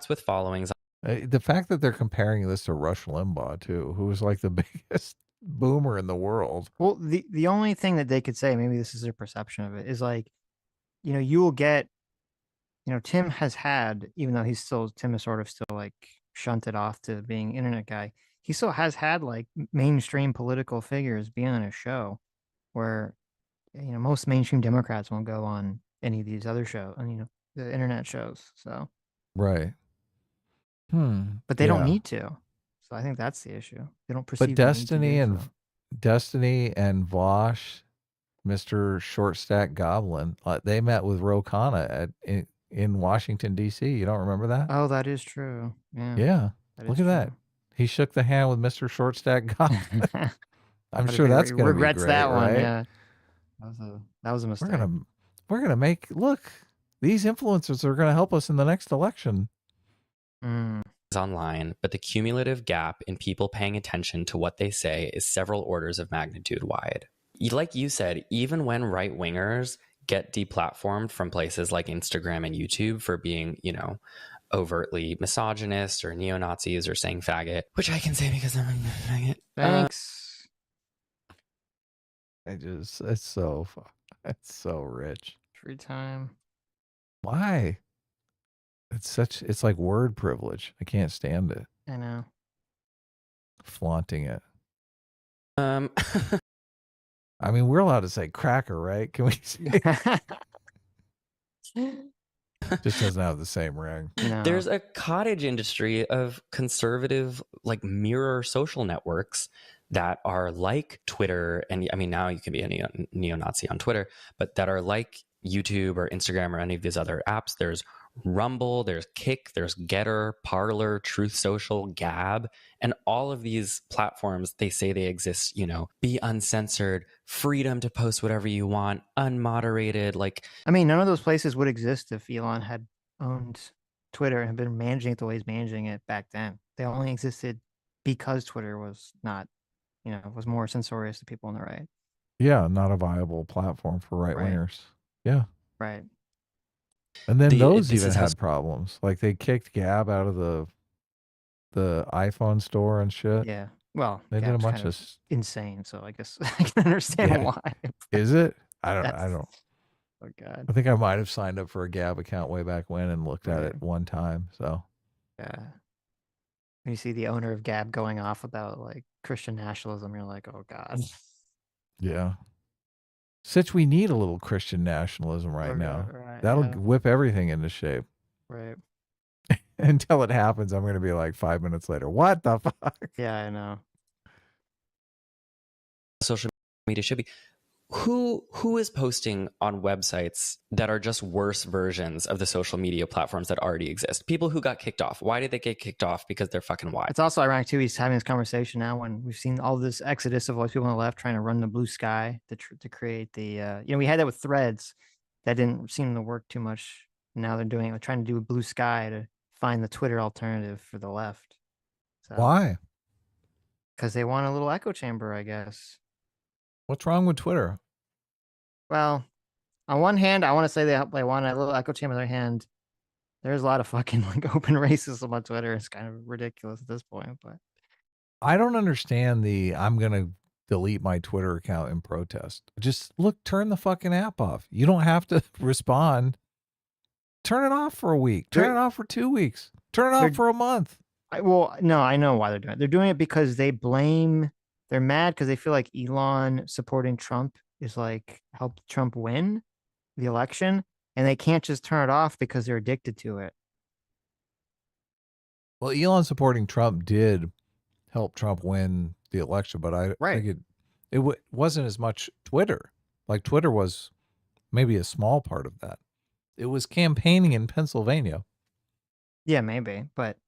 Speaker 3: With followings.
Speaker 2: The fact that they're comparing this to Rush Limbaugh too, who was like the biggest boomer in the world.
Speaker 1: Well, the only thing that they could say, maybe this is their perception of it, is like, you will get, Tim has had, even though Tim is sort of still like shunted off to being internet guy, he still has had like mainstream political figures be on a show where, most mainstream Democrats won't go on any of these other shows, and, the internet shows. So,
Speaker 2: Right.
Speaker 1: but they don't
Speaker 2: Yeah.
Speaker 1: need to. So I think that's the issue. They don't
Speaker 2: But
Speaker 1: perceive the need to do so.
Speaker 2: Destiny and Vosh, Mr. Short Stack Goblin, they met with Ro Khanna in Washington D.C. You don't remember that?
Speaker 1: Oh, that is true. Yeah.
Speaker 2: Yeah.
Speaker 1: That
Speaker 2: Look
Speaker 1: is
Speaker 2: at that.
Speaker 1: true.
Speaker 2: He shook the hand with Mr. Short Stack Goblin. I'm
Speaker 1: But
Speaker 2: sure
Speaker 1: if he
Speaker 2: that's going to be
Speaker 1: regrets
Speaker 2: great,
Speaker 1: that one.
Speaker 2: right?
Speaker 1: Yeah, that was a mistake.
Speaker 2: We're gonna make look. These influencers are going to help us in the next election.
Speaker 3: Online, but the cumulative gap in people paying attention to what they say is several orders of magnitude wide. Like you said, even when right-wingers get deplatformed from places like Instagram and YouTube for being, overtly misogynist or neo-Nazis or saying faggot, which I can say because I'm a faggot.
Speaker 1: Thanks.
Speaker 2: It's so rich.
Speaker 1: Free time.
Speaker 2: Why? It's like word privilege. I can't stand it.
Speaker 1: I know.
Speaker 2: Flaunting it. I mean, we're allowed to say cracker, right? Can we say? Just doesn't have the same ring.
Speaker 1: No.
Speaker 3: There's a cottage industry of conservative, like mirror social networks that are like Twitter. And I mean, now you can be a neo-Nazi on Twitter, but that are like YouTube or Instagram or any of these other apps. There's Rumble, there's Kick, there's Getter, Parler, Truth Social, Gab, and all of these platforms, they say they exist, be uncensored, freedom to post whatever you want, unmoderated. Like,
Speaker 1: I mean, none of those places would exist if Elon had owned Twitter and had been managing it the way he's managing it back then. They only existed because Twitter was not, was more censorious to people on the right.
Speaker 2: Yeah, not a viable platform for right wingers. Yeah.
Speaker 1: Right.
Speaker 2: And then those even had problems. Like they kicked Gab out of the iPhone store and shit.
Speaker 1: Yeah. Well,
Speaker 2: they did a bunch of
Speaker 1: insane. So I guess I can understand why.
Speaker 2: Is it? I don't.
Speaker 1: Oh God.
Speaker 2: I think I might have signed up for a Gab account way back when and looked at it one time. So.
Speaker 1: Yeah. When you see the owner of Gab going off about like Christian nationalism, you're like, oh God.
Speaker 2: Yeah. Sitch, we need a little Christian nationalism right now.
Speaker 1: Right,
Speaker 2: That'll whip everything into shape.
Speaker 1: Right.
Speaker 2: Until it happens, I'm going to be like 5 minutes later. What the fuck?
Speaker 1: Yeah, I know.
Speaker 3: Social media should be. Who is posting on websites that are just worse versions of the social media platforms that already exist? People who got kicked off. Why did they get kicked off? Because they're fucking white.
Speaker 1: It's also ironic too. He's having this conversation now when we've seen all this exodus of like people on the left trying to run the blue sky to create the. We had that with Threads, that didn't seem to work too much. Now they're doing it, trying to do a blue sky to find the Twitter alternative for the left. So,
Speaker 2: why?
Speaker 1: Because they want a little echo chamber, I guess.
Speaker 2: What's wrong with Twitter?
Speaker 1: Well, on one hand, I want to say they want a little echo chamber. On the other hand, there's a lot of fucking like open racism on Twitter. It's kind of ridiculous at this point. But
Speaker 2: I don't understand I'm going to delete my Twitter account in protest. Just turn the fucking app off. You don't have to respond. Turn it off for a week. Turn it off for 2 weeks. Turn it off for a month.
Speaker 1: No, I know why they're doing it. They're doing it because they're mad because they feel like Elon supporting Trump is like helped Trump win the election, and they can't just turn it off because they're addicted to it.
Speaker 2: Well, Elon supporting Trump did help Trump win the election, but I think it wasn't as much Twitter. Like Twitter was maybe a small part of that. It was campaigning in Pennsylvania.
Speaker 1: Yeah, maybe, but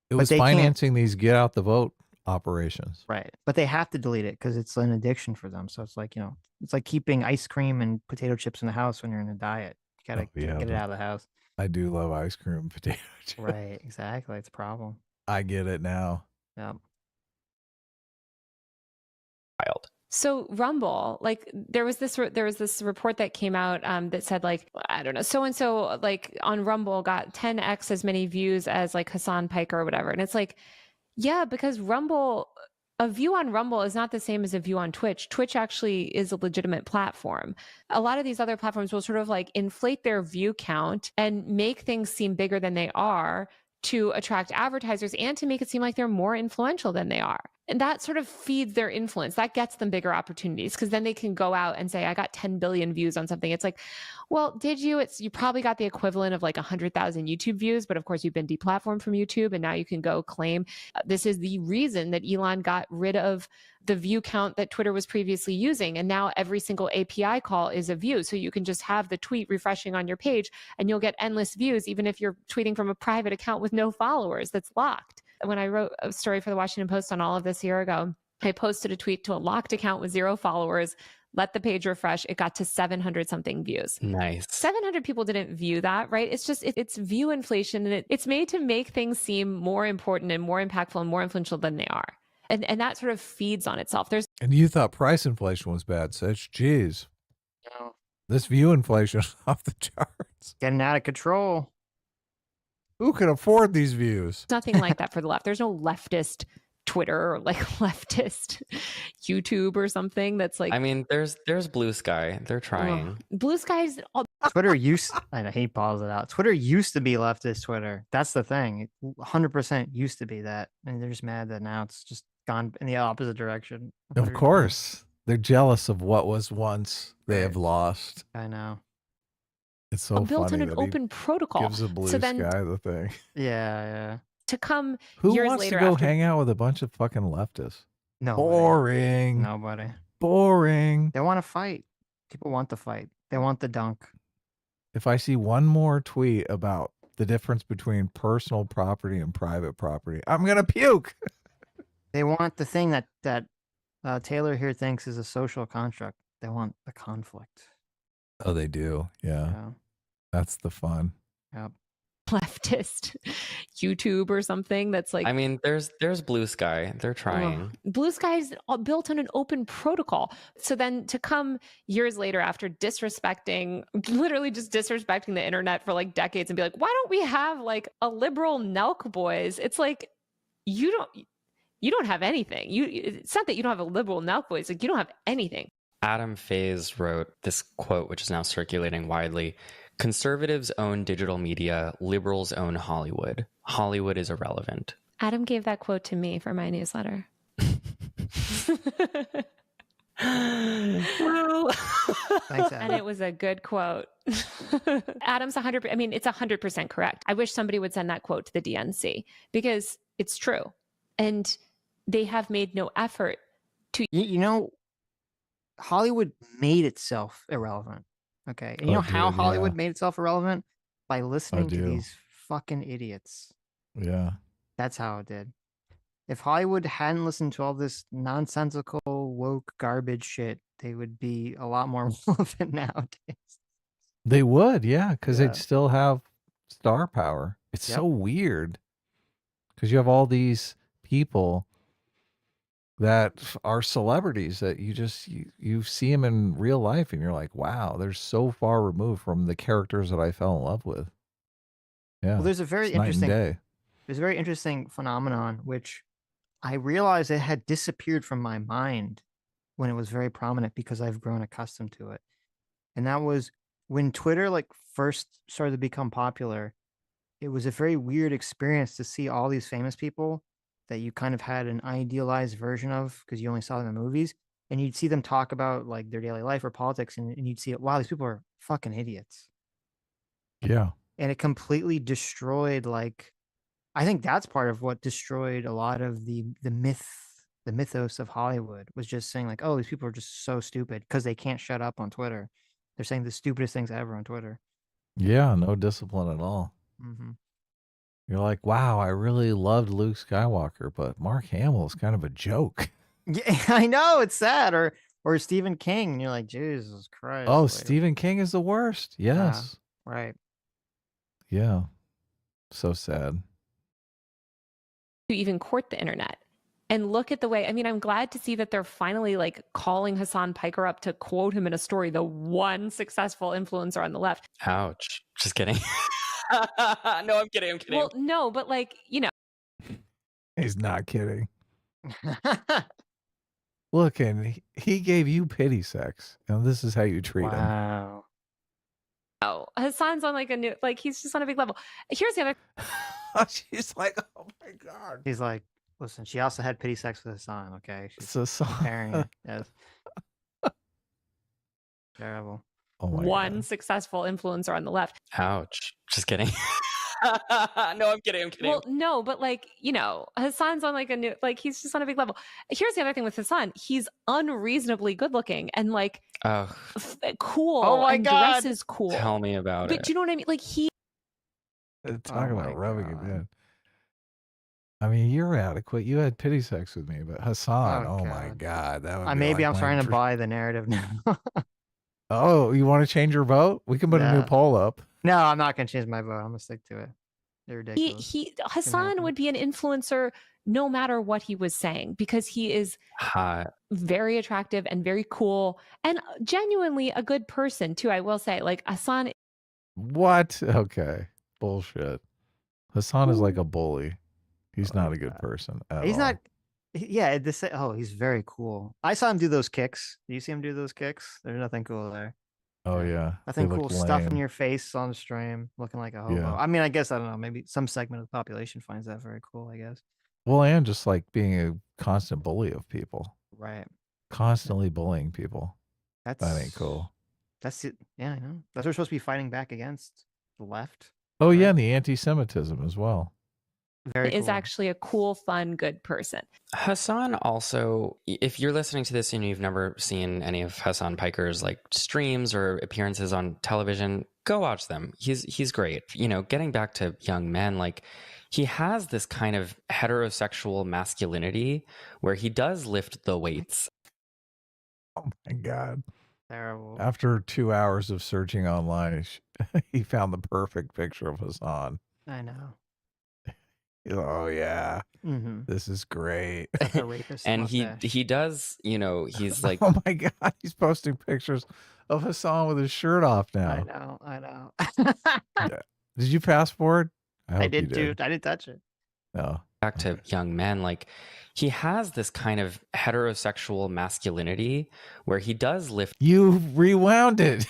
Speaker 2: it was financing these get out the vote operations.
Speaker 1: Right. But they have to delete it because it's an addiction for them. So it's like, it's like keeping ice cream and potato chips in the house when you're in a diet. You gotta get it out of the house.
Speaker 2: I do love ice cream and potato chips.
Speaker 1: Right, exactly. It's a problem.
Speaker 2: I get it now.
Speaker 1: Yeah.
Speaker 3: Wild.
Speaker 5: So Rumble, like there was this report that came out that said like, I don't know, so and so like on Rumble got 10x as many views as like Hassan Piker or whatever, and it's like, yeah, because Rumble, a view on Rumble is not the same as a view on Twitch. Twitch actually is a legitimate platform. A lot of these other platforms will sort of like inflate their view count and make things seem bigger than they are to attract advertisers and to make it seem like they're more influential than they are. And that sort of feeds their influence. That gets them bigger opportunities because then they can go out and say, I got 10 billion views on something. It's like, well, did you? You probably got the equivalent of like 100,000 YouTube views, but of course you've been deplatformed from YouTube and now you can go claim this is the reason that Elon got rid of the view count that Twitter was previously using. And now every single API call is a view. So you can just have the tweet refreshing on your page and you'll get endless views, even if you're tweeting from a private account with no followers that's locked. When I wrote a story for the Washington Post on all of this a year ago, I posted a tweet to a locked account with 0 followers, let the page refresh. It got to 700 something views.
Speaker 3: Nice.
Speaker 5: 700 people didn't view that, right? It's just, it's view inflation, and it's made to make things seem more important and more impactful and more influential than they are. And that sort of feeds on itself.
Speaker 2: And you thought price inflation was bad, Sitch. Jeez.
Speaker 1: No.
Speaker 2: This view inflation is off the charts.
Speaker 1: Getting out of control.
Speaker 2: Who can afford these views?
Speaker 5: Nothing like that for the left. There's no leftist Twitter or like leftist YouTube or something that's like.
Speaker 3: I mean, there's Blue Sky. They're trying.
Speaker 5: Blue Sky's.
Speaker 1: Twitter used. I hate balls it out. Twitter used to be leftist Twitter. That's the thing. It 100% used to be that, and they're just mad that now it's just gone in the opposite direction. 100%.
Speaker 2: Of course, they're jealous of what was once they have lost.
Speaker 1: I know.
Speaker 2: It's so
Speaker 5: built
Speaker 2: funny
Speaker 5: on an
Speaker 2: that
Speaker 5: open protocol.
Speaker 2: Gives a Blue
Speaker 5: so then,
Speaker 2: Sky the thing.
Speaker 1: Yeah.
Speaker 5: To come
Speaker 2: Who
Speaker 5: years
Speaker 2: wants
Speaker 5: later
Speaker 2: to go
Speaker 5: after,
Speaker 2: hang out with a bunch of fucking leftists?
Speaker 1: No.
Speaker 2: Boring.
Speaker 1: Nobody.
Speaker 2: Boring.
Speaker 1: They want to fight. People want to fight. They want the dunk.
Speaker 2: If I see one more tweet about the difference between personal property and private property, I'm gonna puke.
Speaker 1: They want the thing that Taylor here thinks is a social construct. They want the conflict.
Speaker 2: Oh, they do. Yeah. That's the fun.
Speaker 1: Yep.
Speaker 5: Leftist YouTube or something that's like.
Speaker 3: I mean, there's Blue Sky. They're trying.
Speaker 5: Blue Sky is built on an open protocol. So then to come years later after literally just disrespecting the internet for like decades and be like, why don't we have like a liberal Nelk boys? It's like, you don't have anything. It's not that you don't have a liberal Nelk boys. Like you don't have anything.
Speaker 3: Adam Faze wrote this quote, which is now circulating widely. Conservatives own digital media, liberals own Hollywood. Hollywood is irrelevant.
Speaker 5: Adam gave that quote to me for my newsletter.
Speaker 1: Well, thanks, Adam.
Speaker 5: And it was a good quote. Adam's 100%. I mean, it's 100% correct. I wish somebody would send that quote to the DNC because it's true. And they have made no effort to.
Speaker 1: Hollywood made itself irrelevant. Okay. And you know how Hollywood made itself irrelevant? By listening to these fucking idiots.
Speaker 2: Yeah.
Speaker 1: That's how it did. If Hollywood hadn't listened to all this nonsensical, woke garbage shit, they would be a lot more relevant nowadays.
Speaker 2: They would, yeah, because they'd still have star power. It's so weird. Because you have all these people that are celebrities that you see them in real life and you're like, wow, they're so far removed from the characters that I fell in love with. Yeah.
Speaker 1: Well, there's a very interesting phenomenon which I realized it had disappeared from my mind when it was very prominent because I've grown accustomed to it. And that was when Twitter first started to become popular. It was a very weird experience to see all these famous people that you kind of had an idealized version of because you only saw them in movies and you'd see them talk about like their daily life or politics, and you'd see, wow, these people are fucking idiots.
Speaker 2: Yeah.
Speaker 1: And it completely destroyed, like, I think that's part of what destroyed a lot of the mythos of Hollywood, was just saying like, oh, these people are just so stupid because they can't shut up on Twitter. They're saying the stupidest things ever on Twitter.
Speaker 2: Yeah, no discipline at all.
Speaker 1: Mm-hmm.
Speaker 2: You're like, wow, I really loved Luke Skywalker, but Mark Hamill is kind of a joke.
Speaker 1: Yeah, I know, it's sad. Or Stephen King, and you're like, Jesus Christ.
Speaker 2: Oh,
Speaker 1: like,
Speaker 2: Stephen King is the worst. Yes.
Speaker 1: right.
Speaker 2: Yeah. So sad.
Speaker 5: To even court the internet. And look at the way, I mean, I'm glad to see that they're finally like calling Hassan Piker up to quote him in a story, the one successful influencer on the left.
Speaker 3: Ouch. Just kidding. No, I'm kidding.
Speaker 5: Well, no, but like, you know.
Speaker 2: He's not kidding. Look, and he gave you pity sex, and this is how you treat him.
Speaker 1: Wow.
Speaker 5: Oh, Hassan's on like a new, like he's just on a big level. Here's the other.
Speaker 2: She's like, oh my God.
Speaker 1: He's like, listen, she also had pity sex with Hassan, okay? She's
Speaker 2: So
Speaker 1: comparing it. Yes. Terrible.
Speaker 2: Oh my
Speaker 5: one
Speaker 2: God.
Speaker 5: successful influencer on the left.
Speaker 3: Ouch. Just kidding. No, I'm kidding.
Speaker 5: Well, no, but like, you know, Hassan's on like a new, like he's just on a big level. Here's the other thing with Hassan. He's unreasonably good looking and like cool.
Speaker 1: Oh my
Speaker 5: and
Speaker 1: God.
Speaker 5: dresses cool.
Speaker 3: Tell me about it.
Speaker 5: But you know what I mean? Like
Speaker 2: Talk about rubbing it in. I mean, you're adequate. You had pity sex with me, but Hassan, oh my God. That would be
Speaker 1: maybe
Speaker 2: like
Speaker 1: I'm trying to buy the narrative now.
Speaker 2: Oh, you want to change your vote? We can put a new poll up.
Speaker 1: No, I'm not going to change my vote. I'm going to stick to it. They're ridiculous.
Speaker 5: Hassan would be an influencer no matter what he was saying, because he is
Speaker 3: hot,
Speaker 5: very attractive and very cool and genuinely a good person too. I will say, like Hassan.
Speaker 2: What? Okay. Bullshit. Hassan is like a bully. He's not a good person at
Speaker 1: He's
Speaker 2: all.
Speaker 1: not. Yeah. He's very cool. I saw him do those kicks. Do you see him do those kicks? There's nothing cool there.
Speaker 2: Oh yeah.
Speaker 1: Nothing
Speaker 2: They
Speaker 1: cool
Speaker 2: look
Speaker 1: stuff in
Speaker 2: lame.
Speaker 1: your face on stream, looking like a hobo.
Speaker 2: Yeah.
Speaker 1: I mean, I guess, I don't know. Maybe some segment of the population finds that very cool, I guess.
Speaker 2: Well, and just like being a constant bully of people.
Speaker 1: Right.
Speaker 2: Constantly bullying people.
Speaker 1: That
Speaker 2: ain't cool.
Speaker 1: That's it. Yeah, I know. That's what we're supposed to be fighting back against. The left.
Speaker 2: Oh yeah, and the anti-Semitism as well.
Speaker 1: Very
Speaker 5: is
Speaker 1: cool.
Speaker 5: actually a cool, fun, good person.
Speaker 3: Hassan also, if you're listening to this and you've never seen any of Hassan Piker's like streams or appearances on television, go watch them. He's great. You know, getting back to young men, like he has this kind of heterosexual masculinity where he does lift the weights.
Speaker 2: Oh my God.
Speaker 1: Terrible.
Speaker 2: After 2 hours of searching online, he found the perfect picture of Hassan.
Speaker 1: I know.
Speaker 2: Oh yeah,
Speaker 1: Mm-hmm.
Speaker 2: this is great.
Speaker 1: The rapist
Speaker 3: And
Speaker 1: mustache.
Speaker 3: he does, you know, he's like,
Speaker 2: Oh my God, he's posting pictures of Hassan with his shirt off
Speaker 1: I
Speaker 2: now.
Speaker 1: know.
Speaker 2: Yeah. Did you fast forward?
Speaker 1: I
Speaker 2: hope you
Speaker 1: did too. I didn't touch it.
Speaker 2: No.
Speaker 3: back to young men, like he has this kind of heterosexual masculinity where he does lift.
Speaker 2: You rewound it.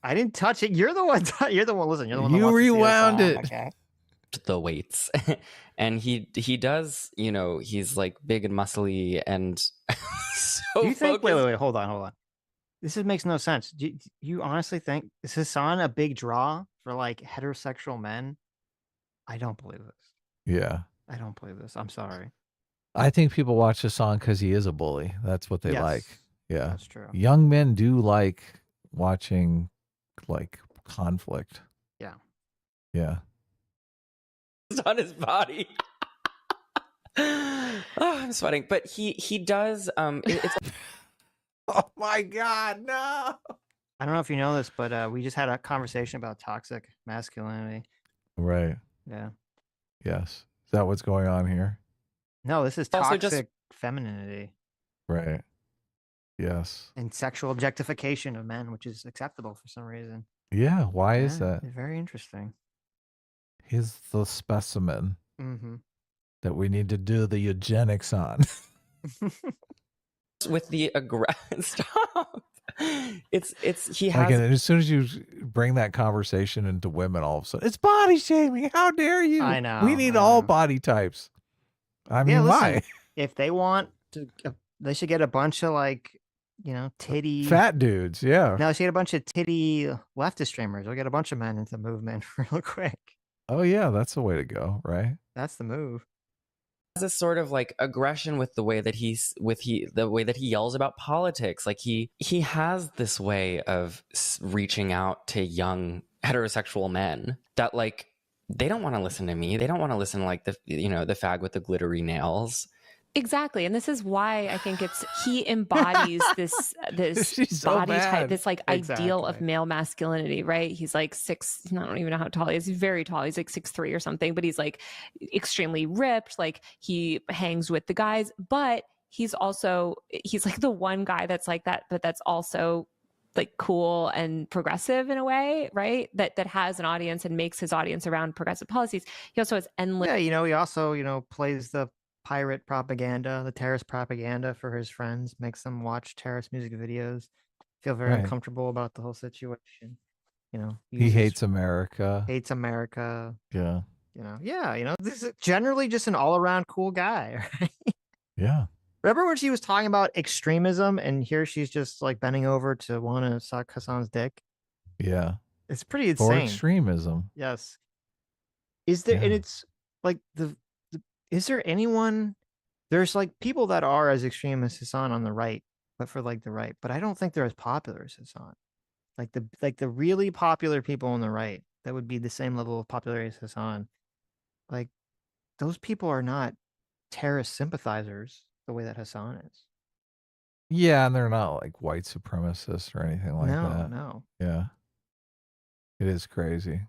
Speaker 1: I didn't touch it. You're the one. You're the one. Listen, you're the one. That
Speaker 2: You
Speaker 1: wants to see us
Speaker 2: rewound
Speaker 1: all,
Speaker 2: it.
Speaker 1: Okay.
Speaker 3: The weights. And he does, you know, he's like big and muscly and so
Speaker 1: Do you think?
Speaker 3: focused.
Speaker 1: Wait. Hold on. This makes no sense. Do you honestly think is Hassan a big draw for like heterosexual men? I don't believe this.
Speaker 2: Yeah.
Speaker 1: I don't believe this. I'm sorry.
Speaker 2: I think people watch Hassan because he is a bully. That's what they
Speaker 1: Yes,
Speaker 2: like. Yeah.
Speaker 1: that's true.
Speaker 2: Young men do like watching like conflict.
Speaker 1: Yeah.
Speaker 2: Yeah.
Speaker 3: On his body. Oh, I'm sweating. But he does. It's
Speaker 2: Oh my God, no.
Speaker 1: I don't know if you know this, but we just had a conversation about toxic masculinity.
Speaker 2: Right.
Speaker 1: Yeah.
Speaker 2: Yes. Is that what's going on here?
Speaker 1: No, this is
Speaker 3: Also
Speaker 1: toxic
Speaker 3: just-
Speaker 1: femininity
Speaker 2: Right. Yes.
Speaker 1: and sexual objectification of men, which is acceptable for some reason.
Speaker 2: Yeah. Why is
Speaker 1: Yeah,
Speaker 2: that?
Speaker 1: very interesting.
Speaker 2: He's the specimen
Speaker 1: Mm-hmm.
Speaker 2: that we need to do the eugenics on.
Speaker 3: with the stop. It's he
Speaker 2: Like,
Speaker 3: has.
Speaker 2: and as soon as you bring that conversation into women, all of a sudden it's body shaming. How dare you?
Speaker 1: I know,
Speaker 2: We need
Speaker 1: I
Speaker 2: all
Speaker 1: know.
Speaker 2: body types. I mean,
Speaker 1: Yeah, listen,
Speaker 2: why?
Speaker 1: if they want to, they should get a bunch of like titty
Speaker 2: Fat dudes, yeah.
Speaker 1: No, she had a bunch of titty leftist streamers. We'll get a bunch of men into the movement real quick.
Speaker 2: Oh yeah, that's the way to go, right?
Speaker 1: That's the move.
Speaker 3: This sort of like aggression with the way that the way that he yells about politics. Like he has this way of reaching out to young heterosexual men that like they don't want to listen to me. They don't want to listen to like the fag with the glittery nails.
Speaker 5: Exactly. And this is why I think he embodies this body type, this like ideal of male masculinity, right? He's like I don't even know how tall he is. He's very tall. He's like 6'3" or something, but he's like extremely ripped. Like he hangs with the guys, but he's like the one guy that's like that, but that's also like cool and progressive in a way, right? That has an audience and makes his audience around progressive policies. He also has endless.
Speaker 1: Yeah, he also, plays the pirate propaganda, the terrorist propaganda for his friends, makes them watch terrorist music videos, feel very uncomfortable about the whole situation.
Speaker 2: He hates America.
Speaker 1: Hates America.
Speaker 2: Yeah.
Speaker 1: This is generally just an all-around cool guy, right?
Speaker 2: Yeah.
Speaker 1: Remember when she was talking about extremism and here she's just like bending over to want to suck Hassan's dick?
Speaker 2: Yeah.
Speaker 1: It's pretty insane.
Speaker 2: For extremism.
Speaker 1: Yes. Is there, and it's like is there anyone, there's like people that are as extreme as Hassan on the right, but for like the right, but I don't think they're as popular as Hassan. Like the really popular people on the right that would be the same level of popularity as Hassan. Like those people are not terrorist sympathizers the way that Hassan is.
Speaker 2: Yeah, and they're not like white supremacists or anything like that.
Speaker 1: No.
Speaker 2: Yeah. It is crazy.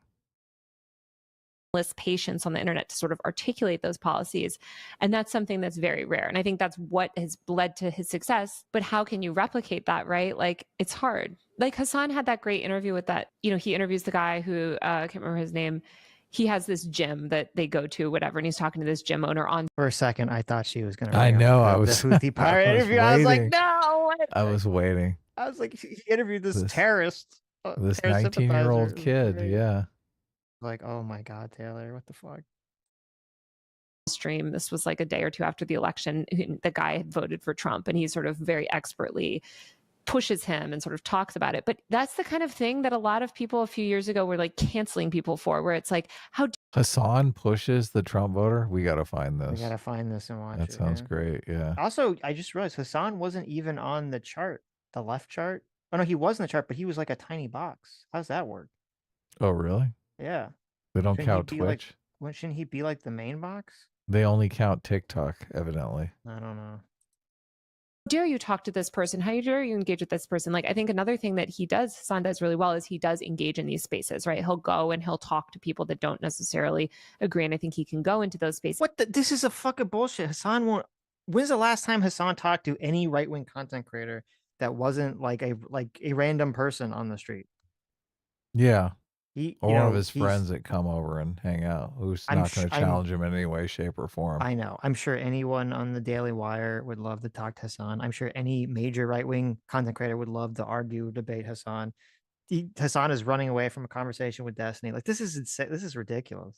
Speaker 5: Patience on the internet to sort of articulate those policies. And that's something that's very rare. And I think that's what has led to his success. But how can you replicate that, right? Like it's hard. Like Hassan had that great interview with that, he interviews the guy who, I can't remember his name. He has this gym that they go to, whatever. And he's talking to this gym owner on.
Speaker 1: For a second, I thought she was going to.
Speaker 2: I know. I
Speaker 1: was. The Houthi pirate interview. I was like, no.
Speaker 2: I was waiting.
Speaker 1: I was like, he interviewed this terrorist.
Speaker 2: This 19-year-old kid.
Speaker 1: Right?
Speaker 2: Yeah.
Speaker 1: Like, oh my God, Taylor, what the fuck?
Speaker 5: Stream. This was like a day or two after the election. The guy had voted for Trump and he sort of very expertly pushes him and sort of talks about it. But that's the kind of thing that a lot of people a few years ago were like canceling people for, where it's like, how
Speaker 2: Hassan pushes the Trump voter? We got to find this.
Speaker 1: We got to find this and watch
Speaker 2: it. That sounds great. Yeah.
Speaker 1: Also, I just realized Hassan wasn't even on the chart, the left chart. Oh no, he was in the chart, but he was like a tiny box. How's that work?
Speaker 2: Oh, really?
Speaker 1: Yeah.
Speaker 2: They don't count Twitch.
Speaker 1: Shouldn't he be like the main box?
Speaker 2: They only count TikTok, evidently.
Speaker 1: I don't know.
Speaker 5: How dare you talk to this person? How dare you engage with this person? Like, I think another thing that Hassan does really well is he does engage in these spaces, right? He'll go and he'll talk to people that don't necessarily agree. And I think he can go into those spaces.
Speaker 1: This is a fucking bullshit. Hassan won't. When's the last time Hassan talked to any right-wing content creator that wasn't like a random person on the street?
Speaker 2: Yeah. One of his friends that come over and hang out, who's not going to challenge him in any way, shape, or form.
Speaker 1: I know. I'm sure anyone on the Daily Wire would love to talk to Hassan. I'm sure any major right-wing content creator would love to argue, debate Hassan. Hassan is running away from a conversation with Destiny. Like, this is insane. This is ridiculous.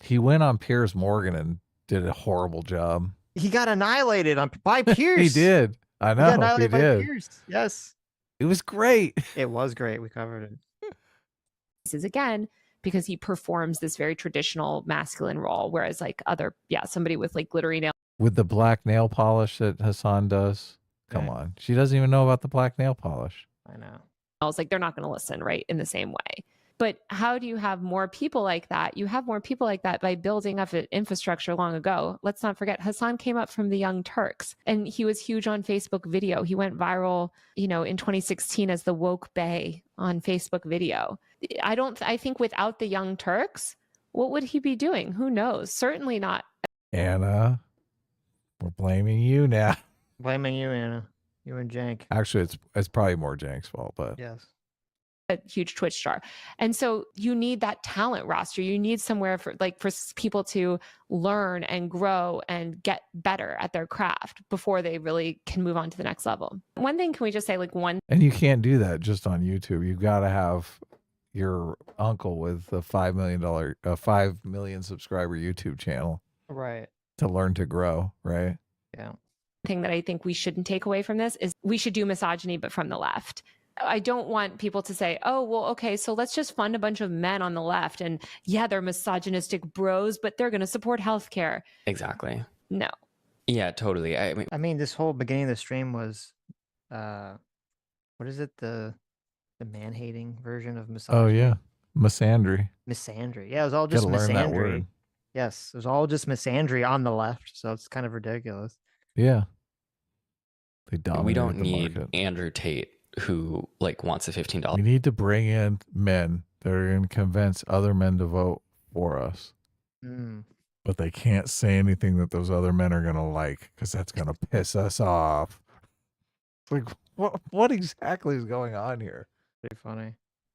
Speaker 2: He went on Piers Morgan and did a horrible job.
Speaker 1: He got annihilated by Piers.
Speaker 2: He did. I know.
Speaker 1: He got annihilated
Speaker 2: by
Speaker 1: Piers. Yes.
Speaker 2: It was great.
Speaker 1: It was great. We covered it.
Speaker 5: Again, because he performs this very traditional masculine role, whereas like somebody with like glittery nail
Speaker 2: with the black nail polish that Hassan does. Come on, she doesn't even know about the black nail polish.
Speaker 1: I know.
Speaker 5: I was like, they're not going to listen, right, in the same way. But how do you have more people like that? You have more people like that by building up an infrastructure long ago. Let's not forget, Hassan came up from the Young Turks, and he was huge on Facebook video. He went viral, in 2016 as the woke bae on Facebook video. I think without the Young Turks, what would he be doing? Who knows? Certainly not.
Speaker 2: Anna, we're blaming you now.
Speaker 1: Blaming you, Anna. You and Jank.
Speaker 2: Actually, it's probably more Jank's fault, but
Speaker 1: yes.
Speaker 5: A huge Twitch star. And so you need that talent roster. You need somewhere for people to learn and grow and get better at their craft before they really can move on to the next level. One thing, can we just say
Speaker 2: and you can't do that just on YouTube. You've got to have your uncle with a $5 million subscriber YouTube channel.
Speaker 1: Right.
Speaker 2: To learn to grow, right?
Speaker 1: Yeah.
Speaker 5: thing that I think we shouldn't take away from this is we should do misogyny, but from the left. I don't want people to say, oh, well, okay, so let's just fund a bunch of men on the left. And yeah, they're misogynistic bros, but they're going to support healthcare.
Speaker 3: Exactly.
Speaker 5: No.
Speaker 3: Yeah, totally.
Speaker 1: I mean, this whole beginning of the stream was, what is it? The man-hating version of misogyny.
Speaker 2: Oh, yeah. Misandry.
Speaker 1: Misandry. Yeah, it was all just
Speaker 2: Gotta learn that
Speaker 1: misandry.
Speaker 2: word.
Speaker 1: Yes, it was all just misandry on the left. So it's kind of ridiculous.
Speaker 2: Yeah. They dominate
Speaker 3: We don't
Speaker 2: the
Speaker 3: need
Speaker 2: market.
Speaker 3: Andrew Tate who like wants a $15.
Speaker 2: We need to bring in men that are going to convince other men to vote for us. But they can't say anything that those other men are going to like because that's going to piss us off. Like, what exactly is going on here?
Speaker 1: Pretty funny.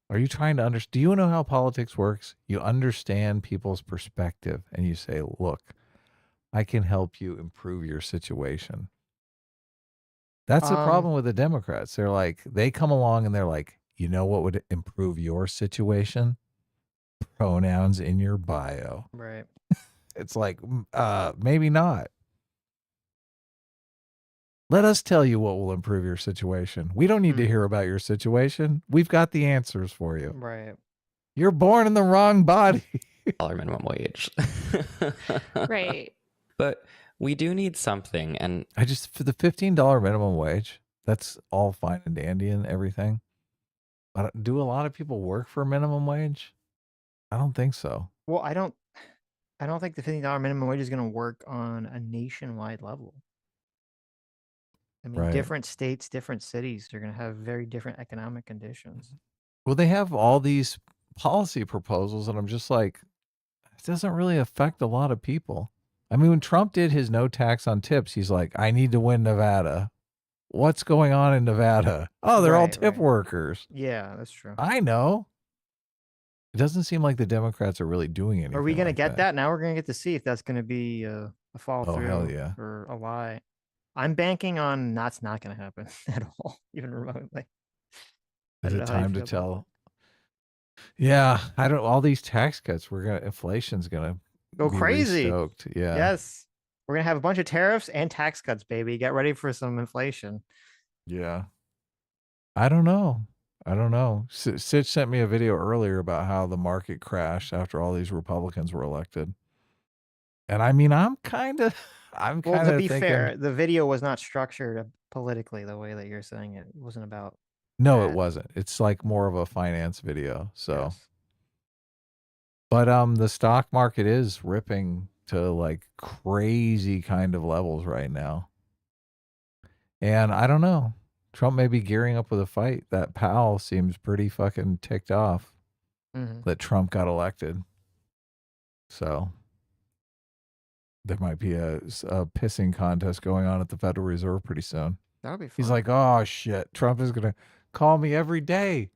Speaker 2: Are you trying to understand? Do you know how politics works? You understand people's perspective and you say, look, I can help you improve your situation. That's the problem with the Democrats. They're like, they come along and they're like, you know what would improve your situation? Pronouns in your bio.
Speaker 1: Right.
Speaker 2: It's like, maybe not. Let us tell you what will improve your situation. We don't need to hear about your situation. We've got the answers for you.
Speaker 1: Right.
Speaker 2: You're born in the wrong body.
Speaker 3: Minimum wage.
Speaker 5: Right.
Speaker 3: But we do need something. And
Speaker 2: I just, for the $15 minimum wage, that's all fine and dandy and everything. But do a lot of people work for minimum wage? I don't think so.
Speaker 1: Well, I don't think the $15 minimum wage is going to work on a nationwide level. I mean,
Speaker 2: Right.
Speaker 1: different states, different cities, they're going to have very different economic conditions.
Speaker 2: Well, they have all these policy proposals, and I'm just like, it doesn't really affect a lot of people. I mean, when Trump did his no tax on tips, he's like, I need to win Nevada. What's going on in Nevada? Oh, they're all tip workers.
Speaker 1: Yeah, that's true.
Speaker 2: I know. It doesn't seem like the Democrats are really doing anything.
Speaker 1: Are we going to
Speaker 2: like
Speaker 1: get that? Now we're going to get to see if that's going to be a follow through
Speaker 2: hell yeah.
Speaker 1: or a lie. I'm banking on that's not going to happen at all, even remotely. I
Speaker 2: Is
Speaker 1: don't
Speaker 2: it
Speaker 1: know how you
Speaker 2: time to
Speaker 1: feel about
Speaker 2: tell? Yeah, I don't. All these tax cuts, inflation's gonna
Speaker 1: Go
Speaker 2: be
Speaker 1: crazy.
Speaker 2: restoked. Yeah.
Speaker 1: Yes. We're going to have a bunch of tariffs and tax cuts, baby. Get ready for some inflation.
Speaker 2: Yeah. I don't know. Sitch sent me a video earlier about how the market crashed after all these Republicans were elected. And I mean, I'm kind of
Speaker 1: Well, to be
Speaker 2: thinking,
Speaker 1: fair, the video was not structured politically the way that you're saying it. It wasn't about.
Speaker 2: no,
Speaker 1: that.
Speaker 2: it wasn't. It's like more of a finance video. So,
Speaker 1: Yes.
Speaker 2: but the stock market is ripping to like crazy kind of levels right now. And I don't know. Trump may be gearing up with a fight. That Powell seems pretty fucking ticked off that Trump got elected. So there might be a pissing contest going on at the Federal Reserve pretty soon.
Speaker 1: That would be fun.
Speaker 2: He's like, oh shit, Trump is going to call me every day.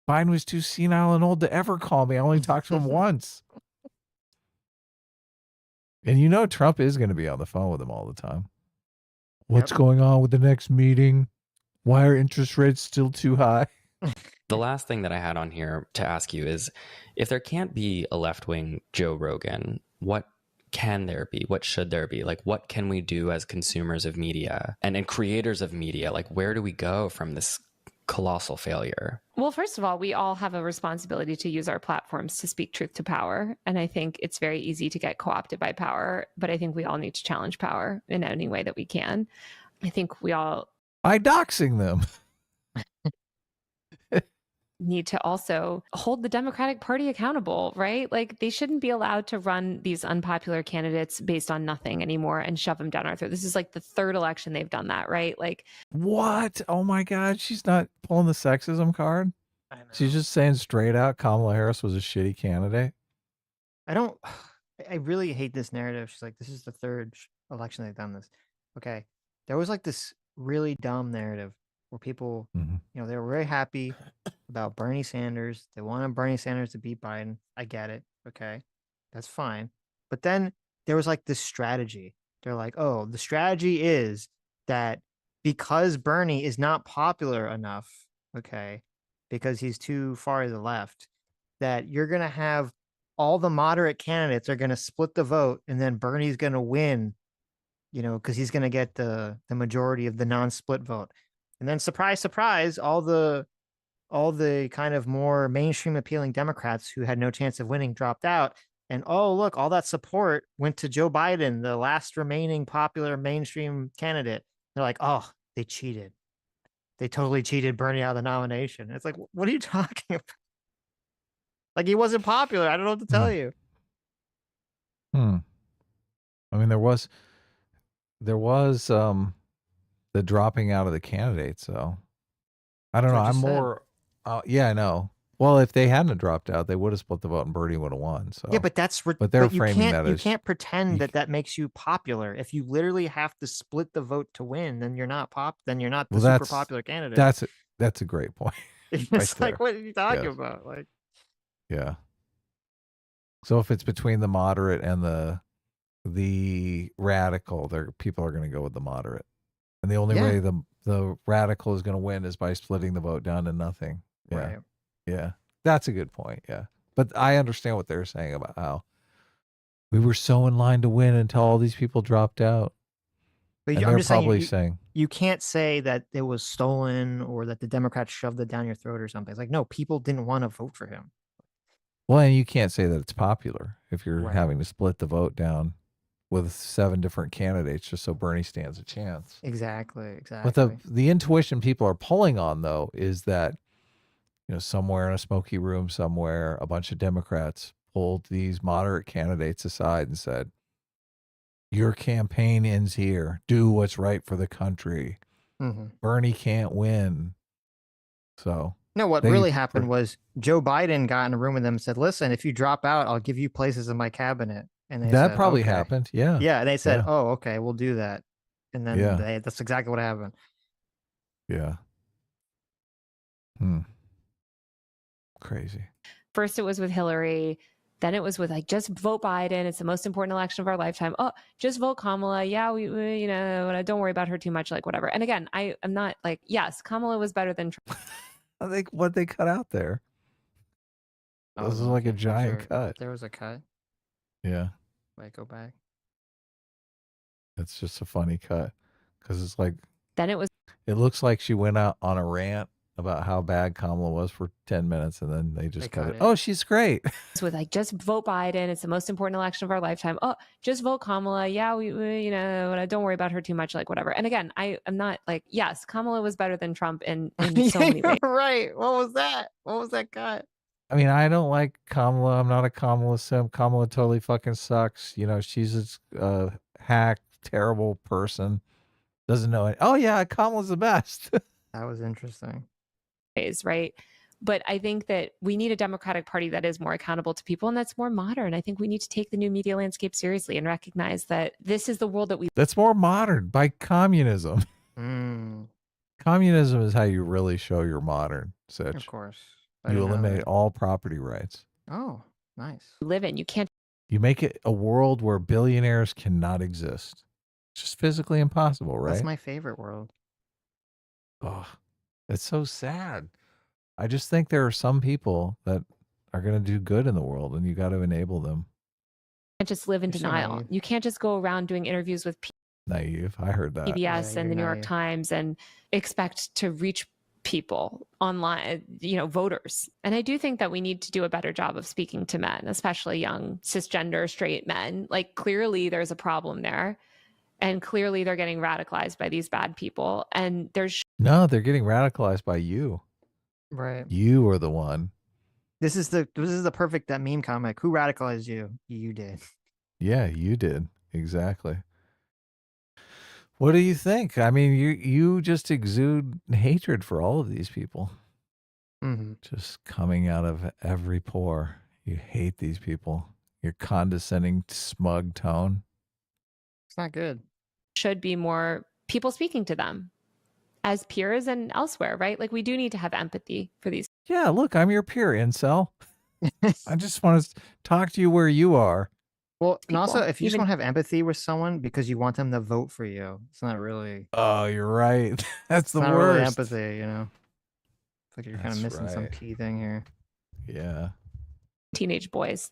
Speaker 2: Biden was too senile and old to ever call me. I only talked to him once. And you know Trump is going to be on the phone with him all the time. What's going on with the next meeting? Why are interest rates still too high?
Speaker 3: the last thing that I had on here to ask you is, if there can't be a left-wing Joe Rogan, what can there be? What should there be? Like, what can we do as consumers of media and creators of media? Like, where do we go from this colossal failure?
Speaker 5: Well, first of all, we all have a responsibility to use our platforms to speak truth to power. And I think it's very easy to get co-opted by power, but I think we all need to challenge power in any way that we can. I think we all
Speaker 2: by doxing them
Speaker 5: need to also hold the Democratic Party accountable, right? Like, they shouldn't be allowed to run these unpopular candidates based on nothing anymore and shove them down our throat. This is like the third election they've done that, right? Like,
Speaker 2: what? Oh my God, she's not pulling the sexism card. She's just saying straight out Kamala Harris was a shitty candidate.
Speaker 1: I really hate this narrative. She's like, this is the third election they've done this. Okay. There was like this really dumb narrative where people, they were very happy about Bernie Sanders. They wanted Bernie Sanders to beat Biden. I get it. Okay. That's fine. But then there was like this strategy. They're like, oh, the strategy is that because Bernie is not popular enough, okay, because he's too far to the left, that you're going to have all the moderate candidates are going to split the vote, and then Bernie's going to win you know, because he's going to get the majority of the non-split vote. And then surprise, surprise, all the kind of more mainstream appealing Democrats who had no chance of winning dropped out. And oh, look, all that support went to Joe Biden, the last remaining popular mainstream candidate. They're like, oh, they cheated. They totally cheated Bernie out of the nomination. It's like, what are you talking about? Like, he wasn't popular. I don't know what to tell you.
Speaker 2: I mean, there was the dropping out of the candidates, so I don't know. I'm more yeah, I know. Well, if they hadn't dropped out, they would have split the vote and Bernie would have won. So
Speaker 1: yeah, but
Speaker 2: but they're
Speaker 1: you
Speaker 2: framing
Speaker 1: can't
Speaker 2: that
Speaker 1: you
Speaker 2: as
Speaker 1: can't pretend that makes you popular. If you literally have to split the vote to win, then you're not then you're not the super popular candidate.
Speaker 2: That's a great point.
Speaker 1: It's
Speaker 2: right
Speaker 1: like,
Speaker 2: there.
Speaker 1: what are you talking about? Like,
Speaker 2: yeah. So if it's between the moderate and the radical, people are going to go with the moderate. And the only way the radical is going to win is by splitting the vote down to nothing. Yeah.
Speaker 1: Right.
Speaker 2: Yeah. That's a good point. Yeah. But I understand what they're saying about how we were so in line to win until all these people dropped out.
Speaker 1: But
Speaker 2: and
Speaker 1: I'm
Speaker 2: they're
Speaker 1: just
Speaker 2: probably
Speaker 1: saying,
Speaker 2: saying
Speaker 1: you can't say that it was stolen or that the Democrats shoved it down your throat or something. It's like, no, people didn't want to vote for him.
Speaker 2: well, and you can't say that it's popular if you're
Speaker 1: Right.
Speaker 2: having to split the vote down with 7 different candidates just so Bernie stands a chance.
Speaker 1: Exactly.
Speaker 2: But the intuition people are pulling on, though, is that, you know, somewhere in a smoky room somewhere, a bunch of Democrats pulled these moderate candidates aside and said, your campaign ends here. Do what's right for the country. Bernie can't win. So
Speaker 1: no, what really happened was Joe Biden got in a room with them and said, listen, if you drop out, I'll give you places in my cabinet. And they
Speaker 2: that
Speaker 1: said,
Speaker 2: probably
Speaker 1: okay.
Speaker 2: happened. Yeah.
Speaker 1: Yeah. And they said,
Speaker 2: Yeah.
Speaker 1: oh, okay, we'll do that. And then that's exactly what happened.
Speaker 2: Yeah. Crazy.
Speaker 5: First, it was with Hillary. Then it was with like, just vote Biden. It's the most important election of our lifetime. Oh, just vote Kamala. Yeah, we you know, don't worry about her too much, like whatever. And again, I'm not like, yes, Kamala was better than Trump.
Speaker 2: I think what they cut out there. This is like a giant cut.
Speaker 1: There was a cut.
Speaker 2: Yeah.
Speaker 1: Wait, go back.
Speaker 2: It's just a funny cut because it's like,
Speaker 5: then
Speaker 2: it looks like she went out on a rant about how bad Kamala was for 10 minutes and then they just cut it. Oh, she's great.
Speaker 5: It's with like, just vote Biden. It's the most important election of our lifetime. Oh, just vote Kamala. Yeah, we you know, don't worry about her too much, like whatever. And again, I'm not like, yes, Kamala was better than Trump in so many ways.
Speaker 1: Right. What was that? What was that cut?
Speaker 2: I mean, I don't like Kamala. I'm not a Kamala sim. Kamala totally fucking sucks. You know, she's a hack, terrible person. Doesn't know it. Oh yeah, Kamala's the best.
Speaker 1: That was interesting.
Speaker 5: Right. But I think that we need a Democratic Party that is more accountable to people and that's more modern. I think we need to take the new media landscape seriously and recognize that this is the world that we.
Speaker 2: That's more modern by communism. Communism is how you really show you're modern, Sitch.
Speaker 1: Of course.
Speaker 2: You eliminate all property rights.
Speaker 1: Oh, nice.
Speaker 5: Live in. You can't.
Speaker 2: You make it a world where billionaires cannot exist. It's just physically impossible, right?
Speaker 1: That's my favorite world.
Speaker 2: Oh, it's so sad. I just think there are some people that are going to do good in the world and you got to enable them.
Speaker 5: You can't just live in denial. You can't just go around doing interviews with
Speaker 2: Naive. I heard that.
Speaker 5: PBS and the New York Times and expect to reach people online, you know, voters. And I do think that we need to do a better job of speaking to men, especially young cisgender straight men. Like clearly there's a problem there. And clearly they're getting radicalized by these bad people. And
Speaker 2: no, they're getting radicalized by you.
Speaker 1: Right.
Speaker 2: You are the one.
Speaker 1: This is the perfect that meme comic. Who radicalized you? You did.
Speaker 2: Yeah, you did. Exactly. What do you think? I mean, you just exude hatred for all of these people. Just coming out of every pore. You hate these people. Your condescending, smug tone.
Speaker 1: It's not good.
Speaker 5: Should be more people speaking to them as peers and elsewhere, right? Like we do need to have empathy for these.
Speaker 2: Yeah, look, I'm your peer, incel. I just want to talk to you where you are.
Speaker 1: Well, and also, if you just want to have empathy with someone because you want them to vote for you, it's not really.
Speaker 2: Oh, you're right. That's the
Speaker 1: not
Speaker 2: worst.
Speaker 1: Really empathy, you know. It's like you're kind of missing some key thing here.
Speaker 2: Yeah.
Speaker 5: Teenage boys,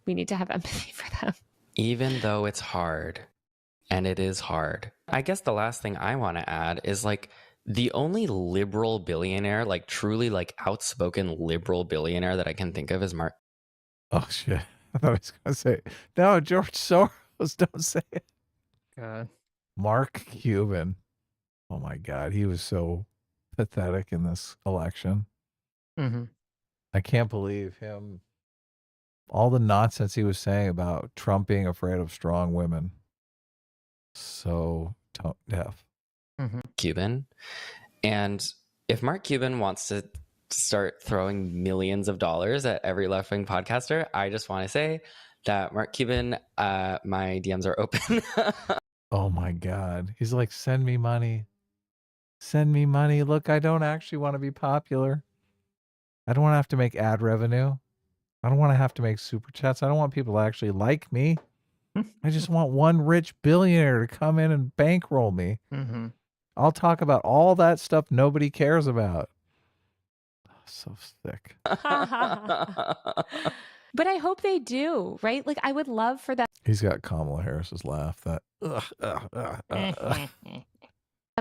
Speaker 5: we need to have empathy for them.
Speaker 3: Even though it's hard, and it is hard. I guess the last thing I want to add is like the only liberal billionaire, like truly like outspoken liberal billionaire that I can think of is Mark.
Speaker 2: Oh shit! I thought I was gonna say no. George Soros. Don't say it.
Speaker 1: God.
Speaker 2: Mark Cuban. Oh my God, he was so pathetic in this election.
Speaker 1: Mm-hmm.
Speaker 2: I can't believe him. All the nonsense he was saying about Trump being afraid of strong women. So tone deaf.
Speaker 1: Mm-hmm.
Speaker 3: Cuban. And if Mark Cuban wants to start throwing millions of dollars at every left-wing podcaster, I just want to say that Mark Cuban, my DMs are open.
Speaker 2: Oh my God. He's like, send me money. Send me money. Look, I don't actually want to be popular. I don't want to have to make ad revenue. I don't want to have to make super chats. I don't want people to actually like me. I just want one rich billionaire to come in and bankroll me.
Speaker 1: Mm-hmm.
Speaker 2: I'll talk about all that stuff nobody cares about. So sick.
Speaker 5: But I hope they do, right? Like, I would love for them
Speaker 2: He's got Kamala Harris's laugh. That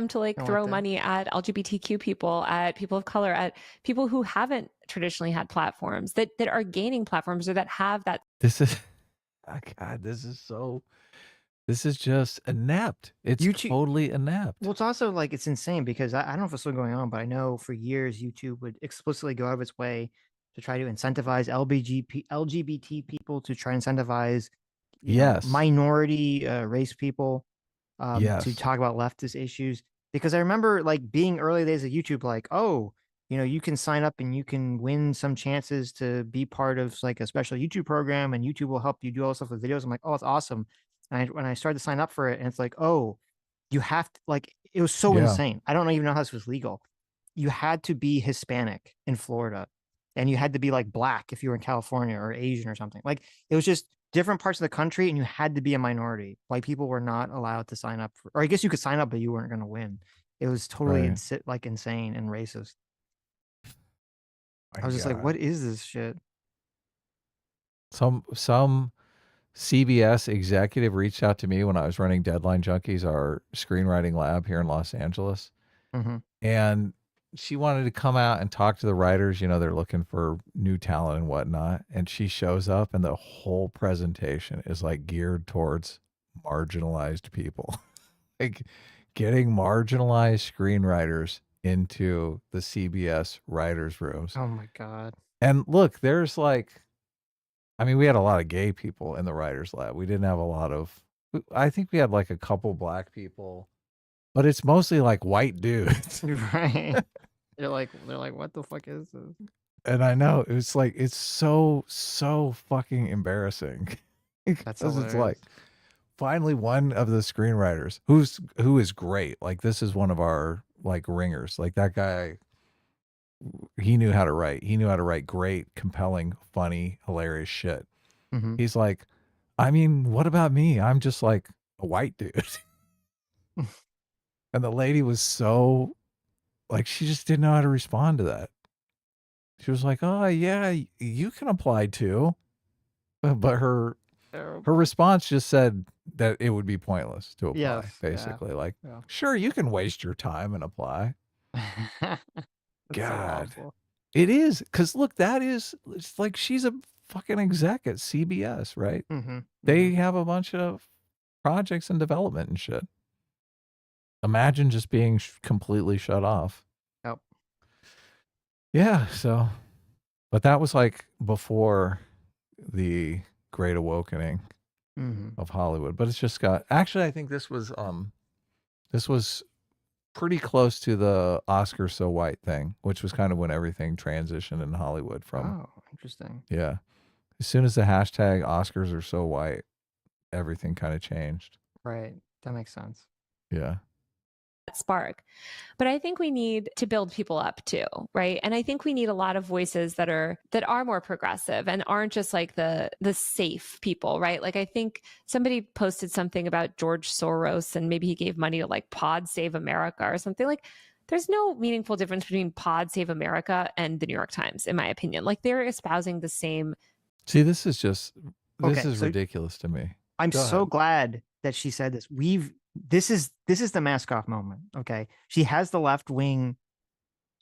Speaker 5: to like
Speaker 1: I
Speaker 5: throw
Speaker 1: like that.
Speaker 5: money at LGBTQ people, at people of color, at people who haven't traditionally had platforms, that are gaining platforms, or that have that.
Speaker 2: This is, oh God, this is just inept. It's
Speaker 1: YouTube-
Speaker 2: totally inept.
Speaker 1: Well, it's also like it's insane because I don't know if it's still going on, but I know for years YouTube would explicitly go out of its way to try to incentivize LGBT people, to try and incentivize
Speaker 2: Yes.
Speaker 1: minority race people
Speaker 2: Yes.
Speaker 1: to talk about leftist issues. Because I remember like being early days of YouTube, like, oh, you can sign up and you can win some chances to be part of like a special YouTube program, and YouTube will help you do all this stuff with videos. I'm like, oh, it's awesome. And when I started to sign up for it, and it's like, oh, you have to, like, it was so
Speaker 2: Yeah.
Speaker 1: insane. I don't even know how this was legal. You had to be Hispanic in Florida, and you had to be like black if you were in California, or Asian or something. Like, it was just different parts of the country, and you had to be a minority. White people were not allowed to sign up for, or I guess you could sign up, but you weren't going to win. It was totally
Speaker 2: Right.
Speaker 1: like insane and racist.
Speaker 2: My
Speaker 1: I was just like,
Speaker 2: God.
Speaker 1: what is this shit?
Speaker 2: Some CBS executive reached out to me when I was running Deadline Junkies, our screenwriting lab here in Los Angeles.
Speaker 1: Mm-hmm.
Speaker 2: And she wanted to come out and talk to the writers. They're looking for new talent and whatnot. And she shows up, and the whole presentation is like geared towards marginalized people, like getting marginalized screenwriters into the CBS writers' rooms.
Speaker 1: Oh my God.
Speaker 2: And look, there's like, I mean, we had a lot of gay people in the writers' lab. We didn't have a lot of, I think we had like a couple black people, but it's mostly like white dudes.
Speaker 1: Right. They're like, what the fuck is this?
Speaker 2: And I know it's like, it's so fucking embarrassing.
Speaker 1: That's
Speaker 2: Because it's like,
Speaker 1: hilarious.
Speaker 2: finally one of the screenwriters who is great. Like, this is one of our like ringers. Like, that guy, he knew how to write. He knew how to write great, compelling, funny, hilarious shit.
Speaker 1: Mm-hmm.
Speaker 2: He's like, I mean, what about me? I'm just like a white dude. And the lady was so, like, she just didn't know how to respond to that. She was like, oh yeah, you can apply too. But her response just said that it would be pointless to apply.
Speaker 1: Yes, yeah.
Speaker 2: Basically, like,
Speaker 1: Yeah.
Speaker 2: sure, you can waste your time and apply.
Speaker 1: That's
Speaker 2: God.
Speaker 1: so awful.
Speaker 2: It is, because look, it's like she's a fucking exec at CBS, right?
Speaker 1: Mm-hmm.
Speaker 2: They have a bunch of projects in development and shit. Imagine just being completely shut off.
Speaker 1: Yep.
Speaker 2: Yeah, so, but that was like before the Great Awakening
Speaker 1: Mm-hmm.
Speaker 2: of Hollywood. But it's just got, actually, I think this was pretty close to the Oscar So White thing, which was kind of when everything transitioned in Hollywood from,
Speaker 1: Oh, interesting.
Speaker 2: yeah. As soon as the hashtag Oscars are so white, everything kind of changed.
Speaker 1: Right. That makes sense.
Speaker 2: Yeah.
Speaker 5: Spark. But I think we need to build people up too, right? And I think we need a lot of voices that are more progressive and aren't just like the safe people, right? Like, I think somebody posted something about George Soros, and maybe he gave money to like Pod Save America or something. Like, there's no meaningful difference between Pod Save America and the New York Times, in my opinion. Like, they're espousing the same.
Speaker 2: See, this is
Speaker 1: Okay,
Speaker 2: ridiculous to me.
Speaker 1: I'm
Speaker 2: Go
Speaker 1: so
Speaker 2: ahead.
Speaker 1: glad that she said this. This is the mask off moment. Okay. She has the left wing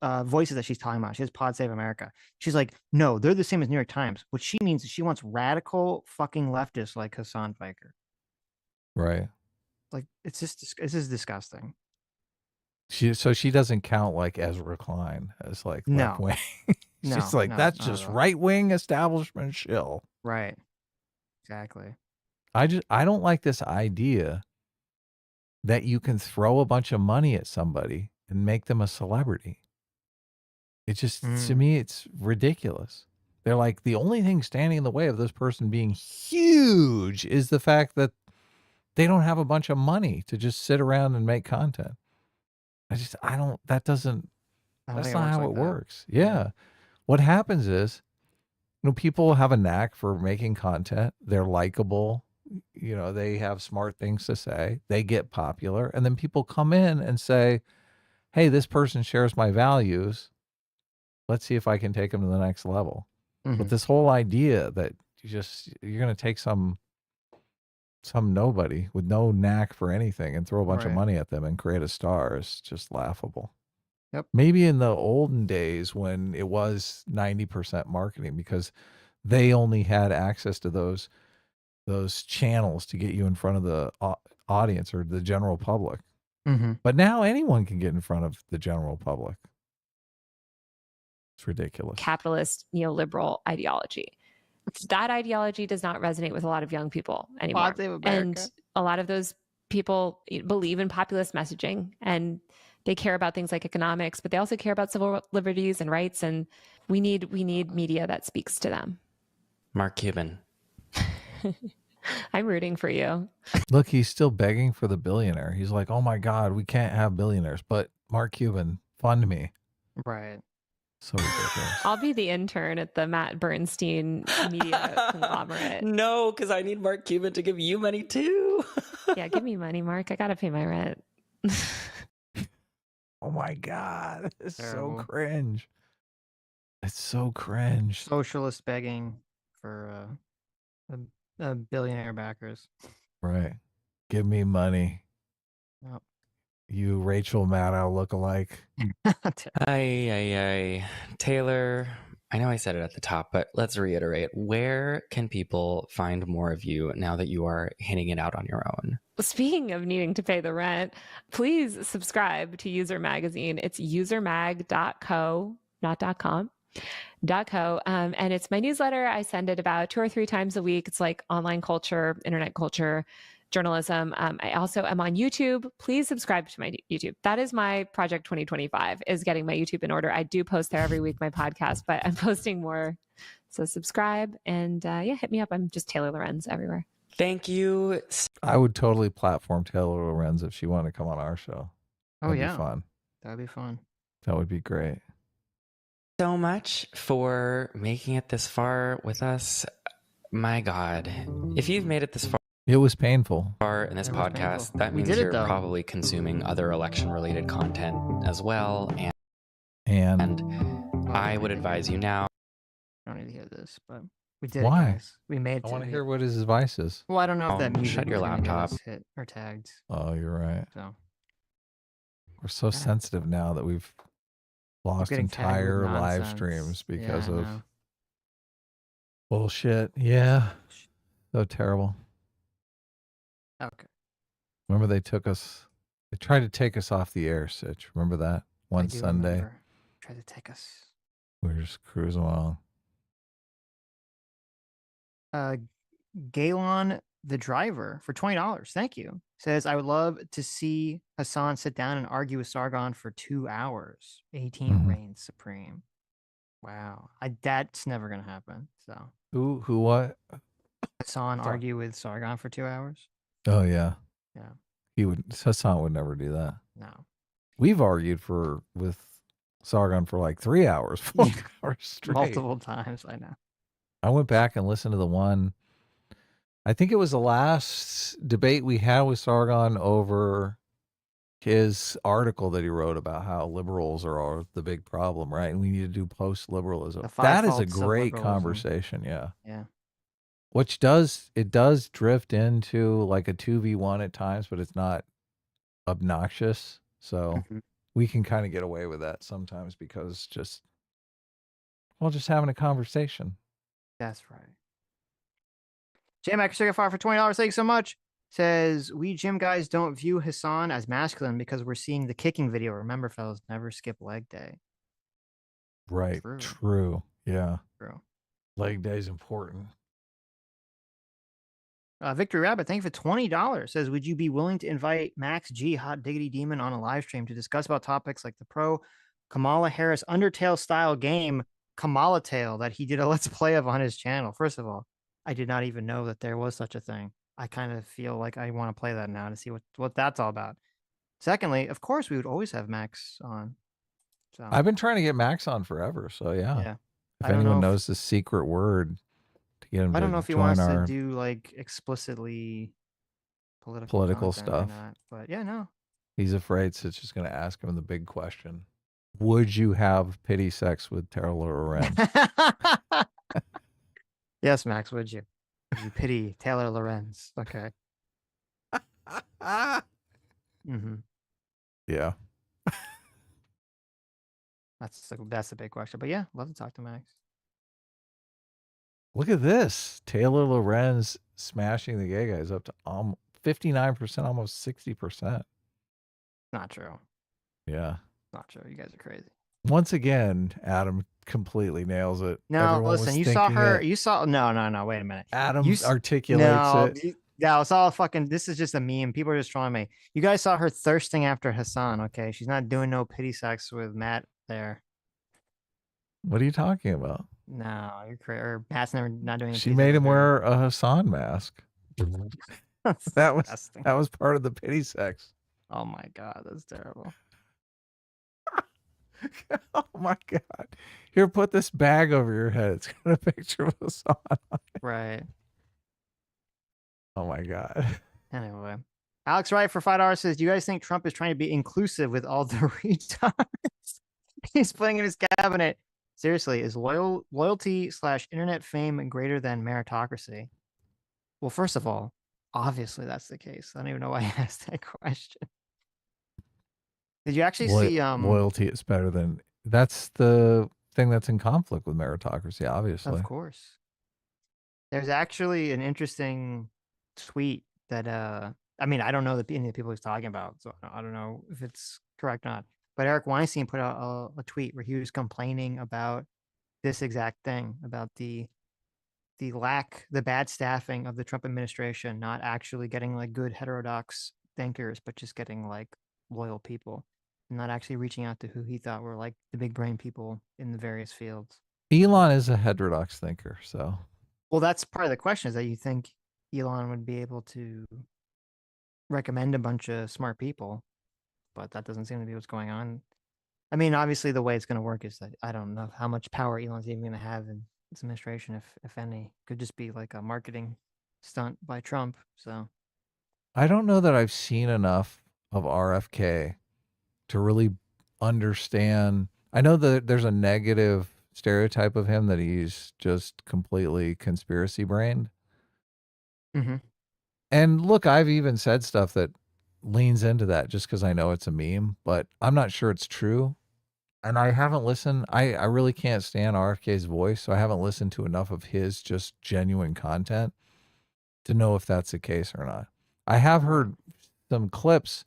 Speaker 1: voices that she's talking about. She has Pod Save America. She's like, no, they're the same as New York Times. What she means is she wants radical fucking leftists like Hassan Piker.
Speaker 2: Right.
Speaker 1: Like, this is disgusting.
Speaker 2: So she doesn't count like Ezra Klein as like left wing. She's like, that's just right wing establishment shill.
Speaker 1: Right. Exactly.
Speaker 2: I don't like this idea that you can throw a bunch of money at somebody and make them a celebrity. It just, to me, it's ridiculous. They're like, the only thing standing in the way of this person being huge is the fact that they don't have a bunch of money to just sit around and make content. That's not how it works. Yeah. What happens is, people have a knack for making content. They're likable. They have smart things to say. They get popular. And then people come in and say, hey, this person shares my values. Let's see if I can take them to the next level. But this whole idea that you're going to take some nobody with no knack for anything and throw a bunch of money at them and create a star is just laughable.
Speaker 1: Yep.
Speaker 2: Maybe in the olden days when it was 90% marketing because they only had access to those channels to get you in front of the audience or the general public. But now anyone can get in front of the general public. It's ridiculous.
Speaker 5: Capitalist neoliberal ideology. That ideology does not resonate with a lot of young people anymore. And a lot of those people believe in populist messaging and they care about things like economics, but they also care about civil liberties and rights. And we need media that speaks to them.
Speaker 3: Mark Cuban.
Speaker 5: I'm rooting for you.
Speaker 2: Look, he's still begging for the billionaire. He's like, oh my God, we can't have billionaires, but Mark Cuban, fund me.
Speaker 1: Right.
Speaker 2: So ridiculous.
Speaker 5: I'll be the intern at the Matt Bernstein media conglomerate.
Speaker 3: No, because I need Mark Cuban to give you money too.
Speaker 5: Yeah, give me money, Mark. I got to pay my rent.
Speaker 2: Oh my God. It's so cringe. It's so cringe.
Speaker 1: Socialist begging for billionaire backers.
Speaker 2: Right. Give me money.
Speaker 1: Yep.
Speaker 2: You Rachel Maddow lookalike.
Speaker 3: Ay. Taylor, I know I said it at the top, but let's reiterate. Where can people find more of you now that you are hitting it out on your own?
Speaker 5: Speaking of needing to pay the rent, please subscribe to User Magazine. It's usermag.co, not .com. .co. And it's my newsletter. I send it about 2 or 3 times a week. It's like online culture, internet culture, journalism. I also am on YouTube. Please subscribe to my YouTube. That is my project 2025, is getting my YouTube in order. I do post there every week, my podcast, but I'm posting more. So subscribe and hit me up. I'm just Taylor Lorenz everywhere.
Speaker 3: Thank you.
Speaker 2: I would totally platform Taylor Lorenz if she wanted to come on our show. That'd be fun.
Speaker 1: That'd be fun.
Speaker 2: That would be great.
Speaker 3: So much for making it this far with us. My God, if you've made it this far,
Speaker 2: it was painful.
Speaker 3: In this podcast, that means you're probably consuming other election-related content as well. And I would advise you now.
Speaker 1: I don't need to hear this, but we did.
Speaker 2: Why?
Speaker 1: It, guys. We made it.
Speaker 2: I want to hear what his advice is.
Speaker 1: Well, I don't know if that music
Speaker 3: shut your laptop.
Speaker 1: hit or tagged.
Speaker 2: Oh, you're right.
Speaker 1: So
Speaker 2: we're so sensitive now that we've lost entire live streams because of bullshit. Yeah. So terrible.
Speaker 1: Okay.
Speaker 2: Remember they tried to take us off the air, Sitch. Remember that one Sunday?
Speaker 1: Tried to take us.
Speaker 2: We were just cruising along.
Speaker 1: Galon the driver for $20. Thank you. Says, I would love to see Hassan sit down and argue with Sargon for 2 hours. 18 reigns supreme. Wow. That's never gonna happen. So
Speaker 2: Who what?
Speaker 1: Hassan argue with Sargon for 2 hours?
Speaker 2: Oh yeah.
Speaker 1: Yeah.
Speaker 2: Hassan would never do that.
Speaker 1: No.
Speaker 2: We've argued with Sargon for like 3 hours, 4 hours straight.
Speaker 1: Multiple times, I know.
Speaker 2: I went back and listened to the one. I think it was the last debate we had with Sargon over his article that he wrote about how liberals are the big problem, right? And we need to do post-liberalism. That is a great conversation, yeah.
Speaker 1: Yeah.
Speaker 2: which it does drift into like a 2v1 at times, but it's not obnoxious. So
Speaker 1: Mhm.
Speaker 2: we can kind of get away with that sometimes because just having a conversation.
Speaker 1: That's right. J-Mac Sugar Fire for $20. Thank you so much. Says, we gym guys don't view Hassan as masculine because we're seeing the kicking video. Remember, fellas, never skip leg day.
Speaker 2: Right.
Speaker 1: True.
Speaker 2: True. Yeah.
Speaker 1: True.
Speaker 2: Leg day is important.
Speaker 1: Victory Rabbit, thank you for $20. Says, would you be willing to invite Max G, Hot Diggity Demon, on a live stream to discuss about topics like the pro Kamala Harris Undertale style game, Kamala Tale, that he did a Let's Play of on his channel? First of all, I did not even know that there was such a thing. I kind of feel like I want to play that now to see what that's all about. Secondly, of course, we would always have Max on. So
Speaker 2: I've been trying to get Max on forever. So yeah. If
Speaker 1: I don't
Speaker 2: anyone
Speaker 1: know
Speaker 2: knows the secret word to get him
Speaker 1: I don't know
Speaker 2: to
Speaker 1: if he
Speaker 2: join
Speaker 1: wants to
Speaker 2: our
Speaker 1: do like explicitly
Speaker 2: political
Speaker 1: content
Speaker 2: stuff,
Speaker 1: or not, but yeah, no.
Speaker 2: he's afraid Sitch is going to ask him the big question. Would you have pity sex with Taylor Lorenz?
Speaker 1: Yes, Max, would you? Would you pity Taylor Lorenz? Okay. Mm-hmm.
Speaker 2: Yeah.
Speaker 1: That's the big question. But yeah, love to talk to Max.
Speaker 2: Look at this. Taylor Lorenz smashing the gay guys up to 59%, almost 60%.
Speaker 1: Not true.
Speaker 2: Yeah.
Speaker 1: Not true. You guys are crazy.
Speaker 2: Once again, Adam completely nails it.
Speaker 1: No,
Speaker 2: Everyone
Speaker 1: listen,
Speaker 2: was
Speaker 1: you saw
Speaker 2: thinking
Speaker 1: her.
Speaker 2: it.
Speaker 1: You saw no. Wait a minute.
Speaker 2: Adam
Speaker 1: You
Speaker 2: articulates it.
Speaker 1: Yeah, it's all fucking. This is just a meme. People are just trolling me. You guys saw her thirsting after Hassan. Okay, she's not doing no pity sex with Matt there.
Speaker 2: What are you talking about?
Speaker 1: No, you're crazy. Or Matt's never not doing.
Speaker 2: She made him wear a Hassan mask. That was part of the pity sex.
Speaker 1: Oh my god, that's terrible.
Speaker 2: Oh my god! Here, put this bag over your head. It's got a picture of Hassan on it.
Speaker 1: Right.
Speaker 2: Oh my god.
Speaker 1: Anyway, Alex Wright for $5 says, "Do you guys think Trump is trying to be inclusive with all the retards he's putting in his cabinet? Seriously, is loyalty / internet fame greater than meritocracy?" Well, first of all, obviously that's the case. I don't even know why I asked that question. Did you actually see
Speaker 2: loyalty is better than that's the thing that's in conflict with meritocracy, obviously.
Speaker 1: Of course. There's actually an interesting tweet that I mean, I don't know any of the people he's talking about, so I don't know if it's correct or not. But Eric Weinstein put out a tweet where he was complaining about this exact thing, about the bad staffing of the Trump administration, not actually getting like good heterodox thinkers, but just getting like loyal people, and not actually reaching out to who he thought were like the big brain people in the various fields.
Speaker 2: Elon is a heterodox thinker, so.
Speaker 1: Well, that's part of the question, is that you think Elon would be able to recommend a bunch of smart people, but that doesn't seem to be what's going on. I mean, obviously the way it's going to work is that I don't know how much power Elon's even going to have in this administration, if any. Could just be like a marketing stunt by Trump. So
Speaker 2: I don't know that I've seen enough of RFK to really understand. I know that there's a negative stereotype of him that he's just completely conspiracy brained.
Speaker 1: Mm-hmm.
Speaker 2: And look, I've even said stuff that leans into that just because I know it's a meme, but I'm not sure it's true. And I haven't listened. I really can't stand RFK's voice, so I haven't listened to enough of his just genuine content to know if that's the case or not. I have heard some clips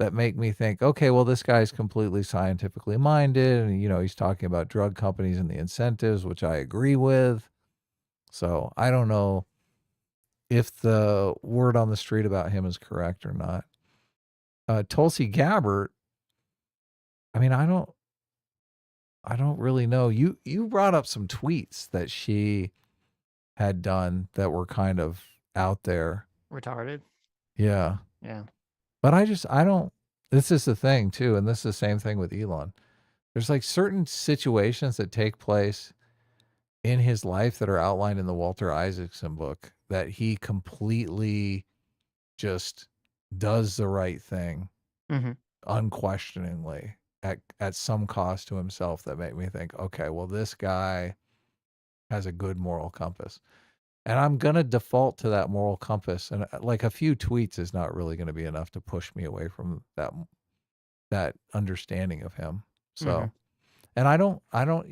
Speaker 2: that make me think, okay, well, this guy's completely scientifically minded, and he's talking about drug companies and the incentives, which I agree with. So I don't know if the word on the street about him is correct or not. Tulsi Gabbard, I mean, I don't really know. You brought up some tweets that she had done that were kind of out there.
Speaker 1: Retarded.
Speaker 2: Yeah.
Speaker 1: Yeah.
Speaker 2: But I don't, this is the thing too, and this is the same thing with Elon. There's like certain situations that take place in his life that are outlined in the Walter Isaacson book that he completely just does the right thing unquestioningly at some cost to himself that make me think, okay, well, this guy has a good moral compass. And I'm going to default to that moral compass. And like a few tweets is not really going to be enough to push me away from that understanding of him. So, and I don't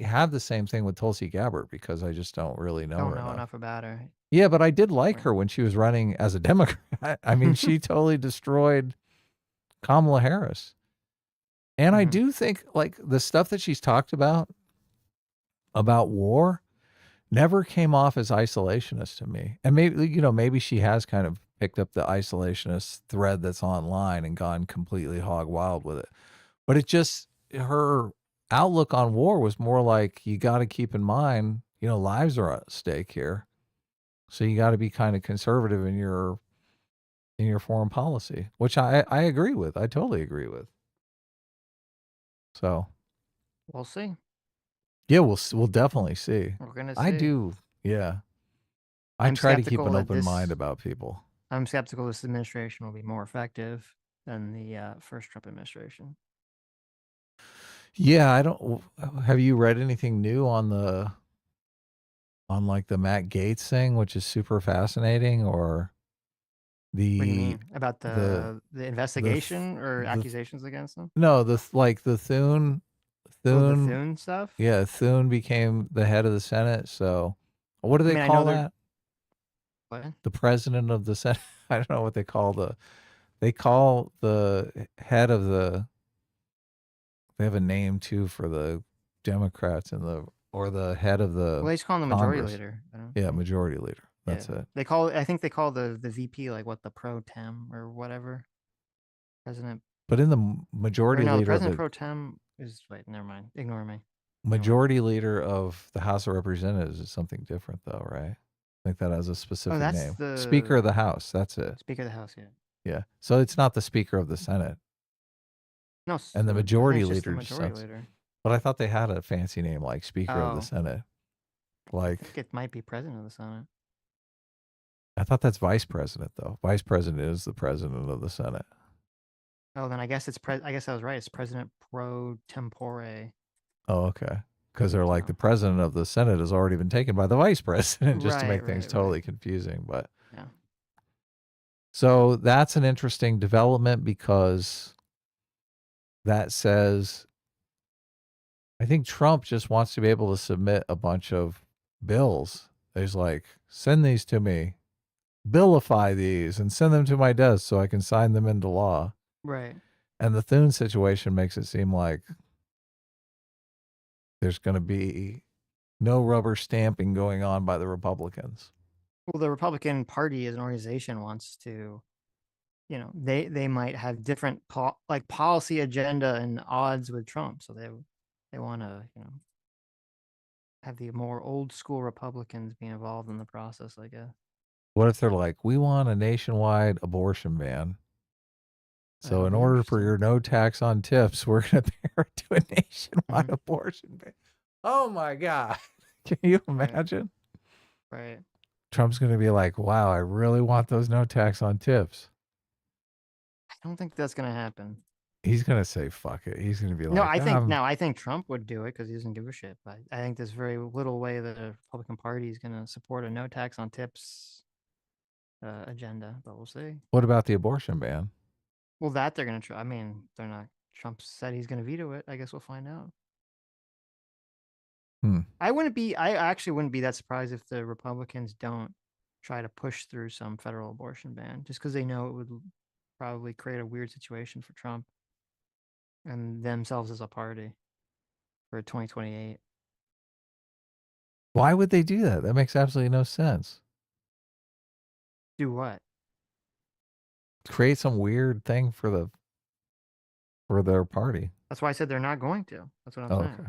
Speaker 2: have the same thing with Tulsi Gabbard because I just don't really know
Speaker 1: Don't
Speaker 2: her
Speaker 1: know
Speaker 2: enough.
Speaker 1: enough about her.
Speaker 2: Yeah, but I did like her when she was running as a Democrat. I mean, she totally destroyed Kamala Harris. And I do think like the stuff that she's talked about war never came off as isolationist to me. And maybe, maybe she has kind of picked up the isolationist thread that's online and gone completely hog wild with it. But it just, her outlook on war was more like, you got to keep in mind, lives are at stake here. So you got to be kind of conservative in your foreign policy, which I agree with. I totally agree with. So
Speaker 1: We'll see.
Speaker 2: yeah, we'll definitely see.
Speaker 1: We're gonna see.
Speaker 2: I do. Yeah. I try to keep an open mind about people.
Speaker 1: I'm skeptical this administration will be more effective than the first Trump administration.
Speaker 2: Yeah, I don't. Have you read anything new on like the Matt Gaetz thing, which is super fascinating, or the
Speaker 1: What do you mean about the investigation or accusations against him?
Speaker 2: No, the Thune.
Speaker 1: Oh, the Thune stuff.
Speaker 2: Yeah, Thune became the head of the Senate. So, what do they call that?
Speaker 1: What?
Speaker 2: The president of the Senate. I don't know what they call They call the head of the. They have a name too for the Democrats and the head of the.
Speaker 1: Well, they just call him the majority leader.
Speaker 2: Yeah, majority leader. That's it.
Speaker 1: I think they call the VP like what, the pro tem or whatever. President.
Speaker 2: But in the majority leader,
Speaker 1: the president pro tem is, wait, never mind. Ignore me.
Speaker 2: Majority leader of the House of Representatives is something different, though, right? I think that has a specific name. Speaker of the House. That's it.
Speaker 1: Speaker of the House. Yeah.
Speaker 2: Yeah. So it's not the Speaker of the Senate.
Speaker 1: No.
Speaker 2: And the majority leader.
Speaker 1: Leader.
Speaker 2: But I thought they had a fancy name like Speaker of the Senate. Like,
Speaker 1: I think it might be President of the Senate.
Speaker 2: I thought that's Vice President, though. Vice President is the President of the Senate.
Speaker 1: Oh, then I guess I guess I was right. It's President pro tempore.
Speaker 2: Oh, okay. Because they're like, the president of the Senate has already been taken by the vice president, just to make things totally confusing. But
Speaker 1: yeah.
Speaker 2: So that's an interesting development because that says, I think Trump just wants to be able to submit a bunch of bills. He's like, send these to me, billify these, and send them to my desk so I can sign them into law.
Speaker 1: Right.
Speaker 2: And the Thune situation makes it seem like there's going to be no rubber stamping going on by the Republicans.
Speaker 1: Well, the Republican Party as an organization wants to, they might have different policy agenda and odds with Trump. So they want to, have the more old school Republicans be involved in the process, I guess.
Speaker 2: What if they're like, we want a nationwide abortion ban? So in order for your no tax on tips, we're going to pair it to a nationwide abortion ban. Oh my God. Can you imagine?
Speaker 1: Right.
Speaker 2: Trump's going to be like, wow, I really want those no tax on tips.
Speaker 1: I don't think that's going to happen.
Speaker 2: He's going to say, fuck it. He's going to be like,
Speaker 1: I think Trump would do it because he doesn't give a shit. But I think there's very little way that the Republican Party is going to support a no tax on tips agenda, but we'll see.
Speaker 2: What about the abortion ban?
Speaker 1: Well, that they're going to try. I mean, they're not. Trump said he's going to veto it. I guess we'll find out. I actually wouldn't be that surprised if the Republicans don't try to push through some federal abortion ban, just because they know it would probably create a weird situation for Trump and themselves as a party for 2028.
Speaker 2: Why would they do that? That makes absolutely no sense.
Speaker 1: Do what?
Speaker 2: Create some weird thing for their party.
Speaker 1: That's why I said they're not going to. That's what I'm saying.
Speaker 2: Okay.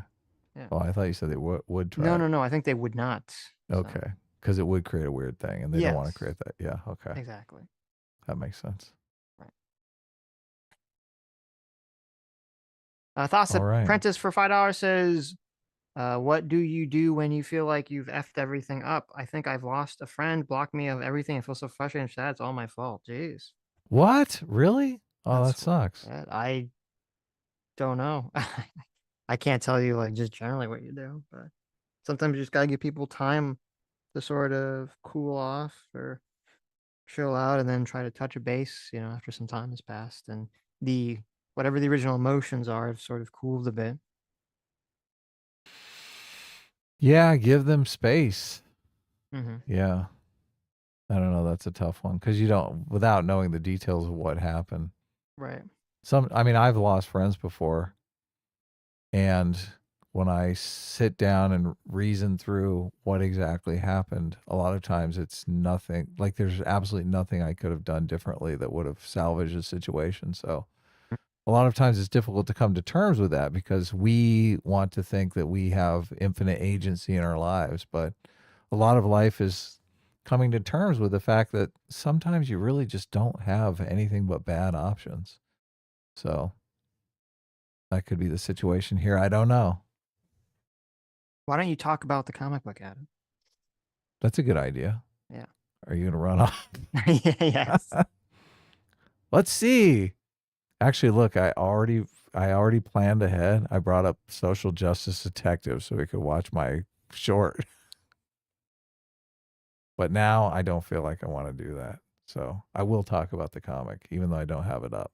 Speaker 1: Yeah.
Speaker 2: Well, I thought you said they would try.
Speaker 1: No. I think they would not.
Speaker 2: Okay. Because it would create a weird thing, and they don't want to create that. Yeah. Okay.
Speaker 1: Exactly.
Speaker 2: That makes sense.
Speaker 1: Right. Thoughts Apprentice for $5 says, what do you do when you feel like you've effed everything up? I think I've lost a friend, blocked me of everything. I feel so frustrated and sad. It's all my fault. Jeez.
Speaker 2: What? Really? Oh, that sucks.
Speaker 1: I don't know. I can't tell you like just generally what you do, but sometimes you just gotta give people time to sort of cool off or chill out and then try to touch a base, after some time has passed and the whatever the original emotions are have sort of cooled a bit.
Speaker 2: Yeah, give them space.
Speaker 1: Mm-hmm.
Speaker 2: Yeah. I don't know. That's a tough one because you don't, without knowing the details of what happened.
Speaker 1: Right.
Speaker 2: I've lost friends before. And when I sit down and reason through what exactly happened, a lot of times it's nothing, like there's absolutely nothing I could have done differently that would have salvaged the situation. So a lot of times it's difficult to come to terms with that because we want to think that we have infinite agency in our lives. But a lot of life is coming to terms with the fact that sometimes you really just don't have anything but bad options. So that could be the situation here. I don't know.
Speaker 1: Why don't you talk about the comic book, Adam?
Speaker 2: That's a good idea.
Speaker 1: Yeah.
Speaker 2: Are you going to run off?
Speaker 1: Yes.
Speaker 2: Let's see. Actually, look, I already planned ahead. I brought up Social Justice Detective so we could watch my short. But now I don't feel like I want to do that. So I will talk about the comic, even though I don't have it up.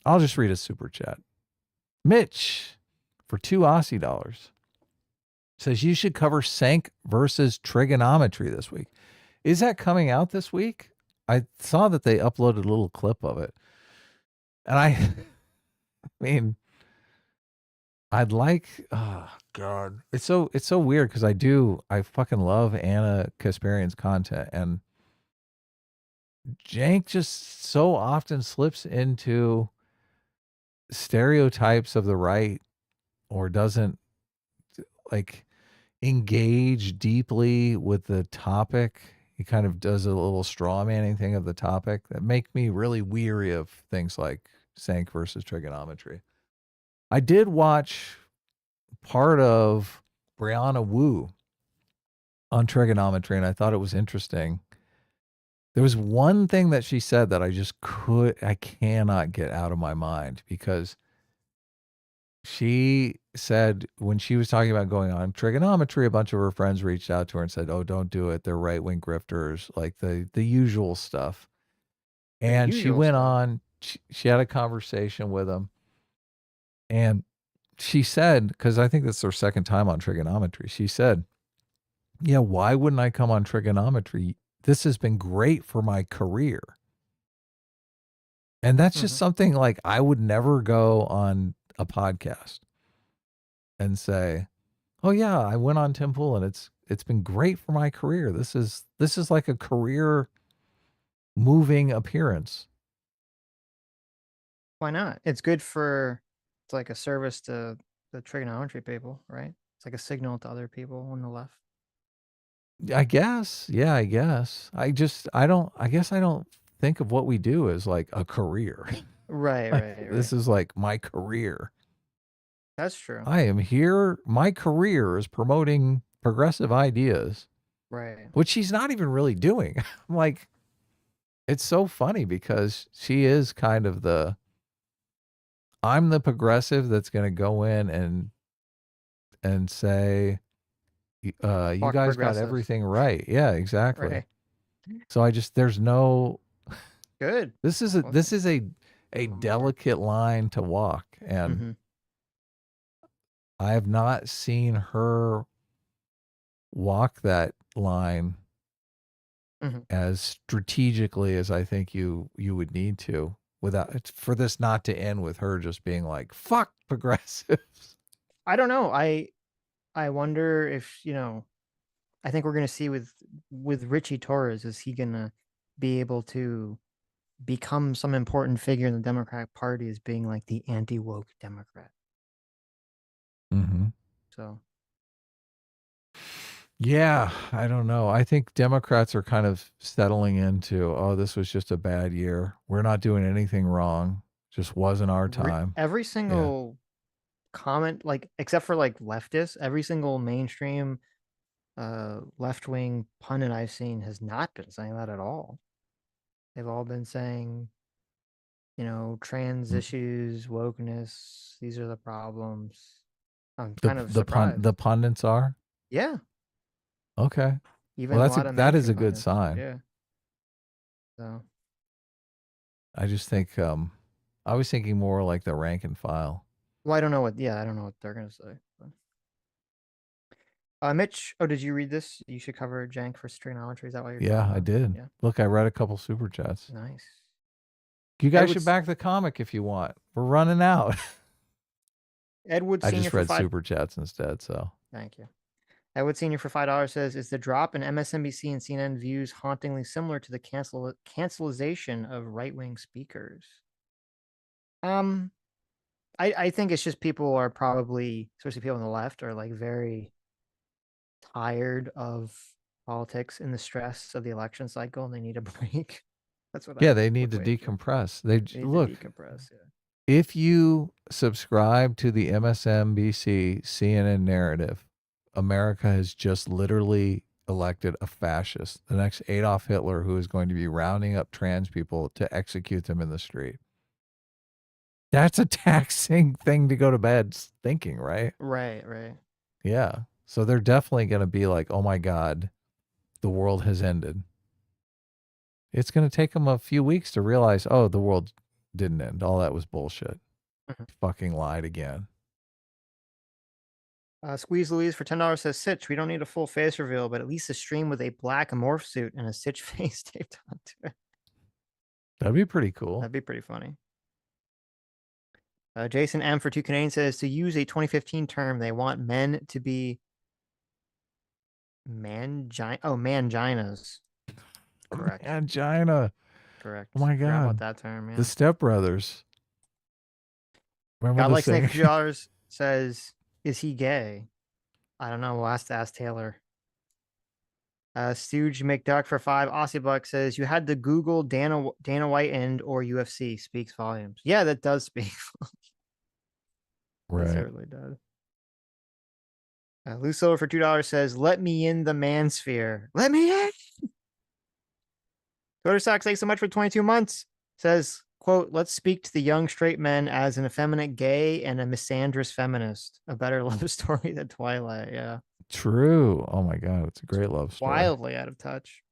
Speaker 2: I'll just read a super chat. Mitch, for $2 says you should cover Sank versus trigonometry this week. Is that coming out this week? I saw that they uploaded a little clip of it. And I mean, I'd like, oh God. It's so weird because I fucking love Anna Kasparian's content, and Jank just so often slips into stereotypes of the right or doesn't like engage deeply with the topic. He kind of does a little straw manning thing of the topic that make me really weary of things like Sank versus trigonometry. I did watch part of Brianna Wu on trigonometry, and I thought it was interesting. There was one thing that she said that I cannot get out of my mind because she said when she was talking about going on trigonometry, a bunch of her friends reached out to her and said, "Oh, don't do it. They're right-wing grifters," like the usual stuff. And she went on, she had a conversation with them. And she said, because I think that's her second time on trigonometry, she said, yeah, why wouldn't I come on trigonometry? This has been great for my career. And that's just something like I would never go on a podcast and say, oh yeah, I went on Tim Pool and it's been great for my career. This is like a career moving appearance.
Speaker 1: Why not? It's like a service to the trigonometry people, right? It's like a signal to other people on the left.
Speaker 2: I guess. Yeah, I guess. I guess I don't think of what we do as like a career.
Speaker 1: Right,
Speaker 2: Like,
Speaker 1: right.
Speaker 2: this is like my career.
Speaker 1: That's true.
Speaker 2: I am here. My career is promoting progressive ideas,
Speaker 1: Right.
Speaker 2: which she's not even really doing. I'm like, it's so funny because she is kind of I'm the progressive that's going to go in and say, you guys got everything right. Yeah, exactly.
Speaker 1: Right.
Speaker 2: So there's no
Speaker 1: Good.
Speaker 2: This is a delicate line to walk, and I have not seen her walk that line as strategically as I think you would need to for this not to end with her just being like, fuck progressives.
Speaker 1: I don't know. I wonder if, I think we're going to see with Richie Torres, is he going to be able to become some important figure in the Democratic Party as being like the anti-woke Democrat?
Speaker 2: Mm-hmm.
Speaker 1: So.
Speaker 2: Yeah, I don't know. I think Democrats are kind of settling into, oh, this was just a bad year. We're not doing anything wrong. Just wasn't our time.
Speaker 1: Every single comment, like except for like leftists, every single mainstream left-wing pundit I've seen has not been saying that at all. They've all been saying, trans issues, wokeness, these are the problems. I'm kind of surprised.
Speaker 2: The pundits are?
Speaker 1: Yeah.
Speaker 2: Okay.
Speaker 1: Even
Speaker 2: Well,
Speaker 1: a lot of
Speaker 2: that is a
Speaker 1: mainstream
Speaker 2: good
Speaker 1: pundits.
Speaker 2: sign.
Speaker 1: Yeah. So
Speaker 2: I just think I was thinking more like the rank and file.
Speaker 1: well, I don't know what they're gonna say. But. Mitch, did you read this? You should cover jank for trigonometry. Is that why you're
Speaker 2: Yeah,
Speaker 1: talking
Speaker 2: I
Speaker 1: about?
Speaker 2: did.
Speaker 1: Yeah.
Speaker 2: Look, I read a couple super chats.
Speaker 1: Nice.
Speaker 2: You guys should back the comic if you want. We're running out.
Speaker 1: Edward
Speaker 2: I
Speaker 1: Senior
Speaker 2: just
Speaker 1: for
Speaker 2: read
Speaker 1: $5.
Speaker 2: super chats instead, so.
Speaker 1: Thank you. Edward Senior for $5 says, "Is the drop in MSNBC and CNN views hauntingly similar to the cancelization of right-wing speakers?" I think it's just people are probably, especially people on the left, are like very tired of politics and the stress of the election cycle, and they need a break. That's what
Speaker 2: Yeah,
Speaker 1: I
Speaker 2: they need
Speaker 1: would
Speaker 2: to
Speaker 1: wager.
Speaker 2: decompress.
Speaker 1: They need
Speaker 2: Look,
Speaker 1: to decompress. Yeah.
Speaker 2: if you subscribe to the MSNBC CNN narrative, America has just literally elected a fascist, the next Adolf Hitler, who is going to be rounding up trans people to execute them in the street. That's a taxing thing to go to bed thinking, right?
Speaker 1: Right, right.
Speaker 2: Yeah. So they're definitely going to be like, oh my God, the world has ended. It's going to take them a few weeks to realize, oh, the world didn't end. All that was bullshit. Fucking lied again.
Speaker 1: Squeeze Louise for $10 says, "Sitch, we don't need a full face reveal, but at least a stream with a black morph suit and a Sitch face taped onto it."
Speaker 2: That'd be pretty cool.
Speaker 1: That'd be pretty funny. Jason M for 2 Canadian says, "To use a 2015 term, they want men to be manginas." Correct.
Speaker 2: Angina.
Speaker 1: Correct.
Speaker 2: Oh my
Speaker 1: Forgot about
Speaker 2: God.
Speaker 1: that term, yeah.
Speaker 2: The Step Brothers. Remember
Speaker 1: God
Speaker 2: the
Speaker 1: Likes Snake
Speaker 2: singer?
Speaker 1: for $2 says, "Is he gay?" I don't know. We'll have to ask Taylor. Stooge McDuck for 5. Aussie Buck says, "You had to Google Dana White and or UFC. Speaks volumes." Yeah, that does speak volumes.
Speaker 2: Right.
Speaker 1: That certainly does. Lucio for $2 says, "Let me in the mansphere. Let me in." Twitter Socks, thanks so much for 22 months. Says, quote, "Let's speak to the young straight men as an effeminate gay and a misandrous feminist. A better love story than Twilight." Yeah.
Speaker 2: True. Oh my God. It's a great love story.
Speaker 1: Wildly out of touch.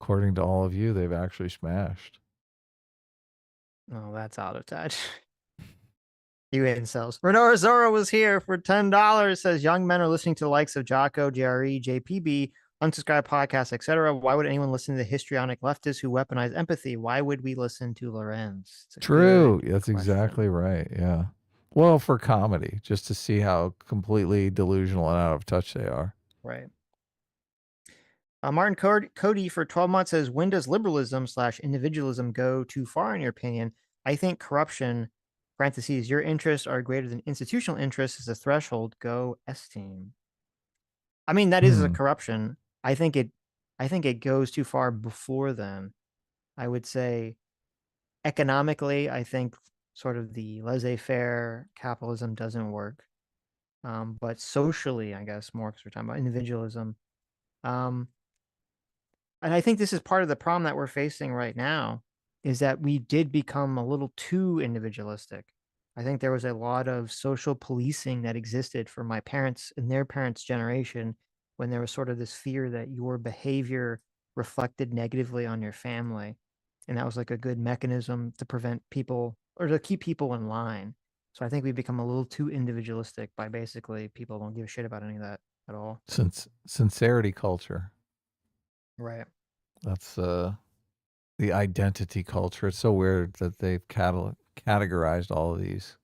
Speaker 2: According to all of you, they've actually smashed.
Speaker 1: Oh, that's out of touch. You incels. Renora Zora was here for $10. Says, "Young men are listening to the likes of Jocko, JRE, JPB, unsubscribed podcasts, etc. Why would anyone listen to the histrionic leftists who weaponize empathy? Why would we listen to Lorenz?"
Speaker 2: True. That's exactly right. Yeah. Well, for comedy, just to see how completely delusional and out of touch they are.
Speaker 1: Right. Martin Cody for 12 months says, "When does liberalism/individualism go too far in your opinion? I think corruption, parentheses, your interests are greater than institutional interests is a threshold. Go S-team." I mean, that is a corruption. I think it goes too far before then. I would say economically, I think sort of the laissez-faire capitalism doesn't work. But socially, I guess more because we're talking about individualism. And I think this is part of the problem that we're facing right now is that we did become a little too individualistic. I think there was a lot of social policing that existed for my parents and their parents' generation when there was sort of this fear that your behavior reflected negatively on your family. And that was like a good mechanism to prevent people or to keep people in line. So I think we've become a little too individualistic by basically people don't give a shit about any of that at all.
Speaker 2: Sincerity culture.
Speaker 1: Right.
Speaker 2: That's the identity culture. It's so weird that they've categorized all of these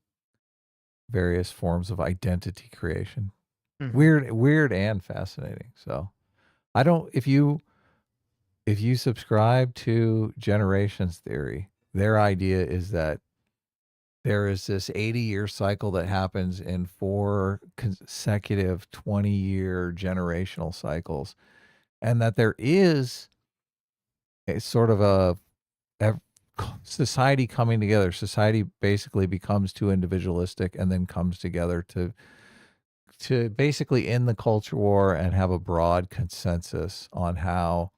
Speaker 2: various forms of identity creation. Weird and fascinating. So I don't, if you subscribe to generations theory, their idea is that there is this 80-year cycle that happens in 4 consecutive 20-year generational cycles, and that there is a sort of a society coming together. Society basically becomes too individualistic and then comes together to basically end the culture war and have a broad consensus on how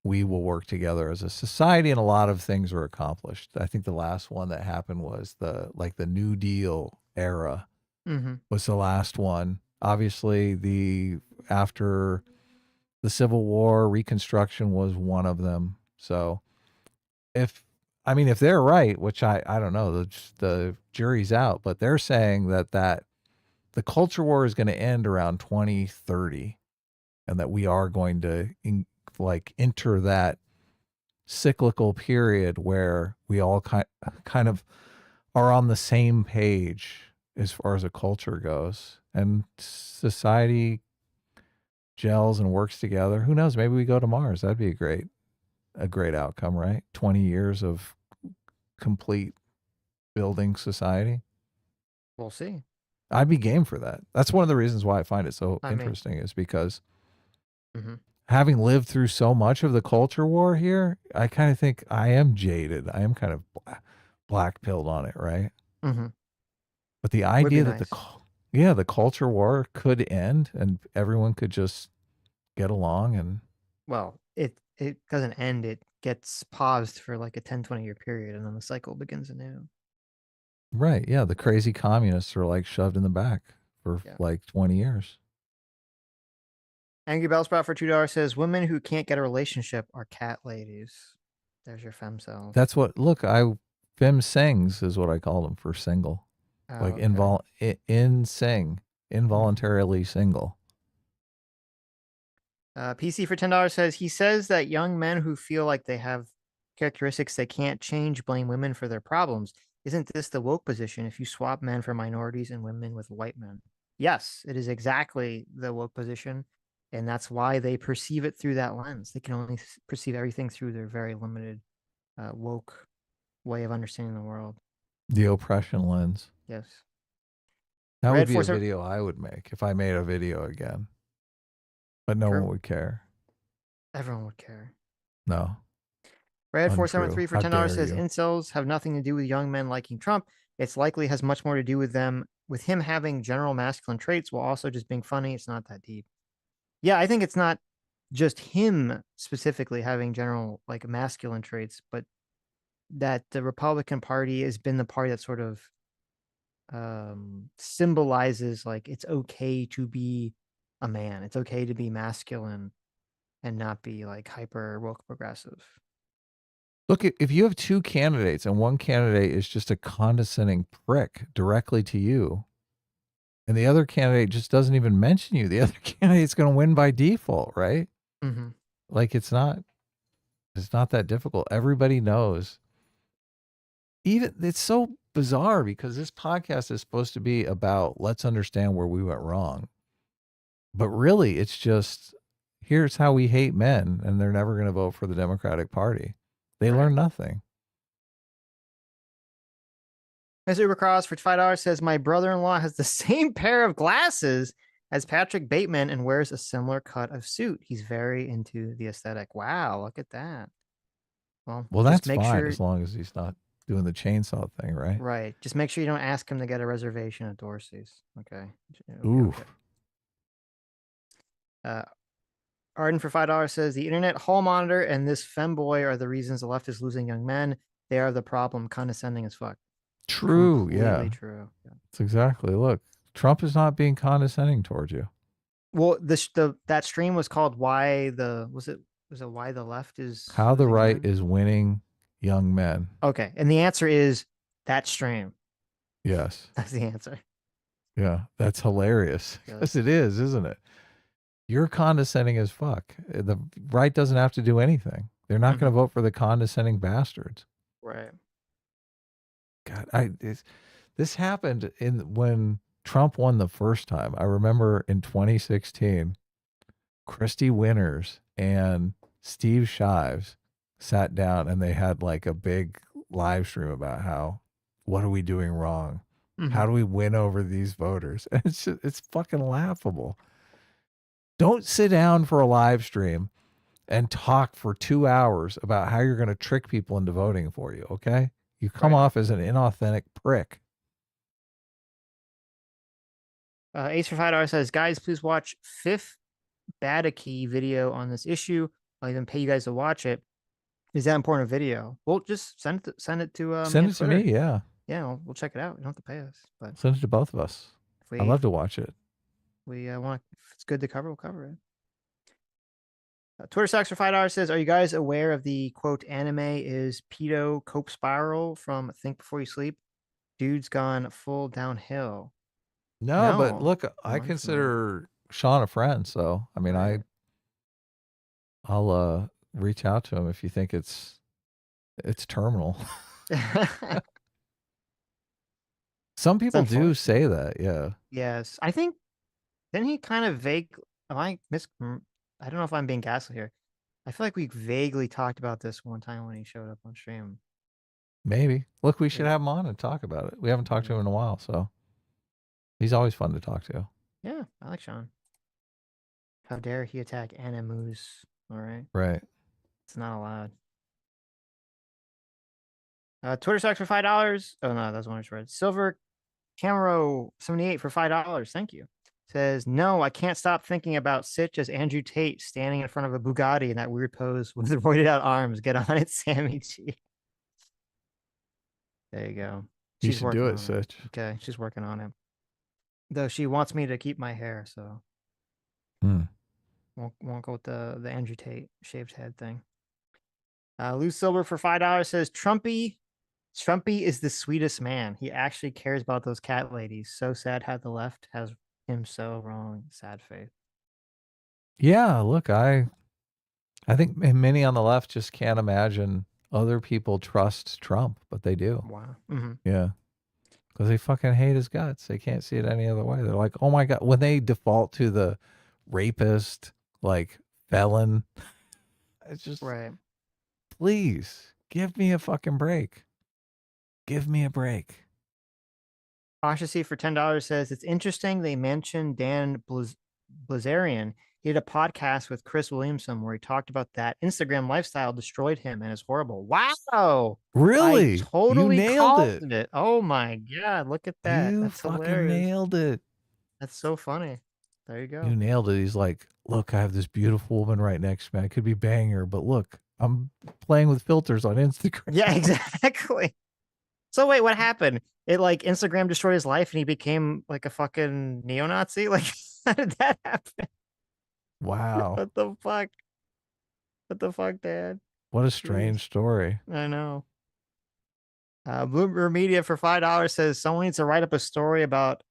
Speaker 2: we will work together as a society, and a lot of things were accomplished. I think the last one that happened was the New Deal era was the last one. Obviously, after the Civil War, Reconstruction was one of them. So if they're right, which I don't know, the jury's out, but they're saying that the culture war is going to end around 2030, and that we are going to enter that cyclical period where we all kind of are on the same page as far as a culture goes, and society gels and works together. Who knows? Maybe we go to Mars. That'd be a great outcome, right? 20 years of complete building society.
Speaker 1: We'll see.
Speaker 2: I'd be game for that. That's one of the reasons why I find it so
Speaker 1: I mean-
Speaker 2: interesting, is because
Speaker 1: Mhm.
Speaker 2: having lived through so much of the culture war here, I kind of think I am jaded. I am kind of black pilled on it, right?
Speaker 1: Mhm.
Speaker 2: But the
Speaker 1: Would be
Speaker 2: idea that
Speaker 1: nice.
Speaker 2: the culture war could end and everyone could just get along, and
Speaker 1: Well, it doesn't end. It gets paused for like a 10, 20-year period, and then the cycle begins anew.
Speaker 2: right, yeah, the crazy communists are like shoved in the back for
Speaker 1: Yeah.
Speaker 2: like 20 years.
Speaker 1: Angry Bellsprout for $2 says, women who can't get a relationship are cat ladies. There's your femcel.
Speaker 2: That's what, look, Fem sings is what I call them, for single.
Speaker 1: Oh,
Speaker 2: Like
Speaker 1: okay.
Speaker 2: involuntarily single.
Speaker 1: PC for $10 says, he says that young men who feel like they have characteristics they can't change blame women for their problems. Isn't this the woke position if you swap men for minorities and women with white men? Yes, it is exactly the woke position. And that's why they perceive it through that lens. They can only perceive everything through their very limited woke way of understanding the world.
Speaker 2: The oppression lens.
Speaker 1: Yes.
Speaker 2: That
Speaker 1: Red
Speaker 2: would be a
Speaker 1: 47
Speaker 2: video I would make if I made a video again. But no
Speaker 1: True.
Speaker 2: one would care.
Speaker 1: Everyone would care.
Speaker 2: No.
Speaker 1: Red
Speaker 2: Untrue.
Speaker 1: 473 for
Speaker 2: How
Speaker 1: $10
Speaker 2: dare
Speaker 1: says
Speaker 2: you.
Speaker 1: incels have nothing to do with young men liking Trump. It's likely has much more to do with him having general masculine traits while also just being funny. It's not that deep. Yeah, I think it's not just him specifically having general like masculine traits, but that the Republican Party has been the party that sort of symbolizes like it's okay to be a man. It's okay to be masculine and not be like hyper woke progressive.
Speaker 2: Look, if you have two candidates and one candidate is just a condescending prick directly to you, and the other candidate just doesn't even mention you, the other candidate's going to win by default, right?
Speaker 1: Mm-hmm.
Speaker 2: Like it's not that difficult. Everybody knows. Even it's so bizarre because this podcast is supposed to be about let's understand where we went wrong. But really, it's just here's how we hate men, and they're never going to vote for the Democratic Party. They learn nothing.
Speaker 1: Mr. Ubercross for $5 says, my brother-in-law has the same pair of glasses as Patrick Bateman and wears a similar cut of suit. He's very into the aesthetic. Wow, look at that. Well,
Speaker 2: That's
Speaker 1: just make
Speaker 2: fine
Speaker 1: sure,
Speaker 2: as long as he's not doing the chainsaw thing, right?
Speaker 1: right. Just make sure you don't ask him to get a reservation at Dorsey's. Okay.
Speaker 2: Ooh.
Speaker 1: Arden for $5 says, the internet hall monitor and this femboy are the reasons the left is losing young men. They are the problem. Condescending as fuck.
Speaker 2: True. Yeah.
Speaker 1: Completely true. Yeah.
Speaker 2: It's exactly. Look, Trump is not being condescending towards you.
Speaker 1: Well, that stream was called "Why the Why the Left is
Speaker 2: How the
Speaker 1: Losing
Speaker 2: right
Speaker 1: Men?"
Speaker 2: is winning young men.
Speaker 1: Okay, and the answer is that stream.
Speaker 2: Yes.
Speaker 1: That's the answer.
Speaker 2: Yeah, that's hilarious. Yes, it is, isn't it? You're condescending as fuck. The right doesn't have to do anything. They're not going to vote for the condescending bastards.
Speaker 1: Right.
Speaker 2: God, this happened when Trump won the first time. I remember in 2016, Christy Winters and Steve Shives sat down and they had like a big live stream about what are we doing wrong? How do we win over these voters? And it's fucking laughable. Don't sit down for a live stream and talk for 2 hours about how you're going to trick people into voting for you, okay? You come off as an inauthentic prick.
Speaker 1: Ace for $5 says, guys, please watch fifth Badaki video on this issue. I'll even pay you guys to watch it. Is that important video? Well, just send it to
Speaker 2: Send it to
Speaker 1: Twitter.
Speaker 2: me, yeah.
Speaker 1: Yeah, we'll check it out. You don't have to pay us, but
Speaker 2: Send it to both of us. I'd love to watch it.
Speaker 1: We want, if it's good to cover, we'll cover it. Twitter Stocks for $5 says, are you guys aware of the quote anime is pedo cope spiral from Think Before You Sleep? Dude's gone full downhill.
Speaker 2: No, but
Speaker 1: No.
Speaker 2: look,
Speaker 1: No,
Speaker 2: I
Speaker 1: I'm familiar.
Speaker 2: consider Sean a friend, so I mean,
Speaker 1: Right.
Speaker 2: I'll reach out to him if you think it's terminal. Some people do say that, yeah.
Speaker 1: Yes. I think, then he kind of vague, I don't know if I'm being gaslit here. I feel like we vaguely talked about this one time when he showed up on stream.
Speaker 2: Maybe. Look, we should
Speaker 1: Yeah.
Speaker 2: have him on and talk about it. We haven't talked to him in a while, so he's always fun to talk to.
Speaker 1: Yeah, I like Sean. How dare he attack Animus? All right.
Speaker 2: Right.
Speaker 1: It's not allowed. Twitter stocks for $5. Oh no, that's one I just read. Silver Camaro 78 for $5. Thank you. Says, no, I can't stop thinking about Sitch as Andrew Tate standing in front of a Bugatti in that weird pose with the roided out arms. Get on it, Sammy G. There you go.
Speaker 2: You
Speaker 1: She's
Speaker 2: should
Speaker 1: working
Speaker 2: do
Speaker 1: on
Speaker 2: it, Sitch.
Speaker 1: Okay, she's working on it. Though she wants me to keep my hair, so won't go with the Andrew Tate shaved head thing. Lou Silver for $5 says, Trumpy is the sweetest man. He actually cares about those cat ladies. So sad how the left has him so wrong. Sad face.
Speaker 2: Yeah, look, I think many on the left just can't imagine other people trust Trump, but they do.
Speaker 1: Wow. Mm-hmm.
Speaker 2: Yeah. Because they fucking hate his guts. They can't see it any other way. They're like, oh my God. When they default to the rapist, like felon, it's just,
Speaker 1: right.
Speaker 2: Please give me a fucking break. Give me a break.
Speaker 1: Cautiously for $10 says, it's interesting they mentioned Dan Blazarian. He did a podcast with Chris Williamson where he talked about that Instagram lifestyle destroyed him and is horrible. Wow.
Speaker 2: Really?
Speaker 1: I totally
Speaker 2: you nailed
Speaker 1: called it. Oh my God. Look at that.
Speaker 2: You
Speaker 1: That's
Speaker 2: fucking
Speaker 1: hilarious.
Speaker 2: nailed it.
Speaker 1: That's so funny. There you go.
Speaker 2: You nailed it. He's like, look, I have this beautiful woman right next to me. I could be banging her, but look, I'm playing with filters on Instagram.
Speaker 1: Yeah, exactly. So wait, what happened? It like Instagram destroyed his life and he became like a fucking neo-Nazi? Like, how did that happen?
Speaker 2: Wow.
Speaker 1: What the fuck? What the fuck, Dad?
Speaker 2: What a strange story.
Speaker 1: I know. Bloomberg Media for $5 says someone needs to write up a story about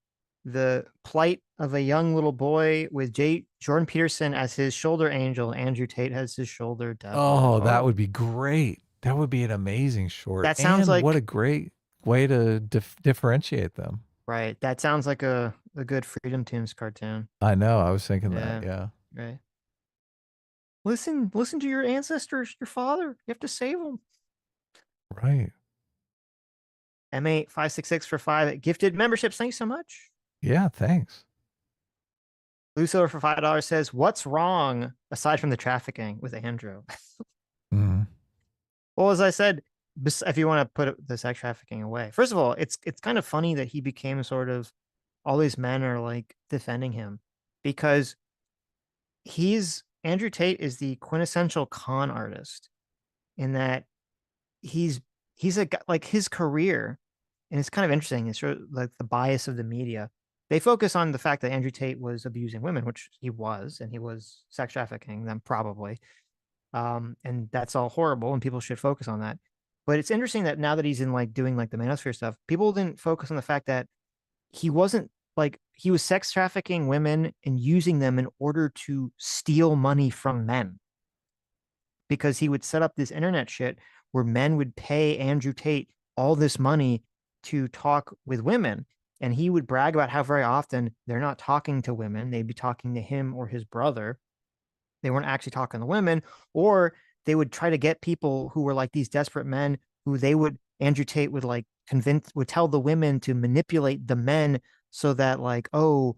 Speaker 1: the plight of a young little boy with Jordan Peterson as his shoulder angel. Andrew Tate has his shoulder devil.
Speaker 2: Oh, that would be great. That would be an amazing short.
Speaker 1: That sounds like
Speaker 2: what a great way to differentiate them.
Speaker 1: Right. That sounds like a good Freedom Tunes cartoon.
Speaker 2: I know. I was thinking that. Yeah.
Speaker 1: Right. Listen to your ancestors, your father. You have to save them.
Speaker 2: Right.
Speaker 1: M8566 for 5 gifted memberships. Thanks so much.
Speaker 2: Yeah, thanks.
Speaker 1: Lucio for $5 says, what's wrong aside from the trafficking with Andrew? Well, as I said, if you want to put the sex trafficking away, first of all, it's kind of funny that he became sort of, all these men are like defending him because Andrew Tate is the quintessential con artist in that he's like his career, and it's kind of interesting. It's sort of like the bias of the media. They focus on the fact that Andrew Tate was abusing women, which he was, and he was sex trafficking them probably. And that's all horrible, and people should focus on that. But it's interesting that now that he's in like doing like the manosphere stuff, people didn't focus on the fact that he wasn't like, he was sex trafficking women and using them in order to steal money from men. Because he would set up this internet shit where men would pay Andrew Tate all this money to talk with women. And he would brag about how very often they're not talking to women. They'd be talking to him or his brother. They weren't actually talking to women, or they would try to get people who were like these desperate men who Andrew Tate would like would tell the women to manipulate the men so that like, oh,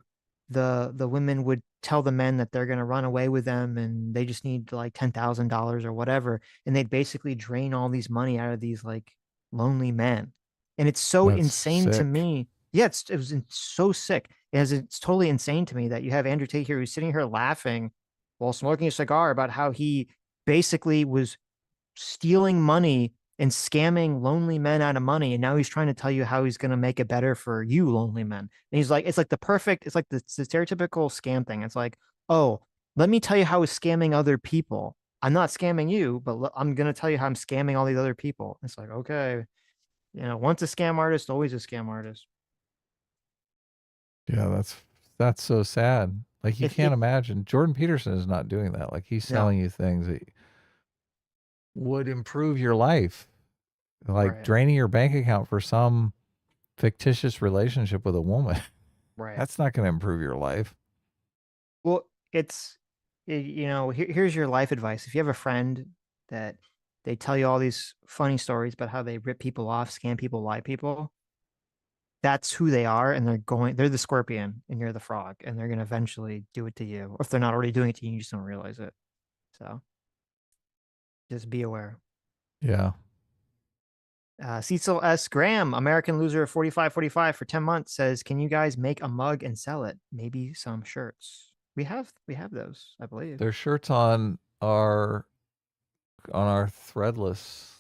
Speaker 1: the women would tell the men that they're going to run away with them and they just need like $10,000 or whatever. And they'd basically drain all these money out of these like lonely men. And it's so insane to me. Yeah, it was so sick. It's totally insane to me that you have Andrew Tate here who's sitting here laughing while smoking a cigar about how he basically was stealing money and scamming lonely men out of money. And now he's trying to tell you how he's going to make it better for you lonely men. And he's like, it's like the stereotypical scam thing. It's like, oh, let me tell you how I was scamming other people. I'm not scamming you, but I'm going to tell you how I'm scamming all these other people. It's like, okay, once a scam artist, always a scam artist.
Speaker 2: Yeah, that's so sad. Like, you
Speaker 1: If
Speaker 2: can't
Speaker 1: it,
Speaker 2: imagine. Jordan Peterson is not doing that. Like, he's
Speaker 1: no,
Speaker 2: selling you things that would improve your life. Like
Speaker 1: right,
Speaker 2: draining your bank account for some fictitious relationship with a woman.
Speaker 1: right.
Speaker 2: That's not going to improve your life.
Speaker 1: Well, here's your life advice. If you have a friend that they tell you all these funny stories about how they rip people off, scam people, lie people, that's who they are. And they're the scorpion and you're the frog, and they're going to eventually do it to you. Or if they're not already doing it to you, you just don't realize it. So just be aware.
Speaker 2: Yeah.
Speaker 1: Cecil S. Graham, American loser 4545 for 10 months, says, can you guys make a mug and sell it? Maybe some shirts. We have those, I believe.
Speaker 2: There's shirts on our Threadless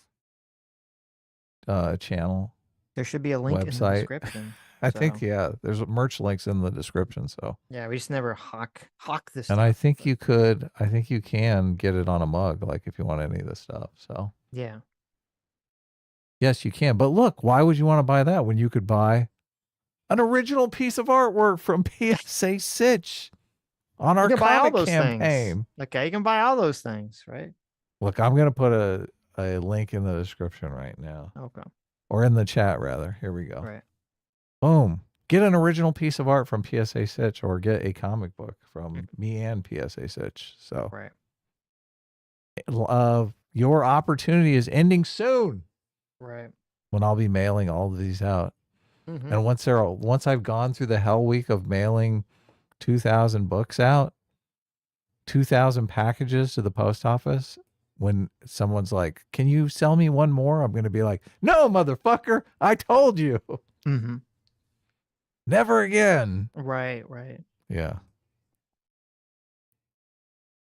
Speaker 2: channel.
Speaker 1: There should be a link in the
Speaker 2: website.
Speaker 1: description.
Speaker 2: I think, yeah, there's merch links in the description. So
Speaker 1: yeah, we just never hawk this
Speaker 2: and
Speaker 1: stuff.
Speaker 2: I think you can get it on a mug, like if you want any of this stuff. So
Speaker 1: yeah,
Speaker 2: yes, you can. But look, why would you want to buy that when you could buy an original piece of artwork from PSA Sitch on our
Speaker 1: you can buy all
Speaker 2: comic
Speaker 1: those
Speaker 2: campaign?
Speaker 1: things. Okay, you can buy all those things, right?
Speaker 2: Look, I'm gonna put a link in the description right now.
Speaker 1: Okay.
Speaker 2: Or in the chat rather. Here we go.
Speaker 1: Right.
Speaker 2: Boom. Get an original piece of art from PSA Sitch, or get a comic book from me and PSA Sitch. So
Speaker 1: right.
Speaker 2: Your opportunity is ending soon.
Speaker 1: Right.
Speaker 2: When I'll be mailing all of these out.
Speaker 1: Mm-hmm.
Speaker 2: And once I've gone through the hell week of mailing 2,000 books out, 2,000 packages to the post office, when someone's like, can you sell me one more? I'm going to be like, no, motherfucker, I told you.
Speaker 1: Mm-hmm.
Speaker 2: Never again.
Speaker 1: Right.
Speaker 2: Yeah.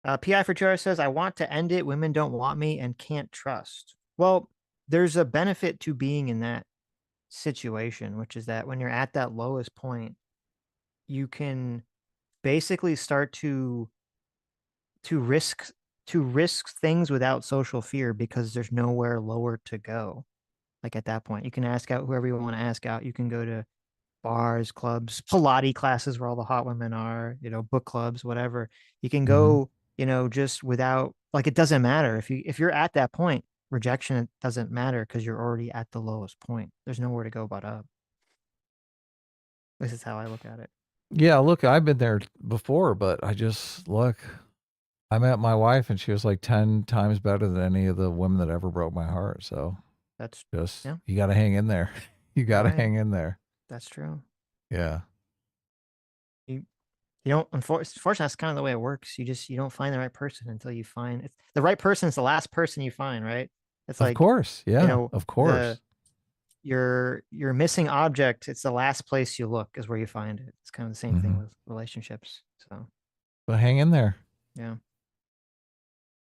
Speaker 1: PI for Chara says, I want to end it. Women don't want me and can't trust. Well, there's a benefit to being in that situation, which is that when you're at that lowest point, you can basically start to risk things without social fear, because there's nowhere lower to go. Like at that point, you can ask out whoever you want to ask out. You can go to bars, clubs, Pilates classes where all the hot women are, book clubs, whatever. You can go, just without, like, it doesn't matter if you're at that point. Rejection, it doesn't matter because you're already at the lowest point. There's nowhere to go but up. This is how I look at it.
Speaker 2: Yeah, look, I've been there before, but I met my wife and she was like 10 times better than any of the women that ever broke my heart. So
Speaker 1: that's
Speaker 2: just, you got to hang in there. You got to hang in there.
Speaker 1: That's true.
Speaker 2: Yeah.
Speaker 1: You don't, unfortunately, that's kind of the way it works. You don't find the right person until you find the right person is the last person you find, right? It's like,
Speaker 2: of course. Yeah. Of course.
Speaker 1: Your missing object, it's the last place you look is where you find it. It's kind of the same thing with relationships.
Speaker 2: But hang in there.
Speaker 1: Yeah.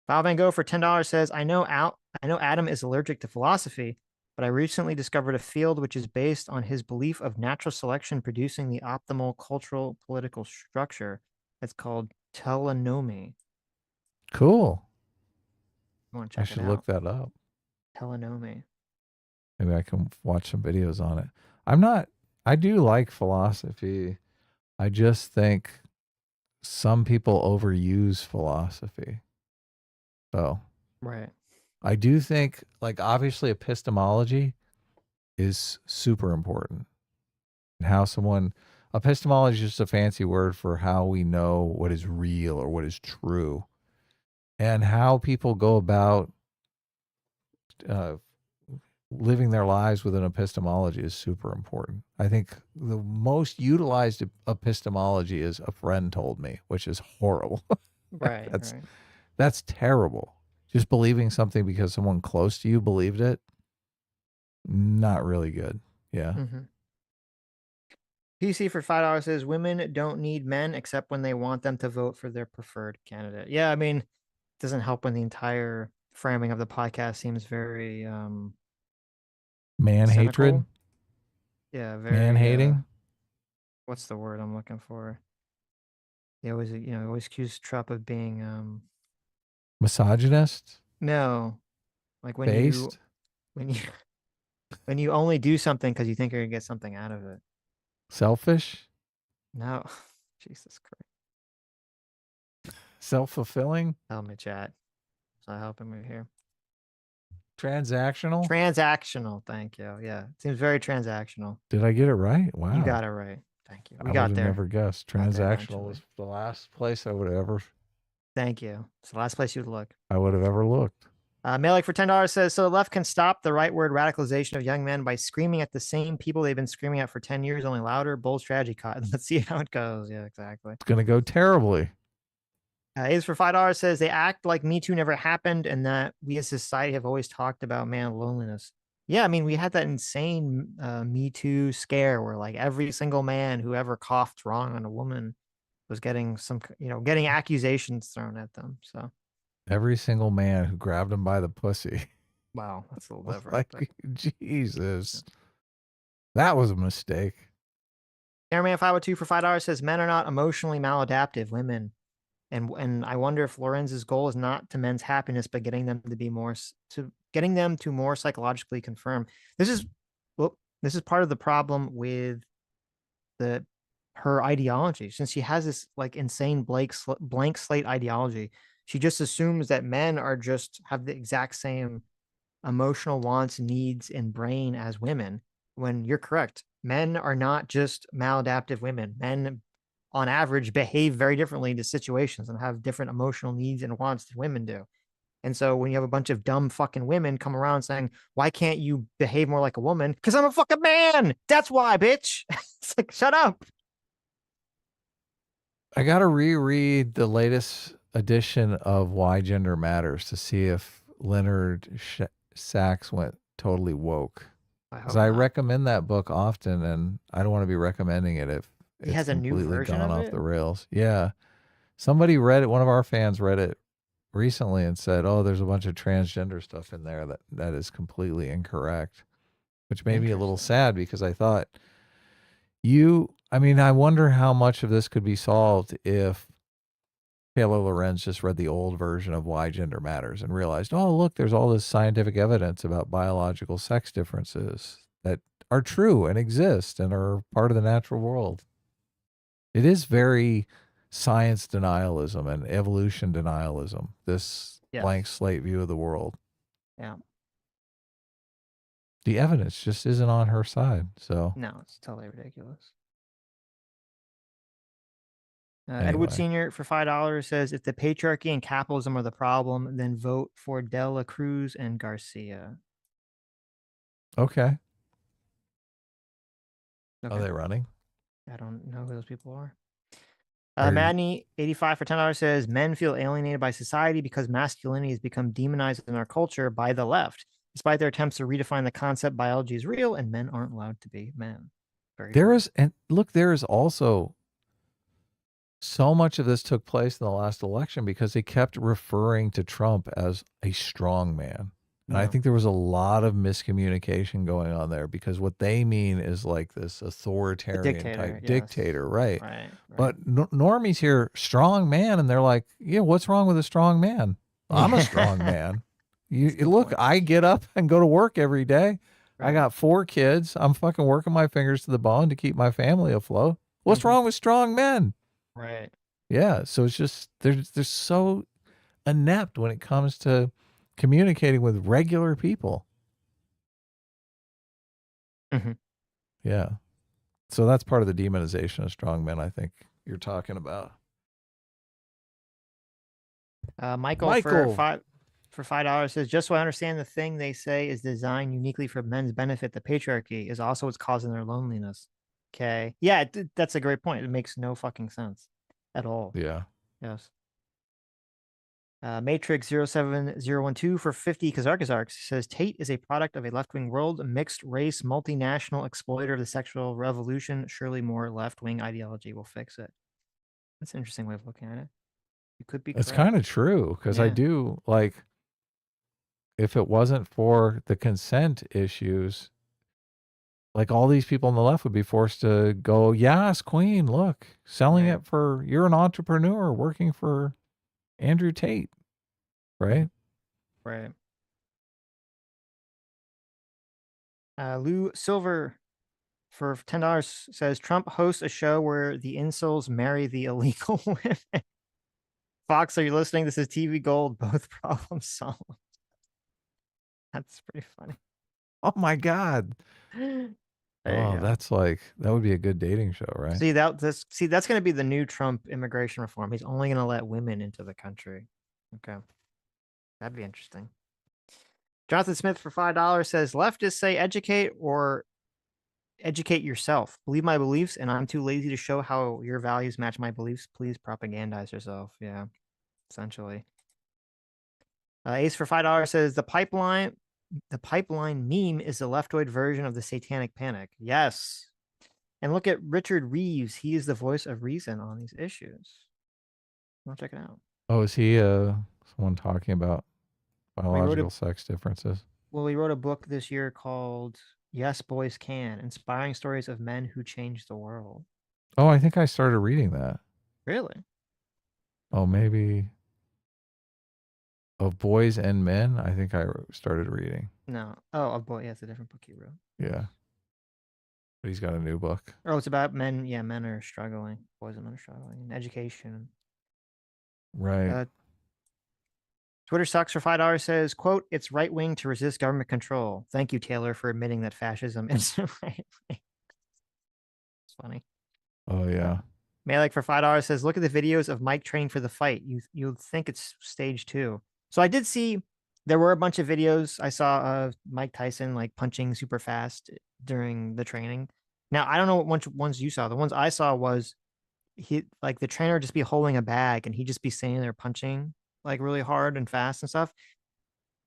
Speaker 1: Val Van Gogh for $10 says, I know Adam is allergic to philosophy, but I recently discovered a field which is based on his belief of natural selection producing the optimal cultural political structure. It's called telenomy.
Speaker 2: Cool.
Speaker 1: I
Speaker 2: should look that up.
Speaker 1: Telenomy.
Speaker 2: Maybe I can watch some videos on it. I do like philosophy. I just think some people overuse philosophy. So,
Speaker 1: right.
Speaker 2: I do think, like, obviously epistemology is super important. And how epistemology is just a fancy word for how we know what is real or what is true. And how people go about living their lives with an epistemology is super important. I think the most utilized epistemology is a friend told me, which is horrible.
Speaker 1: Right.
Speaker 2: That's terrible. Just believing something because someone close to you believed it, not really good. Yeah.
Speaker 1: Mm-hmm. PC for $5 says, women don't need men except when they want them to vote for their preferred candidate. Yeah, I mean, it doesn't help when the entire framing of the podcast seems very
Speaker 2: man
Speaker 1: cynical.
Speaker 2: Hatred.
Speaker 1: Yeah, very
Speaker 2: man hating.
Speaker 1: What's the word I'm looking for? They always, always accuse Trump of being
Speaker 2: Misogynist?
Speaker 1: no, like
Speaker 2: Based?
Speaker 1: when you when you only do something because you think you're gonna get something out of it.
Speaker 2: Selfish?
Speaker 1: No, Jesus Christ.
Speaker 2: Self-fulfilling?
Speaker 1: Help me, chat. So helping me here.
Speaker 2: Transactional?
Speaker 1: Transactional. Thank you. Yeah, it seems very transactional.
Speaker 2: Did I get it right? Wow.
Speaker 1: You got it right. Thank you. We
Speaker 2: I
Speaker 1: got
Speaker 2: would have
Speaker 1: there.
Speaker 2: never guessed.
Speaker 1: Got there
Speaker 2: Transactional
Speaker 1: eventually.
Speaker 2: was the last place I would have
Speaker 1: Thank you. It's the last place you'd look.
Speaker 2: ever looked.
Speaker 1: Malik for $10 says, so the left can stop the rightward radicalization of young men by screaming at the same people they've been screaming at for 10 years, only louder. Bold strategy, Cotton. Let's see how it goes. Yeah, exactly.
Speaker 2: It's going to go terribly.
Speaker 1: A's for $5 says, they act like Me Too never happened and that we as a society have always talked about man loneliness. Yeah, I mean, we had that insane Me Too scare where like every single man who ever coughed wrong on a woman was getting getting accusations thrown at them. So
Speaker 2: Every single man who grabbed him by the pussy.
Speaker 1: wow, that's a little different.
Speaker 2: Like, Jesus. That was a mistake.
Speaker 1: Airman 502 for $5 says, men are not emotionally maladaptive, women. And I wonder if Lorenz's goal is not to men's happiness, but getting them to be getting them to more psychologically confirm. This is part of the problem with her ideology, since she has this like insane blank slate ideology. She just assumes that men have the exact same emotional wants, needs, and brain as women. When you're correct, men are not just maladaptive women. Men on average behave very differently to situations and have different emotional needs and wants than women do. And so when you have a bunch of dumb fucking women come around saying, why can't you behave more like a woman? Because I'm a fucking man. That's why, bitch. It's like, shut up.
Speaker 2: I got to reread the latest edition of Why Gender Matters to see if Leonard Sachs went totally woke. Because I recommend that book often, and I don't want to be recommending it if
Speaker 1: he has a new version
Speaker 2: gone
Speaker 1: of
Speaker 2: off
Speaker 1: it?
Speaker 2: the rails. Yeah. Somebody read it. One of our fans read it recently and said, oh, there's a bunch of transgender stuff in there that is completely incorrect, which made me a little sad because I thought I wonder how much of this could be solved if Taylor Lorenz just read the old version of Why Gender Matters and realized, oh, look, there's all this scientific evidence about biological sex differences that are true and exist and are part of the natural world. It is very science denialism and evolution denialism, this blank slate view of the world.
Speaker 1: Yeah.
Speaker 2: The evidence just isn't on her side. So
Speaker 1: no, it's totally ridiculous.
Speaker 2: Anyway.
Speaker 1: Edward Sr. for $5 says, if the patriarchy and capitalism are the problem, then vote for De La Cruz and Garcia.
Speaker 2: Okay. Are they running?
Speaker 1: I don't know who those people are. Madney 85 for $10 says, men feel alienated by society because masculinity has become demonized in our culture by the left, despite their attempts to redefine the concept biology is real and men aren't allowed to be men.
Speaker 2: There is also so much of this took place in the last election because they kept referring to Trump as a strong man. And I think there was a lot of miscommunication going on there because what they mean is like this authoritarian type dictator, right? But normies hear strong man and they're like, yeah, what's wrong with a strong man? I'm a strong man. Look, I get up and go to work every day. I got 4 kids. I'm fucking working my fingers to the bone to keep my family afloat. What's wrong with strong men?
Speaker 1: Right.
Speaker 2: Yeah. So it's just, they're so inept when it comes to communicating with regular people. Yeah. So that's part of the demonization of strong men, I think you're talking about.
Speaker 1: Michael. For $5 says, just so I understand, the thing they say is designed uniquely for men's benefit, the patriarchy, is also what's causing their loneliness. Okay. Yeah, that's a great point. It makes no fucking sense at all.
Speaker 2: Yeah.
Speaker 1: Yes. Matrix 07012 for 50 Kazarkazarks says, Tate is a product of a left-wing world, a mixed race, multinational exploiter of the sexual revolution. Surely more left-wing ideology will fix it. That's an interesting way of looking at it. You could be correct.
Speaker 2: It's kind of true because I do like, if it wasn't for the consent issues, like all these people on the left would be forced to go, yes, Queen, look, selling
Speaker 1: Right.
Speaker 2: it for, you're an entrepreneur working for Andrew Tate, right?
Speaker 1: Right. Lou Silver for $10 says Trump hosts a show where the incels marry the illegal women. Fox, are you listening? This is TV gold. Both problems solved. That's pretty funny.
Speaker 2: Oh my God.
Speaker 1: There
Speaker 2: Oh,
Speaker 1: you go.
Speaker 2: that's like, that would be a good dating show, right?
Speaker 1: See that's going to be the new Trump immigration reform. He's only going to let women into the country. Okay, that'd be interesting. Jonathan Smith for $5 says leftists say educate yourself. Believe my beliefs, and I'm too lazy to show how your values match my beliefs. Please propagandize yourself. Yeah, essentially. Ace for $5 says the pipeline meme is the leftoid version of the satanic panic. Yes. And look at Richard Reeves. He is the voice of reason on these issues. I'll check it out.
Speaker 2: Oh, is he someone talking about biological sex differences?
Speaker 1: Well, he wrote a book this year called Yes, Boys Can, Inspiring Stories of Men Who Changed the World.
Speaker 2: Oh, I think I started reading that.
Speaker 1: Really?
Speaker 2: Oh, maybe Of Boys and Men, I think I started reading.
Speaker 1: No. Oh, a boy. Yeah, it's a different book he wrote.
Speaker 2: Yeah. But he's got a new book.
Speaker 1: Oh, it's about men. Yeah, men are struggling. Boys and men are struggling in education.
Speaker 2: Right.
Speaker 1: Twitter sucks for $5 says, quote, it's right wing to resist government control. Thank you, Taylor, for admitting that fascism is right wing. It's funny.
Speaker 2: Oh, yeah.
Speaker 1: Malik for $5 says, look at the videos of Mike training for the fight. You'll think it's stage 2. So I did see there were a bunch of videos I saw of Mike Tyson like punching super fast during the training. Now, I don't know what ones you saw. The ones I saw was he like the trainer would just be holding a bag and he'd just be standing there punching like really hard and fast and stuff.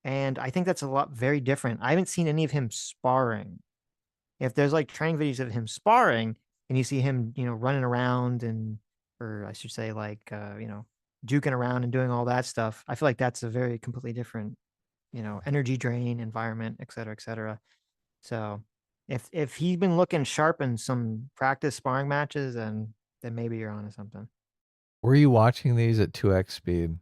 Speaker 1: And I think that's a lot very different. I haven't seen any of him sparring. If there's like training videos of him sparring and you see him, running around or I should say like, juking around and doing all that stuff, I feel like that's a very completely different, energy drain environment, et cetera, et cetera. So if he's been looking sharp in some practice sparring matches, then maybe you're onto something.
Speaker 2: Were you watching these at 2x speed?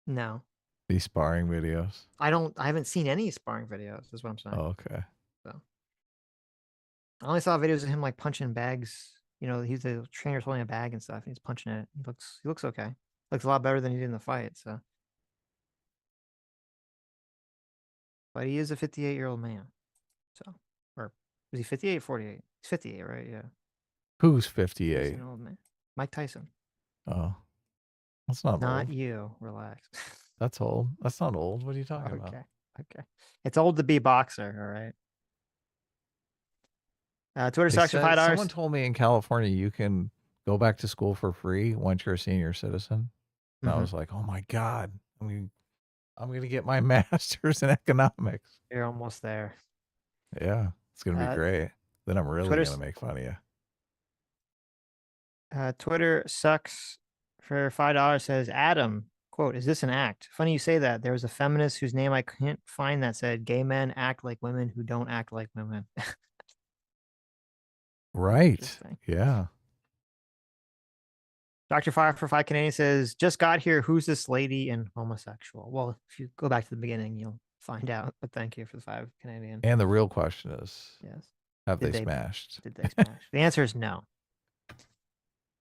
Speaker 1: No.
Speaker 2: These sparring videos?
Speaker 1: I haven't seen any sparring videos, is what I'm saying.
Speaker 2: Oh, okay.
Speaker 1: So I only saw videos of him like punching bags. He's the trainer's holding a bag and stuff, and he's punching it. He looks okay. Looks a lot better than he did in the fight, so. But he is a 58-year-old man. So, or is he 58 or 48? He's 58, right? Yeah.
Speaker 2: Who's
Speaker 1: He's
Speaker 2: 58?
Speaker 1: an old man. Mike Tyson.
Speaker 2: Oh. That's not
Speaker 1: Not
Speaker 2: old.
Speaker 1: you. Relax.
Speaker 2: That's old. That's not old. What are you talking about?
Speaker 1: Okay. It's old to be a boxer, all right? Twitter sucks for $5.
Speaker 2: Someone told me in California you can go back to school for free once you're a senior citizen. And I was like, oh my God. I'm going to get my master's in economics.
Speaker 1: You're almost there.
Speaker 2: Yeah. It's going to be great. Then I'm really going to make fun of you.
Speaker 1: Twitter sucks for $5 says, Adam, quote, is this an act? Funny you say that. There was a feminist whose name I can't find that said, gay men act like women who don't act like women.
Speaker 2: Right. Yeah.
Speaker 1: Dr. Fire for 5 Canadian says, just got here. Who's this lady and homosexual? Well, if you go back to the beginning, you'll find out. But thank you for the 5 Canadian.
Speaker 2: And the real question is,
Speaker 1: yes,
Speaker 2: have they smashed?
Speaker 1: Did they smash? The answer is no.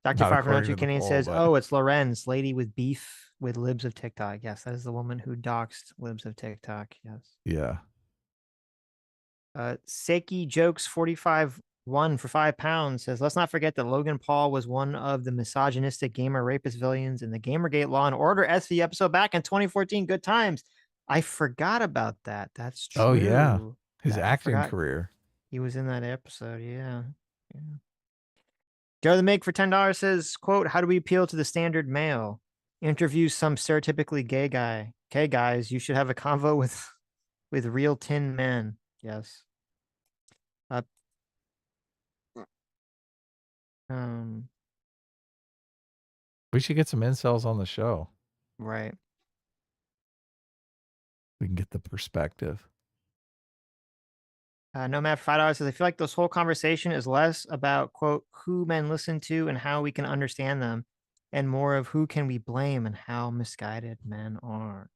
Speaker 1: Dr. Fire for 2 Canadian says, oh, it's Lorenz, lady with beef with libs of TikTok. Yes, that is the woman who doxed libs of TikTok. Yes.
Speaker 2: Yeah.
Speaker 1: Seki Jokes 45 1 for £5 says, let's not forget that Logan Paul was one of the misogynistic gamer rapist villains in the Gamergate Law and Order SV episode back in 2014. Good times. I forgot about that. That's true.
Speaker 2: Oh, yeah. His acting career.
Speaker 1: He was in that episode. Yeah. Joe the Mig for $10 says, quote, how do we appeal to the standard male? Interview some stereotypically gay guy. Okay, guys, you should have a convo with real tin men. Yes.
Speaker 2: We should get some incels on the show.
Speaker 1: Right.
Speaker 2: We can get the perspective.
Speaker 1: Nomad for $5 says, I feel like this whole conversation is less about, quote, who men listen to and how we can understand them, and more of who can we blame and how misguided men are.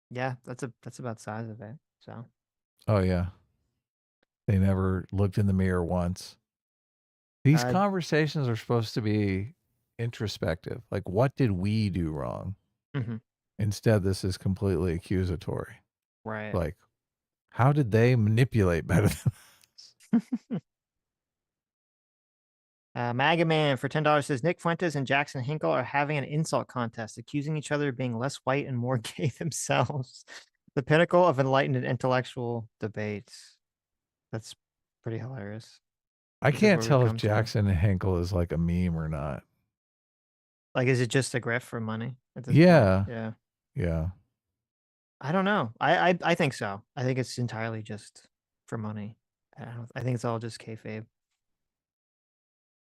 Speaker 1: Yeah, that's about the size of it. So
Speaker 2: Oh yeah. They never looked in the mirror once. These
Speaker 1: Uh,
Speaker 2: conversations are supposed to be introspective. Like, what did we do wrong?
Speaker 1: Mhm.
Speaker 2: Instead, this is completely accusatory.
Speaker 1: Right.
Speaker 2: Like, how did they manipulate better than us?
Speaker 1: Maga Man for $10 says Nick Fuentes and Jackson Hinkle are having an insult contest, accusing each other of being less white and more gay themselves. The pinnacle of enlightened and intellectual debates. That's pretty hilarious.
Speaker 2: I
Speaker 1: This is
Speaker 2: can't
Speaker 1: where we've
Speaker 2: tell if
Speaker 1: come to.
Speaker 2: Jackson Hinkle is like a meme or not.
Speaker 1: Like, is it just a grift for money at this
Speaker 2: Yeah.
Speaker 1: point? Yeah.
Speaker 2: Yeah.
Speaker 1: I don't know. I think so. I think it's entirely just for money. I think it's all just kayfabe.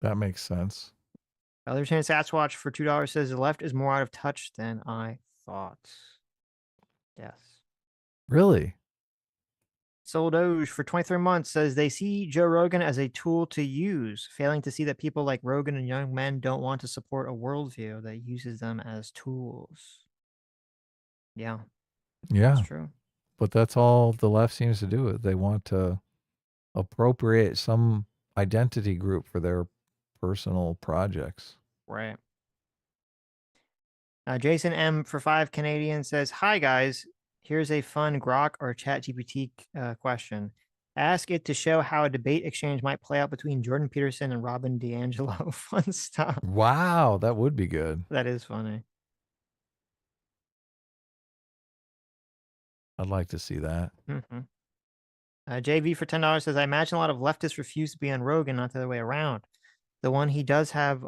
Speaker 2: That makes sense.
Speaker 1: Other Chance Sasquatch for $2 says the left is more out of touch than I thought. Yes.
Speaker 2: Really?
Speaker 1: Soul Doge for 23 months says they see Joe Rogan as a tool to use, failing to see that people like Rogan and young men don't want to support a worldview that uses them as tools. Yeah,
Speaker 2: Yeah.
Speaker 1: it's true.
Speaker 2: But that's all the left seems to do. They want to appropriate some identity group for their personal projects.
Speaker 1: Right. Jason M for 5 Canadian says, "Hi guys, here's a fun Grok or ChatGPT question. Ask it to show how a debate exchange might play out between Jordan Peterson and Robin DiAngelo." Fun stuff.
Speaker 2: Wow, that would be good.
Speaker 1: That is funny.
Speaker 2: I'd like to see that.
Speaker 1: Mm-hmm. JV for $10 says, I imagine a lot of leftists refuse to be on Rogan, not the other way around. The one he does have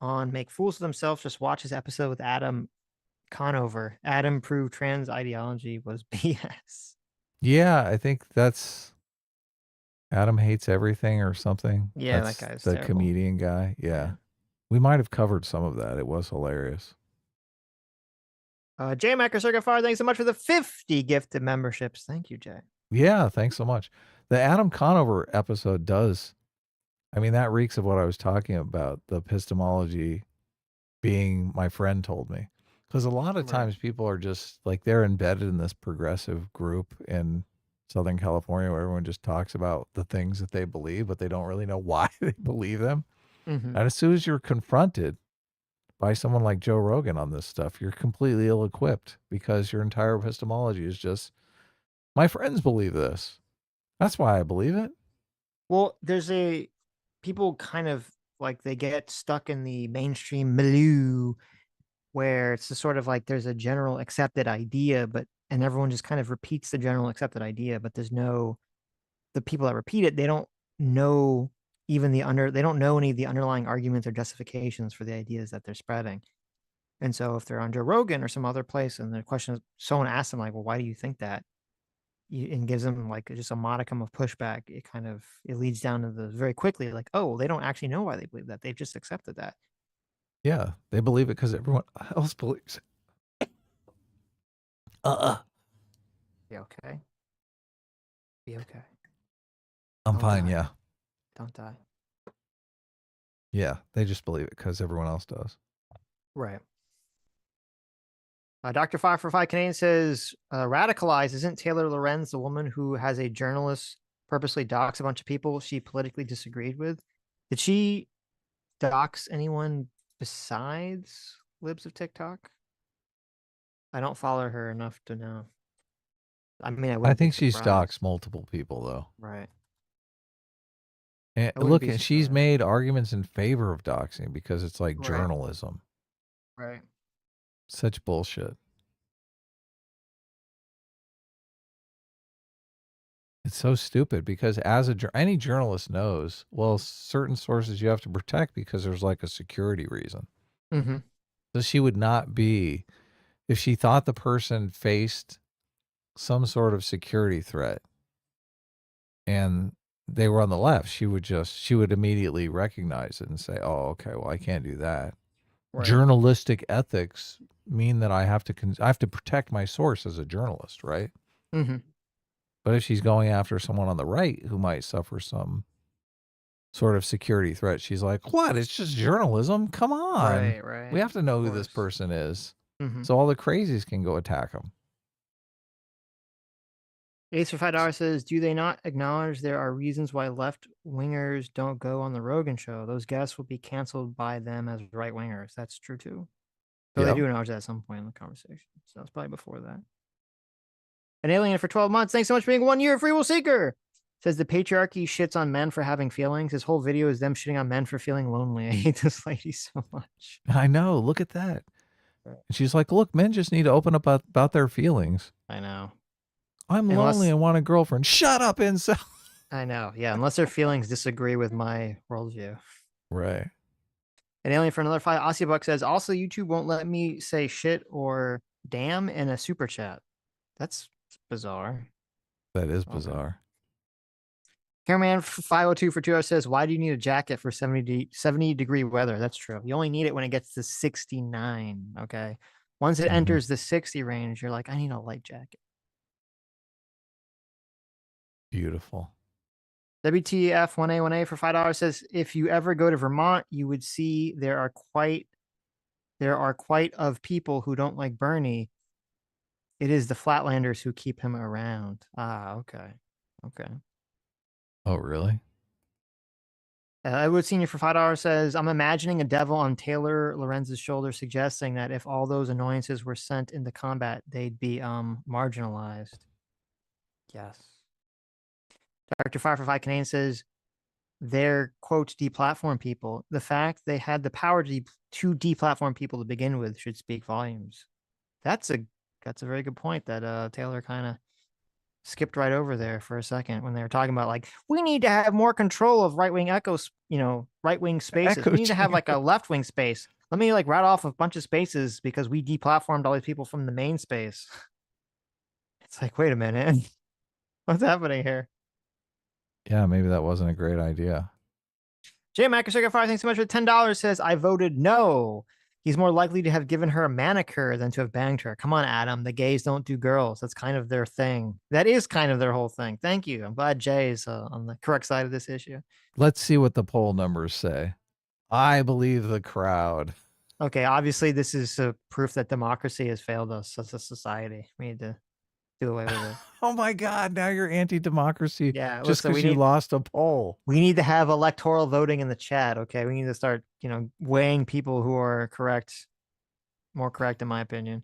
Speaker 1: on Make Fools of Themselves, just watch his episode with Adam Conover. Adam proved trans ideology was BS.
Speaker 2: Yeah, I think that's Adam Hates Everything or something.
Speaker 1: Yeah,
Speaker 2: That's
Speaker 1: that guy's
Speaker 2: the
Speaker 1: terrible.
Speaker 2: comedian guy. Yeah. We might have covered some of that. It was hilarious.
Speaker 1: Jay Macker Circuit Fire, thanks so much for the 50 gifted memberships. Thank you, Jay.
Speaker 2: Yeah, thanks so much. The Adam Conover episode does. I mean, that reeks of what I was talking about, the epistemology being my friend told me. Because a lot of times people are just like, they're embedded in this progressive group in Southern California where everyone just talks about the things that they believe, but they don't really know why they believe them.
Speaker 1: Mhm.
Speaker 2: And as soon as you're confronted by someone like Joe Rogan on this stuff, you're completely ill-equipped because your entire epistemology is just, my friends believe this. That's why I believe it.
Speaker 1: Well, people kind of like they get stuck in the mainstream milieu where it's just sort of like there's a general accepted idea, and everyone just kind of repeats the general accepted idea, but the people that repeat it, they don't know they don't know any of the underlying arguments or justifications for the ideas that they're spreading. And so if they're on Joe Rogan or some other place and the question is, someone asks them like, well, why do you think that? And gives them like just a modicum of pushback, it leads down to the very quickly like, oh, they don't actually know why they believe that. They've just accepted that.
Speaker 2: Yeah, they believe it because everyone else believes it.
Speaker 1: Be okay. Be okay.
Speaker 2: I'm
Speaker 1: Don't
Speaker 2: fine,
Speaker 1: die.
Speaker 2: yeah.
Speaker 1: Don't die.
Speaker 2: Yeah, they just believe it because everyone else does.
Speaker 1: Right. Dr. 5 for 5 Canadian says, radicalized, isn't Taylor Lorenz the woman who has a journalist purposely dox a bunch of people she politically disagreed with? Did she dox anyone besides libs of TikTok? I don't follow her enough to know. I mean, I
Speaker 2: think she stalks multiple people, though.
Speaker 1: Right.
Speaker 2: And look, and she's made arguments in favor of doxing because it's like journalism.
Speaker 1: Right.
Speaker 2: Such bullshit. It's so stupid because as any journalist knows, well, certain sources you have to protect because there's like a security reason.
Speaker 1: Mm-hmm.
Speaker 2: So she would not be, if she thought the person faced some sort of security threat and they were on the left, she would immediately recognize it and say, oh, okay, well, I can't do that. Right. Journalistic ethics mean that I have to protect my source as a journalist, right?
Speaker 1: Mm-hmm.
Speaker 2: But if she's going after someone on the right who might suffer some sort of security threat, she's like, what? It's just journalism. Come on.
Speaker 1: Right.
Speaker 2: We have to know
Speaker 1: Of
Speaker 2: who this
Speaker 1: course.
Speaker 2: person is.
Speaker 1: Mhm.
Speaker 2: So all the crazies can go attack him.
Speaker 1: Ace for $5 says, do they not acknowledge there are reasons why left wingers don't go on the Rogan show? Those guests will be canceled by them as right wingers. That's true too. So they
Speaker 2: Yep.
Speaker 1: do acknowledge that at some point in the conversation. So it's probably before that. An alien for 12 months. Thanks so much for being 1 year free will seeker. Says the patriarchy shits on men for having feelings. His whole video is them shitting on men for feeling lonely. I hate this lady so much.
Speaker 2: I know. Look at that. And she's like, look, men just need to open up about their feelings.
Speaker 1: I know.
Speaker 2: I'm lonely and want a girlfriend. Shut up, incel.
Speaker 1: I know. Yeah, unless their feelings disagree with my worldview.
Speaker 2: Right.
Speaker 1: An alien for another 5. Buck says, also, YouTube won't let me say shit or damn in a super chat. That's bizarre.
Speaker 2: That is bizarre.
Speaker 1: Cameraman 502 for 2 hours says, why do you need a jacket for 70 degree weather? That's true. You only need it when it gets to 69. Okay. Once it enters the 60 range, you're like, I need a light jacket.
Speaker 2: Beautiful.
Speaker 1: WTF1A1A for $5 says, if you ever go to Vermont, you would see there are quite of people who don't like Bernie. It is the Flatlanders who keep him around. Ah, okay. Okay.
Speaker 2: Oh, really?
Speaker 1: Edward Sr. for $5 says, I'm imagining a devil on Taylor Lorenz's shoulder suggesting that if all those annoyances were sent into combat, they'd be marginalized. Yes. Dr. Fire for 5 Canadian says, they're, quote, deplatform people. The fact they had the power to deplatform people to begin with should speak volumes. That's a very good point that Taylor kind of skipped right over there for a second when they were talking about, like, we need to have more control of right-wing right-wing spaces. We need to have like a left-wing space. Let me like rattle off a bunch of spaces because we deplatformed all these people from the main space. It's like, wait a minute. What's happening here?
Speaker 2: Yeah, maybe that wasn't a great idea.
Speaker 1: Jay Macrosega Fire, thanks so much for $10. Says, I voted no. He's more likely to have given her a manicure than to have banged her. Come on, Adam. The gays don't do girls. That's kind of their thing. That is kind of their whole thing. Thank you. I'm glad Jay is on the correct side of this issue.
Speaker 2: Let's see what the poll numbers say. I believe the crowd.
Speaker 1: Okay, obviously this is proof that democracy has failed us as a society. We need to do away with it.
Speaker 2: Oh my God, now you're anti-democracy.
Speaker 1: Yeah,
Speaker 2: just because you lost a poll.
Speaker 1: We need to have electoral voting in the chat, okay? We need to start, weighing people who are correct, more correct in my opinion.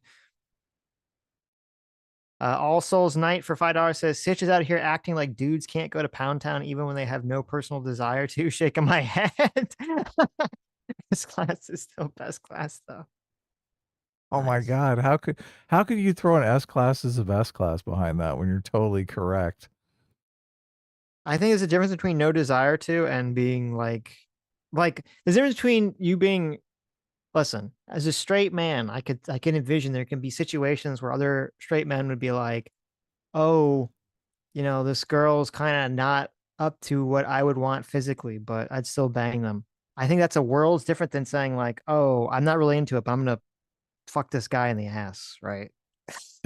Speaker 1: All Souls Night for $5 says, Sitch is out here acting like dudes can't go to Pound Town even when they have no personal desire to. Shaking my head. This class is still best class though.
Speaker 2: Oh my God. How could you throw an S class as the best class behind that when you're totally correct?
Speaker 1: I think there's a difference between no desire to and being like there's a difference between you being, listen, as a straight man, I can envision there can be situations where other straight men would be like, oh, this girl's kind of not up to what I would want physically, but I'd still bang them. I think that's a world's different than saying like, oh, I'm not really into it, but I'm going to fuck this guy in the ass, right?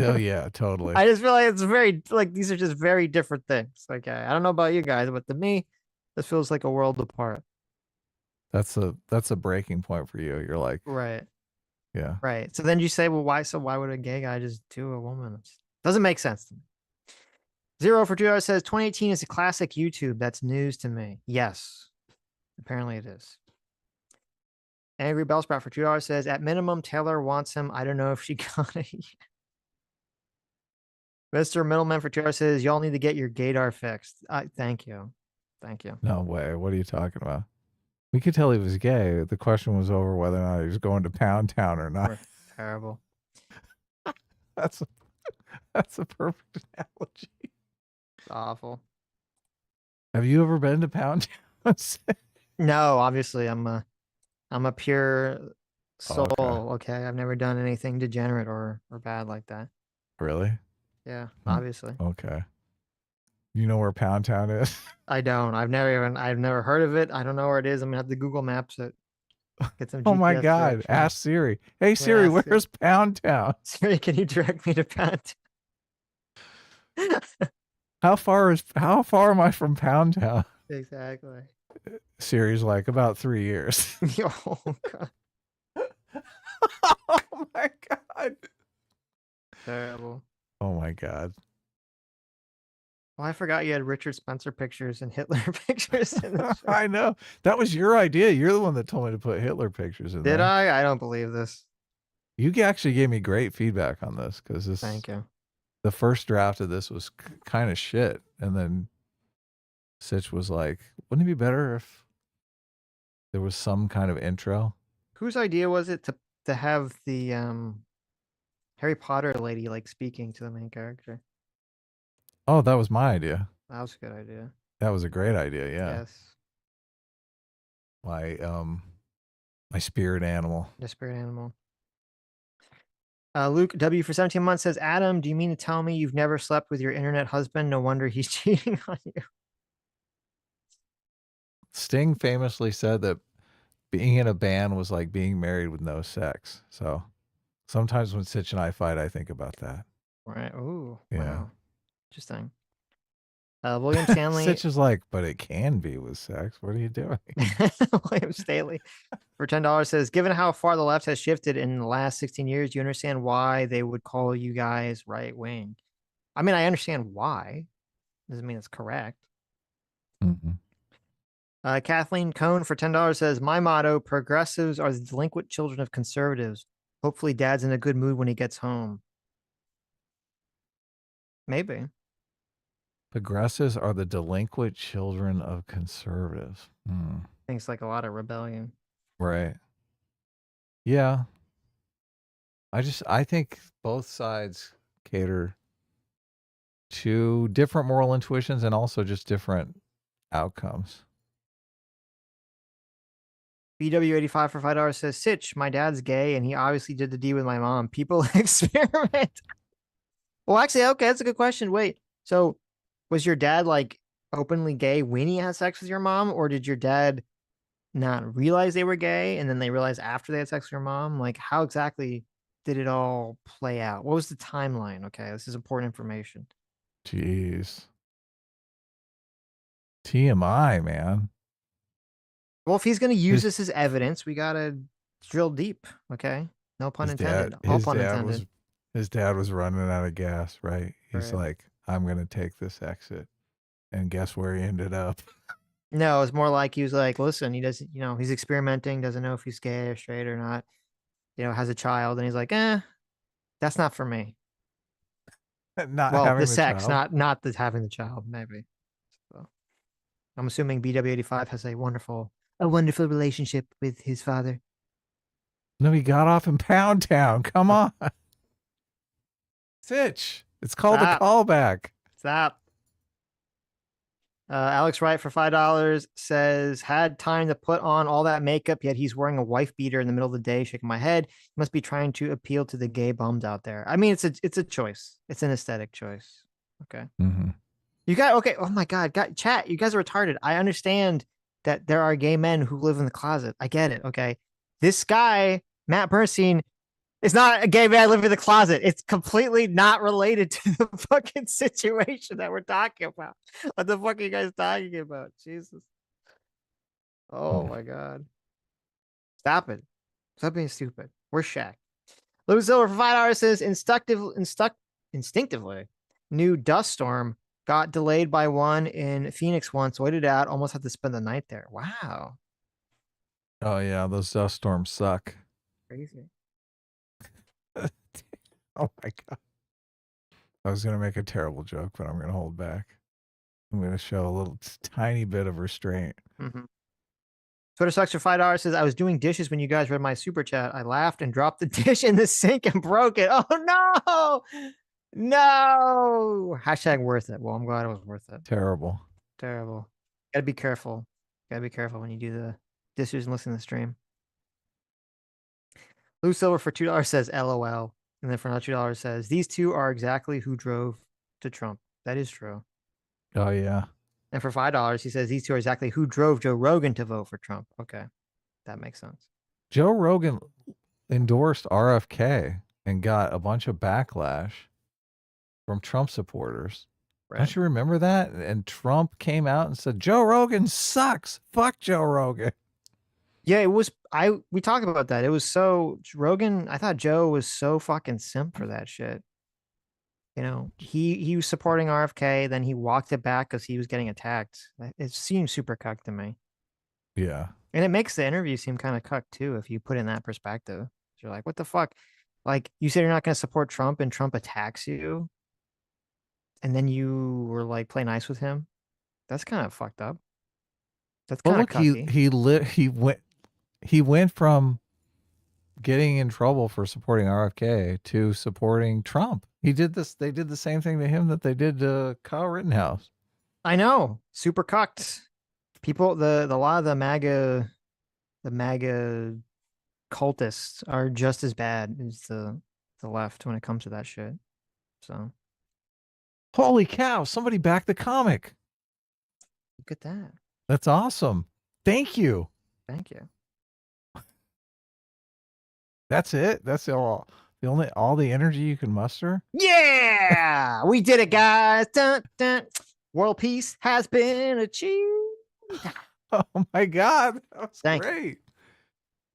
Speaker 2: Oh yeah, totally.
Speaker 1: I just feel like it's very these are just very different things. Like I don't know about you guys, but to me, this feels like a world apart.
Speaker 2: That's a breaking point for you. You're like,
Speaker 1: right,
Speaker 2: yeah,
Speaker 1: right. So then you say, well, why would a gay guy just do a woman? It doesn't make sense to me. 0 for 2 hours says 2018 is a classic YouTube. That's news to me. Yes, apparently it is. Angry Bellsprout for $2 says, at minimum, Taylor wants him. I don't know if she got it yet. Mr. Middleman for $2 says, y'all need to get your gaydar fixed. Thank you. Thank you.
Speaker 2: No way. What are you talking about? We could tell he was gay. The question was over whether or not he was going to Pound Town or not.
Speaker 1: Terrible.
Speaker 2: That's a perfect analogy.
Speaker 1: It's awful.
Speaker 2: Have you ever been to Pound Town?
Speaker 1: No, obviously I'm a pure soul. Okay. I've never done anything degenerate or bad like that.
Speaker 2: Really?
Speaker 1: Yeah, obviously.
Speaker 2: Okay. You know where Pound Town is?
Speaker 1: I don't. I've never heard of it. I don't know where it is. I'm gonna have to Google Maps it. Get some.
Speaker 2: Oh my
Speaker 1: GPS
Speaker 2: God!
Speaker 1: directions.
Speaker 2: Ask Siri. Hey Siri,
Speaker 1: Yeah,
Speaker 2: where's Pound Town?
Speaker 1: Siri, can you direct me to Pound Town?
Speaker 2: How far am I from Pound Town?
Speaker 1: Exactly.
Speaker 2: Siri's like, about 3 years.
Speaker 1: Oh, God.
Speaker 2: Oh my God.
Speaker 1: Terrible.
Speaker 2: Oh my God.
Speaker 1: Well, I forgot you had Richard Spencer pictures and Hitler pictures in the show.
Speaker 2: I know. That was your idea. You're the one that told me to put Hitler pictures in
Speaker 1: Did
Speaker 2: there.
Speaker 1: I? I don't believe this.
Speaker 2: You actually gave me great feedback on this because
Speaker 1: Thank you.
Speaker 2: the first draft of this was kind of shit. And then Sitch was like, wouldn't it be better if there was some kind of intro?
Speaker 1: Whose idea was it to have the Harry Potter lady like speaking to the main character?
Speaker 2: Oh, that was my idea.
Speaker 1: That was a good idea.
Speaker 2: That was a great idea. Yeah.
Speaker 1: Yes.
Speaker 2: My spirit animal.
Speaker 1: The spirit animal. Luke W for 17 months says, Adam, do you mean to tell me you've never slept with your internet husband? No wonder he's cheating on you.
Speaker 2: Sting famously said that being in a band was like being married with no sex. So sometimes when Sitch and I fight, I think about that.
Speaker 1: Right. Ooh.
Speaker 2: Yeah.
Speaker 1: Wow. Interesting. William Stanley.
Speaker 2: Sitch is like, but it can be with sex. What are you doing?
Speaker 1: William Staley for $10 says, given how far the left has shifted in the last 16 years, do you understand why they would call you guys right wing? I mean, I understand why. Doesn't mean it's correct.
Speaker 2: Mm-hmm.
Speaker 1: Kathleen Cohn for $10 says, my motto, progressives are the delinquent children of conservatives. Hopefully dad's in a good mood when he gets home. Maybe.
Speaker 2: Progressives are the delinquent children of conservatives.
Speaker 1: Things like a lot of rebellion.
Speaker 2: Right. Yeah. I think both sides cater to different moral intuitions and also just different outcomes.
Speaker 1: BW85 for $5 says, Sitch, my dad's gay and he obviously did the D with my mom. People experiment. Well, actually, okay, that's a good question. Wait, so was your dad like openly gay when he had sex with your mom, or did your dad not realize they were gay and then they realized after they had sex with your mom? Like, how exactly did it all play out? What was the timeline? Okay, this is important information.
Speaker 2: Jeez. TMI, man.
Speaker 1: Well, if he's going to use this as evidence, we got to drill deep. Okay. No pun intended. All pun intended.
Speaker 2: His dad was running out of gas, right? He's
Speaker 1: Right.
Speaker 2: like, I'm going to take this exit. And guess where he ended up?
Speaker 1: No, it's more like he was like, listen, he doesn't, he's experimenting, doesn't know if he's gay or straight or not, has a child. And he's like, that's not for me.
Speaker 2: Not
Speaker 1: Well,
Speaker 2: having
Speaker 1: the
Speaker 2: the
Speaker 1: sex,
Speaker 2: child.
Speaker 1: not the having the child, maybe. So I'm assuming BW85 has a wonderful relationship with his father.
Speaker 2: No, he got off in Pound Town. Come on. Sitch. It's called
Speaker 1: Stop.
Speaker 2: a callback.
Speaker 1: Stop. Alex Wright for $5 says, had time to put on all that makeup, yet he's wearing a wife beater in the middle of the day, shaking my head. He must be trying to appeal to the gay bums out there. I mean, it's a choice. It's an aesthetic choice. Okay.
Speaker 2: Mm-hmm.
Speaker 1: Okay. Oh my God. Chat. You guys are retarded. I understand that there are gay men who live in the closet. I get it. Okay. This guy, Matt Bernstein, is not a gay man living in the closet. It's completely not related to the fucking situation that we're talking about. What the fuck are you guys talking about? Jesus. Oh my God. Stop it. Stop being stupid. Where's Shaq? Lou Silver for $5 says, instinctively, new dust storm got delayed by one in Phoenix once, waited out, almost had to spend the night there. Wow.
Speaker 2: Oh, yeah. Those dust storms suck.
Speaker 1: Crazy.
Speaker 2: Oh, my God. I was going to make a terrible joke, but I'm going to hold back. I'm going to show a little tiny bit of restraint.
Speaker 1: Mm-hmm. Twitter sucks for $5 says, I was doing dishes when you guys read my super chat. I laughed and dropped the dish in the sink and broke it. Oh, no. No. Hashtag worth it. Well, I'm glad it was worth it.
Speaker 2: Terrible.
Speaker 1: Terrible. Gotta be careful. Gotta be careful when you do the dishes and listen to the stream. Lou Silver for $2 says, LOL. And then for another $2 says, these two are exactly who drove to Trump. That is true.
Speaker 2: Oh, yeah.
Speaker 1: And for $5, he says, these two are exactly who drove Joe Rogan to vote for Trump. Okay. That makes sense.
Speaker 2: Joe Rogan endorsed RFK and got a bunch of backlash from Trump supporters.
Speaker 1: Right.
Speaker 2: Don't you remember that? And Trump came out and said, Joe Rogan sucks. Fuck Joe Rogan.
Speaker 1: Yeah, it was. We talked about that. It was so Rogan. I thought Joe was so fucking simp for that shit. You know, he was supporting RFK, then he walked it back because he was getting attacked. It seems super cucked to me,
Speaker 2: Yeah.
Speaker 1: and it makes the interview seem kind of cucked too if you put in that perspective. You're like, what the fuck? Like you said, you're not going to support Trump, and Trump attacks you, and then you were like, play nice with him. That's kind of fucked up. That's
Speaker 2: Well,
Speaker 1: kind of
Speaker 2: look, he went from getting in trouble for supporting RFK to supporting Trump. He did this. They did the same thing to him that they did to Kyle Rittenhouse.
Speaker 1: I know, super cucked. People, the lot of the MAGA cultists are just as bad as the left when it comes to that shit. So
Speaker 2: Holy cow! Somebody backed the comic.
Speaker 1: look at that.
Speaker 2: That's awesome. Thank you.
Speaker 1: Thank you.
Speaker 2: That's it. That's all. All the energy you can muster.
Speaker 1: Yeah, we did it, guys. Dun, dun. World peace has been achieved.
Speaker 2: Oh my God, that was
Speaker 1: Thank you.
Speaker 2: great.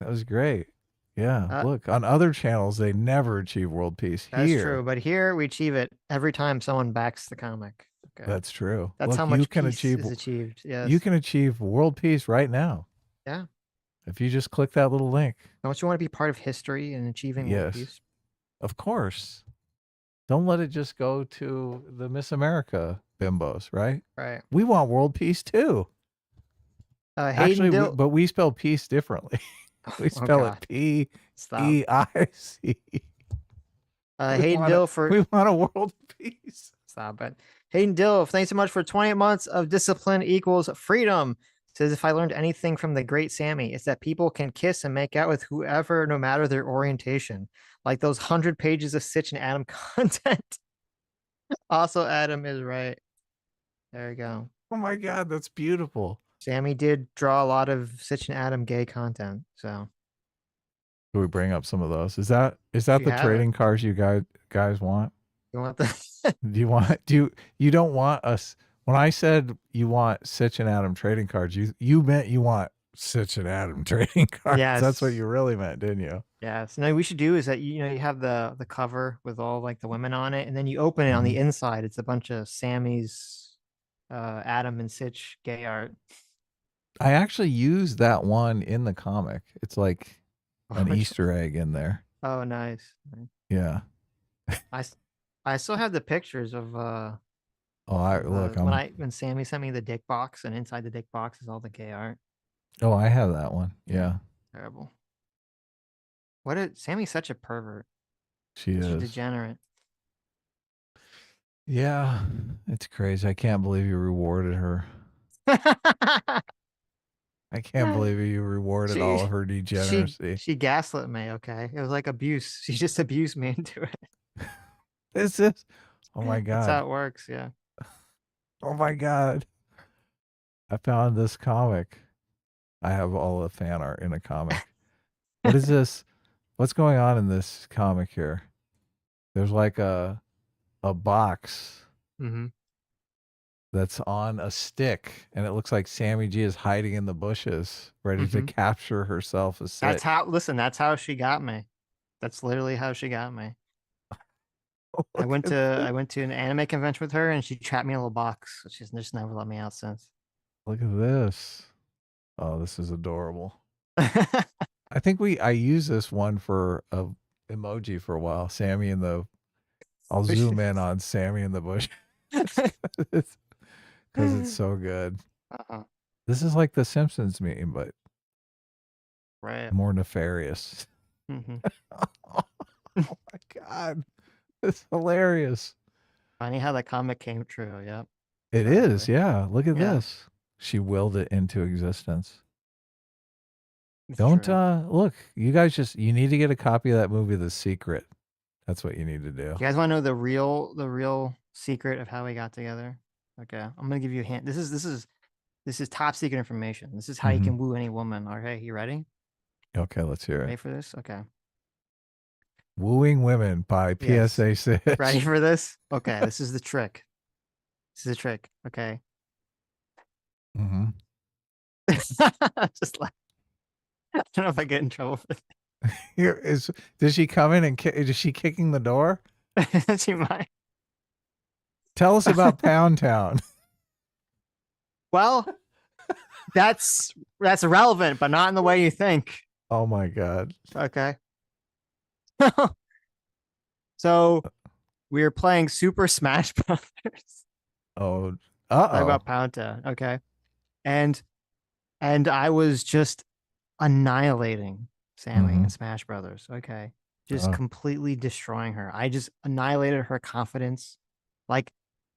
Speaker 2: That was great. Yeah,
Speaker 1: Uh,
Speaker 2: look, on other channels they never achieve world peace.
Speaker 1: That's
Speaker 2: Here,
Speaker 1: true, but here we achieve it every time someone backs the comic. Okay,
Speaker 2: that's true.
Speaker 1: that's
Speaker 2: Look,
Speaker 1: how
Speaker 2: you
Speaker 1: much
Speaker 2: can
Speaker 1: peace
Speaker 2: achieve.
Speaker 1: is achieved. Yes,
Speaker 2: You can achieve world peace right now
Speaker 1: Yeah.
Speaker 2: if you just click that little link.
Speaker 1: Don't you want to be part of history and achieving world
Speaker 2: Yes,
Speaker 1: peace?
Speaker 2: of course. Don't let it just go to the Miss America bimbos, right?
Speaker 1: Right.
Speaker 2: We want world peace too.
Speaker 1: Hayden
Speaker 2: Actually,
Speaker 1: Dill.
Speaker 2: but we spell peace differently. We
Speaker 1: Oh,
Speaker 2: spell
Speaker 1: God.
Speaker 2: it P
Speaker 1: Stop.
Speaker 2: E I C.
Speaker 1: Hayden Dill for
Speaker 2: We want a world peace.
Speaker 1: Stop it. Hayden Dill, thanks so much for 28 months of discipline equals freedom. Says if I learned anything from the great Sammy, it's that people can kiss and make out with whoever, no matter their orientation. Like those 100 pages of Sitch and Adam content. Also, Adam is right. There you go.
Speaker 2: Oh my God, that's beautiful.
Speaker 1: Sammy did draw a lot of Sitch and Adam gay content. So
Speaker 2: Can we bring up some of those? Is that
Speaker 1: You
Speaker 2: the
Speaker 1: have it.
Speaker 2: trading cards you guys want?
Speaker 1: you want the
Speaker 2: You don't want us when I said you want Sitch and Adam trading cards, you meant you want Sitch and Adam trading cards. That's what
Speaker 1: Yes.
Speaker 2: you really meant, didn't you?
Speaker 1: Yes. No, we should do is that you have the cover with all like the women on it, and then you open it on the inside. It's a bunch of Sammy's, Adam and Sitch gay art.
Speaker 2: I actually used that one in the comic. It's like an
Speaker 1: Which-
Speaker 2: Easter egg in there.
Speaker 1: Oh, nice.
Speaker 2: Yeah.
Speaker 1: I still have the pictures of
Speaker 2: Oh, look,
Speaker 1: when Sammy sent me the dick box, and inside the dick box is all the gay art.
Speaker 2: oh, I have that one. Yeah.
Speaker 1: Terrible. Sammy's such a pervert.
Speaker 2: She
Speaker 1: Such a
Speaker 2: is.
Speaker 1: degenerate.
Speaker 2: Yeah. It's crazy. I can't believe you rewarded her. I can't believe you rewarded all of her degeneracy.
Speaker 1: She gaslit me, okay? It was like abuse. She just abused me into it.
Speaker 2: This is, oh my
Speaker 1: That's how
Speaker 2: God.
Speaker 1: it works, yeah.
Speaker 2: Oh my God. I found this comic. I have all the fan art in a comic. What is this? What's going on in this comic here? There's like a box
Speaker 1: Mm-hmm.
Speaker 2: that's on a stick, and it looks like Sammy G is hiding in the bushes, ready to capture herself as Sitch.
Speaker 1: That's how she got me. That's literally how she got me. I went to an anime convention with her, and she trapped me in a little box. She's just never let me out since.
Speaker 2: Look at this. Oh, this is adorable. I think I used this one for a emoji for a while. Sammy in the. I'll zoom in on Sammy in the bush because it's so good. This is like the Simpsons meme, but
Speaker 1: right,
Speaker 2: more nefarious.
Speaker 1: Mm-hmm.
Speaker 2: Oh my God, it's hilarious.
Speaker 1: Funny how that comic came true. Yep.
Speaker 2: It is, yeah. Look at this. She willed it into existence. Don't look, you guys you need to get a copy of that movie, The Secret. That's what you need to do.
Speaker 1: You guys want to know the real secret of how we got together? Okay, I'm gonna give you a hint. This is top secret information. This is how you can woo any woman. Okay, you ready?
Speaker 2: Okay, let's hear
Speaker 1: Ready
Speaker 2: it.
Speaker 1: for this? Okay.
Speaker 2: Wooing Women by
Speaker 1: Yes.
Speaker 2: PSA Sitch.
Speaker 1: Ready for this? Okay, this is the trick. This is a trick. Okay.
Speaker 2: Mm-hmm.
Speaker 1: Just like, I don't know if I get in trouble for
Speaker 2: Does she come in and is she kicking the door?
Speaker 1: that. She might.
Speaker 2: Tell us about Pound Town.
Speaker 1: Well, that's relevant, but not in the way you think.
Speaker 2: Oh my God.
Speaker 1: Okay. So we were playing Super Smash Brothers.
Speaker 2: Oh,
Speaker 1: Talk
Speaker 2: uh-oh.
Speaker 1: about Pound Town. Okay. And I was just annihilating Sammy in Smash Brothers. Okay. Just completely destroying her. I just annihilated her confidence. Like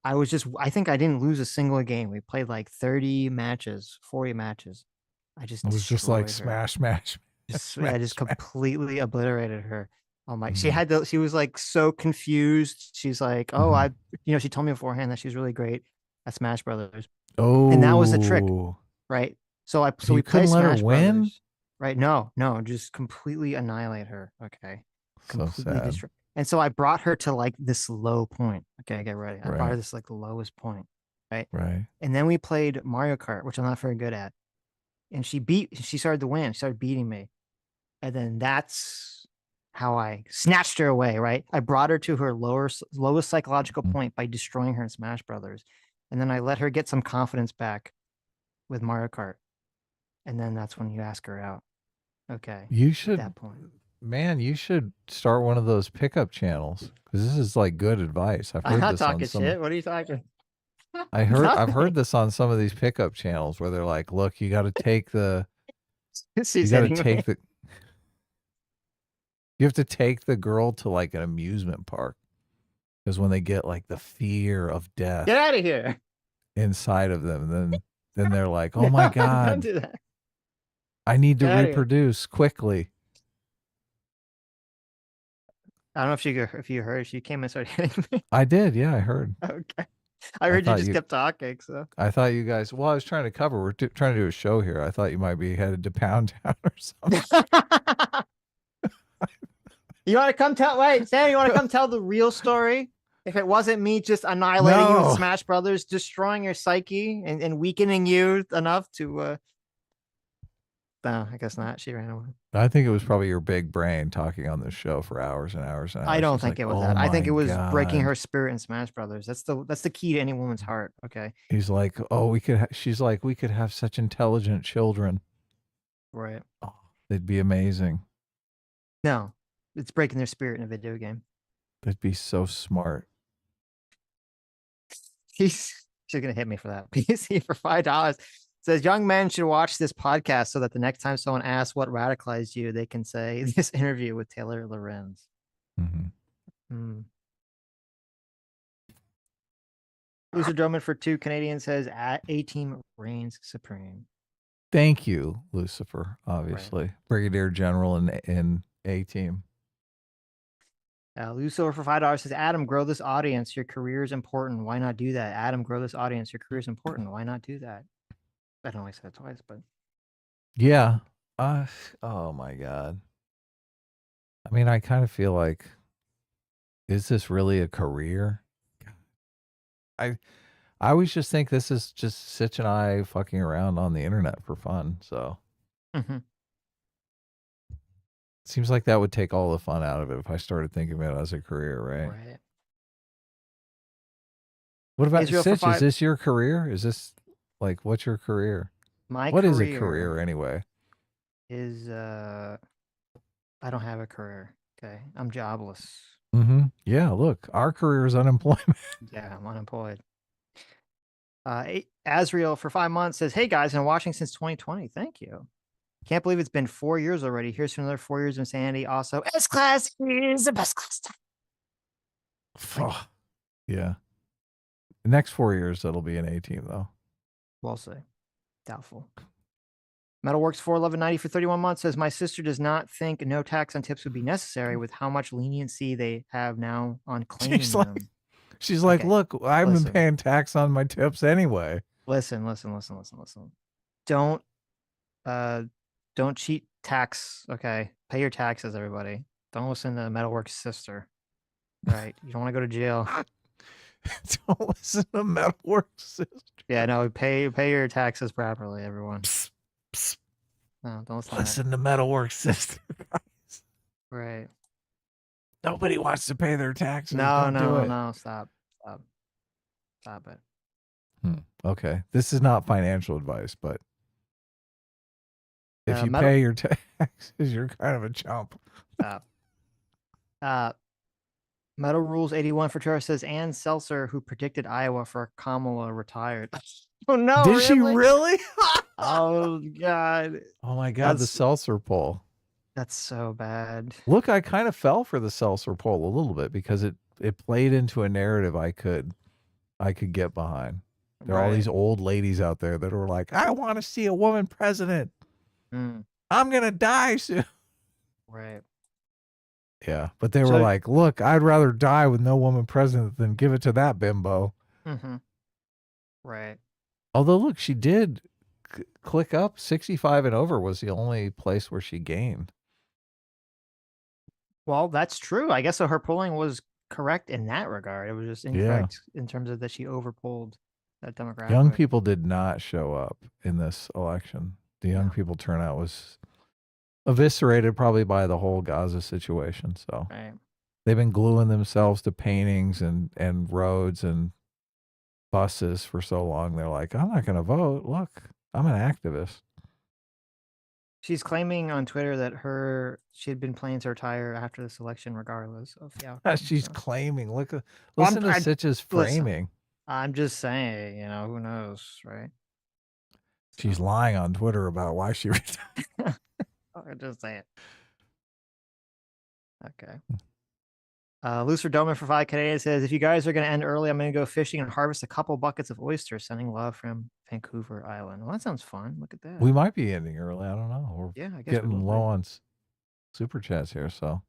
Speaker 1: I think I didn't lose a single game. We played like 30 matches, 40 matches. I just
Speaker 2: It was just like
Speaker 1: destroyed her.
Speaker 2: smash.
Speaker 1: I just completely obliterated her. Oh my, she was like so confused. She's like, oh, she told me beforehand that she's really great at Smash Brothers.
Speaker 2: Oh.
Speaker 1: And that was the trick, right? So we
Speaker 2: couldn't
Speaker 1: play
Speaker 2: let her
Speaker 1: Smash
Speaker 2: win?
Speaker 1: Brothers. Right? No, just completely annihilate her. Okay.
Speaker 2: So
Speaker 1: Completely
Speaker 2: sad.
Speaker 1: destroy. And so I brought her to like this low point. Okay, get ready. I brought her
Speaker 2: Right.
Speaker 1: this like the lowest point. Right.
Speaker 2: Right.
Speaker 1: And then we played Mario Kart, which I'm not very good at. And she started to win. She started beating me. And then that's how I snatched her away, right? I brought her to her lowest psychological point by destroying her in Smash Brothers. And then I let her get some confidence back with Mario Kart. And then that's when you ask her out. Okay.
Speaker 2: You should,
Speaker 1: at that point.
Speaker 2: man, you should start one of those pickup channels because this is like good advice. I've heard
Speaker 1: I'm not
Speaker 2: this
Speaker 1: talking
Speaker 2: on some.
Speaker 1: shit. What are you talking?
Speaker 2: I've heard this on some of these pickup channels where they're like, look, you got to take the,
Speaker 1: She's
Speaker 2: you got to
Speaker 1: hitting
Speaker 2: take
Speaker 1: me.
Speaker 2: you have to take the girl to like an amusement park because when they get like the fear of death
Speaker 1: Get out of here.
Speaker 2: inside of them, then they're like, oh my
Speaker 1: Don't
Speaker 2: God,
Speaker 1: do that.
Speaker 2: I need to
Speaker 1: Get outta here.
Speaker 2: reproduce quickly.
Speaker 1: I don't know if you heard. She came and started hitting me.
Speaker 2: I did. Yeah, I heard.
Speaker 1: Okay. I heard you
Speaker 2: thought
Speaker 1: just kept talking. So
Speaker 2: I thought you guys, well, I was trying to cover. We're trying to do a show here. I thought you might be headed to Pound Town or something.
Speaker 1: You want to come tell? Wait, Sam, you want to come tell the real story? If it wasn't me just annihilating you
Speaker 2: No.
Speaker 1: with Smash Brothers, destroying your psyche and weakening you enough to. No, I guess not. She ran away.
Speaker 2: I think it was probably your big brain talking on this show for hours and hours and hours.
Speaker 1: I don't
Speaker 2: She's
Speaker 1: think
Speaker 2: like,
Speaker 1: it was
Speaker 2: "Oh
Speaker 1: that. I think
Speaker 2: my
Speaker 1: it was breaking
Speaker 2: God."
Speaker 1: her spirit in Smash Brothers. That's the key to any woman's heart. Okay.
Speaker 2: He's like, oh, we could. She's like, we could have such intelligent children.
Speaker 1: Right.
Speaker 2: Oh, they'd be amazing.
Speaker 1: No, it's breaking their spirit in a video game.
Speaker 2: They'd be so smart.
Speaker 1: She's gonna hit me for that. PC for $5 says young men should watch this podcast so that the next time someone asks what radicalized you, they can say this interview with Taylor Lorenz. Loser Drummond for 2 Canadian says A Team reigns supreme.
Speaker 2: Thank you, Lucifer. Obviously, Brigadier General in A Team.
Speaker 1: Lucifer for $5 says Adam, grow this audience. Your career is important. Why not do that? Adam, grow this audience. Your career is important. Why not do that? I don't like said it twice, but
Speaker 2: Yeah. Oh my God. I mean, I kind of feel like, is this really a career? I always just think this is just Sitch and I fucking around on the internet for fun. So seems like that would take all the fun out of it if I started thinking of it as a career, right?
Speaker 1: Right.
Speaker 2: What about
Speaker 1: Israel for
Speaker 2: Sitch? Is this your career? Is this like, what's your career? What is a career anyway?
Speaker 1: Is I don't have a career. Okay. I'm jobless.
Speaker 2: Yeah, look, our career is unemployment.
Speaker 1: Yeah, I'm unemployed. Azriel for 5 months says, hey guys, I've been watching since 2020. Thank you. Can't believe it's been 4 years already. Here's to another 4 years of insanity. Also, S class is the best class time.
Speaker 2: Oh, yeah. The next 4 years, that'll be an A Team though.
Speaker 1: We'll see. Doubtful. Metalworks 41190 for 31 months says, my sister does not think no tax on tips would be necessary with how much leniency they have now on claiming them.
Speaker 2: She's like,
Speaker 1: Okay,
Speaker 2: look, I've
Speaker 1: listen.
Speaker 2: been paying tax on my tips anyway.
Speaker 1: Listen. Don't cheat tax. Okay. Pay your taxes, everybody. Don't listen to Metalworks' sister. Right. You don't want to go to jail.
Speaker 2: Don't listen to Metalworks Sister.
Speaker 1: Yeah, no, pay your taxes properly, everyone. No, don't listen to that.
Speaker 2: Listen to Metalworks Sister.
Speaker 1: Right.
Speaker 2: Nobody wants to pay their taxes.
Speaker 1: No,
Speaker 2: Don't do it.
Speaker 1: no, stop it.
Speaker 2: Okay, this is not financial advice, but if you
Speaker 1: Metal-
Speaker 2: pay your taxes, you're kind of a chump.
Speaker 1: Stop. Metal Rules 81 for Twitter says Ann Seltzer, who predicted Iowa for Kamala, retired. Oh no!
Speaker 2: Did she really?
Speaker 1: Oh god!
Speaker 2: Oh my god, the Seltzer poll.
Speaker 1: That's so bad.
Speaker 2: Look, I kind of fell for the Seltzer poll a little bit because it played into a narrative I could get behind. There are all these old ladies out there that are like, I want to see a woman president. I'm gonna die soon.
Speaker 1: Right.
Speaker 2: Yeah, but they were like, look, I'd rather die with no woman president than give it to that bimbo.
Speaker 1: Mm-hmm. Right.
Speaker 2: Although, look, she did click up. 65 and over was the only place where she gained.
Speaker 1: Well, that's true. I guess so. Her polling was correct in that regard. It was just incorrect in terms of that she overpolled that demographic.
Speaker 2: Young people did not show up in this election. The young people turnout was eviscerated probably by the whole Gaza situation. So they've been gluing themselves to paintings and roads and buses for so long. They're like, I'm not going to vote. Look, I'm an activist.
Speaker 1: She's claiming on Twitter that she had been planning to retire after this election, regardless of the outcome.
Speaker 2: She's claiming. Listen to Sitch's framing.
Speaker 1: I'm just saying, who knows, right?
Speaker 2: She's lying on Twitter about why she retired.
Speaker 1: I'm just saying. Okay. Looser Doman for 5 Canadian says, if you guys are going to end early, I'm going to go fishing and harvest a couple buckets of oysters. Sending love from Vancouver Island. Well, that sounds fun. Look at that.
Speaker 2: We might be ending early. I don't know. We're
Speaker 1: I guess
Speaker 2: getting low on super chats here. So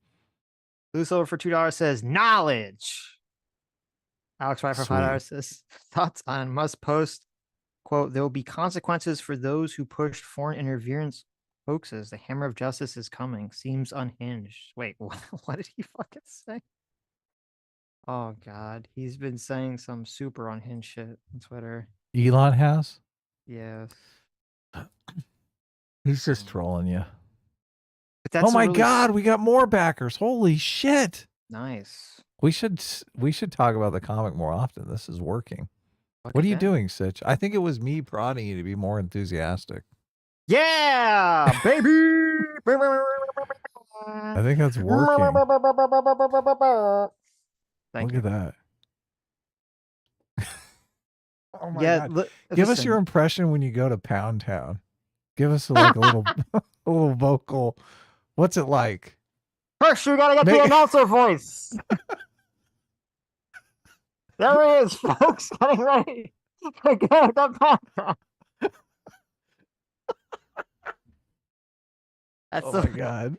Speaker 1: Loose over for $2 says knowledge. Alex Wright for $5 says thoughts on must post. Quote, there will be consequences for those who pushed foreign interference hoaxes. The hammer of justice is coming. Seems unhinged. Wait, what did he fucking say? Oh, God. He's been saying some super unhinged shit on Twitter.
Speaker 2: Elon has?
Speaker 1: Yes.
Speaker 2: He's just trolling you.
Speaker 1: But that's
Speaker 2: oh, my God. We got more backers. Holy shit.
Speaker 1: Nice.
Speaker 2: We should talk about the comic more often. This is working. What are you doing, Sitch? I think it was me prodding you to be more enthusiastic.
Speaker 1: Yeah, baby.
Speaker 2: I think that's working.
Speaker 1: Thank
Speaker 2: Look
Speaker 1: you.
Speaker 2: at that. Oh my God. Give us your impression when you go to Pound Town. Give us a little a little vocal. What's it like?
Speaker 1: First, you gotta get the announcer voice. There he is, folks, getting ready to go to Pound Town. That's
Speaker 2: my God.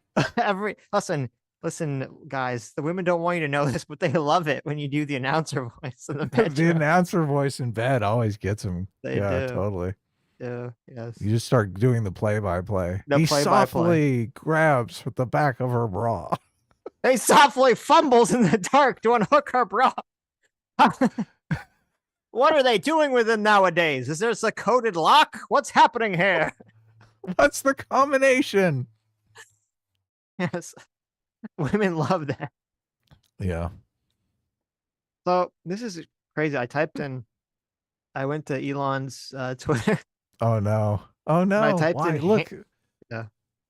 Speaker 1: Listen, guys, the women don't want you to know this, but they love it when you do the announcer voice in the bedroom.
Speaker 2: The announcer voice in bed always gets them.
Speaker 1: They do.
Speaker 2: Totally.
Speaker 1: Yeah, yes.
Speaker 2: You just start doing the play-by-play.
Speaker 1: The
Speaker 2: He
Speaker 1: play-by-play.
Speaker 2: softly grabs with the back of her bra.
Speaker 1: He softly fumbles in the dark to unhook her bra. What are they doing with him nowadays? Is there a coded lock? What's happening here?
Speaker 2: What's the combination?
Speaker 1: Yes. Women love that.
Speaker 2: Yeah.
Speaker 1: So this is crazy. I went to Elon's Twitter.
Speaker 2: Oh no. Oh no.
Speaker 1: I typed
Speaker 2: Why?
Speaker 1: in
Speaker 2: Look.
Speaker 1: Yeah.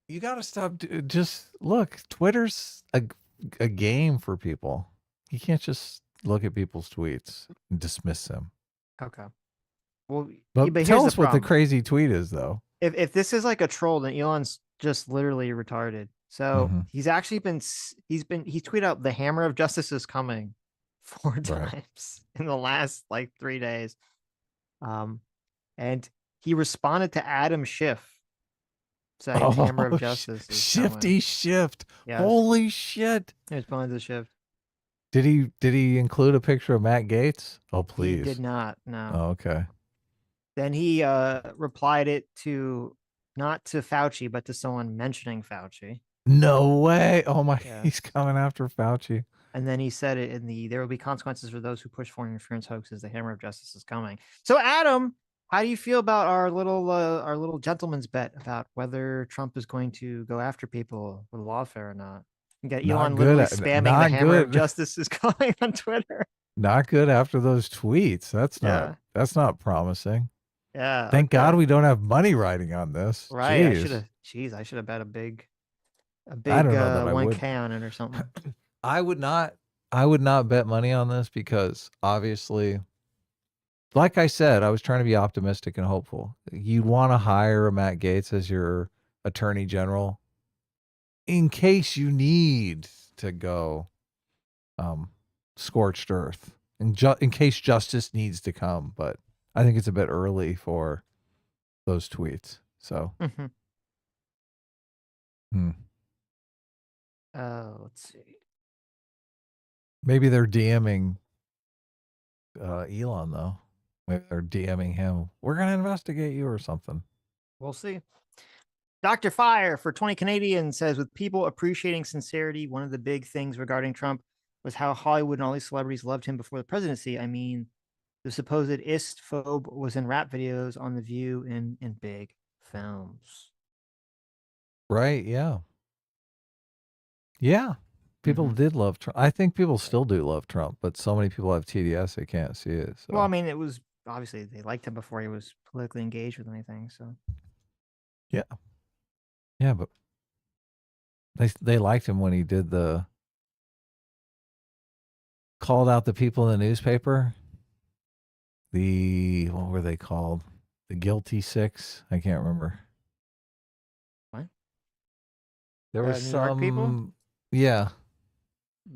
Speaker 2: You got to stop. Just look. Twitter's a game for people. You can't just look at people's tweets and dismiss them.
Speaker 1: Okay. Well,
Speaker 2: but
Speaker 1: here's
Speaker 2: tell us what the
Speaker 1: problem.
Speaker 2: crazy tweet is, though.
Speaker 1: If this is like a troll, then Elon's just literally retarded. So he's actually he tweeted out the hammer of justice is coming 4 times in the last 3 days. And he responded to Adam Schiff saying the hammer of justice is
Speaker 2: Shifty
Speaker 1: coming.
Speaker 2: Shift.
Speaker 1: Yes.
Speaker 2: Holy shit.
Speaker 1: He responded to Schiff.
Speaker 2: Did he include a picture of Matt Gaetz? Oh, please.
Speaker 1: He did not. No.
Speaker 2: Oh, okay.
Speaker 1: Then he replied it not to Fauci, but to someone mentioning Fauci.
Speaker 2: No way. Oh my,
Speaker 1: Yeah.
Speaker 2: he's coming after Fauci.
Speaker 1: And then he said it in there will be consequences for those who push foreign interference hoaxes. The hammer of justice is coming. So Adam, how do you feel about our little gentleman's bet about whether Trump is going to go after people with lawfare or not? You got
Speaker 2: Not
Speaker 1: Elon
Speaker 2: good.
Speaker 1: literally spamming the
Speaker 2: Not
Speaker 1: hammer of
Speaker 2: good.
Speaker 1: justice is coming on Twitter.
Speaker 2: Not good after those tweets.
Speaker 1: Yeah.
Speaker 2: That's not promising.
Speaker 1: Yeah.
Speaker 2: Thank God
Speaker 1: okay.
Speaker 2: we don't have money riding on this.
Speaker 1: Right.
Speaker 2: Jeez.
Speaker 1: I should have bet a big
Speaker 2: I don't know that I
Speaker 1: 1K
Speaker 2: would.
Speaker 1: on it or something.
Speaker 2: I would not bet money on this because obviously, like I said, I was trying to be optimistic and hopeful. You'd want to hire Matt Gaetz as your attorney general in case you need to go scorched earth, in case justice needs to come. But I think it's a bit early for those tweets. So,
Speaker 1: let's see.
Speaker 2: Maybe they're DMing Elon though. Maybe they're DMing him. We're gonna investigate you or something.
Speaker 1: We'll see. Dr. Fire for 20 Canadian says, with people appreciating sincerity, one of the big things regarding Trump was how Hollywood and all these celebrities loved him before the presidency. I mean, the supposed ist-phobe was in rap videos on The View and in big films.
Speaker 2: Right, yeah. Yeah. People did love Trump. I think people still do love Trump, but so many people have TDS they can't see it. So.
Speaker 1: Well, I mean, it was obviously they liked him before he was politically engaged with anything. So,
Speaker 2: yeah, yeah, but they liked him when he did called out the people in the newspaper. What were they called? The Guilty Six? I can't remember.
Speaker 1: What?
Speaker 2: There was
Speaker 1: New York people?
Speaker 2: Yeah.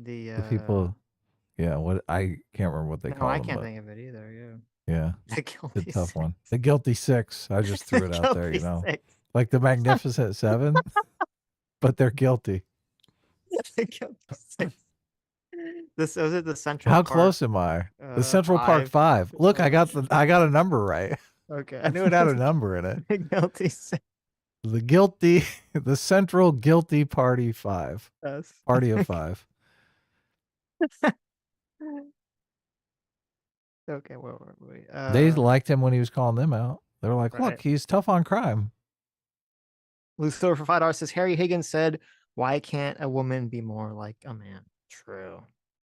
Speaker 1: The
Speaker 2: people. Yeah, what I can't remember what they call them.
Speaker 1: I can't think of it either.
Speaker 2: Yeah.
Speaker 1: Yeah. The Guilty
Speaker 2: It's a tough
Speaker 1: Six.
Speaker 2: one. The Guilty Six. I just threw it out there, you know.
Speaker 1: Six.
Speaker 2: Like the Magnificent Seven, but they're guilty.
Speaker 1: The Guilty Six. Was it the Central
Speaker 2: How
Speaker 1: Park?
Speaker 2: Close am I? The Central Park 5. Look, I got a number right.
Speaker 1: Okay.
Speaker 2: I knew it had a number in it.
Speaker 1: The Guilty Six.
Speaker 2: The Central Guilty Party 5.
Speaker 1: Yes.
Speaker 2: Party of 5.
Speaker 1: Okay, where were we?
Speaker 2: They liked him when he was calling them out. They were like, look, he's tough on crime.
Speaker 1: Luthor for $5 says, Harry Higgins said, why can't a woman be more like a man? True.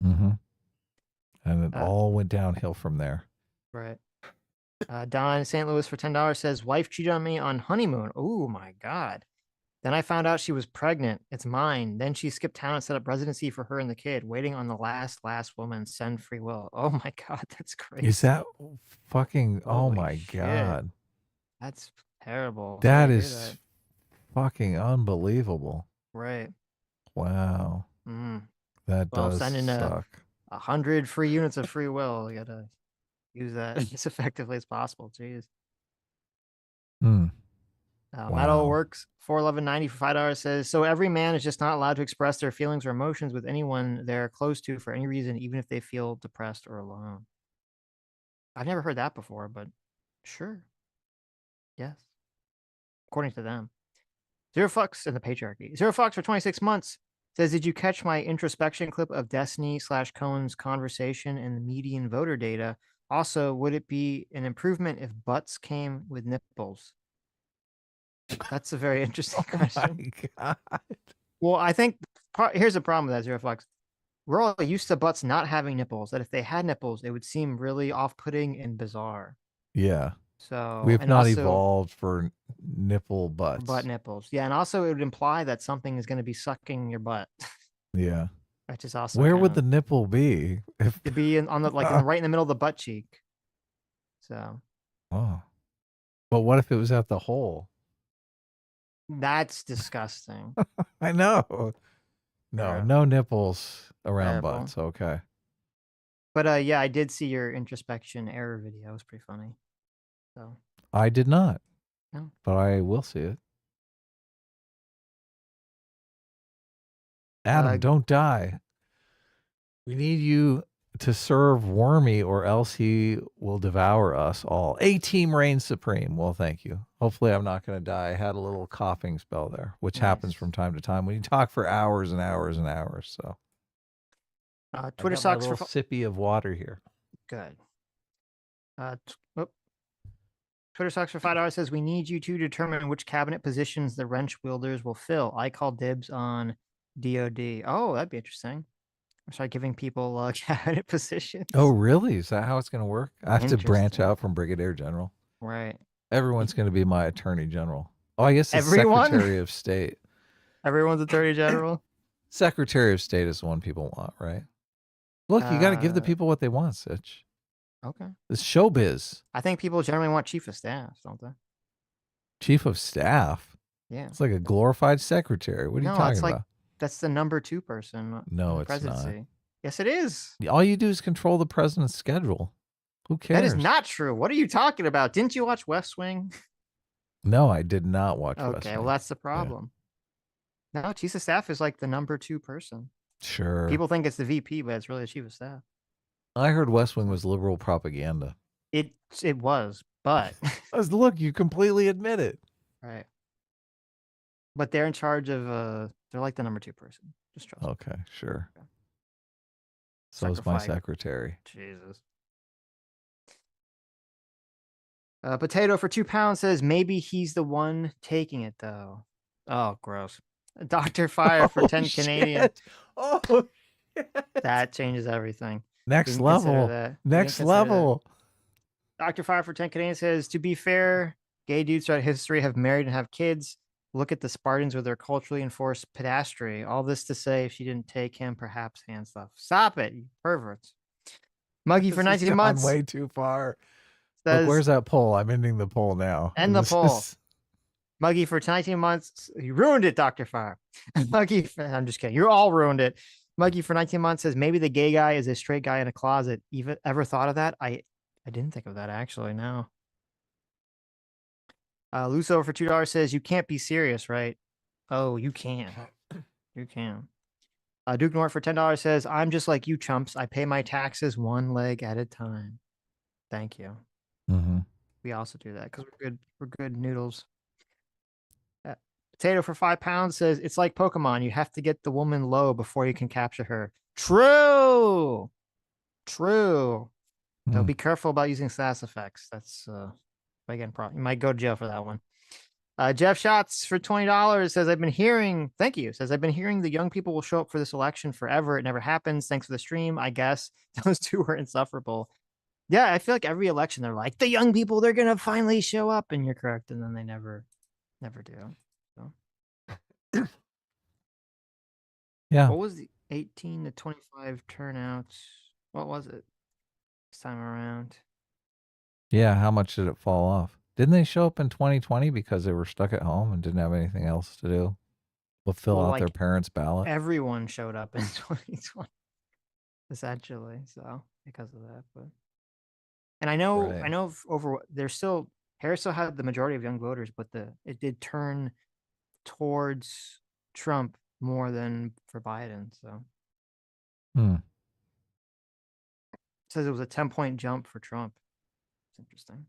Speaker 2: Mm-hmm. And it all went downhill from there.
Speaker 1: Right. Don in St. Louis for $10 says, wife cheated on me on honeymoon. Oh my God. Then I found out she was pregnant. It's mine. Then she skipped town and set up residency for her and the kid, waiting on the last woman. Send free will. Oh my God. That's crazy.
Speaker 2: Is that fucking, oh
Speaker 1: Holy
Speaker 2: my
Speaker 1: shit.
Speaker 2: God.
Speaker 1: That's terrible.
Speaker 2: That is fucking unbelievable.
Speaker 1: Right.
Speaker 2: Wow. That does
Speaker 1: sending
Speaker 2: suck.
Speaker 1: 100 free units of free will. You gotta use that as effectively as possible. Jeez. Metal Works 411.90 for $5 says, so every man is just not allowed to express their feelings or emotions with anyone they're close to for any reason, even if they feel depressed or alone. I've never heard that before, but sure. Yes. According to them. Zero Fucks in the patriarchy. Zero Fucks for 26 months says, did you catch my introspection clip of Destiny/Cohen's conversation and the median voter data? Also, would it be an improvement if butts came with nipples? That's a very interesting question.
Speaker 2: My God.
Speaker 1: Well, I think here's the problem with that, Zero Fucks. We're all used to butts not having nipples, that if they had nipples, it would seem really off-putting and bizarre.
Speaker 2: Yeah.
Speaker 1: So
Speaker 2: we have
Speaker 1: and
Speaker 2: not
Speaker 1: also,
Speaker 2: evolved for nipple butts.
Speaker 1: butt nipples. Yeah, and also it would imply that something is going to be sucking your butt.
Speaker 2: Yeah.
Speaker 1: Which is also
Speaker 2: where would the nipple be? If
Speaker 1: to be on the right in the middle of the butt cheek. So.
Speaker 2: Oh. But what if it was at the hole?
Speaker 1: That's disgusting.
Speaker 2: I know. No nipples around
Speaker 1: Terrible.
Speaker 2: butts. Okay.
Speaker 1: But yeah, I did see your introspection error video. It was pretty funny. So
Speaker 2: I did not.
Speaker 1: No.
Speaker 2: But I will see it. Adam, don't die. We need you to serve Wormy or else he will devour us all. A-Team reigns supreme. Well, thank you. Hopefully I'm not going to die. I had a little coughing spell there, which happens from time to time when you talk for hours and hours and hours. So
Speaker 1: Twitter
Speaker 2: I got my
Speaker 1: sucks for
Speaker 2: little sippy of water here.
Speaker 1: good. Twitter sucks for $5 says we need you to determine which cabinet positions the wrench wielders will fill. I call dibs on DOD. Oh, that'd be interesting. Start giving people cabinet positions.
Speaker 2: Oh, really? Is that how it's going to work? I have to branch
Speaker 1: Interesting.
Speaker 2: out from Brigadier General.
Speaker 1: Right.
Speaker 2: Everyone's going to be my Attorney General. Oh, I guess it's
Speaker 1: Everyone?
Speaker 2: Secretary of State.
Speaker 1: Everyone's Attorney General?
Speaker 2: Secretary of State is the one people want, right? Look, you got to give the people what they want, Sitch.
Speaker 1: Okay.
Speaker 2: It's showbiz.
Speaker 1: I think people generally want chief of staff, don't they?
Speaker 2: Chief of staff?
Speaker 1: Yeah.
Speaker 2: It's like a glorified secretary. What are you talking about?
Speaker 1: That's the number 2 person.
Speaker 2: No,
Speaker 1: in the
Speaker 2: it's
Speaker 1: presidency.
Speaker 2: not.
Speaker 1: Yes, it is.
Speaker 2: All you do is control the president's schedule. Who cares?
Speaker 1: That is not true. What are you talking about? Didn't you watch West Wing?
Speaker 2: No, I did not watch West
Speaker 1: Okay,
Speaker 2: Wing.
Speaker 1: well, that's the problem. Yeah. No, chief of staff is like the number 2 person.
Speaker 2: Sure.
Speaker 1: People think it's the VP, but it's really the chief of staff.
Speaker 2: I heard West Wing was liberal propaganda.
Speaker 1: It was, but
Speaker 2: Look, you completely admit it.
Speaker 1: right. But they're in charge of they're like the number 2 person. Just trust me.
Speaker 2: Okay, sure.
Speaker 1: Okay.
Speaker 2: So is my
Speaker 1: Sacrifice.
Speaker 2: secretary.
Speaker 1: Jesus. Potato for £2 says maybe he's the one taking it though. Oh, gross. Dr. Fire for 10 Canadian.
Speaker 2: Oh, shit.
Speaker 1: That changes everything.
Speaker 2: Next
Speaker 1: Didn't consider
Speaker 2: level.
Speaker 1: that.
Speaker 2: Next
Speaker 1: Didn't consider that.
Speaker 2: level.
Speaker 1: Dr. Fire for 10 Canadian says, to be fair, gay dudes throughout history have married and have kids. Look at the Spartans with their culturally enforced pedastry. All this to say, if she didn't take him, perhaps hand stuff. Stop it, you perverts. Muggy for
Speaker 2: This has
Speaker 1: 19
Speaker 2: gone
Speaker 1: months.
Speaker 2: way too far.
Speaker 1: Says,
Speaker 2: Look, where's that poll? I'm ending the poll now.
Speaker 1: End the
Speaker 2: This
Speaker 1: poll.
Speaker 2: is-
Speaker 1: Muggy for 19 months. You ruined it, Dr. Fire. Muggy, I'm just kidding. You all ruined it. Muggy for 19 months says maybe the gay guy is a straight guy in a closet. Even ever thought of that? I didn't think of that actually. No. Luso for $2 says you can't be serious, right? Oh, you can. You can. Duke North for $10 says I'm just like you chumps. I pay my taxes one leg at a time. Thank you.
Speaker 2: Mm-hmm.
Speaker 1: We also do that because we're good. We're good noodles. Potato for £5 says it's like Pokemon. You have to get the woman low before you can capture her. True. True. So be careful about using sass effects. That's again, you might go to jail for that one. Jeff Schatz for $20 says I've been hearing. Thank you. Says I've been hearing the young people will show up for this election forever. It never happens. Thanks for the stream. I guess those two were insufferable. Yeah, I feel like every election they're like the young people. They're gonna finally show up, and you're correct, and then they never do. So.
Speaker 2: Yeah.
Speaker 1: What was the 18 to 25 turnouts? What was it this time around?
Speaker 2: Yeah, how much did it fall off? Didn't they show up in 2020 because they were stuck at home and didn't have anything else to do but fill out their parents' ballot?
Speaker 1: Everyone showed up in 2020, essentially. So because of that, but and I know over there's still Harris still had the majority of young voters, but it did turn towards Trump more than for Biden. So says it was a 10-point jump for Trump. It's interesting.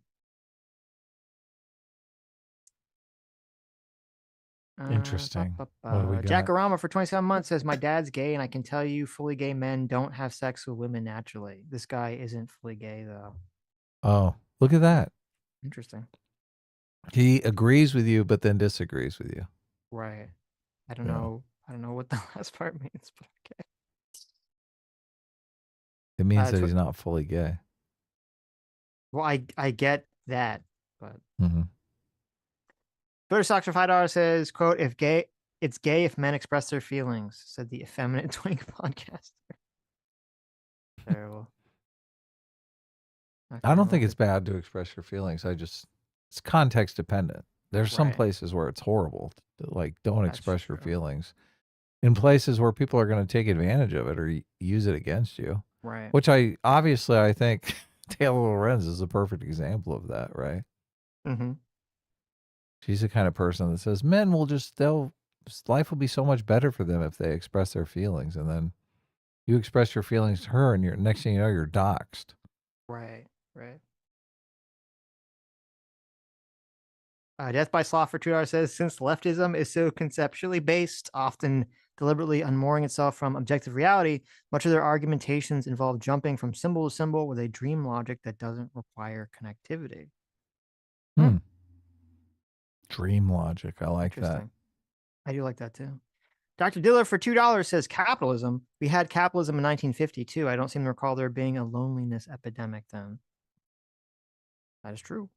Speaker 2: Interesting. What do we got?
Speaker 1: Jackarama for 27 months says my dad's gay and I can tell you fully gay men don't have sex with women naturally. This guy isn't fully gay though.
Speaker 2: Oh, look at that.
Speaker 1: Interesting.
Speaker 2: He agrees with you, but then disagrees with you.
Speaker 1: Right. I don't know what the last part means, but okay.
Speaker 2: It means that he's not fully gay.
Speaker 1: Well, I get that, but
Speaker 2: Mm-hmm.
Speaker 1: Twitter Socks for $5 says, quote, it's gay if men express their feelings, said the effeminate twink podcaster. Terrible. Okay,
Speaker 2: I don't think it's bad to express your feelings. It's context dependent. There's some places where it's horrible. Don't express your feelings. In places where people are going to take advantage of it or use it against you.
Speaker 1: Right.
Speaker 2: Which I think Taylor Lorenz is a perfect example of that, right?
Speaker 1: Mm-hmm.
Speaker 2: She's the kind of person that says men will life will be so much better for them if they express their feelings. And then you express your feelings to her and next thing you know, you're doxxed.
Speaker 1: Right. Death by Sloth for $2 says, since leftism is so conceptually based, often deliberately unmooring itself from objective reality. Much of their argumentations involve jumping from symbol to symbol with a dream logic that doesn't require connectivity.
Speaker 2: Dream logic. I like that.
Speaker 1: Interesting. I do like that too. Dr. Diller for $2 says capitalism. We had capitalism in 1952. I don't seem to recall there being a loneliness epidemic then. That is true.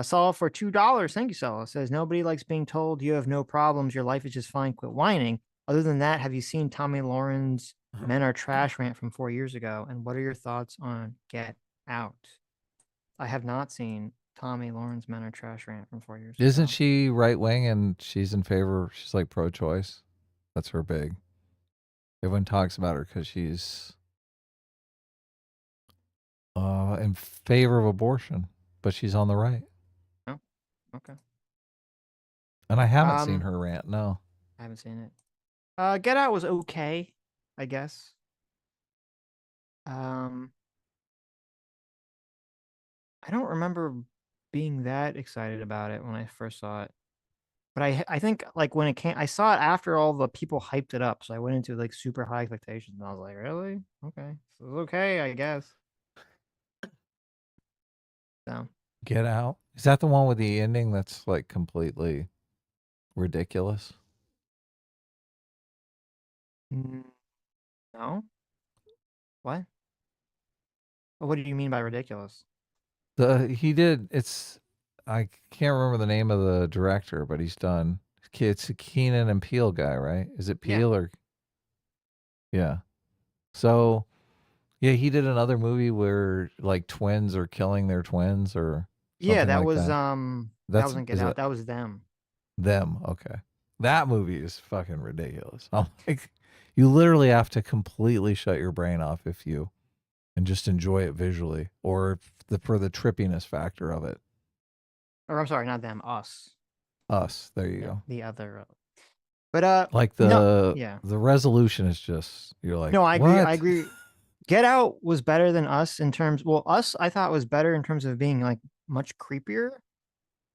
Speaker 1: Saul for $2. Thank you, Saul. Says nobody likes being told you have no problems. Your life is just fine. Quit whining. Other than that, have you seen Tommy Lauren's Men Are Trash rant from 4 years ago? And what are your thoughts on Get Out? I have not seen Tommy Lauren's Men Are Trash rant from 4 years ago.
Speaker 2: Isn't she right wing and she's in favor? She's like pro choice. That's her big. Everyone talks about her because she's in favor of abortion, but she's on the right.
Speaker 1: Oh, okay.
Speaker 2: And I haven't seen her rant. No,
Speaker 1: I haven't seen it. Get Out was okay, I guess. I don't remember being that excited about it when I first saw it. But I think like when it came, I saw it after all the people hyped it up. So I went into like super high expectations and I was like, really? Okay. So it's okay, I guess. So
Speaker 2: Get Out. Is that the one with the ending that's like completely ridiculous?
Speaker 1: No. What? What do you mean by ridiculous?
Speaker 2: I can't remember the name of the director, but he's done. It's a Keenan and Peele guy, right? Is it Peele or? Yeah. So, yeah, he did another movie where like twins are killing their twins or something
Speaker 1: Yeah, that
Speaker 2: like
Speaker 1: was
Speaker 2: that.
Speaker 1: that wasn't Get Out. That was Them.
Speaker 2: Them, okay. That movie is fucking ridiculous. I'm like, you literally have to completely shut your brain off and just enjoy it visually, or for the trippiness factor of it.
Speaker 1: Or I'm sorry, not Them, Us.
Speaker 2: Us. There you go.
Speaker 1: The other. But
Speaker 2: like
Speaker 1: the
Speaker 2: resolution is just, you're like,
Speaker 1: no, I
Speaker 2: what?
Speaker 1: agree. I agree. Get Out was better than Us in terms. Well, Us I thought was better in terms of being like much creepier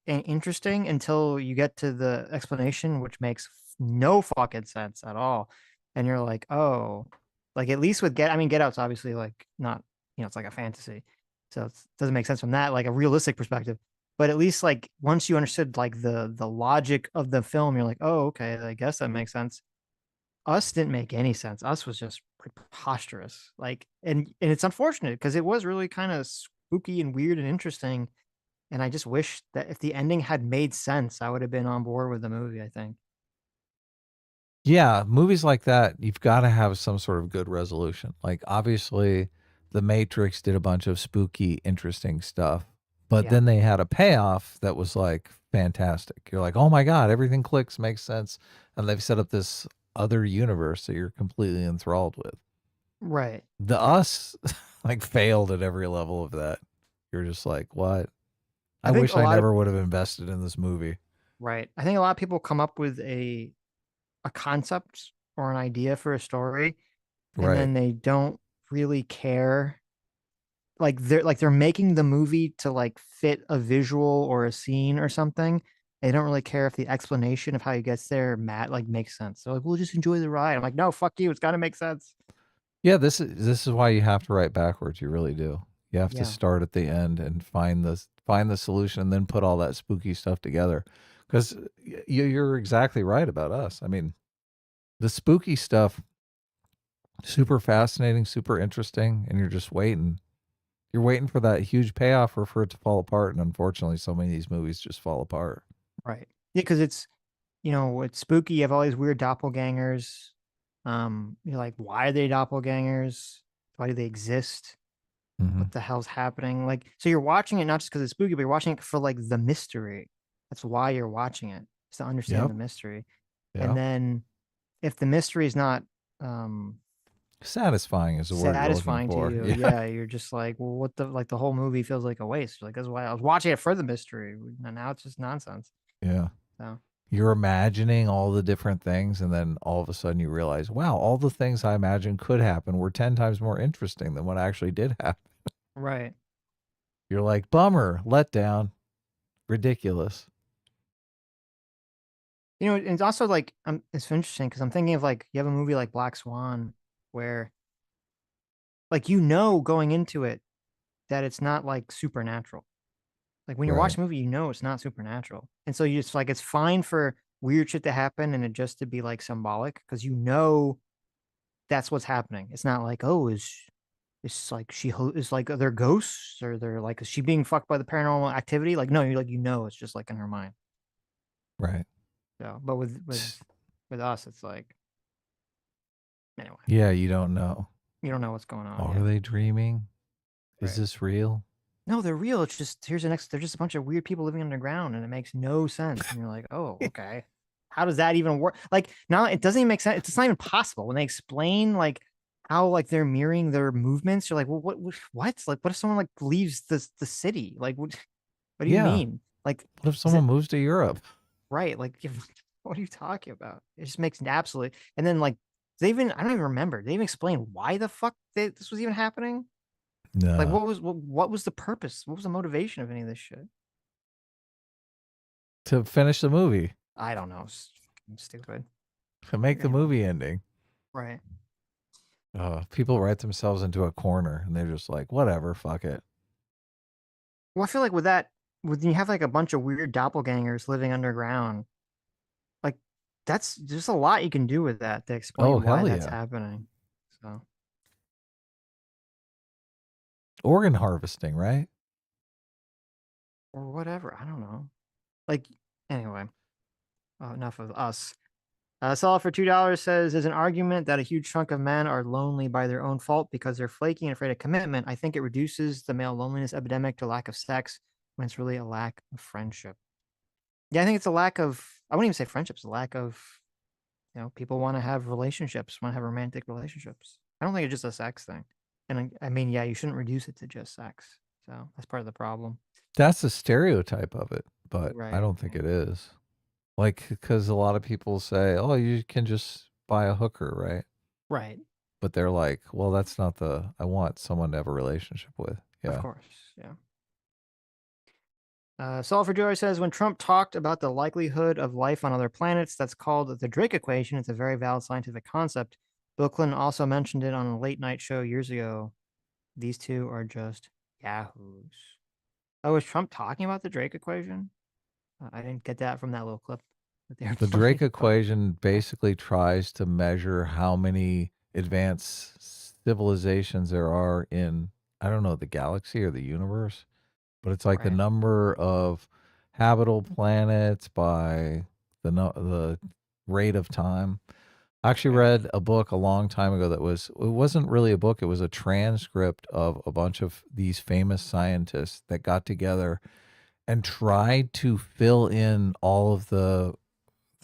Speaker 1: and interesting until you get to the explanation, which makes no fucking sense at all. And you're like, oh, like at least with Get Out's obviously like not, it's like a fantasy, so it doesn't make sense from that like a realistic perspective. But at least like once you understood like the logic of the film, you're like, oh, okay, I guess that makes sense. Us didn't make any sense. Us was just preposterous. Like, and it's unfortunate because it was really kind of spooky and weird and interesting. And I just wish that if the ending had made sense, I would have been on board with the movie, I think.
Speaker 2: Yeah, movies like that, you've got to have some sort of good resolution. Like, obviously, The Matrix did a bunch of spooky, interesting stuff, but then they had a payoff that was like fantastic. You're like, oh my God, everything clicks, makes sense. And they've set up this other universe that you're completely enthralled with.
Speaker 1: Right.
Speaker 2: The Us like failed at every level of that. You're just like, what? I wish I never would have invested in this movie.
Speaker 1: Right. I think a lot of people come up with a concept or an idea for a story, and then they don't really care. Like they're making the movie to like fit a visual or a scene or something. They don't really care if the explanation of how he gets there makes sense. So like, we'll just enjoy the ride. I'm like, no, fuck you. It's got to make sense.
Speaker 2: Yeah, this is why you have to write backwards. You really do. You have to start at the end and find the solution, and then put all that spooky stuff together. Because you're exactly right about Us. I mean, the spooky stuff, super fascinating, super interesting, and you're just waiting. You're waiting for that huge payoff or for it to fall apart, and unfortunately, so many of these movies just fall apart.
Speaker 1: Right. Yeah, because it's spooky. You have all these weird doppelgangers. You're like, why are they doppelgangers? Why do they exist? What the hell's happening? Like, so you're watching it not just because it's spooky, but you're watching it for like the mystery. That's why you're watching it, is to understand the mystery. And then if the mystery is not
Speaker 2: satisfying is the word
Speaker 1: satisfying
Speaker 2: you're
Speaker 1: to
Speaker 2: looking
Speaker 1: you,
Speaker 2: for.
Speaker 1: you're just like, well, what the whole movie feels like a waste. Like, that's why I was watching it for the mystery, and now it's just nonsense.
Speaker 2: Yeah.
Speaker 1: So
Speaker 2: you're imagining all the different things, and then all of a sudden you realize, wow, all the things I imagined could happen were 10 times more interesting than what actually did happen.
Speaker 1: Right.
Speaker 2: You're like, bummer, letdown, ridiculous.
Speaker 1: You know, it's also like it's interesting because I'm thinking of like you have a movie like Black Swan where like going into it that it's not like supernatural. Like when you watch
Speaker 2: Right.
Speaker 1: the movie, it's not supernatural. And so you just like it's fine for weird shit to happen and it just to be like symbolic because that's what's happening. It's not like, oh, is like is like are there ghosts or they're like is she being fucked by the paranormal activity? Like no, you're like it's just like in her mind.
Speaker 2: Right.
Speaker 1: So, but with us, it's like anyway,
Speaker 2: Yeah, you don't know.
Speaker 1: you don't know what's going on.
Speaker 2: Are
Speaker 1: Yeah.
Speaker 2: they dreaming? Is
Speaker 1: Right.
Speaker 2: this real?
Speaker 1: No, they're real. It's just they're just a bunch of weird people living underground, and it makes no sense. And you're like, oh, okay. How does that even work? Like now, it doesn't even make sense. It's not even possible when they explain like how like they're mirroring their movements. You're like, well, what? Like, what if someone like leaves the city? Like, what do you
Speaker 2: Yeah.
Speaker 1: mean? Like,
Speaker 2: What if
Speaker 1: is
Speaker 2: someone
Speaker 1: it
Speaker 2: moves to Europe?
Speaker 1: right? Like, what are you talking about? It just makes absolutely. And then like I don't even remember. They even explain why the fuck this was even happening. Like,
Speaker 2: No.
Speaker 1: what was the purpose? What was the motivation of any of this shit?
Speaker 2: To finish the movie.
Speaker 1: I don't know. It's fucking stupid.
Speaker 2: To make the
Speaker 1: Anyway.
Speaker 2: movie ending.
Speaker 1: Right.
Speaker 2: People write themselves into a corner and they're just like, whatever, fuck it.
Speaker 1: Well, I feel like when you have like a bunch of weird doppelgangers living underground, like there's a lot you can do with that to
Speaker 2: Oh,
Speaker 1: explain why
Speaker 2: hell
Speaker 1: that's
Speaker 2: yeah.
Speaker 1: happening. So
Speaker 2: Organ harvesting, right?
Speaker 1: or whatever. I don't know. Like anyway. Enough of us. Solid for $2 says there's an argument that a huge chunk of men are lonely by their own fault because they're flaky and afraid of commitment. I think it reduces the male loneliness epidemic to lack of sex when it's really a lack of friendship. Yeah, I think it's a lack of, I wouldn't even say friendships, a lack of, people want to have relationships, want to have romantic relationships. I don't think it's just a sex thing. And I mean, yeah, you shouldn't reduce it to just sex. So that's part of the problem.
Speaker 2: That's the stereotype of it, but I
Speaker 1: Right.
Speaker 2: don't think it is. Like, because a lot of people say, oh, you can just buy a hooker, right?
Speaker 1: Right.
Speaker 2: But they're like, well, that's not I want someone to have a relationship with.
Speaker 1: Of
Speaker 2: Yeah.
Speaker 1: course. Yeah. Saul for Joy says when Trump talked about the likelihood of life on other planets, that's called the Drake equation. It's a very valid scientific concept. Bill Clinton also mentioned it on a late night show years ago. These two are just yahoos. Oh, was Trump talking about the Drake equation? I didn't get that from that little clip that they were
Speaker 2: The
Speaker 1: playing.
Speaker 2: Drake equation basically tries to measure how many advanced civilizations there are in, I don't know, the galaxy or the universe, but it's like the
Speaker 1: Right.
Speaker 2: number of habitable planets by the rate of time. I actually read a book a long time ago it wasn't really a book, it was a transcript of a bunch of these famous scientists that got together and tried to fill in all of the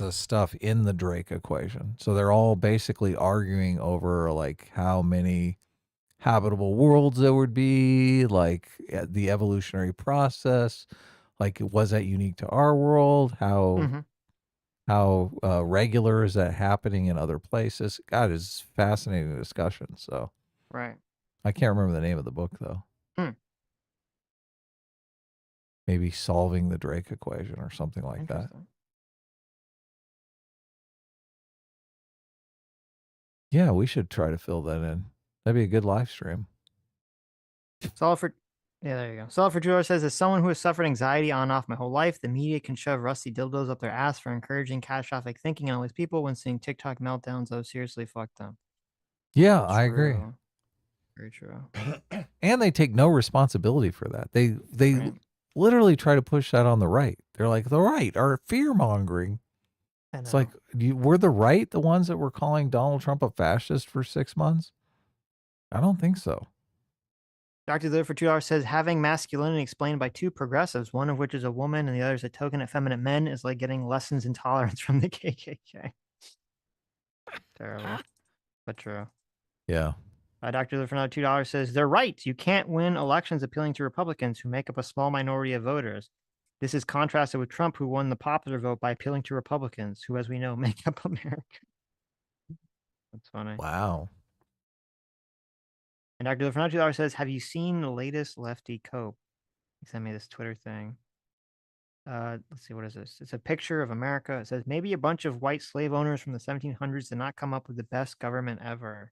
Speaker 2: stuff in the Drake equation. So they're all basically arguing over like how many habitable worlds there would be, like the evolutionary process, like was that unique to our world? How regular is that happening in other places? God, it's fascinating discussion. So
Speaker 1: Right.
Speaker 2: I can't remember the name of the book though. Maybe solving the Drake equation or something like that. Yeah, we should try to fill that in. That'd be a good live stream.
Speaker 1: Solid for Yeah, there you go. Solid for Drew says, as someone who has suffered anxiety on and off my whole life, the media can shove rusty dildos up their ass for encouraging catastrophic thinking in all these people when seeing TikTok meltdowns. Oh, seriously, fuck them.
Speaker 2: Yeah, I agree.
Speaker 1: Very true.
Speaker 2: And they take no responsibility for that. They
Speaker 1: Right.
Speaker 2: literally try to push that on the right. They're like, the right are fear mongering. It's like, were the right the ones that were calling Donald Trump a fascist for 6 months? I don't think so.
Speaker 1: Dr. Live for $2 says having masculinity explained by two progressives, one of which is a woman and the other is a token effeminate men, is like getting lessons in tolerance from the KKK. Terrible, but true.
Speaker 2: Yeah.
Speaker 1: Dr. Live for another $2 says they're right. You can't win elections appealing to Republicans who make up a small minority of voters. This is contrasted with Trump, who won the popular vote by appealing to Republicans, who, as we know, make up America. That's funny.
Speaker 2: Wow.
Speaker 1: And Dr. Live for another $2 says, have you seen the latest lefty cope? He sent me this Twitter thing. let's see, what is this? It's a picture of America. It says maybe a bunch of white slave owners from the 1700s did not come up with the best government ever.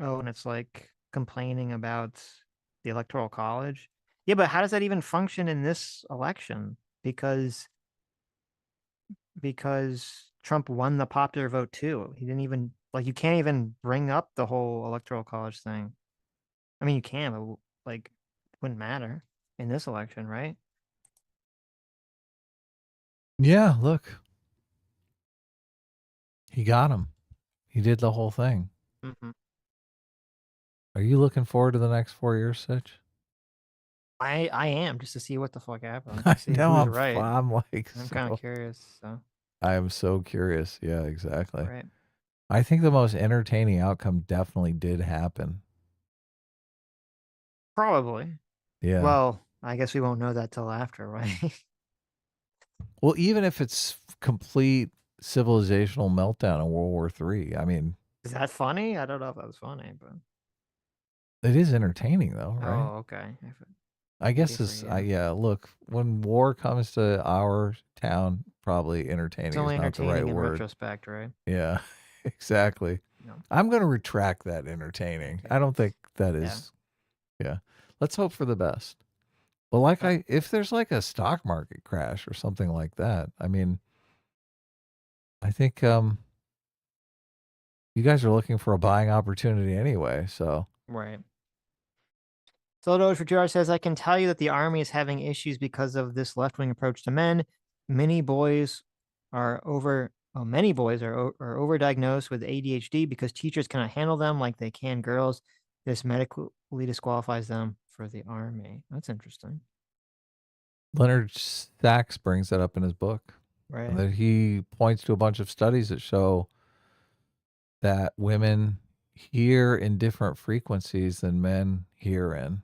Speaker 1: Oh, and it's like complaining about the Electoral College. Yeah, but how does that even function in this election? Because Trump won the popular vote too. He didn't even like you can't even bring up the whole Electoral College thing. I mean, you can, but like it wouldn't matter in this election, right?
Speaker 2: Yeah, look. He got him. He did the whole thing.
Speaker 1: Mm-hmm.
Speaker 2: Are you looking forward to the next 4 years, Sitch?
Speaker 1: I am, just to see what the fuck happens.
Speaker 2: I
Speaker 1: To see
Speaker 2: know.
Speaker 1: who's right.
Speaker 2: I'm like,
Speaker 1: I'm kind of curious. So
Speaker 2: I am so curious. Yeah, exactly.
Speaker 1: right.
Speaker 2: I think the most entertaining outcome definitely did happen.
Speaker 1: Probably.
Speaker 2: Yeah.
Speaker 1: Well, I guess we won't know that till after, right?
Speaker 2: Well, even if it's complete civilizational meltdown in World War III, I mean,
Speaker 1: Is that funny? I don't know if that was funny, but
Speaker 2: it is entertaining though, right?
Speaker 1: oh, okay.
Speaker 2: I guess this, yeah. Look, when war comes to our town, probably entertaining
Speaker 1: It's
Speaker 2: is
Speaker 1: only
Speaker 2: not the right
Speaker 1: entertaining in
Speaker 2: word.
Speaker 1: retrospect, right?
Speaker 2: Yeah, exactly.
Speaker 1: No.
Speaker 2: I'm going to retract that entertaining. I don't think that is. Yeah. Let's hope for the best. Well, like if there's like a stock market crash or something like that, I mean, I think you guys are looking for a buying opportunity anyway, so.
Speaker 1: Right. Soto for 2 hours says, I can tell you that the Army is having issues because of this left-wing approach to men. Many boys are overdiagnosed with ADHD because teachers cannot handle them like they can girls. This medically disqualifies them for the Army. That's interesting.
Speaker 2: Leonard Sachs brings that up in his book.
Speaker 1: Right.
Speaker 2: And that he points to a bunch of studies that show that women hear in different frequencies than men hear in,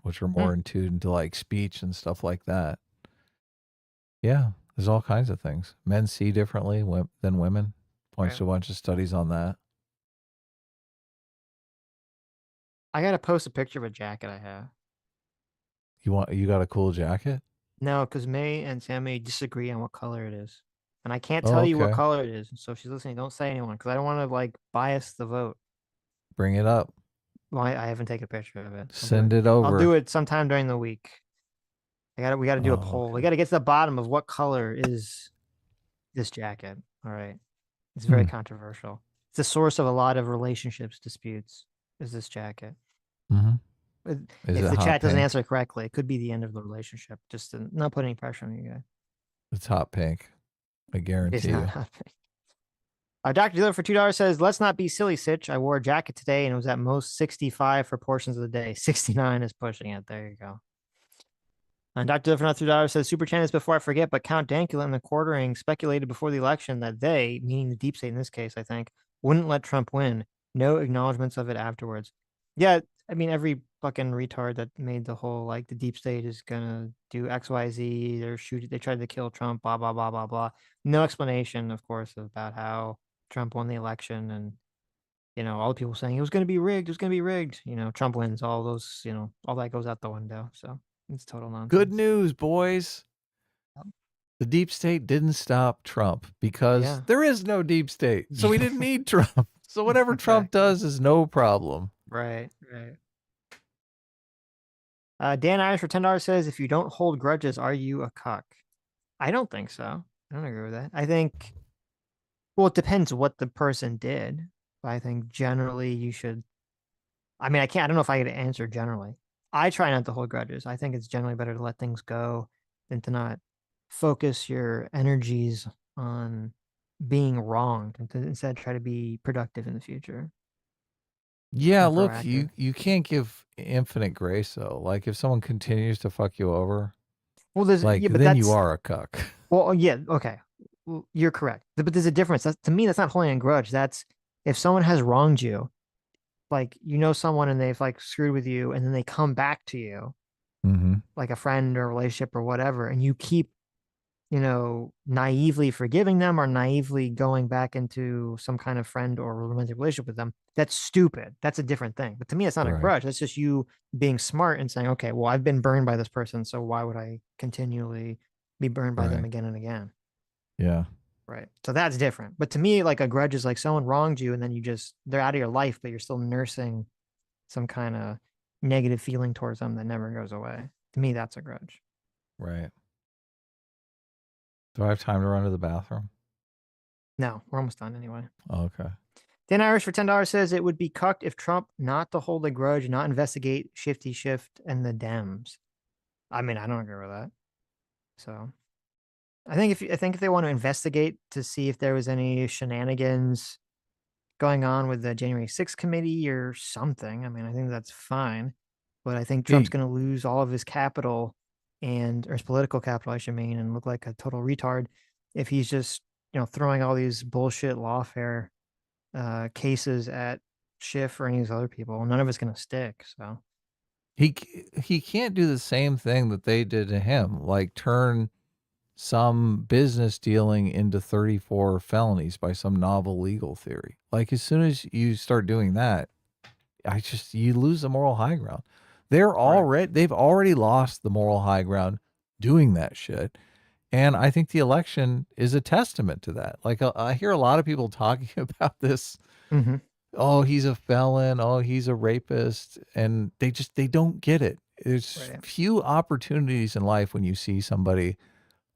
Speaker 2: which are more in tune to like speech and stuff like that. Yeah, there's all kinds of things. Men see differently than women. Points to a bunch of studies on that.
Speaker 1: I gotta post a picture of a jacket I have.
Speaker 2: You got a cool jacket?
Speaker 1: No, because May and Sammy disagree on what color it is. And I can't tell you what color it is. So if she's listening, don't say anyone because I don't want to like bias the vote.
Speaker 2: Bring it up.
Speaker 1: Well, I haven't taken a picture of it.
Speaker 2: Send it over.
Speaker 1: I'll do it sometime during the week. We gotta do a poll. We gotta get to the bottom of what color is this jacket. All right. It's very controversial. It's the source of a lot of relationships disputes, is this jacket.
Speaker 2: Mm-hmm.
Speaker 1: If the chat doesn't answer correctly, it could be the end of the relationship. Just to not put any pressure on you guys.
Speaker 2: It's hot pink. I guarantee
Speaker 1: It's
Speaker 2: you.
Speaker 1: not hot pink. Dr. Dealer for $2 says, let's not be silly, Sitch. I wore a jacket today and it was at most 65 for portions of the day. 69 is pushing it. There you go. And Dr. Dealer for $3 says, Super Chan is before I forget, but Count Dankula and the quartering speculated before the election that they, meaning the deep state in this case, I think, wouldn't let Trump win. No acknowledgments of it afterwards. Yeah, I mean, every fucking retard that made the whole, like, the deep state is gonna do XYZ, they tried to kill Trump, blah, blah, blah, blah, blah. No explanation, of course, about how Trump won the election and, you know, all the people saying it was going to be rigged. It was going to be rigged. You know, Trump wins. All those, you know, all that goes out the window. So it's total nonsense.
Speaker 2: Good news, boys. The deep state didn't stop Trump because there is no deep state. So we didn't need Trump. So whatever Trump does is no problem.
Speaker 1: Right, right. Dan Irish for $10 says, if you don't hold grudges, are you a cuck? I don't think so. I don't agree with that. I think, well, it depends what the person did. But I think generally you should, I mean, I don't know if I could answer generally. I try not to hold grudges. I think it's generally better to let things go than to not focus your energies on being wrong and to instead try to be productive in the future.
Speaker 2: Yeah, look, you can't give infinite grace though. Like if someone continues to fuck you over,
Speaker 1: well, there's
Speaker 2: like then you are a cuck.
Speaker 1: Well, yeah, okay, well, you're correct. But there's a difference. To me, that's not holding a grudge. That's if someone has wronged you, like you know someone and they've like screwed with you, and then they come back to you, like a friend or a relationship or whatever, and you keep naively forgiving them or naively going back into some kind of friend or romantic relationship with them, that's stupid. That's a different thing. But to me, it's not a
Speaker 2: Right.
Speaker 1: grudge. That's just you being smart and saying, okay, well, I've been burned by this person, so why would I continually be burned by them
Speaker 2: Right.
Speaker 1: again and again?
Speaker 2: Yeah.
Speaker 1: Right. So that's different. But to me, like a grudge is like someone wronged you and then they're out of your life, but you're still nursing some kind of negative feeling towards them that never goes away. To me, that's a grudge.
Speaker 2: Right. Do I have time to run to the bathroom?
Speaker 1: No, we're almost done anyway.
Speaker 2: Okay.
Speaker 1: Dan Irish for $10 says it would be cucked if Trump not to hold a grudge, not investigate Shifty Shift and the Dems. I mean, I don't agree with that. So I think if they want to investigate to see if there was any shenanigans going on with the January 6th committee or something, I mean, I think that's fine. But I think Trump's going to lose all of his capital or his political capital, I should mean, and look like a total retard if he's just, throwing all these bullshit lawfare cases at Schiff or any of these other people. None of it's going to stick. So
Speaker 2: he can't do the same thing that they did to him, like turn some business dealing into 34 felonies by some novel legal theory. Like as soon as you start doing that, you lose the moral high ground. They've already lost the moral high ground doing that shit. And I think the election is a testament to that. Like I hear a lot of people talking about this.
Speaker 1: Mm-hmm.
Speaker 2: Oh, he's a felon. Oh, he's a rapist. And they don't get it. There's few opportunities in life when you see somebody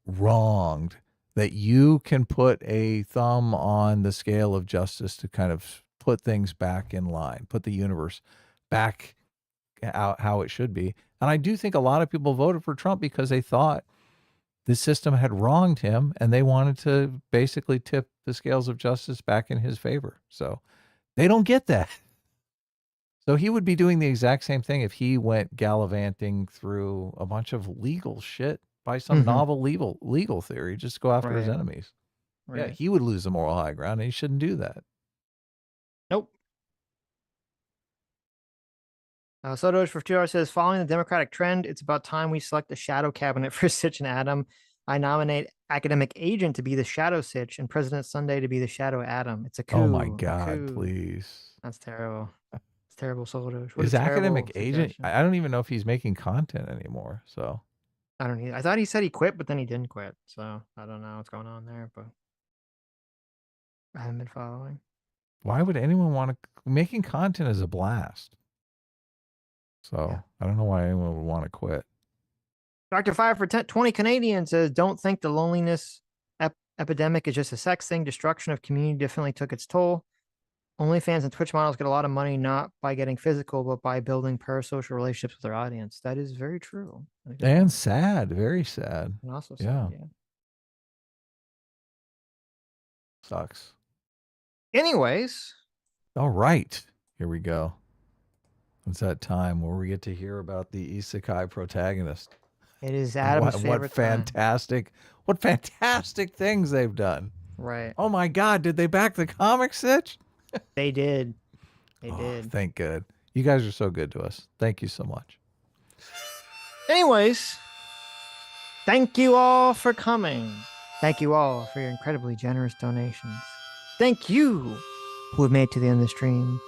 Speaker 2: wronged that you can put a thumb on the scale of justice to kind of put things back in line, put the universe back out how it should be. And I do think a lot of people voted for Trump because they thought the system had wronged him and they wanted to basically tip the scales of justice back in his favor. So they don't get that. So he would be doing the exact same thing if he went gallivanting through a bunch of legal shit by some novel legal theory, just go after his enemies. Right. Yeah, he would lose the moral high ground and he shouldn't do that.
Speaker 1: Nope. Sotosh for 2 hours says, following the Democratic trend, it's about time we select a shadow cabinet for Sitch and Adam. I nominate academic agent to be the shadow Sitch and President Sunday to be the shadow Adam. It's a coup.
Speaker 2: Oh my God, please.
Speaker 1: That's terrible. It's terrible, Sotosh.
Speaker 2: Is academic agent? I don't even know if he's making content anymore. So
Speaker 1: I don't either. I thought he said he quit, but then he didn't quit. So I don't know what's going on there, but I haven't been following.
Speaker 2: Why would anyone want to? Making content is a blast. So I don't know why anyone would want to quit.
Speaker 1: Dr. Fire for 20 Canadian says, don't think the loneliness epidemic is just a sex thing. Destruction of community definitely took its toll. OnlyFans and Twitch models get a lot of money, not by getting physical, but by building parasocial relationships with their audience. That is very true.
Speaker 2: And sad, very sad.
Speaker 1: And also sad, yeah.
Speaker 2: Sucks.
Speaker 1: Anyways.
Speaker 2: All right. Here we go. It's that time where we get to hear about the isekai protagonist.
Speaker 1: It is Adam's favorite
Speaker 2: What fantastic things they've done.
Speaker 1: Right.
Speaker 2: Oh my God, did they back the comic, Sitch?
Speaker 1: They did. They did.
Speaker 2: Thank God. You guys are so good to us. Thank you so much.
Speaker 1: Anyways, thank you all for coming. Thank you all for your incredibly generous donations. Thank you who have made it to the end of the stream.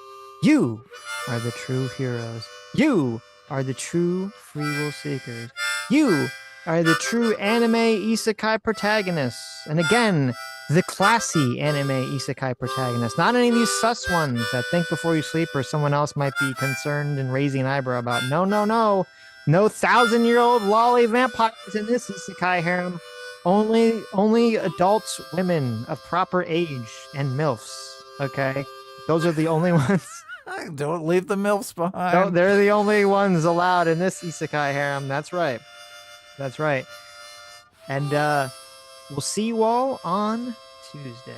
Speaker 1: You are the true heroes. You are the true free will seekers. You are the true anime isekai protagonists. And again, the classy anime isekai protagonists. Not any of these sus ones that think before you sleep or someone else might be concerned and raising an eyebrow about. No, no, no. No 1,000-year-old lolly vampires in this isekai harem. Only adults, women of proper age, and MILFs. Okay? Those are the only ones.
Speaker 2: Don't leave the MILFs behind.
Speaker 1: No, they're the only ones allowed in this isekai harem. That's right. That's right. And we'll see you all on Tuesday.